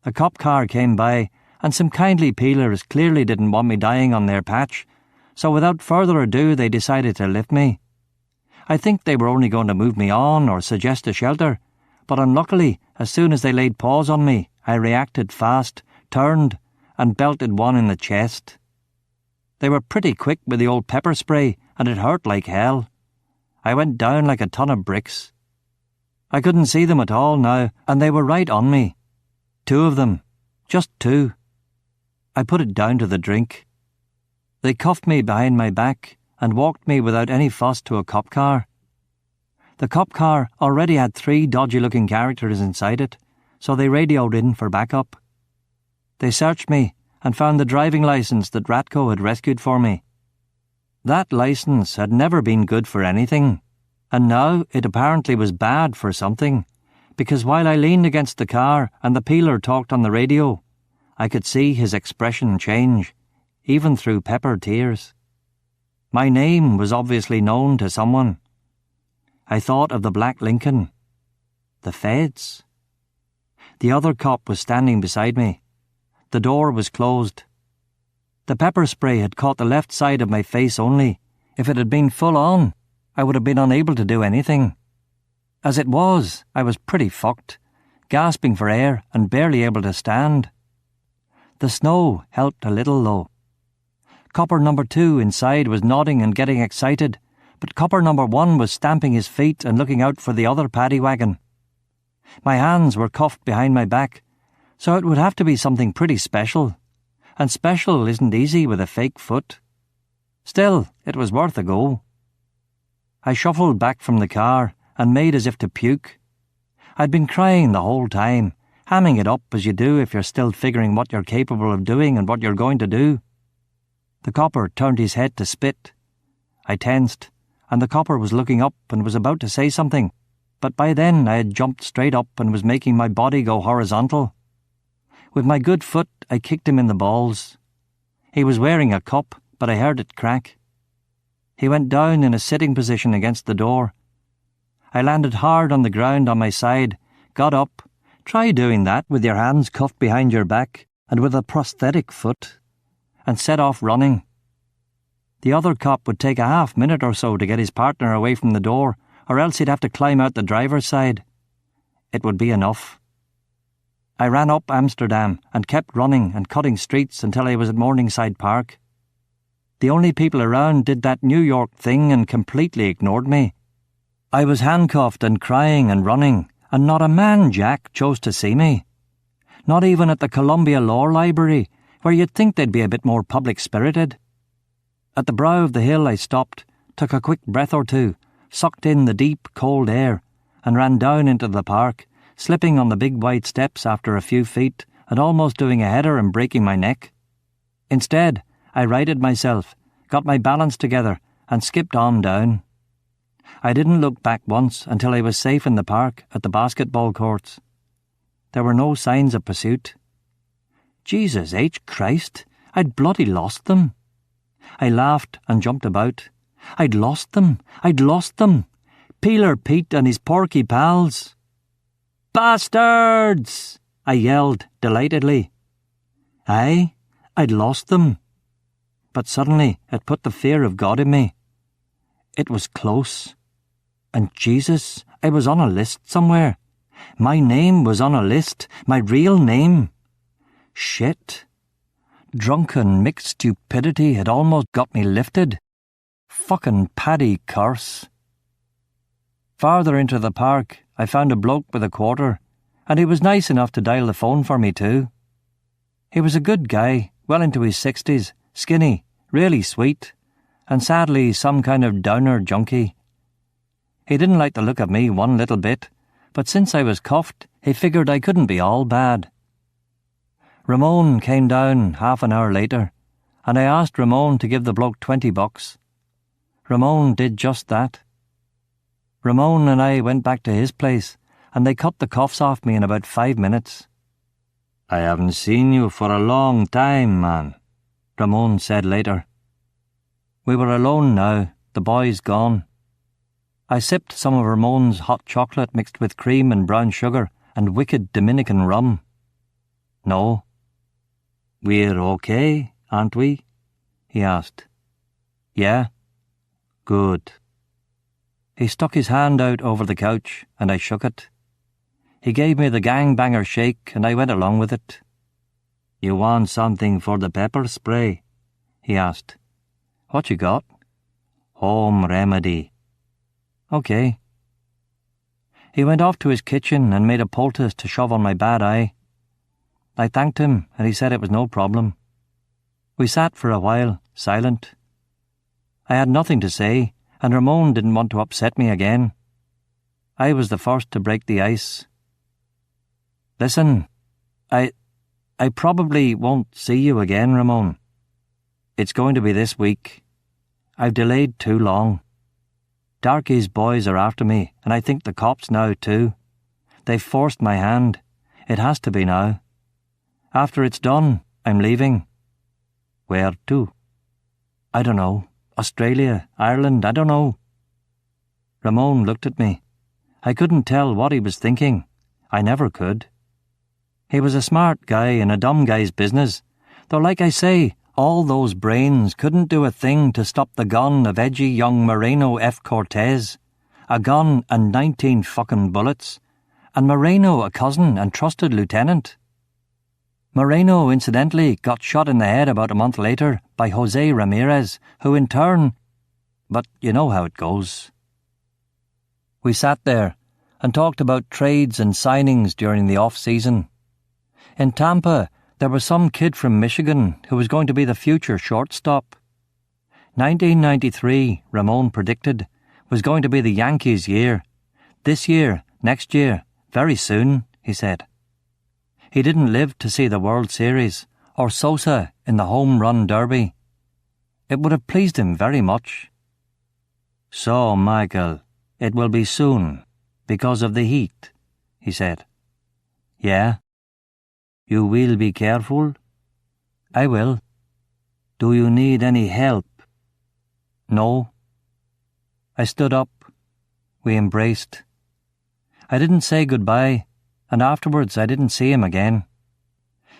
A cop car came by, and some kindly peelers clearly didn't want me dying on their patch, so without further ado they decided to lift me. I think they were only going to move me on or suggest a shelter, but unluckily, as soon as they laid paws on me, I reacted fast, turned, and belted one in the chest. They were pretty quick with the old pepper spray, and it hurt like hell. I went down like a ton of bricks. I couldn't see them at all now, and they were right on me. 2 of them. Just 2. I put it down to the drink. They cuffed me behind my back and walked me without any fuss to a cop car. The cop car already had 3 dodgy-looking characters inside it, so they radioed in for backup. They searched me and found the driving licence that Ratco had rescued for me. That licence had never been good for anything, and now it apparently was bad for something, because while I leaned against the car and the peeler talked on the radio, I could see his expression change, even through pepper tears. My name was obviously known to someone. I thought of the black Lincoln. The feds. The other cop was standing beside me. The door was closed. The pepper spray had caught the left side of my face only. If it had been full on, I would have been unable to do anything. As it was, I was pretty fucked, gasping for air and barely able to stand. The snow helped a little, though. Copper number 2 inside was nodding and getting excited, but copper number 1 was stamping his feet and looking out for the other paddy wagon. My hands were cuffed behind my back, so it would have to be something pretty special. And special isn't easy with a fake foot. Still, it was worth a go. I shuffled back from the car and made as if to puke. I'd been crying the whole time, hamming it up as you do if you're still figuring what you're capable of doing and what you're going to do. The copper turned his head to spit. I tensed, and the copper was looking up and was about to say something, but by then I had jumped straight up and was making my body go horizontal. With my good foot, I kicked him in the balls. He was wearing a cup, but I heard it crack. He went down in a sitting position against the door. I landed hard on the ground on my side, got up. Try doing that with your hands cuffed behind your back and with a prosthetic foot, and set off running. The other cop would take a half-minute or so to get his partner away from the door, or else he'd have to climb out the driver's side. It would be enough. I ran up Amsterdam and kept running and cutting streets until I was at Morningside Park. The only people around did that New York thing and completely ignored me. I was handcuffed and crying and running, and not a man, Jack, chose to see me. Not even at the Columbia Law Library, where you'd think they'd be a bit more public-spirited. At the brow of the hill I stopped, took a quick breath or two, sucked in the deep, cold air, and ran down into the park, slipping on the big wide steps after a few feet and almost doing a header and breaking my neck. Instead, I righted myself, got my balance together, and skipped on down. I didn't look back once until I was safe in the park at the basketball courts. There were no signs of pursuit. Jesus H. Christ, I'd bloody lost them. I laughed and jumped about. I'd lost them. Peeler Pete and his porky pals. Bastards! I yelled delightedly. Aye, I'd lost them. But suddenly it put the fear of God in me. It was close. And Jesus, I was on a list somewhere. My name was on a list, my real name. Shit. Drunken mixed stupidity had almost got me lifted. Fucking Paddy curse. Farther into the park, I found a bloke with a quarter, and he was nice enough to dial the phone for me too. He was a good guy, well into his 60s, skinny, really sweet, and sadly some kind of downer junkie. He didn't like the look of me one little bit, but since I was cuffed, he figured I couldn't be all bad. Ramon came down half an hour later, and I asked Ramon to give the bloke $20. Ramon did just that. Ramon and I went back to his place, and they cut the cuffs off me in about 5 minutes. I haven't seen you for a long time, man, Ramon said later. We were alone now, the boys gone. I sipped some of Ramon's hot chocolate mixed with cream and brown sugar and wicked Dominican rum. No. We're okay, aren't we? He asked. Yeah. Good. He stuck his hand out over the couch, and I shook it. He gave me the gangbanger shake, and I went along with it. You want something for the pepper spray? He asked. What you got? Home remedy. Okay. He went off to his kitchen and made a poultice to shove on my bad eye. I thanked him, and he said it was no problem. We sat for a while, silent. I had nothing to say, and Ramon didn't want to upset me again. I was the first to break the ice. Listen, I probably won't see you again, Ramon. It's going to be this week. I've delayed too long. Darkey's boys are after me, and I think the cops now too. They've forced my hand. It has to be now. After it's done, I'm leaving. Where to? I don't know. Australia, Ireland, I don't know. Ramon looked at me. I couldn't tell what he was thinking. I never could. He was a smart guy in a dumb guy's business, though like I say, all those brains couldn't do a thing to stop the gun of edgy young Moreno F. Cortez, a gun and 19 fucking bullets, and Moreno a cousin and trusted lieutenant. Moreno, incidentally, got shot in the head about a month later by Jose Ramirez, who in turn... But you know how it goes. We sat there and talked about trades and signings during the off-season. In Tampa, there was some kid from Michigan who was going to be the future shortstop. 1993, Ramon predicted, was going to be the Yankees' year. This year, next year, very soon, he said. He didn't live to see the World Series or Sosa in the home run derby. It would have pleased him very much. So, Michael, it will be soon, because of the heat, he said. Yeah. You will be careful? I will. Do you need any help? No. I stood up. We embraced. I didn't say goodbye, and afterwards I didn't see him again.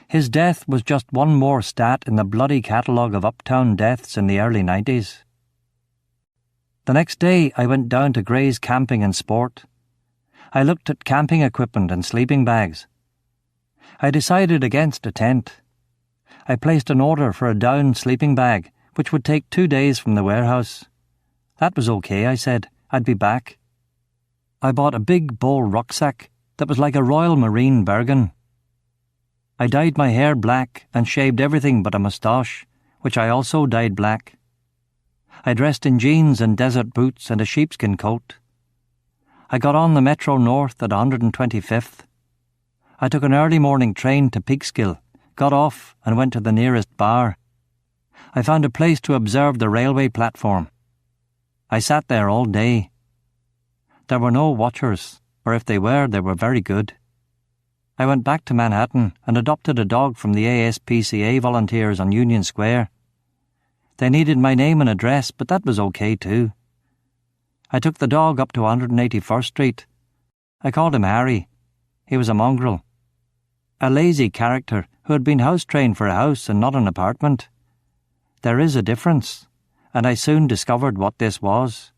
His death was just one more stat in the bloody catalogue of uptown deaths in the early 90s. The next day I went down to Gray's Camping and Sport. I looked at camping equipment and sleeping bags. I decided against a tent. I placed an order for a down sleeping bag, which would take 2 days from the warehouse. That was okay, I said. I'd be back. I bought a big bull rucksack that was like a Royal Marine Bergen. I dyed my hair black and shaved everything but a moustache, which I also dyed black. I dressed in jeans and desert boots and a sheepskin coat. I got on the Metro North at 125th. I took an early morning train to Peekskill, got off and went to the nearest bar. I found a place to observe the railway platform. I sat there all day. There were no watchers, or if they were very good. I went back to Manhattan and adopted a dog from the ASPCA volunteers on Union Square. They needed my name and address, but that was okay too. I took the dog up to 181st Street. I called him Harry. He was a mongrel. A lazy character who had been house-trained for a house and not an apartment. There is a difference, and I soon discovered what this was.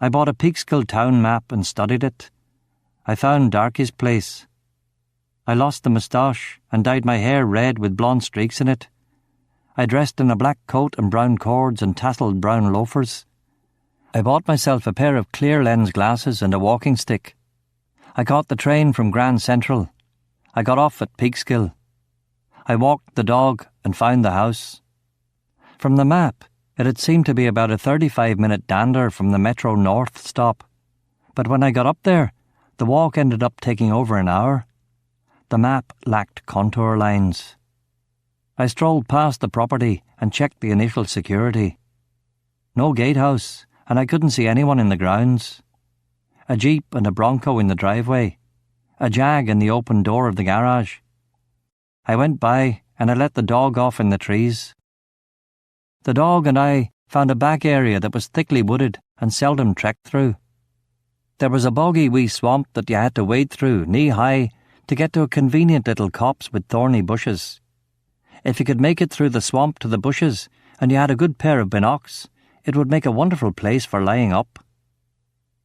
I bought a Peekskill town map and studied it. I found Darkey's place. I lost the moustache and dyed my hair red with blonde streaks in it. I dressed in a black coat and brown cords and tasselled brown loafers. I bought myself a pair of clear lens glasses and a walking stick. I caught the train from Grand Central. I got off at Peekskill. I walked the dog and found the house. From the map, it had seemed to be about a 35-minute dander from the Metro North stop. But when I got up there, the walk ended up taking over an hour. The map lacked contour lines. I strolled past the property and checked the initial security. No gatehouse, and I couldn't see anyone in the grounds. A Jeep and a Bronco in the driveway. A Jag in the open door of the garage. I went by and I let the dog off in the trees. The dog and I found a back area that was thickly wooded and seldom trekked through. There was a boggy wee swamp that you had to wade through, knee-high, to get to a convenient little copse with thorny bushes. If you could make it through the swamp to the bushes and you had a good pair of binocs, it would make a wonderful place for lying up.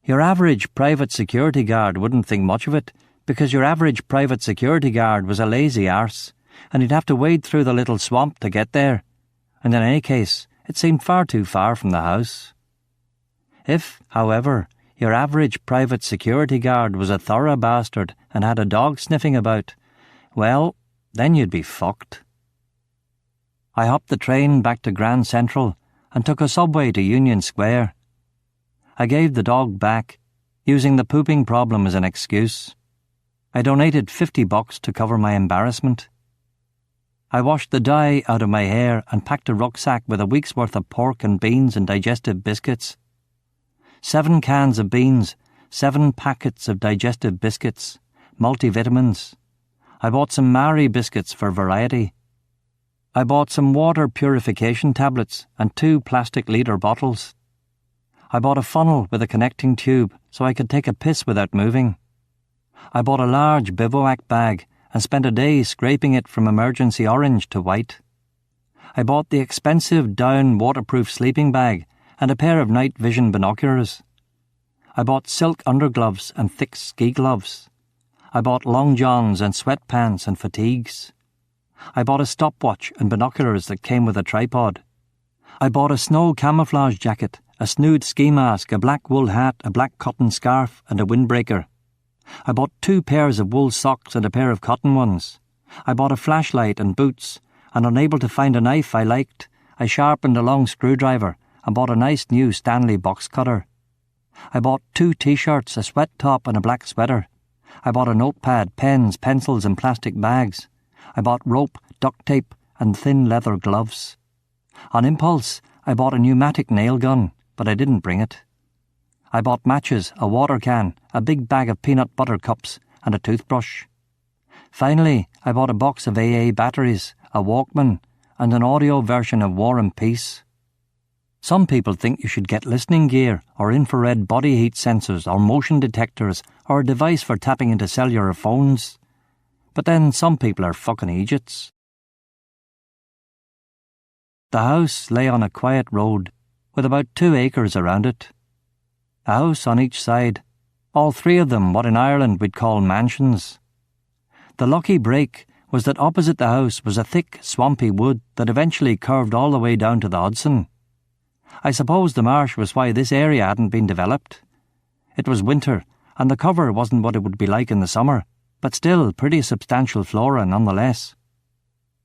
Your average private security guard wouldn't think much of it, because your average private security guard was a lazy arse, and he'd have to wade through the little swamp to get there, and in any case, it seemed far too far from the house. If, however, your average private security guard was a thorough bastard and had a dog sniffing about, well, then you'd be fucked. I hopped the train back to Grand Central and took a subway to Union Square. I gave the dog back, using the pooping problem as an excuse. I donated $50 to cover my embarrassment. I washed the dye out of my hair and packed a rucksack with a week's worth of pork and beans and digestive biscuits. 7 cans of beans, 7 packets of digestive biscuits, multivitamins. I bought some Marie biscuits for variety. I bought some water purification tablets and 2 plastic litre bottles. I bought a funnel with a connecting tube so I could take a piss without moving. I bought a large bivouac bag and spent a day scraping it from emergency orange to white. I bought the expensive down waterproof sleeping bag and a pair of night vision binoculars. I bought silk undergloves and thick ski gloves. I bought long johns and sweatpants and fatigues. I bought a stopwatch and binoculars that came with a tripod. I bought a snow camouflage jacket, a snood ski mask, a black wool hat, a black cotton scarf, and a windbreaker. I bought 2 pairs of wool socks and a pair of cotton ones. I bought a flashlight and boots, and unable to find a knife I liked, I sharpened a long screwdriver and bought a nice new Stanley box cutter. I bought 2 t-shirts, a sweat top and a black sweater. I bought a notepad, pens, pencils and plastic bags. I bought rope, duct tape and thin leather gloves. On impulse, I bought a pneumatic nail gun, but I didn't bring it. I bought matches, a water can, a big bag of peanut butter cups and a toothbrush. Finally, I bought a box of AA batteries, a Walkman and an audio version of War and Peace. Some people think you should get listening gear or infrared body heat sensors or motion detectors or a device for tapping into cellular phones. But then some people are fucking idiots. The house lay on a quiet road with about 2 acres around it. A house on each side, all 3 of them what in Ireland we'd call mansions. The lucky break was that opposite the house was a thick, swampy wood that eventually curved all the way down to the Hudson. I suppose the marsh was why this area hadn't been developed. It was winter, and the cover wasn't what it would be like in the summer, but still pretty substantial flora nonetheless.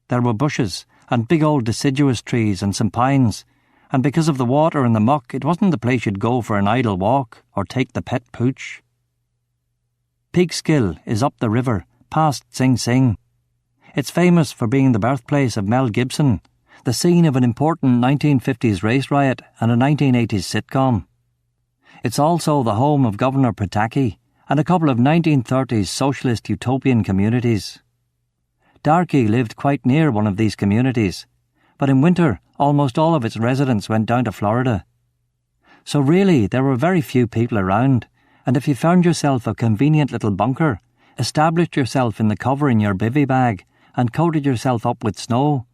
There were bushes and big old deciduous trees and some pines, and because of the water and the muck, it wasn't the place you'd go for an idle walk or take the pet pooch. Peekskill is up the river, past Sing Sing. It's famous for being the birthplace of Mel Gibson, the scene of an important 1950s race riot and a 1980s sitcom. It's also the home of Governor Pataki and a couple of 1930s socialist utopian communities. Darkey lived quite near one of these communities, but in winter almost all of its residents went down to Florida. So really there were very few people around, and if you found yourself a convenient little bunker, established yourself in the cover in your bivvy bag, and coated yourself up with snow,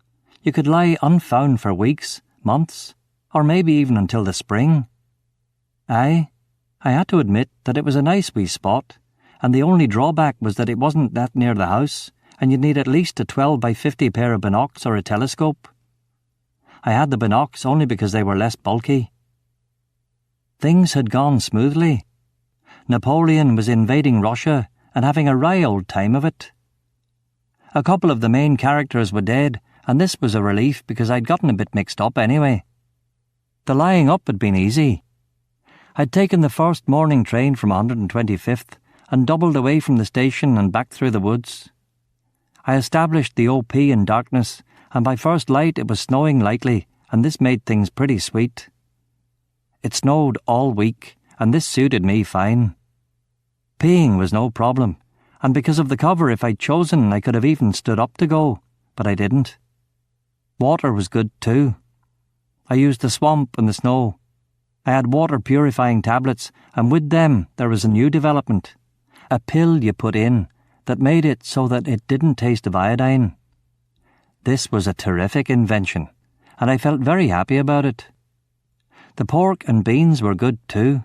you could lie unfound for weeks, months, or maybe even until the spring. I had to admit that it was a nice wee spot, and the only drawback was that it wasn't that near the house, and you'd need at least a 12 by 50 pair of binocs or a telescope. I had the binocs only because they were less bulky. Things had gone smoothly. Napoleon was invading Russia and having a wry old time of it. A couple of the main characters were dead, and this was a relief because I'd gotten a bit mixed up anyway. The lying up had been easy. I'd taken the first morning train from 125th and doubled away from the station and back through the woods. I established the OP in darkness, and by first light it was snowing lightly, and this made things pretty sweet. It snowed all week, and this suited me fine. Peeing was no problem, and because of the cover, if I'd chosen, I could have even stood up to go, but I didn't. Water was good too. I used the swamp and the snow. I had water-purifying tablets, and with them there was a new development, a pill you put in that made it so that it didn't taste of iodine. This was a terrific invention, and I felt very happy about it. The pork and beans were good too.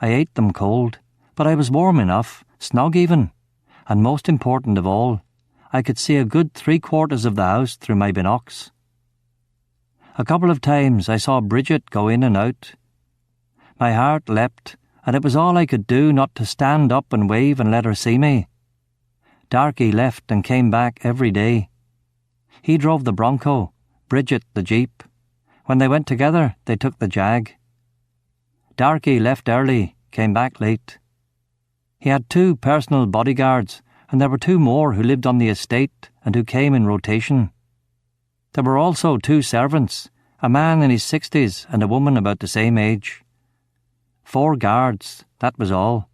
I ate them cold, but I was warm enough, snug even, and most important of all, I could see a good 3/4 of the house through my binocs. A couple of times I saw Bridget go in and out. My heart leapt, and it was all I could do not to stand up and wave and let her see me. Darkey left and came back every day. He drove the Bronco, Bridget the Jeep. When they went together, they took the Jag. Darkey left early, came back late. He had 2 personal bodyguards, and there were 2 more who lived on the estate and who came in rotation. There were also 2 servants, a man in his 60s and a woman about the same age. 4 guards, that was all.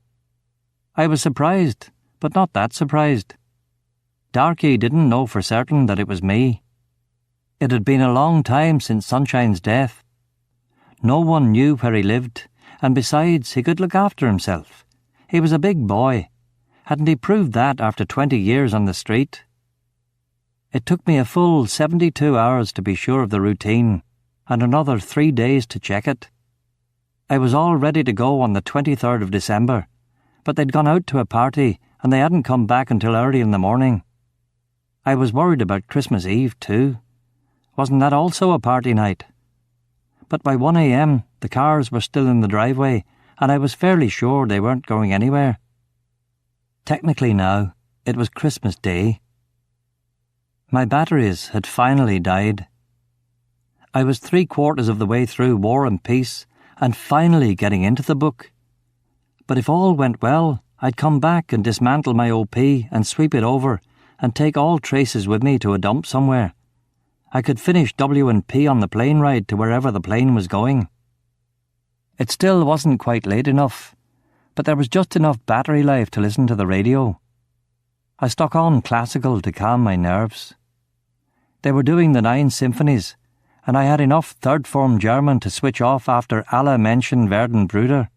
I was surprised, but not that surprised. Darkey didn't know for certain that it was me. It had been a long time since Sunshine's death. No one knew where he lived, and besides, he could look after himself. He was a big boy. Hadn't he proved that after 20 years on the street? It took me a full 72 hours to be sure of the routine, and another 3 days to check it. I was all ready to go on the 23rd of December, but they'd gone out to a party, and they hadn't come back until early in the morning. I was worried about Christmas Eve, too. Wasn't that also a party night? But by 1 a.m, the cars were still in the driveway, and I was fairly sure they weren't going anywhere. Technically now, it was Christmas Day. My batteries had finally died. I was 3/4 of the way through War and Peace, and finally getting into the book. But if all went well, I'd come back and dismantle my OP and sweep it over and take all traces with me to a dump somewhere. I could finish W&P on the plane ride to wherever the plane was going. It still wasn't quite late enough, but there was just enough battery life to listen to the radio. I stuck on classical to calm my nerves. They were doing the 9 symphonies, and I had enough third-form German to switch off after Alle Menschen werden Brüder.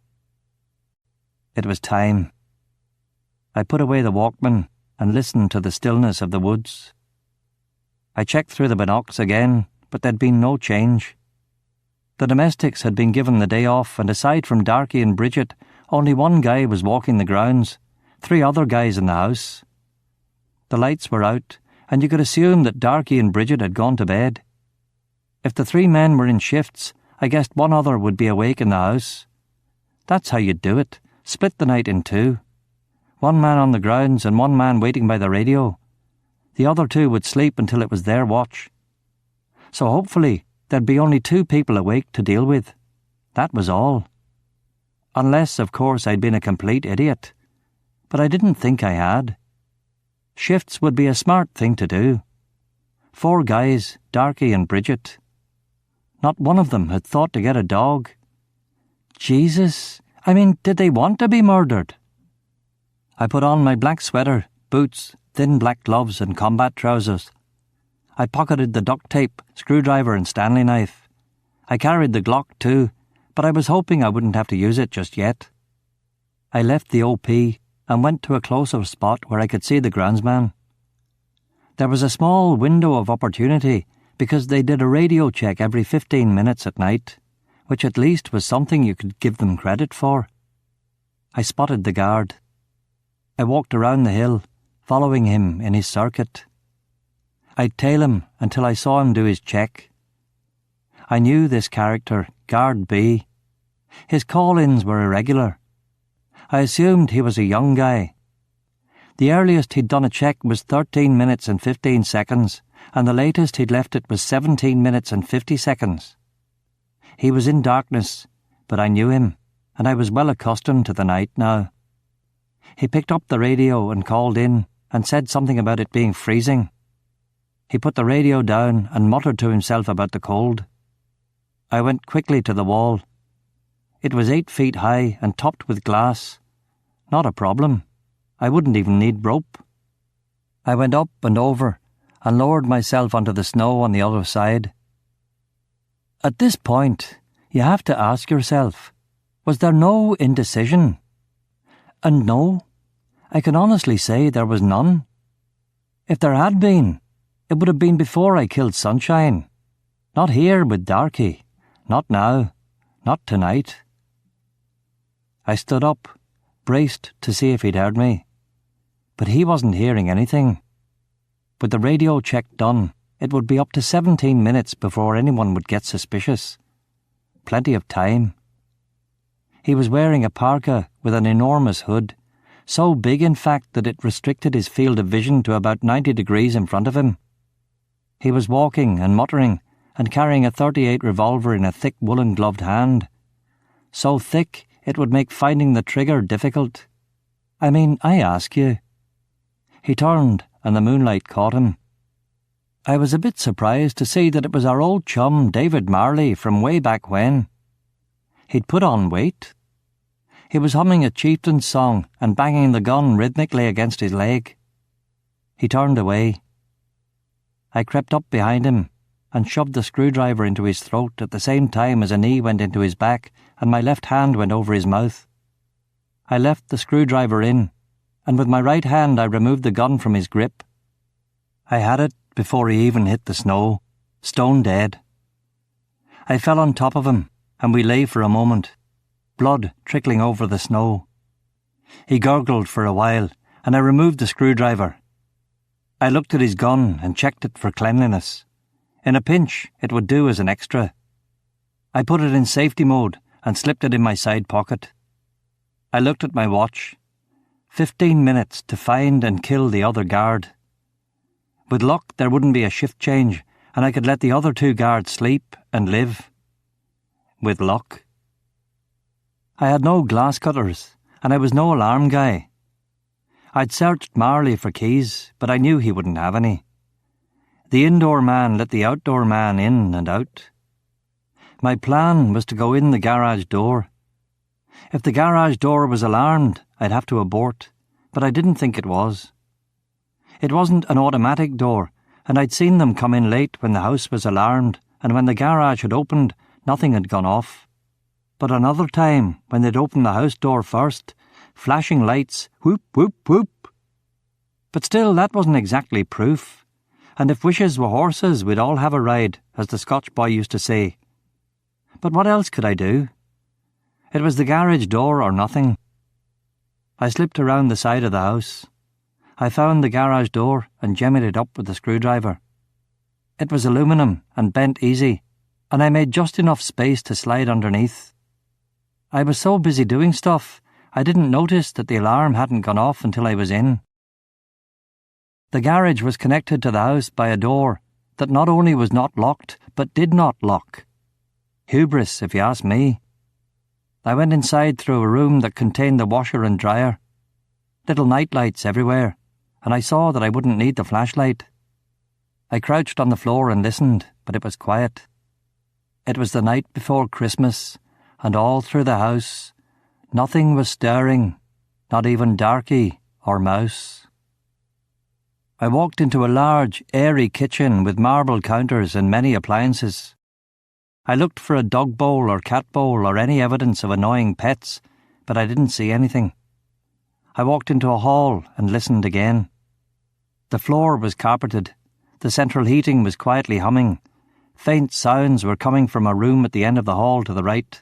It was time. I put away the Walkman and listened to the stillness of the woods. I checked through the binocs again, but there'd been no change. The domestics had been given the day off, and aside from Darkey and Bridget, only 1 guy was walking the grounds, 3 other guys in the house. The lights were out, and you could assume that Darkey and Bridget had gone to bed. If the 3 men were in shifts, I guessed one other would be awake in the house. That's how you'd do it, split the night in 2. 1 man on the grounds and 1 man waiting by the radio. The other 2 would sleep until it was their watch. So hopefully there'd be only 2 people awake to deal with. That was all. Unless, of course, I'd been a complete idiot. But I didn't think I had. Shifts would be a smart thing to do. 4 guys, Darkey and Bridget. Not one of them had thought to get a dog. Jesus, I mean, did they want to be murdered? I put on my black sweater, boots, thin black gloves and combat trousers. I pocketed the duct tape, screwdriver and Stanley knife. I carried the Glock too, but I was hoping I wouldn't have to use it just yet. I left the OP and went to a closer spot where I could see the groundsman. There was a small window of opportunity because they did a radio check every 15 minutes at night, which at least was something you could give them credit for. I spotted the guard. I walked around the hill, following him in his circuit. I'd tail him until I saw him do his check. I knew this character, Guard B. His call-ins were irregular. I assumed he was a young guy. The earliest he'd done a check was 13 minutes and 15 seconds, and the latest he'd left it was 17 minutes and 50 seconds. He was in darkness, but I knew him, and I was well accustomed to the night now. He picked up the radio and called in and said something about it being freezing. He put the radio down and muttered to himself about the cold. I went quickly to the wall. It was 8 feet high and topped with glass. Not a problem. I wouldn't even need rope. I went up and over and lowered myself onto the snow on the other side. At this point, you have to ask yourself, was there no indecision? And no, I can honestly say there was none. If there had been, it would have been before I killed Sunshine. Not here with Darkey. Not now. Not tonight. I stood up, braced to see if he'd heard me. But he wasn't hearing anything. With the radio check done, it would be up to 17 minutes before anyone would get suspicious. Plenty of time. He was wearing a parka with an enormous hood, so big in fact that it restricted his field of vision to about 90 degrees in front of him. He was walking and muttering and carrying a .38 revolver in a thick woolen-gloved hand. So thick it would make finding the trigger difficult. I mean, I ask you. He turned and the moonlight caught him. I was a bit surprised to see that it was our old chum David Marley from way back when. He'd put on weight. He was humming a chieftain's song and banging the gun rhythmically against his leg. He turned away. I crept up behind him and shoved the screwdriver into his throat at the same time as a knee went into his back and my left hand went over his mouth. I left the screwdriver in, and with my right hand I removed the gun from his grip. I had it before he even hit the snow, stone dead. I fell on top of him, and we lay for a moment, blood trickling over the snow. He gurgled for a while, and I removed the screwdriver. I looked at his gun and checked it for cleanliness. In a pinch, it would do as an extra. I put it in safety mode and slipped it in my side pocket. I looked at my watch. 15 minutes to find and kill the other guard. With luck, there wouldn't be a shift change, and I could let the other 2 guards sleep and live. With luck. I had no glass cutters, and I was no alarm guy. I'd searched Marley for keys, but I knew he wouldn't have any. The indoor man let the outdoor man in and out. My plan was to go in the garage door. If the garage door was alarmed, I'd have to abort, but I didn't think it was. It wasn't an automatic door, and I'd seen them come in late when the house was alarmed, and when the garage had opened, nothing had gone off. But another time, when they'd opened the house door first, flashing lights, whoop, whoop, whoop. But still, that wasn't exactly proof. And if wishes were horses, we'd all have a ride, as the Scotch boy used to say. But what else could I do? It was the garage door or nothing. I slipped around the side of the house. I found the garage door and jemmied it up with a screwdriver. It was aluminum and bent easy, and I made just enough space to slide underneath. I was so busy doing stuff, I didn't notice that the alarm hadn't gone off until I was in. The garage was connected to the house by a door that not only was not locked, but did not lock. Hubris, if you ask me. I went inside through a room that contained the washer and dryer. Little night lights everywhere, and I saw that I wouldn't need the flashlight. I crouched on the floor and listened, but it was quiet. It was the night before Christmas, and all through the house, nothing was stirring, not even Darkey or Mouse. I walked into a large, airy kitchen with marble counters and many appliances. I looked for a dog bowl or cat bowl or any evidence of annoying pets, but I didn't see anything. I walked into a hall and listened again. The floor was carpeted. The central heating was quietly humming. Faint sounds were coming from a room at the end of the hall to the right.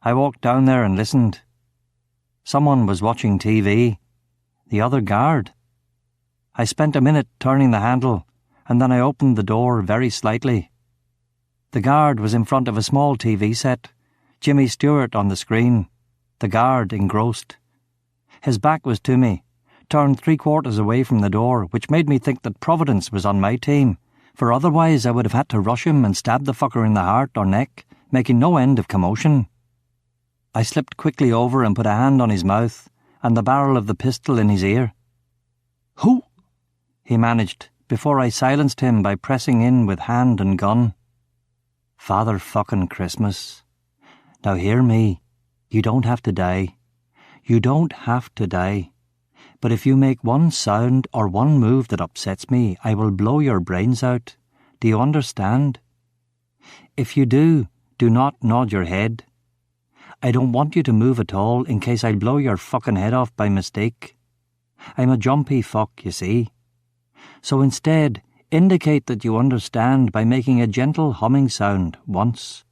I walked down there and listened. Someone was watching TV. The other guard. I spent a minute turning the handle, and then I opened the door very slightly. The guard was in front of a small TV set, Jimmy Stewart on the screen, the guard engrossed. His back was to me, turned 3/4 away from the door, which made me think that Providence was on my team, for otherwise I would have had to rush him and stab the fucker in the heart or neck, making no end of commotion. I slipped quickly over and put a hand on his mouth and the barrel of the pistol in his ear. "Who?" he managed, before I silenced him by pressing in with hand and gun. "Father fucking Christmas. Now hear me. You don't have to die. You don't have to die. But if you make one sound or one move that upsets me, I will blow your brains out. Do you understand? If you do not nod your head. I don't want you to move at all in case I blow your fucking head off by mistake. I'm a jumpy fuck, you see. So instead, indicate that you understand by making a gentle humming sound once."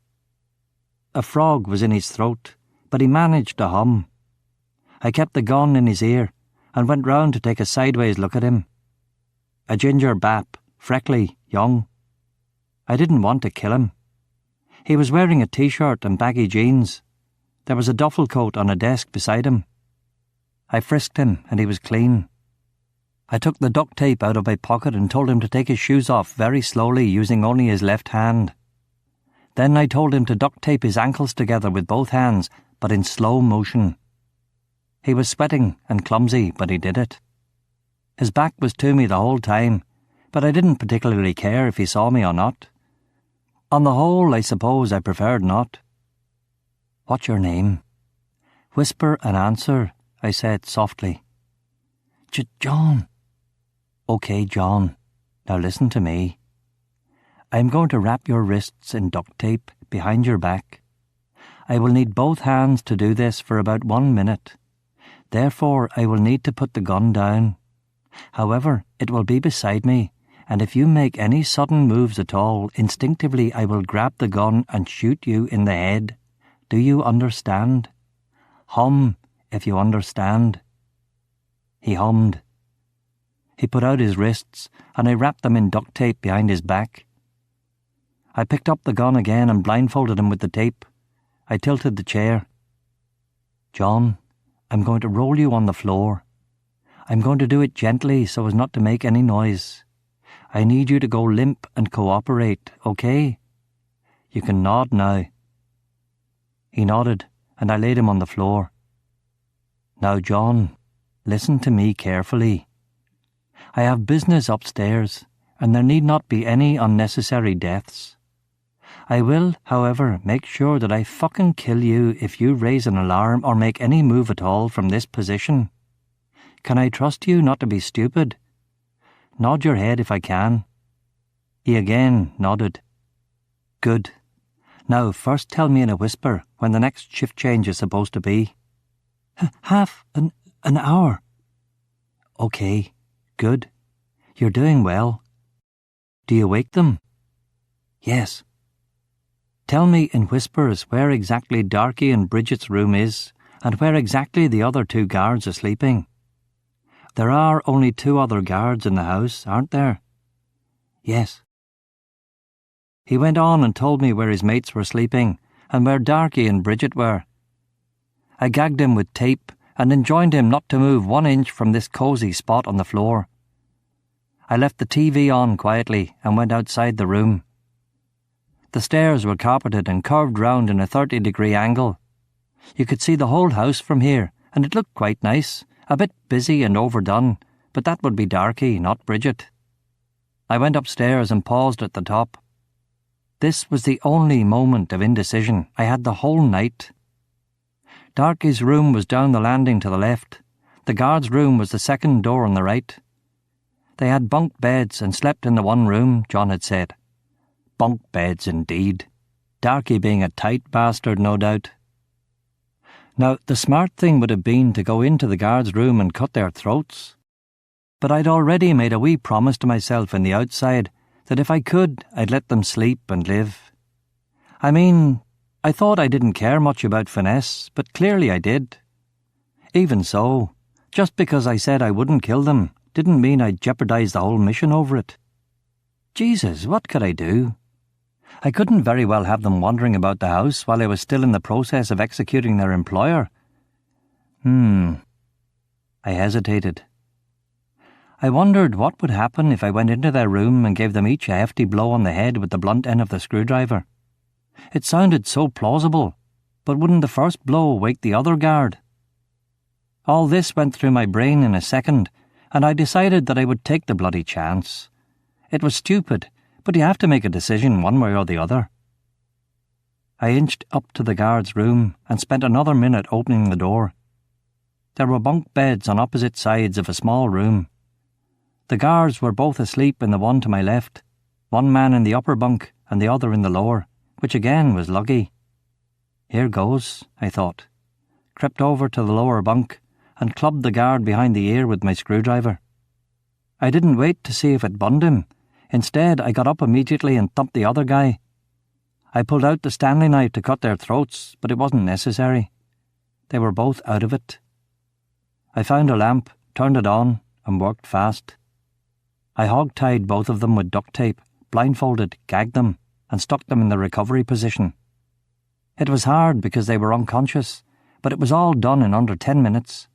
A frog was in his throat, but he managed to hum. I kept the gun in his ear and went round to take a sideways look at him. A ginger bap, freckly, young. I didn't want to kill him. He was wearing a t-shirt and baggy jeans. There was a duffel coat on a desk beside him. I frisked him and he was clean. I took the duct tape out of my pocket and told him to take his shoes off very slowly, using only his left hand. Then I told him to duct tape his ankles together with both hands, but in slow motion. He was sweating and clumsy, but he did it. His back was to me the whole time, but I didn't particularly care if he saw me or not. On the whole, I suppose I preferred not. "What's your name?" "Whisper and answer," I said softly. John." "Okay, John. Now listen to me. I'm going to wrap your wrists in duct tape behind your back. I will need both hands to do this for about 1 minute. Therefore, I will need to put the gun down. However, it will be beside me, and if you make any sudden moves at all, instinctively I will grab the gun and shoot you in the head. Do you understand? Hum, if you understand." He hummed. He put out his wrists, and I wrapped them in duct tape behind his back. I picked up the gun again and blindfolded him with the tape. I tilted the chair. "John, I'm going to roll you on the floor. I'm going to do it gently so as not to make any noise. I need you to go limp and cooperate, okay? You can nod now." He nodded, and I laid him on the floor. "Now, John, listen to me carefully. I have business upstairs, and there need not be any unnecessary deaths. I will, however, make sure that I fucking kill you if you raise an alarm or make any move at all from this position. Can I trust you not to be stupid? Nod your head if I can." He again nodded. "Good. Now first tell me in a whisper when the next shift change is supposed to be." Half an hour." "Okay, good. You're doing well. Do you wake them?" "Yes." "Tell me in whispers where exactly Darkey and Bridget's room is, and where exactly the other 2 guards are sleeping. There are only 2 other guards in the house, aren't there? Yes. He went on and told me where his mates were sleeping and where Darkey and Bridget were. I gagged him with tape and enjoined him not to move 1 inch from this cosy spot on the floor. I left the TV on quietly and went outside the room. The stairs were carpeted and curved round in a 30-degree angle. You could see the whole house from here, and it looked quite nice, a bit busy and overdone, but that would be Darkey, not Bridget. I went upstairs and paused at the top. This was the only moment of indecision I had the whole night. Darkey's room was down the landing to the left. The guard's room was the second door on the right. They had bunk beds and slept in the one room, John had said. Bunk beds indeed. Darkey being a tight bastard, no doubt. Now, the smart thing would have been to go into the guard's room and cut their throats. But I'd already made a wee promise to myself in the outside that if I could, I'd let them sleep and live. I mean, I thought I didn't care much about finesse, but clearly I did. Even so, just because I said I wouldn't kill them didn't mean I'd jeopardise the whole mission over it. Jesus, what could I do? I couldn't very well have them wandering about the house while I was still in the process of executing their employer. I hesitated. I wondered what would happen if I went into their room and gave them each a hefty blow on the head with the blunt end of the screwdriver. It sounded so plausible, but wouldn't the first blow wake the other guard? All this went through my brain in a second, and I decided that I would take the bloody chance. It was stupid, but you have to make a decision one way or the other. I inched up to the guard's room and spent another minute opening the door. There were bunk beds on opposite sides of a small room. The guards were both asleep in the one to my left, one man in the upper bunk and the other in the lower, which again was lucky. Here goes, I thought, crept over to the lower bunk and clubbed the guard behind the ear with my screwdriver. I didn't wait to see if it bunned him. Instead, I got up immediately and thumped the other guy. I pulled out the Stanley knife to cut their throats, but it wasn't necessary. They were both out of it. I found a lamp, turned it on, and worked fast. I hog-tied both of them with duct tape, blindfolded, gagged them, and stuck them in the recovery position. It was hard because they were unconscious, but it was all done in under 10 minutes.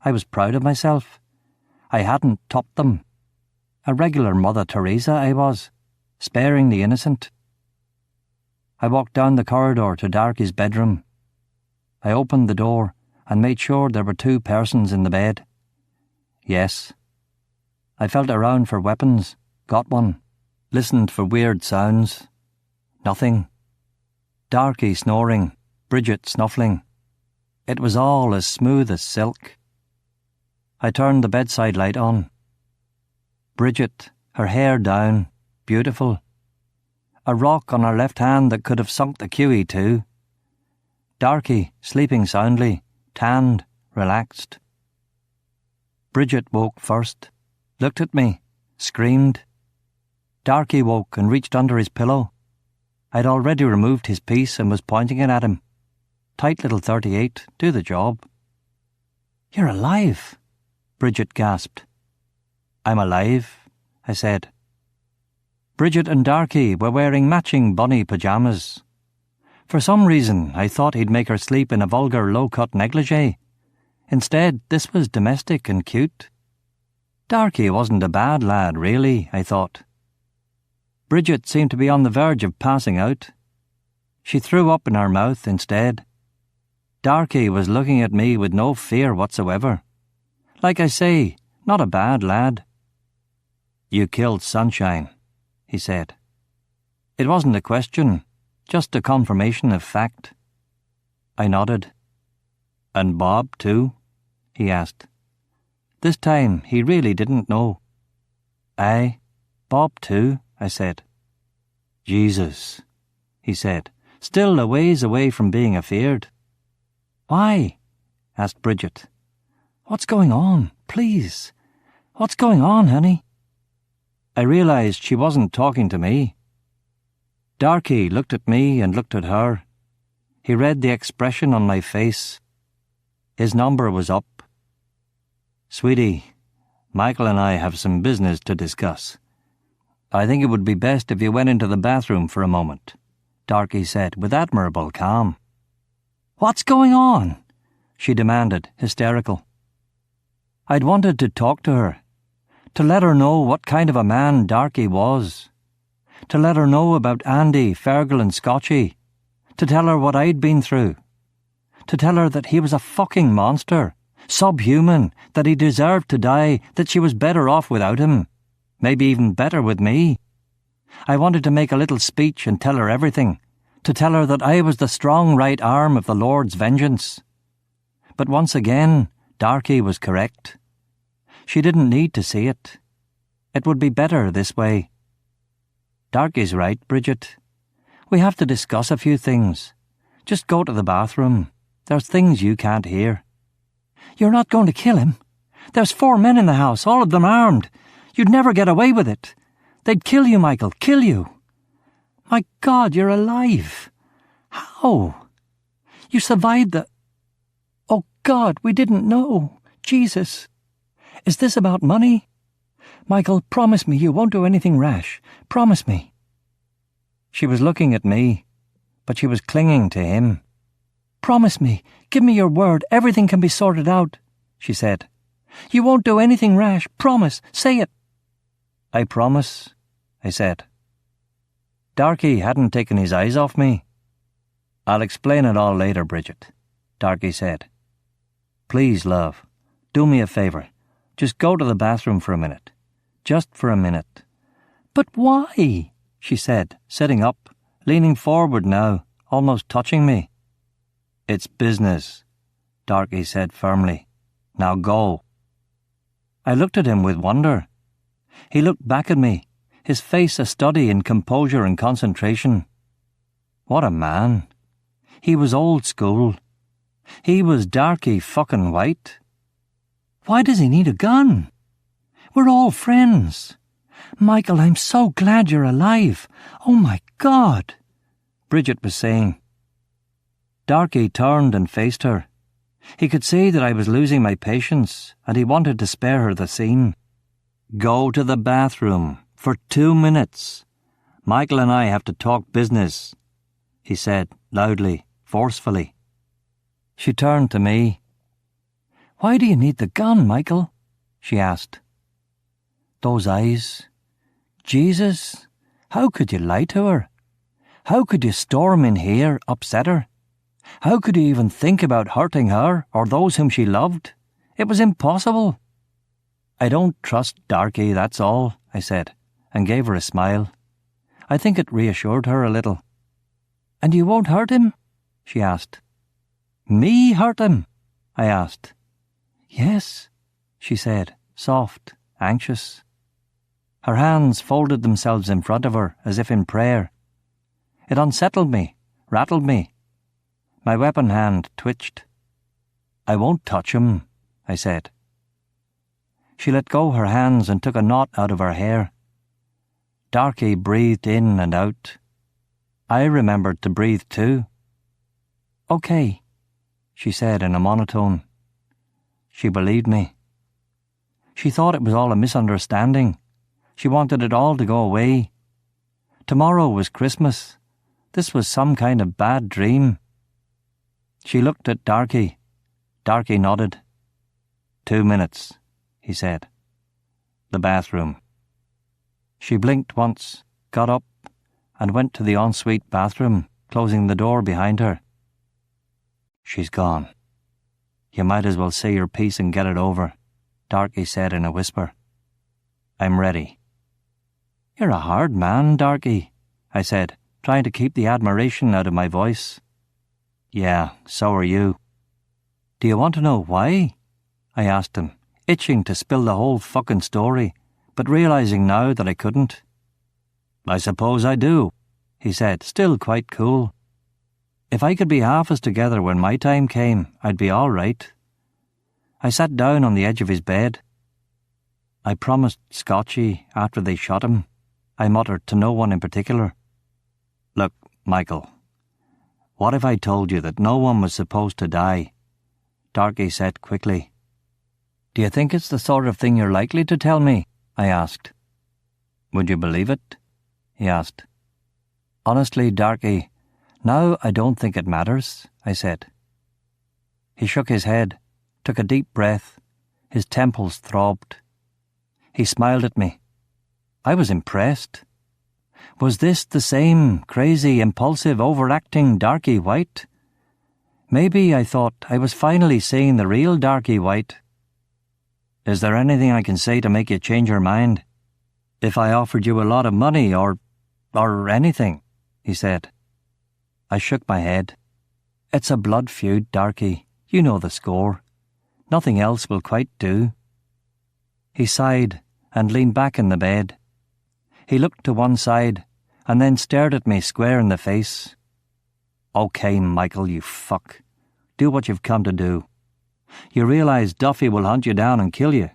I was proud of myself. I hadn't topped them. A regular Mother Teresa I was, sparing the innocent. I walked down the corridor to Darkey's bedroom. I opened the door and made sure there were 2 persons in the bed. Yes. I felt around for weapons, got one, listened for weird sounds. Nothing. Darkey snoring, Bridget snuffling. It was all as smooth as silk. I turned the bedside light on. Bridget, her hair down, beautiful. A rock on her left hand that could have sunk the QE too. Darkey, sleeping soundly, tanned, relaxed. Bridget woke first, looked at me, screamed. Darkey woke and reached under his pillow. I'd already removed his piece and was pointing it at him. Tight little 38, do the job. You're alive, Bridget gasped. I'm alive, I said. Bridget and Darkey were wearing matching bunny pyjamas. For some reason, I thought he'd make her sleep in a vulgar low-cut negligée. Instead, this was domestic and cute. Darkey wasn't a bad lad, really, I thought. Bridget seemed to be on the verge of passing out. She threw up in her mouth instead. Darkey was looking at me with no fear whatsoever. Like I say, not a bad lad. You killed Sunshine, he said. It wasn't a question, just a confirmation of fact. I nodded. And Bob, too? He asked. This time he really didn't know. Aye, Bob too, I said. Jesus, he said, still a ways away from being afeared. Why? Asked Bridget. What's going on, please? What's going on, honey? I realised she wasn't talking to me. Darkey looked at me and looked at her. He read the expression on my face. His number was up. Sweetie, Michael and I have some business to discuss. I think it would be best if you went into the bathroom for a moment, Darkey said with admirable calm. What's going on? She demanded, hysterical. I'd wanted to talk to her, to let her know what kind of a man Darkey was, to let her know about Andy, Fergal and Scotchy, to tell her what I'd been through, to tell her that he was a fucking monster, subhuman, that he deserved to die, that she was better off without him, maybe even better with me. I wanted to make a little speech and tell her everything, to tell her that I was the strong right arm of the Lord's vengeance. But once again, Darkey was correct. She didn't need to see it. It would be better this way. Darkey's right, Bridget. We have to discuss a few things. Just go to the bathroom. There's things you can't hear. You're not going to kill him? There's 4 men in the house, all of them armed. You'd never get away with it. They'd kill you, Michael, kill you. My God, you're alive. How? You survived the... Oh God, we didn't know. Jesus. Is this about money? Michael, promise me you won't do anything rash. Promise me. She was looking at me, but she was clinging to him. Promise me. Give me your word. Everything can be sorted out, she said. You won't do anything rash. Promise. Say it. I promise, I said. Darkey hadn't taken his eyes off me. I'll explain it all later, Bridget, Darkey said. Please, love, do me a favour. Just go to the bathroom for a minute. Just for a minute. But why? She said, sitting up, leaning forward now, almost touching me. It's business, Darkey said firmly. Now go. I looked at him with wonder. He looked back at me, his face a study in composure and concentration. What a man. He was old school. He was Darkey fucking White. Why does he need a gun? We're all friends. Michael, I'm so glad you're alive. Oh my God, Bridget was saying. Darkey turned and faced her. He could see that I was losing my patience, and he wanted to spare her the scene. Go to the bathroom for 2 minutes. Michael and I have to talk business, he said, loudly, forcefully. She turned to me. Why do you need the gun, Michael? She asked. Those eyes. Jesus, how could you lie to her? How could you storm in here, upset her? How could you even think about hurting her or those whom she loved? It was impossible. I don't trust Darkey, that's all, I said, and gave her a smile. I think it reassured her a little. And you won't hurt him? She asked. Me hurt him? I asked. Yes, she said, soft, anxious. Her hands folded themselves in front of her as if in prayer. It unsettled me, rattled me. My weapon hand twitched. I won't touch him, I said. She let go her hands and took a knot out of her hair. Darkey breathed in and out. I remembered to breathe too. Okay, she said in a monotone. She believed me. She thought it was all a misunderstanding. She wanted it all to go away. Tomorrow was Christmas. This was some kind of bad dream. She looked at Darkey. Darkey nodded. 2 minutes, he said. The bathroom. She blinked once, got up, and went to the ensuite bathroom, closing the door behind her. She's gone. You might as well say your piece and get it over, Darkey said in a whisper. I'm ready. You're a hard man, Darkey, I said, trying to keep the admiration out of my voice. Yeah, so are you. Do you want to know why? I asked him, itching to spill the whole fucking story, but realizing now that I couldn't. I suppose I do, he said, still quite cool. If I could be half as together when my time came, I'd be all right. I sat down on the edge of his bed. I promised Scotchy after they shot him. I muttered to no one in particular. Look, Michael, what if I told you that no one was supposed to die? Darkey said quickly. "Do you think it's the sort of thing you're likely to tell me?" I asked. "Would you believe it?" he asked. "Honestly, Darkey, now I don't think it matters," I said. He shook his head, took a deep breath. His temples throbbed. He smiled at me. I was impressed. Was this the same crazy, impulsive, overacting Darkey White? Maybe, I thought, I was finally seeing the real Darkey White. "Is there anything I can say to make you change your mind? If I offered you a lot of money or anything," he said. I shook my head. "It's a blood feud, Darkey. You know the score. Nothing else will quite do." He sighed and leaned back in the bed. He looked to one side and then stared at me square in the face. "Okay, Michael, you fuck. Do what you've come to do. You realise Duffy will hunt you down and kill you.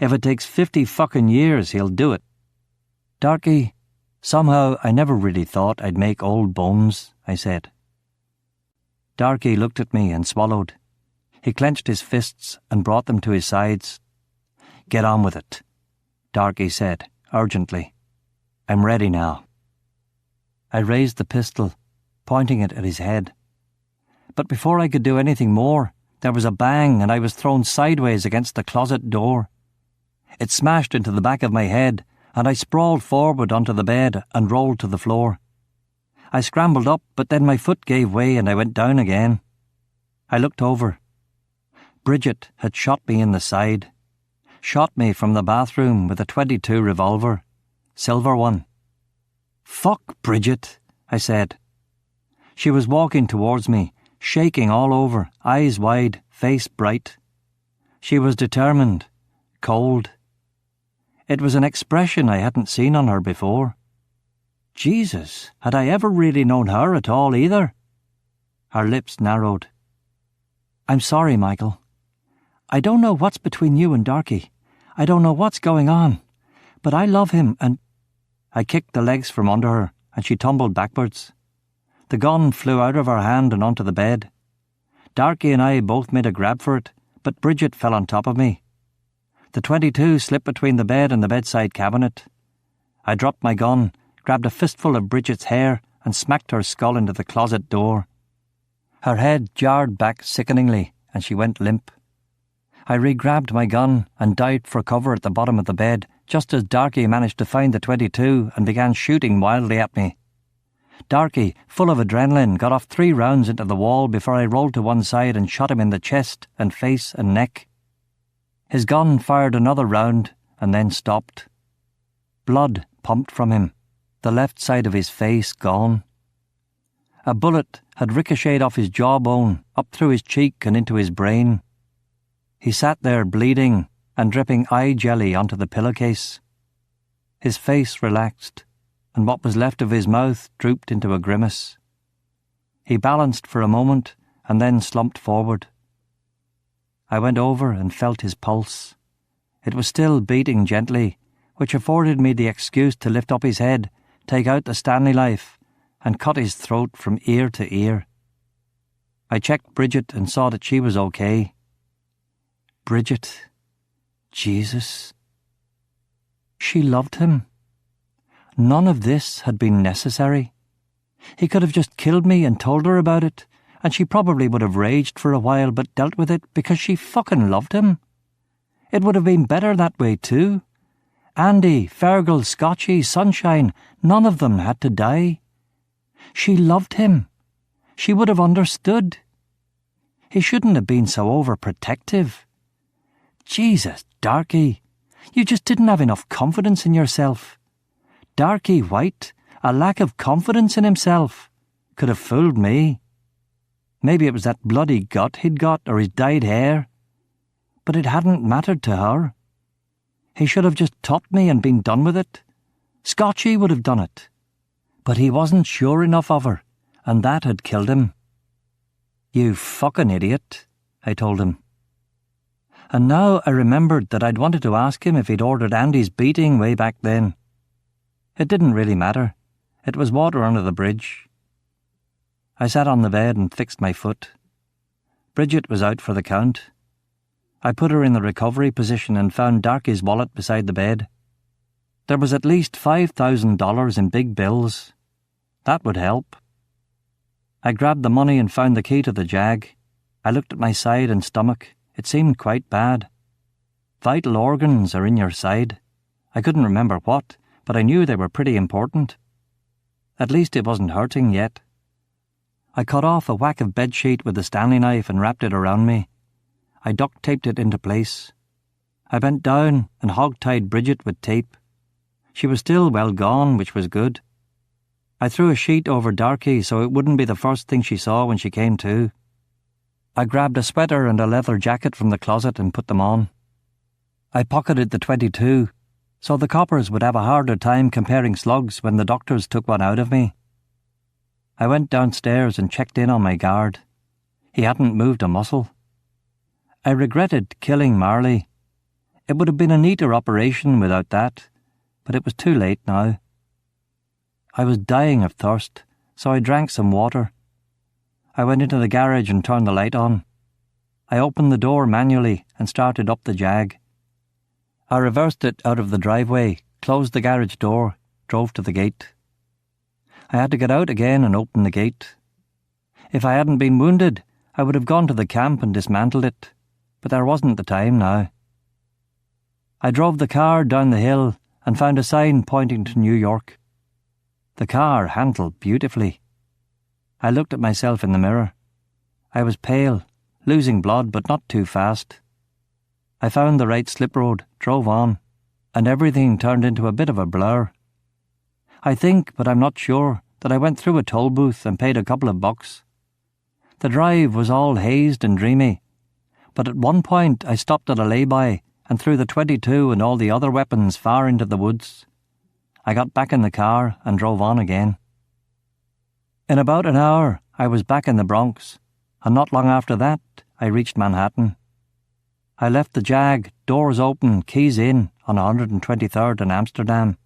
If it takes 50 fucking years, he'll do it." "Darkey, somehow I never really thought I'd make old bones," I said. Darkey looked at me and swallowed. He clenched his fists and brought them to his sides. "Get on with it," Darkey said, urgently. "I'm ready now." I raised the pistol, pointing it at his head. But before I could do anything more, there was a bang and I was thrown sideways against the closet door. It smashed into the back of my head and I sprawled forward onto the bed and rolled to the floor. I scrambled up, but then my foot gave way and I went down again. I looked over. Bridget had shot me in the side. Shot me from the bathroom with a .22 revolver. Silver one. "Fuck, Bridget," I said. She was walking towards me, shaking all over, eyes wide, face bright. She was determined, cold. It was an expression I hadn't seen on her before. Jesus, had I ever really known her at all either? Her lips narrowed. "I'm sorry, Michael. I don't know what's between you and Darkey. I don't know what's going on. But I love him and—" I kicked the legs from under her and she tumbled backwards. The gun flew out of her hand and onto the bed. Darkey and I both made a grab for it, but Bridget fell on top of me. The .22 slipped between the bed and the bedside cabinet. I dropped my gun, grabbed a fistful of Bridget's hair and smacked her skull into the closet door. Her head jarred back sickeningly and she went limp. I re-grabbed my gun and dived for cover at the bottom of the bed just as Darkey managed to find the .22 and began shooting wildly at me. Darkey, full of adrenaline, got off 3 rounds into the wall before I rolled to one side and shot him in the chest and face and neck. His gun fired another round and then stopped. Blood pumped from him, the left side of his face gone. A bullet had ricocheted off his jawbone, up through his cheek and into his brain. He sat there bleeding and dripping eye jelly onto the pillowcase. His face relaxed, and what was left of his mouth drooped into a grimace. He balanced for a moment and then slumped forward. I went over and felt his pulse. It was still beating gently, which afforded me the excuse to lift up his head, take out the Stanley knife, and cut his throat from ear to ear. I checked Bridget and saw that she was okay. Bridget. Jesus. She loved him. None of this had been necessary. He could have just killed me and told her about it, and she probably would have raged for a while but dealt with it because she fucking loved him. It would have been better that way too. Andy, Fergal, Scotchy, Sunshine, none of them had to die. She loved him. She would have understood. He shouldn't have been so overprotective. Jesus, Darkey, you just didn't have enough confidence in yourself. Darkey White, a lack of confidence in himself, could have fooled me. Maybe it was that bloody gut he'd got or his dyed hair. But it hadn't mattered to her. He should have just topped me and been done with it. Scotchy would have done it. But he wasn't sure enough of her, and that had killed him. "You fucking idiot," I told him. And now I remembered that I'd wanted to ask him if he'd ordered Andy's beating way back then. It didn't really matter. It was water under the bridge. I sat on the bed and fixed my foot. Bridget was out for the count. I put her in the recovery position and found Darkey's wallet beside the bed. There was at least $5,000 in big bills. That would help. I grabbed the money and found the key to the Jag. I looked at my side and stomach. It seemed quite bad. Vital organs are in your side. I couldn't remember what, but I knew they were pretty important. At least it wasn't hurting yet. I cut off a whack of bedsheet with a Stanley knife and wrapped it around me. I duct-taped it into place. I bent down and hog-tied Bridget with tape. She was still well gone, which was good. I threw a sheet over Darkey so it wouldn't be the first thing she saw when she came to. I grabbed a sweater and a leather jacket from the closet and put them on. I pocketed the .22, so the coppers would have a harder time comparing slugs when the doctors took one out of me. I went downstairs and checked in on my guard. He hadn't moved a muscle. I regretted killing Marley. It would have been a neater operation without that, but it was too late now. I was dying of thirst, so I drank some water. I went into the garage and turned the light on. I opened the door manually and started up the Jag. I reversed it out of the driveway, closed the garage door, drove to the gate. I had to get out again and open the gate. If I hadn't been wounded, I would have gone to the camp and dismantled it, but there wasn't the time now. I drove the car down the hill and found a sign pointing to New York. The car handled beautifully. I looked at myself in the mirror. I was pale, losing blood, but not too fast. I found the right slip road, drove on, and everything turned into a bit of a blur. I think, but I'm not sure, that I went through a toll booth and paid a couple of bucks. The drive was all hazed and dreamy, but at one point I stopped at a lay-by and threw the .22 and all the other weapons far into the woods. I got back in the car and drove on again. In about an hour, I was back in the Bronx, and not long after that, I reached Manhattan. I left the Jag, doors open, keys in, on 123rd and Amsterdam.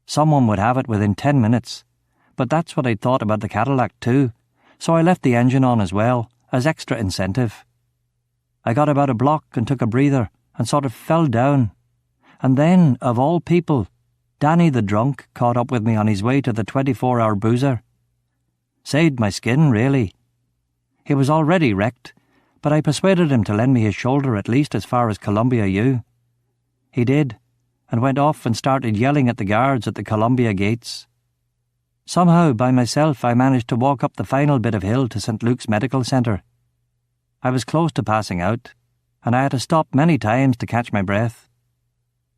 Someone would have it within 10 minutes, but that's what I'd thought about the Cadillac too, so I left the engine on as well, as extra incentive. I got about a block and took a breather and sort of fell down. And then, of all people, Danny the drunk caught up with me on his way to the 24-hour boozer. Saved my skin, really. He was already wrecked, but I persuaded him to lend me his shoulder at least as far as Columbia U. He did, and went off and started yelling at the guards at the Columbia gates. Somehow, by myself, I managed to walk up the final bit of hill to St. Luke's Medical Centre. I was close to passing out, and I had to stop many times to catch my breath.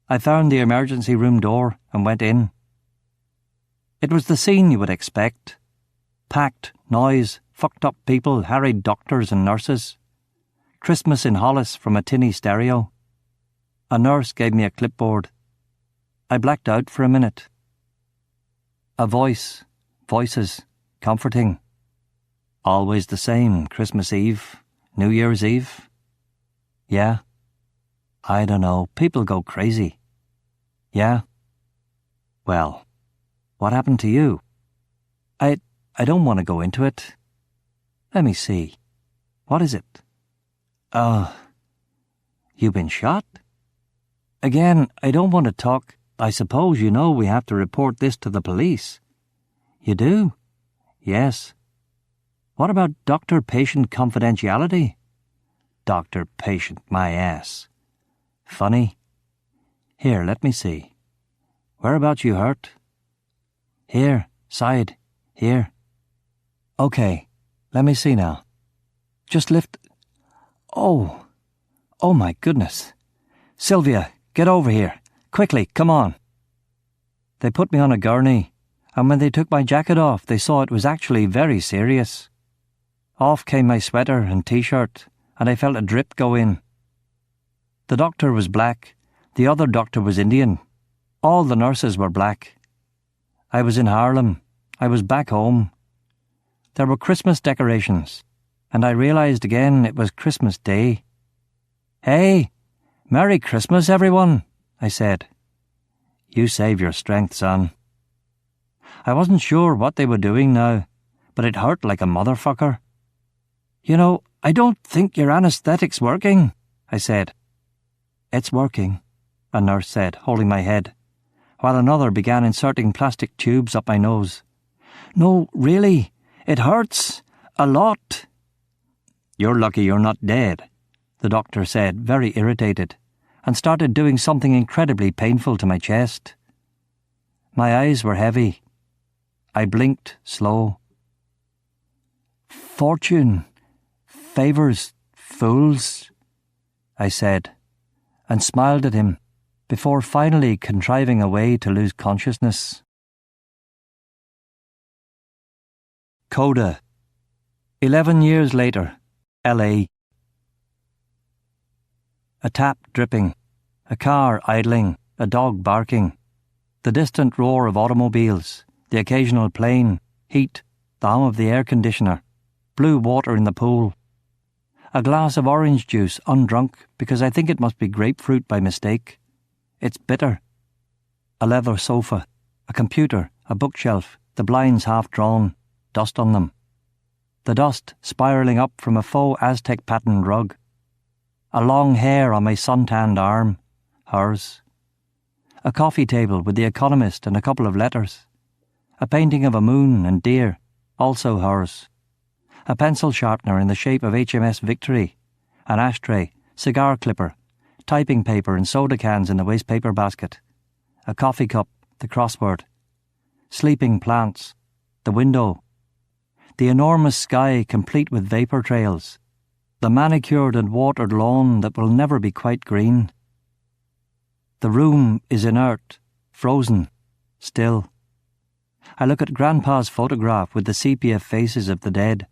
I found the emergency room door and went in. It was the scene you would expect. Packed, noise, fucked up people, harried doctors and nurses. Christmas in Hollis from a tinny stereo. A nurse gave me a clipboard. I blacked out for a minute. A voice, voices, comforting. Always the same, Christmas Eve, New Year's Eve. Yeah. I don't know, people go crazy. Yeah. Well, what happened to you? I don't want to go into it. Let me see. What is it? You been shot? Again, I don't want to talk. I suppose you know we have to report this to the police. You do? Yes. What about doctor-patient confidentiality? Doctor-patient, my ass. Funny. Here, let me see. Whereabouts you hurt? Here, side, here. Okay, let me see now. Just lift... Oh my goodness. Sylvia, get over here. Quickly, come on. They put me on a gurney, and when they took my jacket off, they saw it was actually very serious. Off came my sweater and t-shirt, and I felt a drip go in. The doctor was black, the other doctor was Indian. All the nurses were black. I was in Harlem. I was back home. There were Christmas decorations, and I realised again it was Christmas Day. Hey, Merry Christmas, everyone, I said. You save your strength, son. I wasn't sure what they were doing now, but it hurt like a motherfucker. You know, I don't think your anaesthetic's working, I said. "It's working," a nurse said, holding my head, while another began inserting plastic tubes up my nose. "No, really, it hurts. A lot." "You're lucky you're not dead," the doctor said, very irritated, and started doing something incredibly painful to my chest. My eyes were heavy. I blinked slow. "Fortune favours fools," I said, and smiled at him before finally contriving a way to lose consciousness. Coda. 11 years later, LA. A tap dripping, a car idling, a dog barking, the distant roar of automobiles, the occasional plane, heat, the hum of the air conditioner, blue water in the pool. A glass of orange juice undrunk because I think it must be grapefruit by mistake. It's bitter. A leather sofa, a computer, a bookshelf, the blinds half drawn, dust on them. The dust spiralling up from a faux Aztec patterned rug. A long hair on my suntanned arm, hers. A coffee table with The Economist and a couple of letters. A painting of a moon and deer, also hers. A pencil sharpener in the shape of HMS Victory, an ashtray, cigar clipper, typing paper and soda cans in the wastepaper basket, a coffee cup, the crossword, sleeping plants, the window, the enormous sky complete with vapour trails, the manicured and watered lawn that will never be quite green. The room is inert, frozen, still. I look at Grandpa's photograph with the sepia faces of the dead.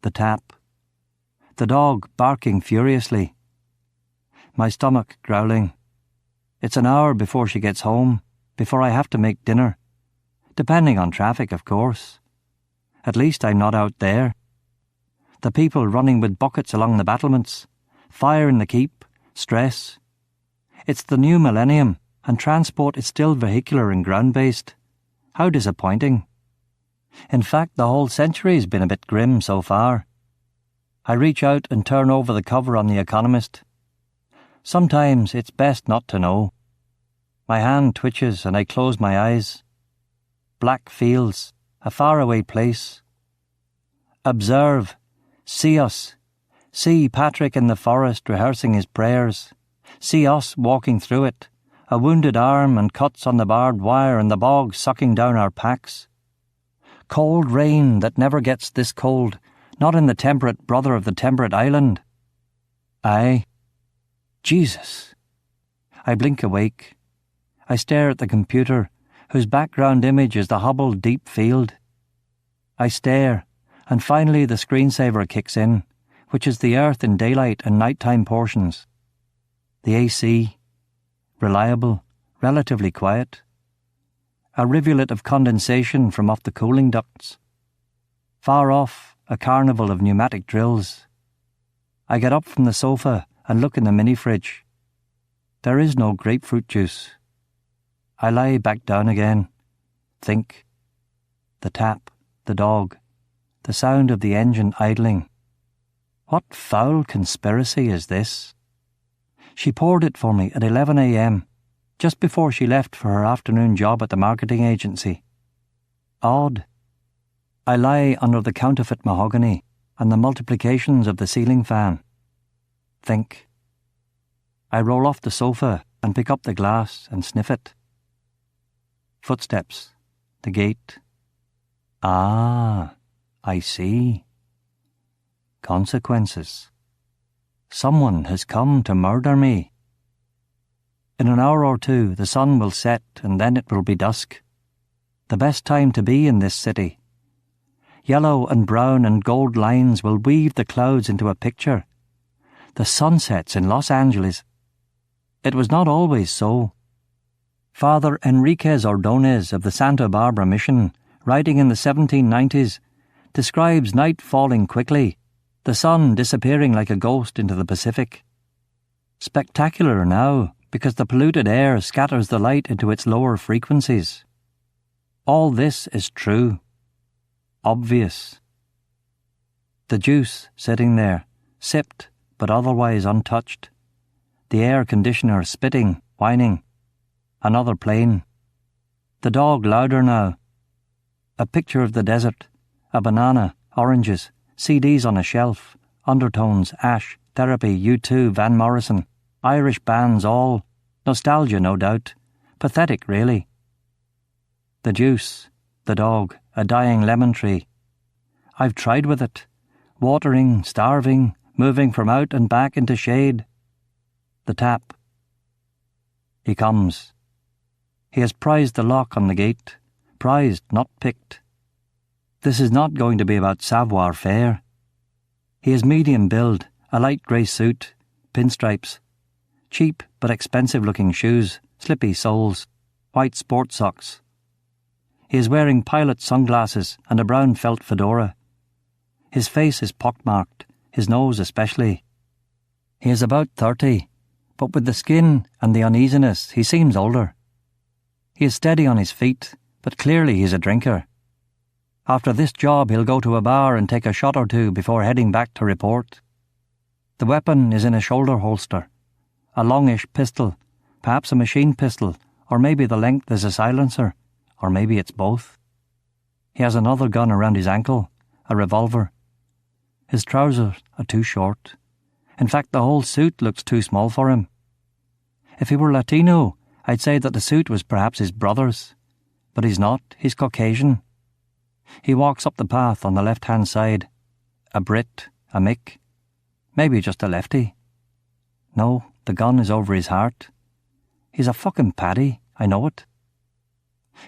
The tap. The dog barking furiously. My stomach growling. It's an hour before she gets home, before I have to make dinner. Depending on traffic, of course. At least I'm not out there. The people running with buckets along the battlements. Fire in the keep. Stress. It's the new millennium, and transport is still vehicular and ground-based. How disappointing. In fact, the whole century's been a bit grim so far. I reach out and turn over the cover on The Economist. Sometimes it's best not to know. My hand twitches and I close my eyes. Black fields, a faraway place. Observe, see us. See Patrick in the forest rehearsing his prayers. See us walking through it, a wounded arm and cuts on the barbed wire and the bog sucking down our packs. Cold rain that never gets this cold, not in the temperate brother of the temperate island. Aye. Jesus. I blink awake. I stare at the computer, whose background image is the hobbled deep field. I stare, and finally the screensaver kicks in, which is the earth in daylight and nighttime portions. The AC. Reliable, relatively quiet. A rivulet of condensation from off the cooling ducts. Far off, a carnival of pneumatic drills. I get up from the sofa and look in the mini-fridge. There is no grapefruit juice. I lie back down again. Think. The tap, the dog, the sound of the engine idling. What foul conspiracy is this? She poured it for me at 11 a.m., just before she left for her afternoon job at the marketing agency. Odd. I lie under the counterfeit mahogany and the multiplications of the ceiling fan. Think. I roll off the sofa and pick up the glass and sniff it. Footsteps. The gate. Ah, I see. Consequences. Someone has come to murder me. In an hour or two, the sun will set and then it will be dusk. The best time to be in this city. Yellow and brown and gold lines will weave the clouds into a picture. The sunsets in Los Angeles. It was not always so. Father Enriquez Ordonez of the Santa Barbara Mission, writing in the 1790s, describes night falling quickly, the sun disappearing like a ghost into the Pacific. Spectacular now, because the polluted air scatters the light into its lower frequencies. All this is true. Obvious. The juice sitting there, sipped, but otherwise untouched. The air conditioner spitting, whining. Another plane. The dog louder now. A picture of the desert. A banana, oranges, CDs on a shelf, undertones, Ash, Therapy, U2, Van Morrison, Irish bands all. Nostalgia, no doubt. Pathetic, really. The juice, the dog, a dying lemon tree. I've tried with it. Watering, starving, moving from out and back into shade. The tap. He comes. He has prized the lock on the gate. Prized, not picked. This is not going to be about savoir faire. He is medium build, a light grey suit, pinstripes. Cheap but expensive-looking shoes, slippy soles, white sport socks. He is wearing pilot sunglasses and a brown felt fedora. His face is pockmarked, his nose especially. He is about 30, but with the skin and the uneasiness, he seems older. He is steady on his feet, but clearly he's a drinker. After this job, he'll go to a bar and take a shot or two before heading back to report. The weapon is in a shoulder holster. A longish pistol, perhaps a machine pistol, or maybe the length is a silencer, or maybe it's both. He has another gun around his ankle, a revolver. His trousers are too short. In fact, the whole suit looks too small for him. If he were Latino, I'd say that the suit was perhaps his brother's. But he's not, he's Caucasian. He walks up the path on the left-hand side. A Brit, a Mick. Maybe just a lefty. No, the gun is over his heart. He's a fucking paddy, I know it.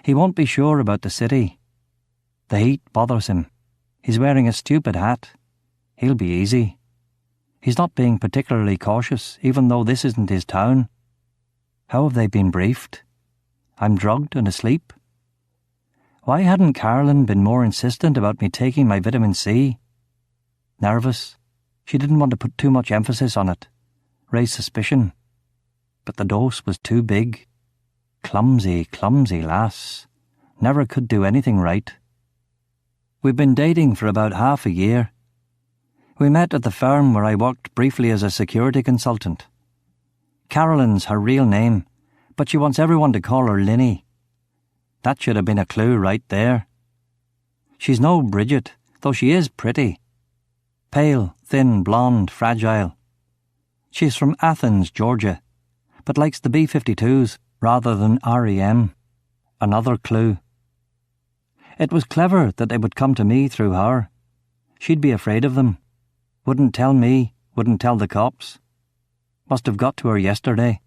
He won't be sure about the city. The heat bothers him. He's wearing a stupid hat. He'll be easy. He's not being particularly cautious, even though this isn't his town. How have they been briefed? I'm drugged and asleep. Why hadn't Carolyn been more insistent about me taking my vitamin C? Nervous. She didn't want to put too much emphasis on it. Raise suspicion. But the dose was too big. Clumsy, clumsy lass. Never could do anything right. We've been dating for about half a year. We met at the firm where I worked briefly as a security consultant. Carolyn's her real name, but she wants everyone to call her Linny. That should have been a clue right there. She's no Bridget, though she is pretty. Pale, thin, blonde, fragile. She's from Athens, Georgia, but likes the B-52s rather than REM. Another clue. It was clever that they would come to me through her. She'd be afraid of them. Wouldn't tell me, wouldn't tell the cops. Must have got to her yesterday.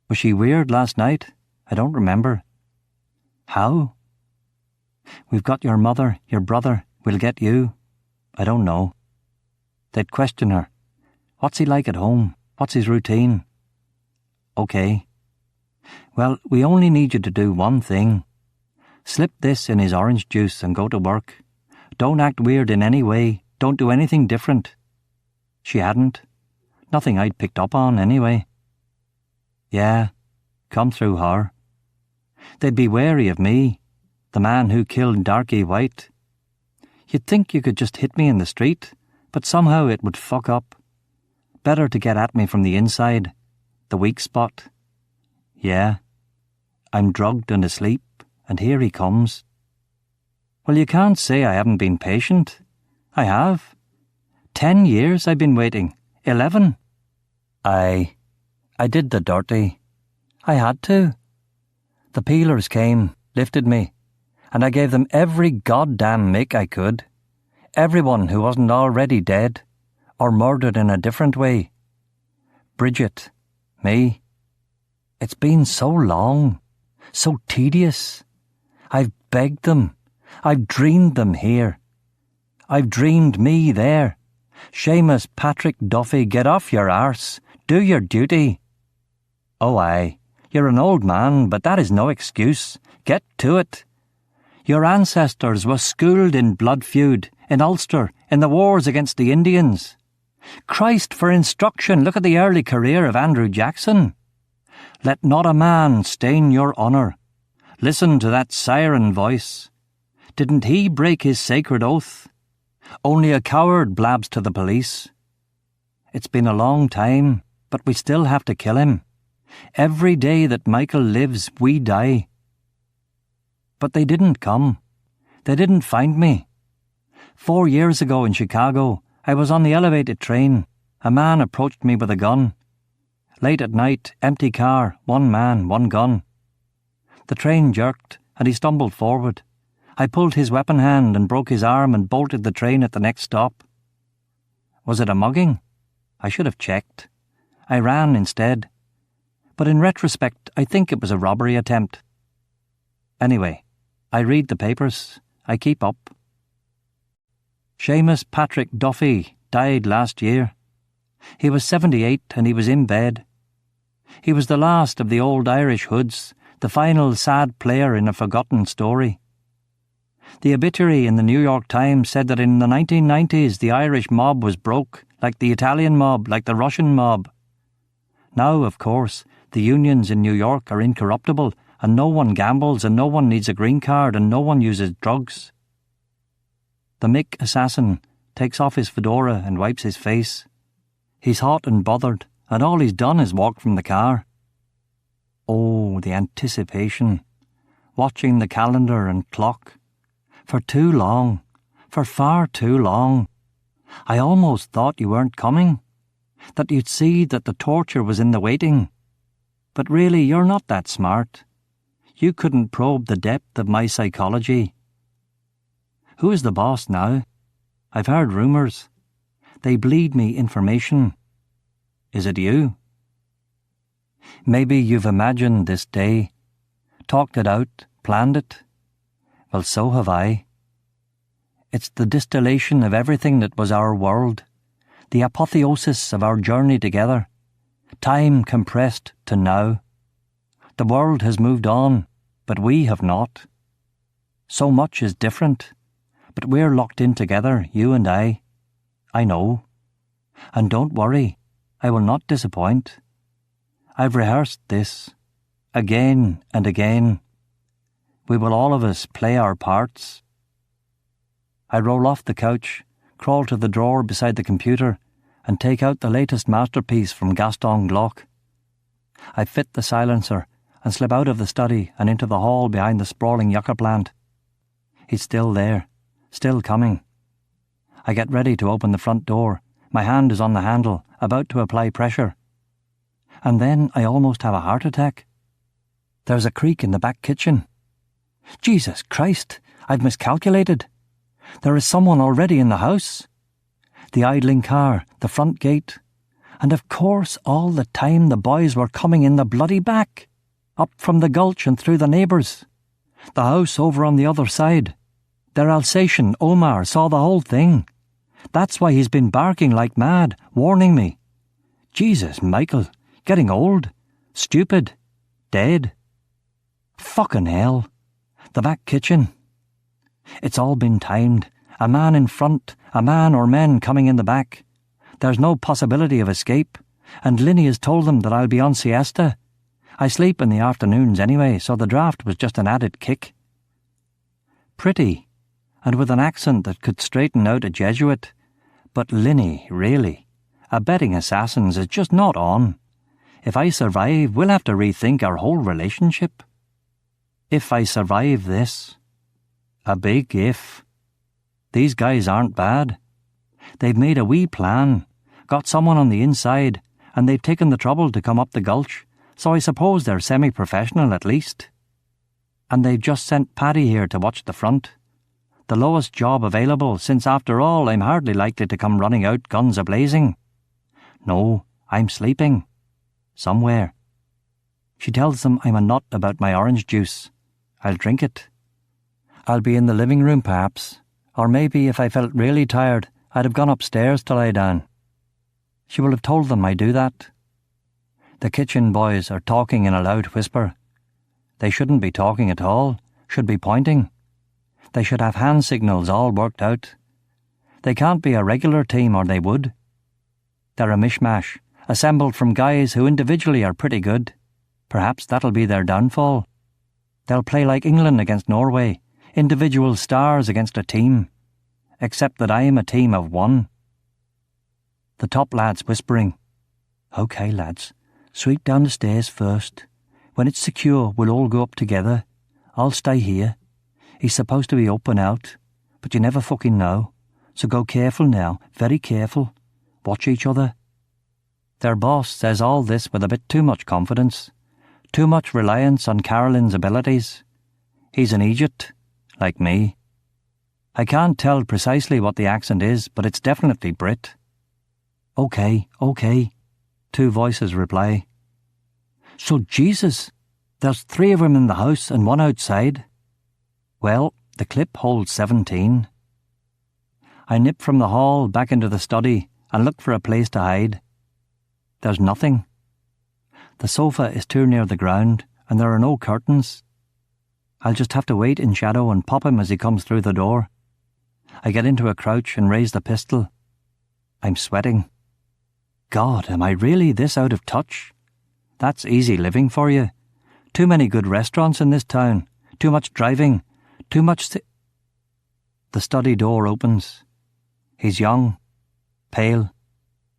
Was she weird last night? I don't remember. How? We've got your mother, your brother, we'll get you. I don't know. They'd question her. What's he like at home? What's his routine? Okay. Well, we only need you to do one thing. Slip this in his orange juice and go to work. Don't act weird in any way. Don't do anything different. She hadn't. Nothing I'd picked up on, anyway. Yeah, come through her. They'd be wary of me, the man who killed Darkey White. You'd think you could just hit me in the street, but somehow it would fuck up. Better to get at me from the inside, the weak spot. Yeah, I'm drugged and asleep, and here he comes. Well, you can't say I haven't been patient. I have. 10 years I've been waiting. 11. I did the dirty. I had to. The peelers came, lifted me, and I gave them every goddamn mick I could. Everyone who wasn't already dead, or murdered in a different way. Bridget, me. It's been so long, so tedious. I've begged them. I've dreamed them here. I've dreamed me there. Seamus Patrick Duffy, get off your arse. Do your duty. Oh, aye. You're an old man, but that is no excuse. Get to it. Your ancestors were schooled in blood feud, in Ulster, in the wars against the Indians. Christ, for instruction, look at the early career of Andrew Jackson. Let not a man stain your honour. Listen to that siren voice. Didn't he break his sacred oath? Only a coward blabs to the police. It's been a long time, but we still have to kill him. Every day that Michael lives, we die. But they didn't come. They didn't find me. 4 years ago in Chicago, I was on the elevated train. A man approached me with a gun. Late at night, empty car, 1 man, 1 gun. The train jerked, and he stumbled forward. I pulled his weapon hand and broke his arm and bolted the train at the next stop. Was it a mugging? I should have checked. I ran instead. But in retrospect, I think it was a robbery attempt. Anyway, I read the papers. I keep up. Seamus Patrick Duffy died last year. He was 78 and he was in bed. He was the last of the old Irish hoods, the final sad player in a forgotten story. The obituary in the New York Times said that in the 1990s the Irish mob was broke, like the Italian mob, like the Russian mob. Now, of course, the unions in New York are incorruptible, and no one gambles, and no one needs a green card, and no one uses drugs. The Mick assassin takes off his fedora and wipes his face. He's hot and bothered, and all he's done is walk from the car. Oh, the anticipation. Watching the calendar and clock. For too long. For far too long. I almost thought you weren't coming. That you'd see that the torture was in the waiting. But really, you're not that smart. You couldn't probe the depth of my psychology. Who is the boss now? I've heard rumours. They bleed me information. Is it you? Maybe you've imagined this day, talked it out, planned it. Well, so have I. It's the distillation of everything that was our world, the apotheosis of our journey together, time compressed to now. The world has moved on, but we have not. So much is different, but we're locked in together, you and I. I know. And don't worry, I will not disappoint. I've rehearsed this, again and again. We will all of us play our parts. I roll off the couch, crawl to the drawer beside the computer, and take out the latest masterpiece from Gaston Glock. I fit the silencer and slip out of the study and into the hall behind the sprawling yucca plant. He's still there, still coming. I get ready to open the front door. My hand is on the handle, about to apply pressure. And then I almost have a heart attack. There's a creak in the back kitchen. Jesus Christ, I've miscalculated. There is someone already in the house. The idling car, the front gate. And of course, all the time the boys were coming in the bloody back, up from the gulch and through the neighbours. The house over on the other side. Their Alsatian, Omar, saw the whole thing. That's why he's been barking like mad, warning me. Jesus, Michael, getting old, stupid, dead. Fucking hell. The back kitchen. It's all been timed. A man in front, a man or men coming in the back. There's no possibility of escape, and Linny has told them that I'll be on siesta. I sleep in the afternoons anyway, so the draft was just an added kick. Pretty, and with an accent that could straighten out a Jesuit. But Linny, really, abetting assassins is just not on. If I survive, we'll have to rethink our whole relationship. If I survive this. A big if. These guys aren't bad. They've made a wee plan, got someone on the inside, and they've taken the trouble to come up the gulch, so I suppose they're semi-professional at least. And they've just sent Paddy here to watch the front. The lowest job available, since after all I'm hardly likely to come running out guns a-blazing. No, I'm sleeping. Somewhere. She tells them I'm a nut about my orange juice. I'll drink it. I'll be in the living room perhaps, or maybe if I felt really tired, I'd have gone upstairs to lie down. She will have told them I do that. The kitchen boys are talking in a loud whisper. They shouldn't be talking at all, should be pointing. They should have hand signals all worked out. They can't be a regular team or they would. They're a mishmash, assembled from guys who individually are pretty good. Perhaps that'll be their downfall. They'll play like England against Norway, individual stars against a team. Except that I'm a team of one. The top lad's whispering. "OK, lads, sweep down the stairs first. When it's secure, we'll all go up together. I'll stay here. He's supposed to be up and out, but you never fucking know. So go careful now, very careful. Watch each other." Their boss says all this with a bit too much confidence, too much reliance on Carolyn's abilities. He's an Egypt, like me. I can't tell precisely what the accent is, but it's definitely Brit. "OK, OK," two voices reply. "So Jesus, there's 3 of them in the house and 1 outside." "Well, the clip holds 17. I nip from the hall back into the study and look for a place to hide. There's nothing. The sofa is too near the ground and there are no curtains. I'll just have to wait in shadow and pop him as he comes through the door. I get into a crouch and raise the pistol. I'm sweating. God, am I really this out of touch? That's easy living for you. Too many good restaurants in this town. Too much driving. Too much The study door opens. He's young, pale,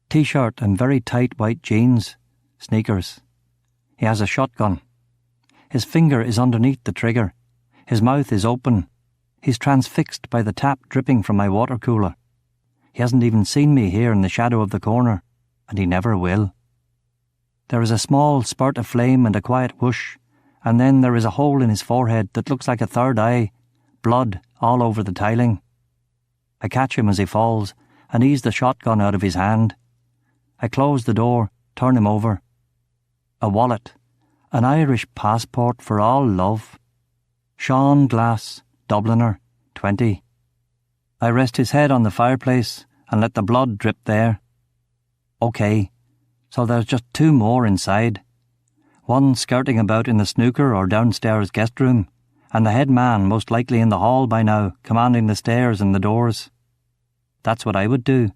T-shirt and very tight white jeans, sneakers. He has a shotgun. His finger is underneath the trigger. His mouth is open. He's transfixed by the tap dripping from my water cooler. He hasn't even seen me here in the shadow of the corner, and he never will. There is a small spurt of flame and a quiet whoosh, and then there is a hole in his forehead that looks like a third eye, blood all over the tiling. I catch him as he falls and ease the shotgun out of his hand. I close the door, turn him over. A wallet, an Irish passport for all love. Sean Glass, Dubliner, 20. I rest his head on the fireplace and let the blood drip there. OK, so there's just 2 more inside. One skirting about in the snooker or downstairs guest room, and the head man most likely in the hall by now, commanding the stairs and the doors. That's what I would do.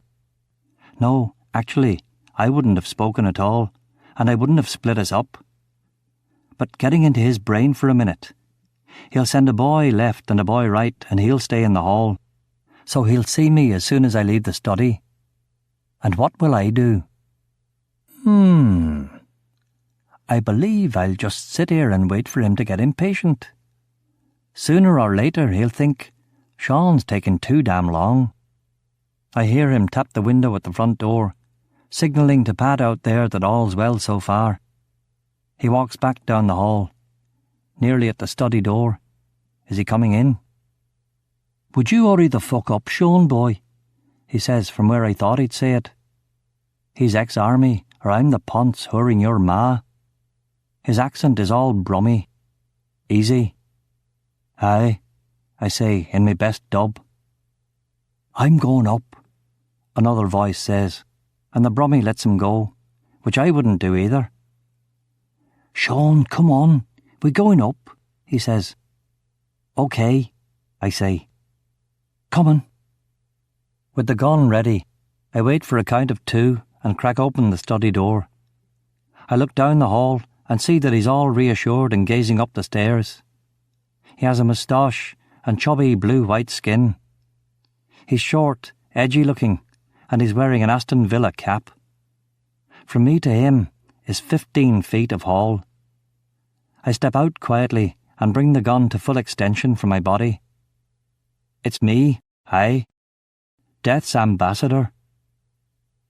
No, actually, I wouldn't have spoken at all, and I wouldn't have split us up. But getting into his brain for a minute, he'll send a boy left and a boy right, and he'll stay in the hall. So he'll see me as soon as I leave the study. And what will I do? I believe I'll just sit here and wait for him to get impatient. Sooner or later he'll think, Sean's taking too damn long. I hear him tap the window at the front door, signalling to Pat out there that all's well so far. He walks back down the hall, nearly at the study door. Is he coming in? "Would you hurry the fuck up, Sean boy?" he says from where I thought he'd say it. He's ex-army, or I'm the ponce hurrying your ma. His accent is all brummy. Easy. "Aye," I say in my best dub. "I'm going up," another voice says, and the brummy lets him go, which I wouldn't do either. "Sean, come on, we're going up," he says. "OK," I say. "Coming." With the gun ready, I wait for a count of 2 and crack open the study door. I look down the hall and see that he's all reassured and gazing up the stairs. He has a moustache and chubby blue-white skin. He's short, edgy-looking, and he's wearing an Aston Villa cap. From me to him is 15 feet of hall. I step out quietly and bring the gun to full extension from my body. It's me, aye. Death's ambassador.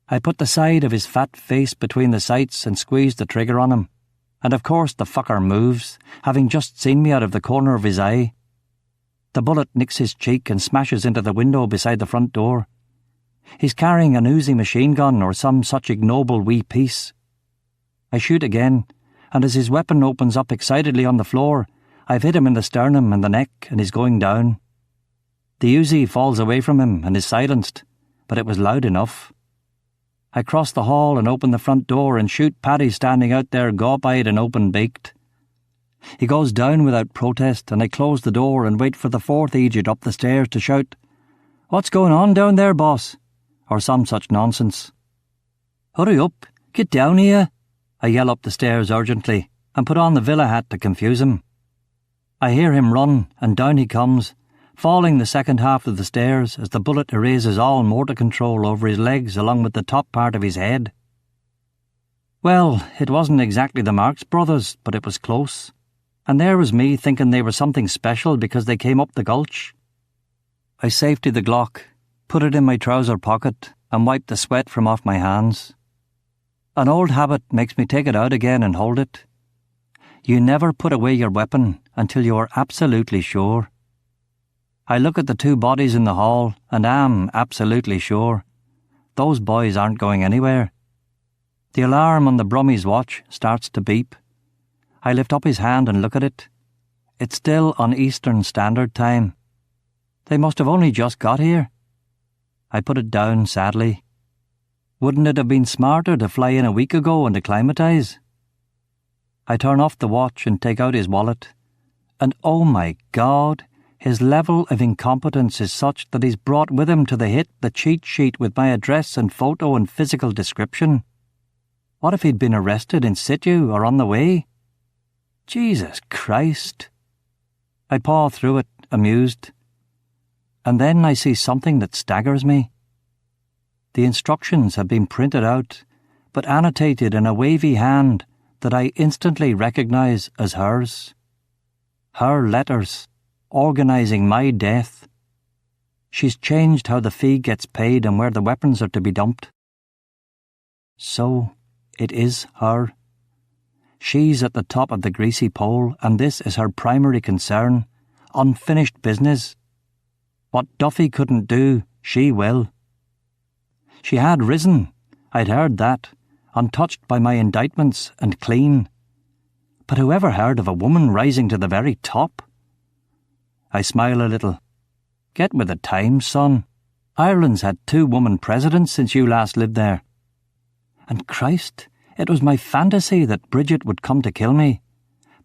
I put the side of his fat face between the sights and squeeze the trigger on him, and of course the fucker moves, having just seen me out of the corner of his eye. The bullet nicks his cheek and smashes into the window beside the front door. He's carrying an Uzi machine gun or some such ignoble wee piece. I shoot again, and as his weapon opens up excitedly on the floor, I've hit him in the sternum and the neck, and he's going down. The Uzi falls away from him and is silenced, but it was loud enough. I cross the hall and open the front door and shoot Paddy standing out there gawp-eyed and open-baked. He goes down without protest, and I close the door and wait for the 4th Egypt up the stairs to shout, "What's going on down there, boss?" or some such nonsense. "Hurry up, get down here," I yell up the stairs urgently, and put on the villa hat to confuse him. I hear him run, and down he comes, falling the second half of the stairs as the bullet erases all motor control over his legs along with the top part of his head. Well, it wasn't exactly the Marx Brothers, but it was close. And there was me thinking they were something special because they came up the gulch. I safetied the Glock, put it in my trouser pocket, and wiped the sweat from off my hands. An old habit makes me take it out again and hold it. You never put away your weapon until you are absolutely sure. I look at the two bodies in the hall and am absolutely sure. Those boys aren't going anywhere. The alarm on the Brummie's watch starts to beep. I lift up his hand and look at it. It's still on Eastern Standard Time. They must have only just got here. I put it down sadly. Wouldn't it have been smarter to fly in a week ago and acclimatise? I turn off the watch and take out his wallet. And oh my God, his level of incompetence is such that he's brought with him to the hit the cheat sheet with my address and photo and physical description. What if he'd been arrested in situ or on the way? Jesus Christ. I paw through it, amused. And then I see something that staggers me. The instructions have been printed out, but annotated in a wavy hand that I instantly recognise as hers. Her letters, organising my death. She's changed how the fee gets paid and where the weapons are to be dumped. So, it is her. She's at the top of the greasy pole, and this is her primary concern. Unfinished business. What Duffy couldn't do, she will. She had risen, I'd heard that, untouched by my indictments and clean. But whoever heard of a woman rising to the very top? I smile a little. Get with the times, son. Ireland's had 2 woman presidents since you last lived there. And Christ, it was my fantasy that Bridget would come to kill me.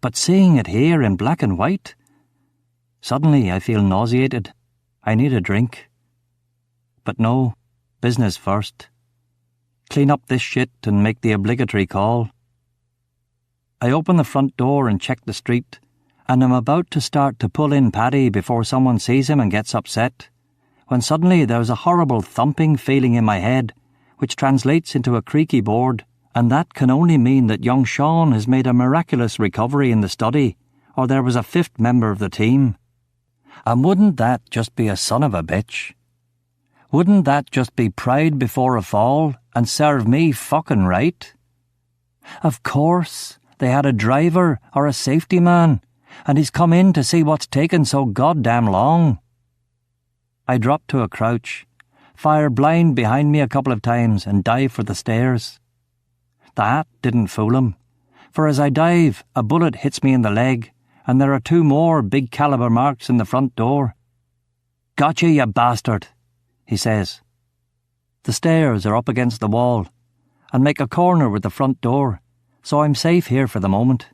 But seeing it here in black and white... Suddenly I feel nauseated. I need a drink. But no, business first. Clean up this shit and make the obligatory call. I open the front door and check the street, and I'm about to start to pull in Paddy before someone sees him and gets upset, when suddenly there's a horrible thumping feeling in my head, which translates into a creaky board, and that can only mean that young Sean has made a miraculous recovery in the study, or there was a 5th member of the team. And wouldn't that just be a son of a bitch? Wouldn't that just be pride before a fall and serve me fucking right? Of course, they had a driver or a safety man, and he's come in to see what's taken so goddamn long. I drop to a crouch, fire blind behind me a couple of times and dive for the stairs. The hat didn't fool him, for as I dive, a bullet hits me in the leg, and there are 2 more big caliber marks in the front door. "Gotcha, you bastard," he says. The stairs are up against the wall, and make a corner with the front door, so I'm safe here for the moment.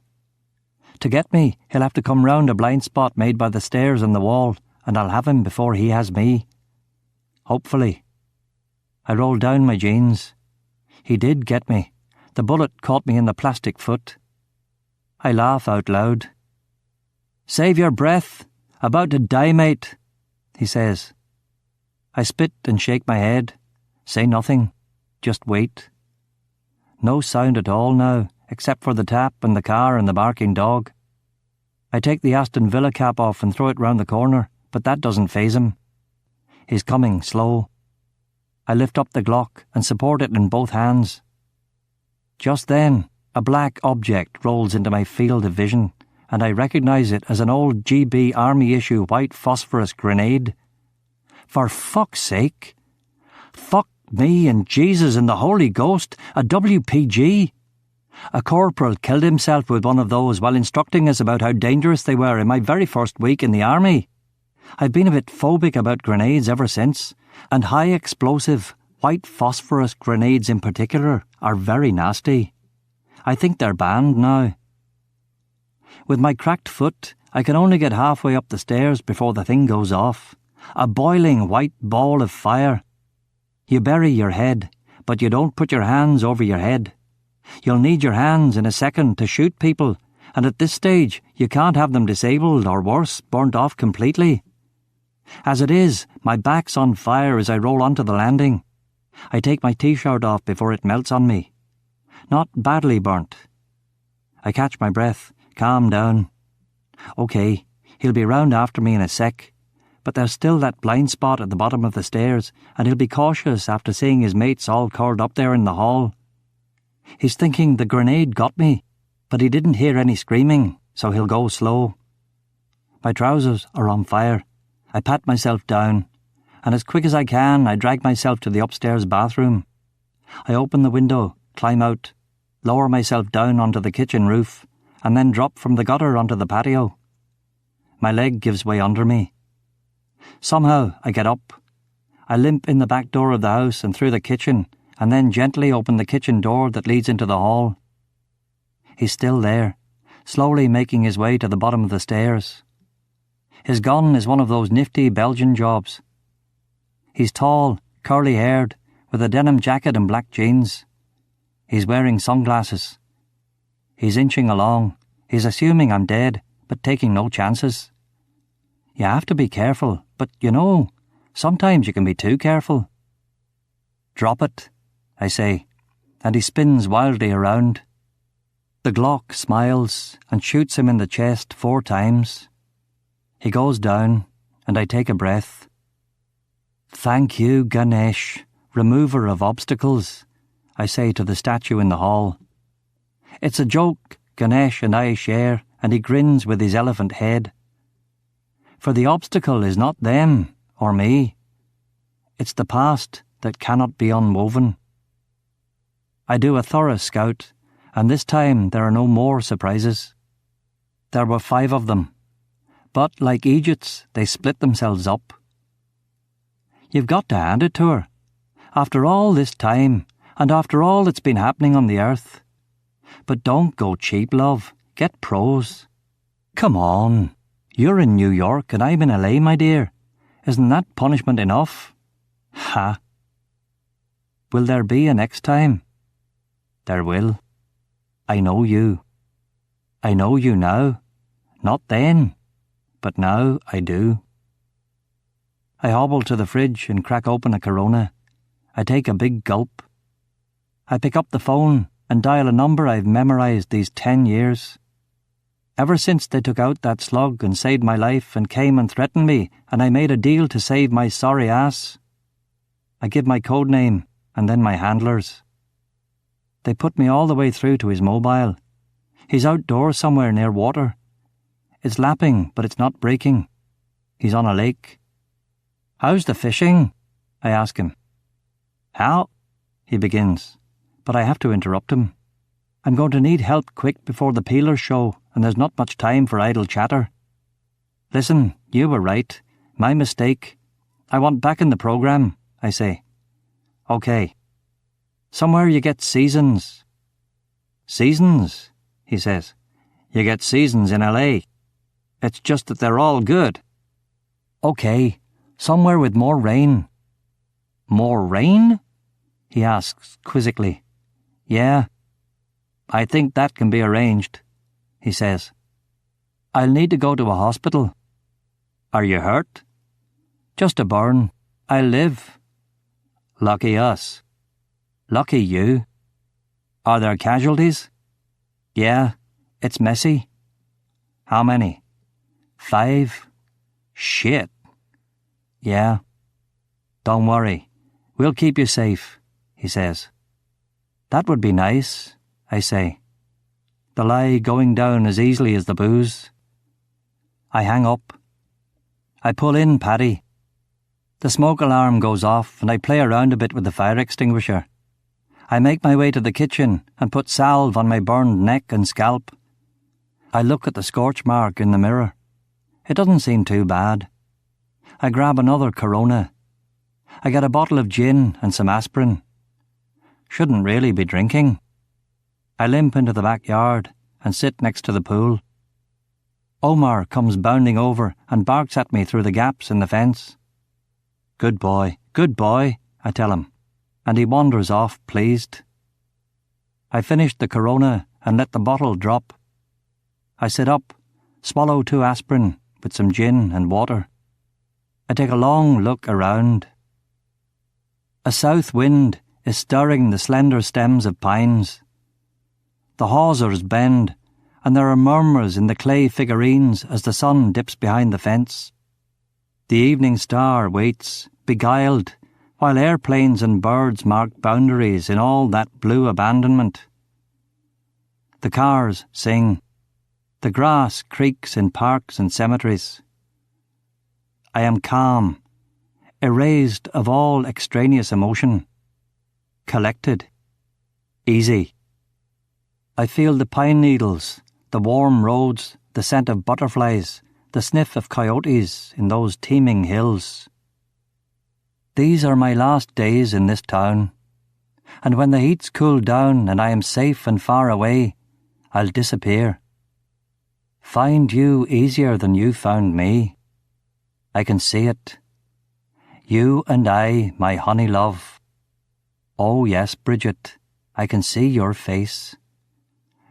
To get me, he'll have to come round a blind spot made by the stairs and the wall, and I'll have him before he has me. Hopefully. I roll down my jeans. He did get me. The bullet caught me in the plastic foot. I laugh out loud. "Save your breath. About to die, mate," he says. I spit and shake my head. Say nothing. Just wait. No sound at all now, except for the tap and the car and the barking dog. I take the Aston Villa cap off and throw it round the corner, but that doesn't faze him. He's coming slow. I lift up the Glock and support it in both hands. Just then, a black object rolls into my field of vision, and I recognise it as an old GB Army issue white phosphorus grenade. For fuck's sake! Fuck me and Jesus and the Holy Ghost, a WPG! A corporal killed himself with one of those while instructing us about how dangerous they were in my very first week in the army. I've been a bit phobic about grenades ever since, and high explosive, white phosphorus grenades in particular are very nasty. I think they're banned now. With my cracked foot, I can only get halfway up the stairs before the thing goes off. A boiling white ball of fire. You bury your head, but you don't put your hands over your head. You'll need your hands in a second to shoot people, and at this stage you can't have them disabled or worse, burnt off completely. As it is, my back's on fire as I roll onto the landing. I take my t-shirt off before it melts on me. Not badly burnt. I catch my breath, calm down. OK, he'll be round after me in a sec, but there's still that blind spot at the bottom of the stairs, and he'll be cautious after seeing his mates all curled up there in the hall. He's thinking the grenade got me, but he didn't hear any screaming, so he'll go slow. My trousers are on fire. I pat myself down, and as quick as I can, I drag myself to the upstairs bathroom. I open the window, climb out, lower myself down onto the kitchen roof, and then drop from the gutter onto the patio. My leg gives way under me. Somehow I get up. I limp in the back door of the house and through the kitchen, and then gently open the kitchen door that leads into the hall. He's still there, slowly making his way to the bottom of the stairs. His gun is one of those nifty Belgian jobs. He's tall, curly-haired, with a denim jacket and black jeans. He's wearing sunglasses. He's inching along. He's assuming I'm dead, but taking no chances. You have to be careful, but sometimes you can be too careful. Drop it, I say, and he spins wildly around. The Glock smiles and shoots him in the chest 4 times. He goes down, and I take a breath. Thank you, Ganesh, remover of obstacles, I say to the statue in the hall. It's a joke Ganesh and I share, and he grins with his elephant head. For the obstacle is not them or me. It's the past that cannot be unwoven. I do a thorough scout, and this time there are no more surprises. There were 5 of them. But, like Egypt's, they split themselves up. You've got to hand it to her. After all this time, and after all that's been happening on the earth. But don't go cheap, love. Get pros. Come on. You're in New York and I'm in LA, my dear. Isn't that punishment enough? Ha. Will there be a next time? There will. I know you. I know you now. Not then. But now I do. I hobble to the fridge and crack open a Corona. I take a big gulp. I pick up the phone and dial a number I've memorised these 10 years. Ever since they took out that slug and saved my life and came and threatened me and I made a deal to save my sorry ass. I give my code name and then my handlers. They put me all the way through to his mobile. He's outdoors somewhere near water. It's lapping, but it's not breaking. He's on a lake. How's the fishing? I ask him. How? He begins, but I have to interrupt him. I'm going to need help quick before the peelers show, and there's not much time for idle chatter. Listen, you were right. My mistake. I want back in the programme, I say. OK. Somewhere you get seasons. Seasons, he says. You get seasons in LA. It's just that they're all good. OK, somewhere with more rain. More rain? He asks quizzically. Yeah. I think that can be arranged, he says. I'll need to go to a hospital. Are you hurt? Just a burn. I'll live. Lucky us. Lucky you. Are there casualties? Yeah, it's messy. How many? 5. Shit. Yeah. Don't worry. We'll keep you safe, he says. That would be nice, I say. The lie going down as easily as the booze. I hang up. I pull in Paddy. The smoke alarm goes off and I play around a bit with the fire extinguisher. I make my way to the kitchen and put salve on my burned neck and scalp. I look at the scorch mark in the mirror. It doesn't seem too bad. I grab another Corona. I get a bottle of gin and some aspirin. Shouldn't really be drinking. I limp into the backyard and sit next to the pool. Omar comes bounding over and barks at me through the gaps in the fence. Good boy, I tell him, and he wanders off pleased. I finish the Corona and let the bottle drop. I sit up, swallow 2 aspirin with some gin and water. I take a long look around. A south wind is stirring the slender stems of pines. The hawsers bend, and there are murmurs in the clay figurines as the sun dips behind the fence. The evening star waits, beguiled, while airplanes and birds mark boundaries in all that blue abandonment. The cars sing. The grass creaks in parks and cemeteries. I am calm, erased of all extraneous emotion, collected, easy. I feel the pine needles, the warm roads, the scent of butterflies, the sniff of coyotes in those teeming hills. These are my last days in this town, and when the heat's cooled down and I am safe and far away, I'll disappear. Find you easier than you found me. I can see it. You and I, my honey love. Oh yes, Bridget, I can see your face.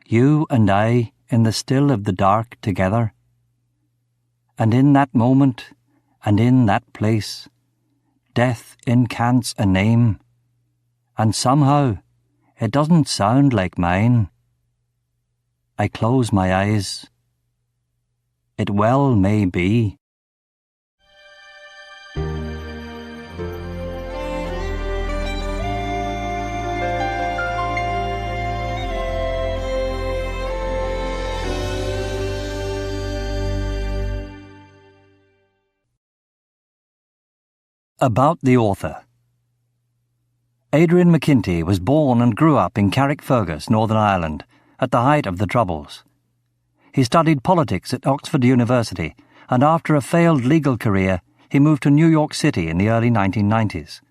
You and I in the still of the dark together. And in that moment, and in that place, death incants a name, and somehow it doesn't sound like mine. I close my eyes. It well may be. About the author. Adrian McKinty was born and grew up in Carrickfergus, Northern Ireland, at the height of the Troubles. He studied politics at Oxford University, and after a failed legal career, he moved to New York City in the early 1990s.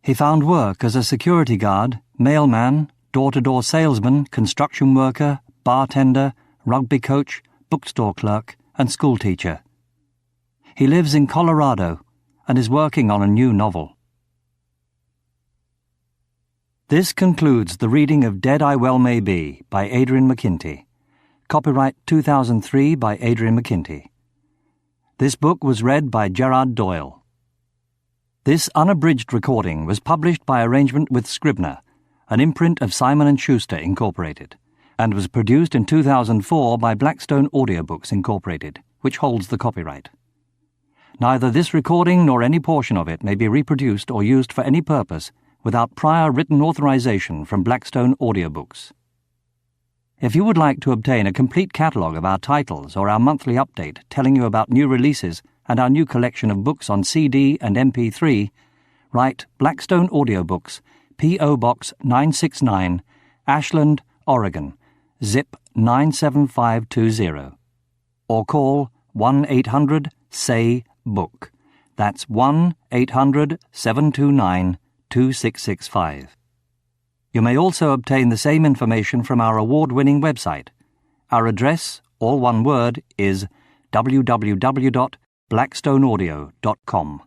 He found work as a security guard, mailman, door-to-door salesman, construction worker, bartender, rugby coach, bookstore clerk, and schoolteacher. He lives in Colorado and is working on a new novel. This concludes the reading of Dead I Well May Be by Adrian McKinty. Copyright 2003 by Adrian McKinty. This book was read by Gerard Doyle. This unabridged recording was published by arrangement with Scribner, an imprint of Simon & Schuster, Incorporated, and was produced in 2004 by Blackstone Audiobooks, Incorporated, which holds the copyright. Neither this recording nor any portion of it may be reproduced or used for any purpose without prior written authorization from Blackstone Audiobooks. If you would like to obtain a complete catalogue of our titles or our monthly update telling you about new releases and our new collection of books on CD and MP3, write Blackstone Audiobooks, P.O. Box 969, Ashland, Oregon, zip 97520, or call 1-800-SAY-BOOK. That's 1-800-729-2665. You may also obtain the same information from our award-winning website. Our address, all one word, is www.blackstoneaudio.com.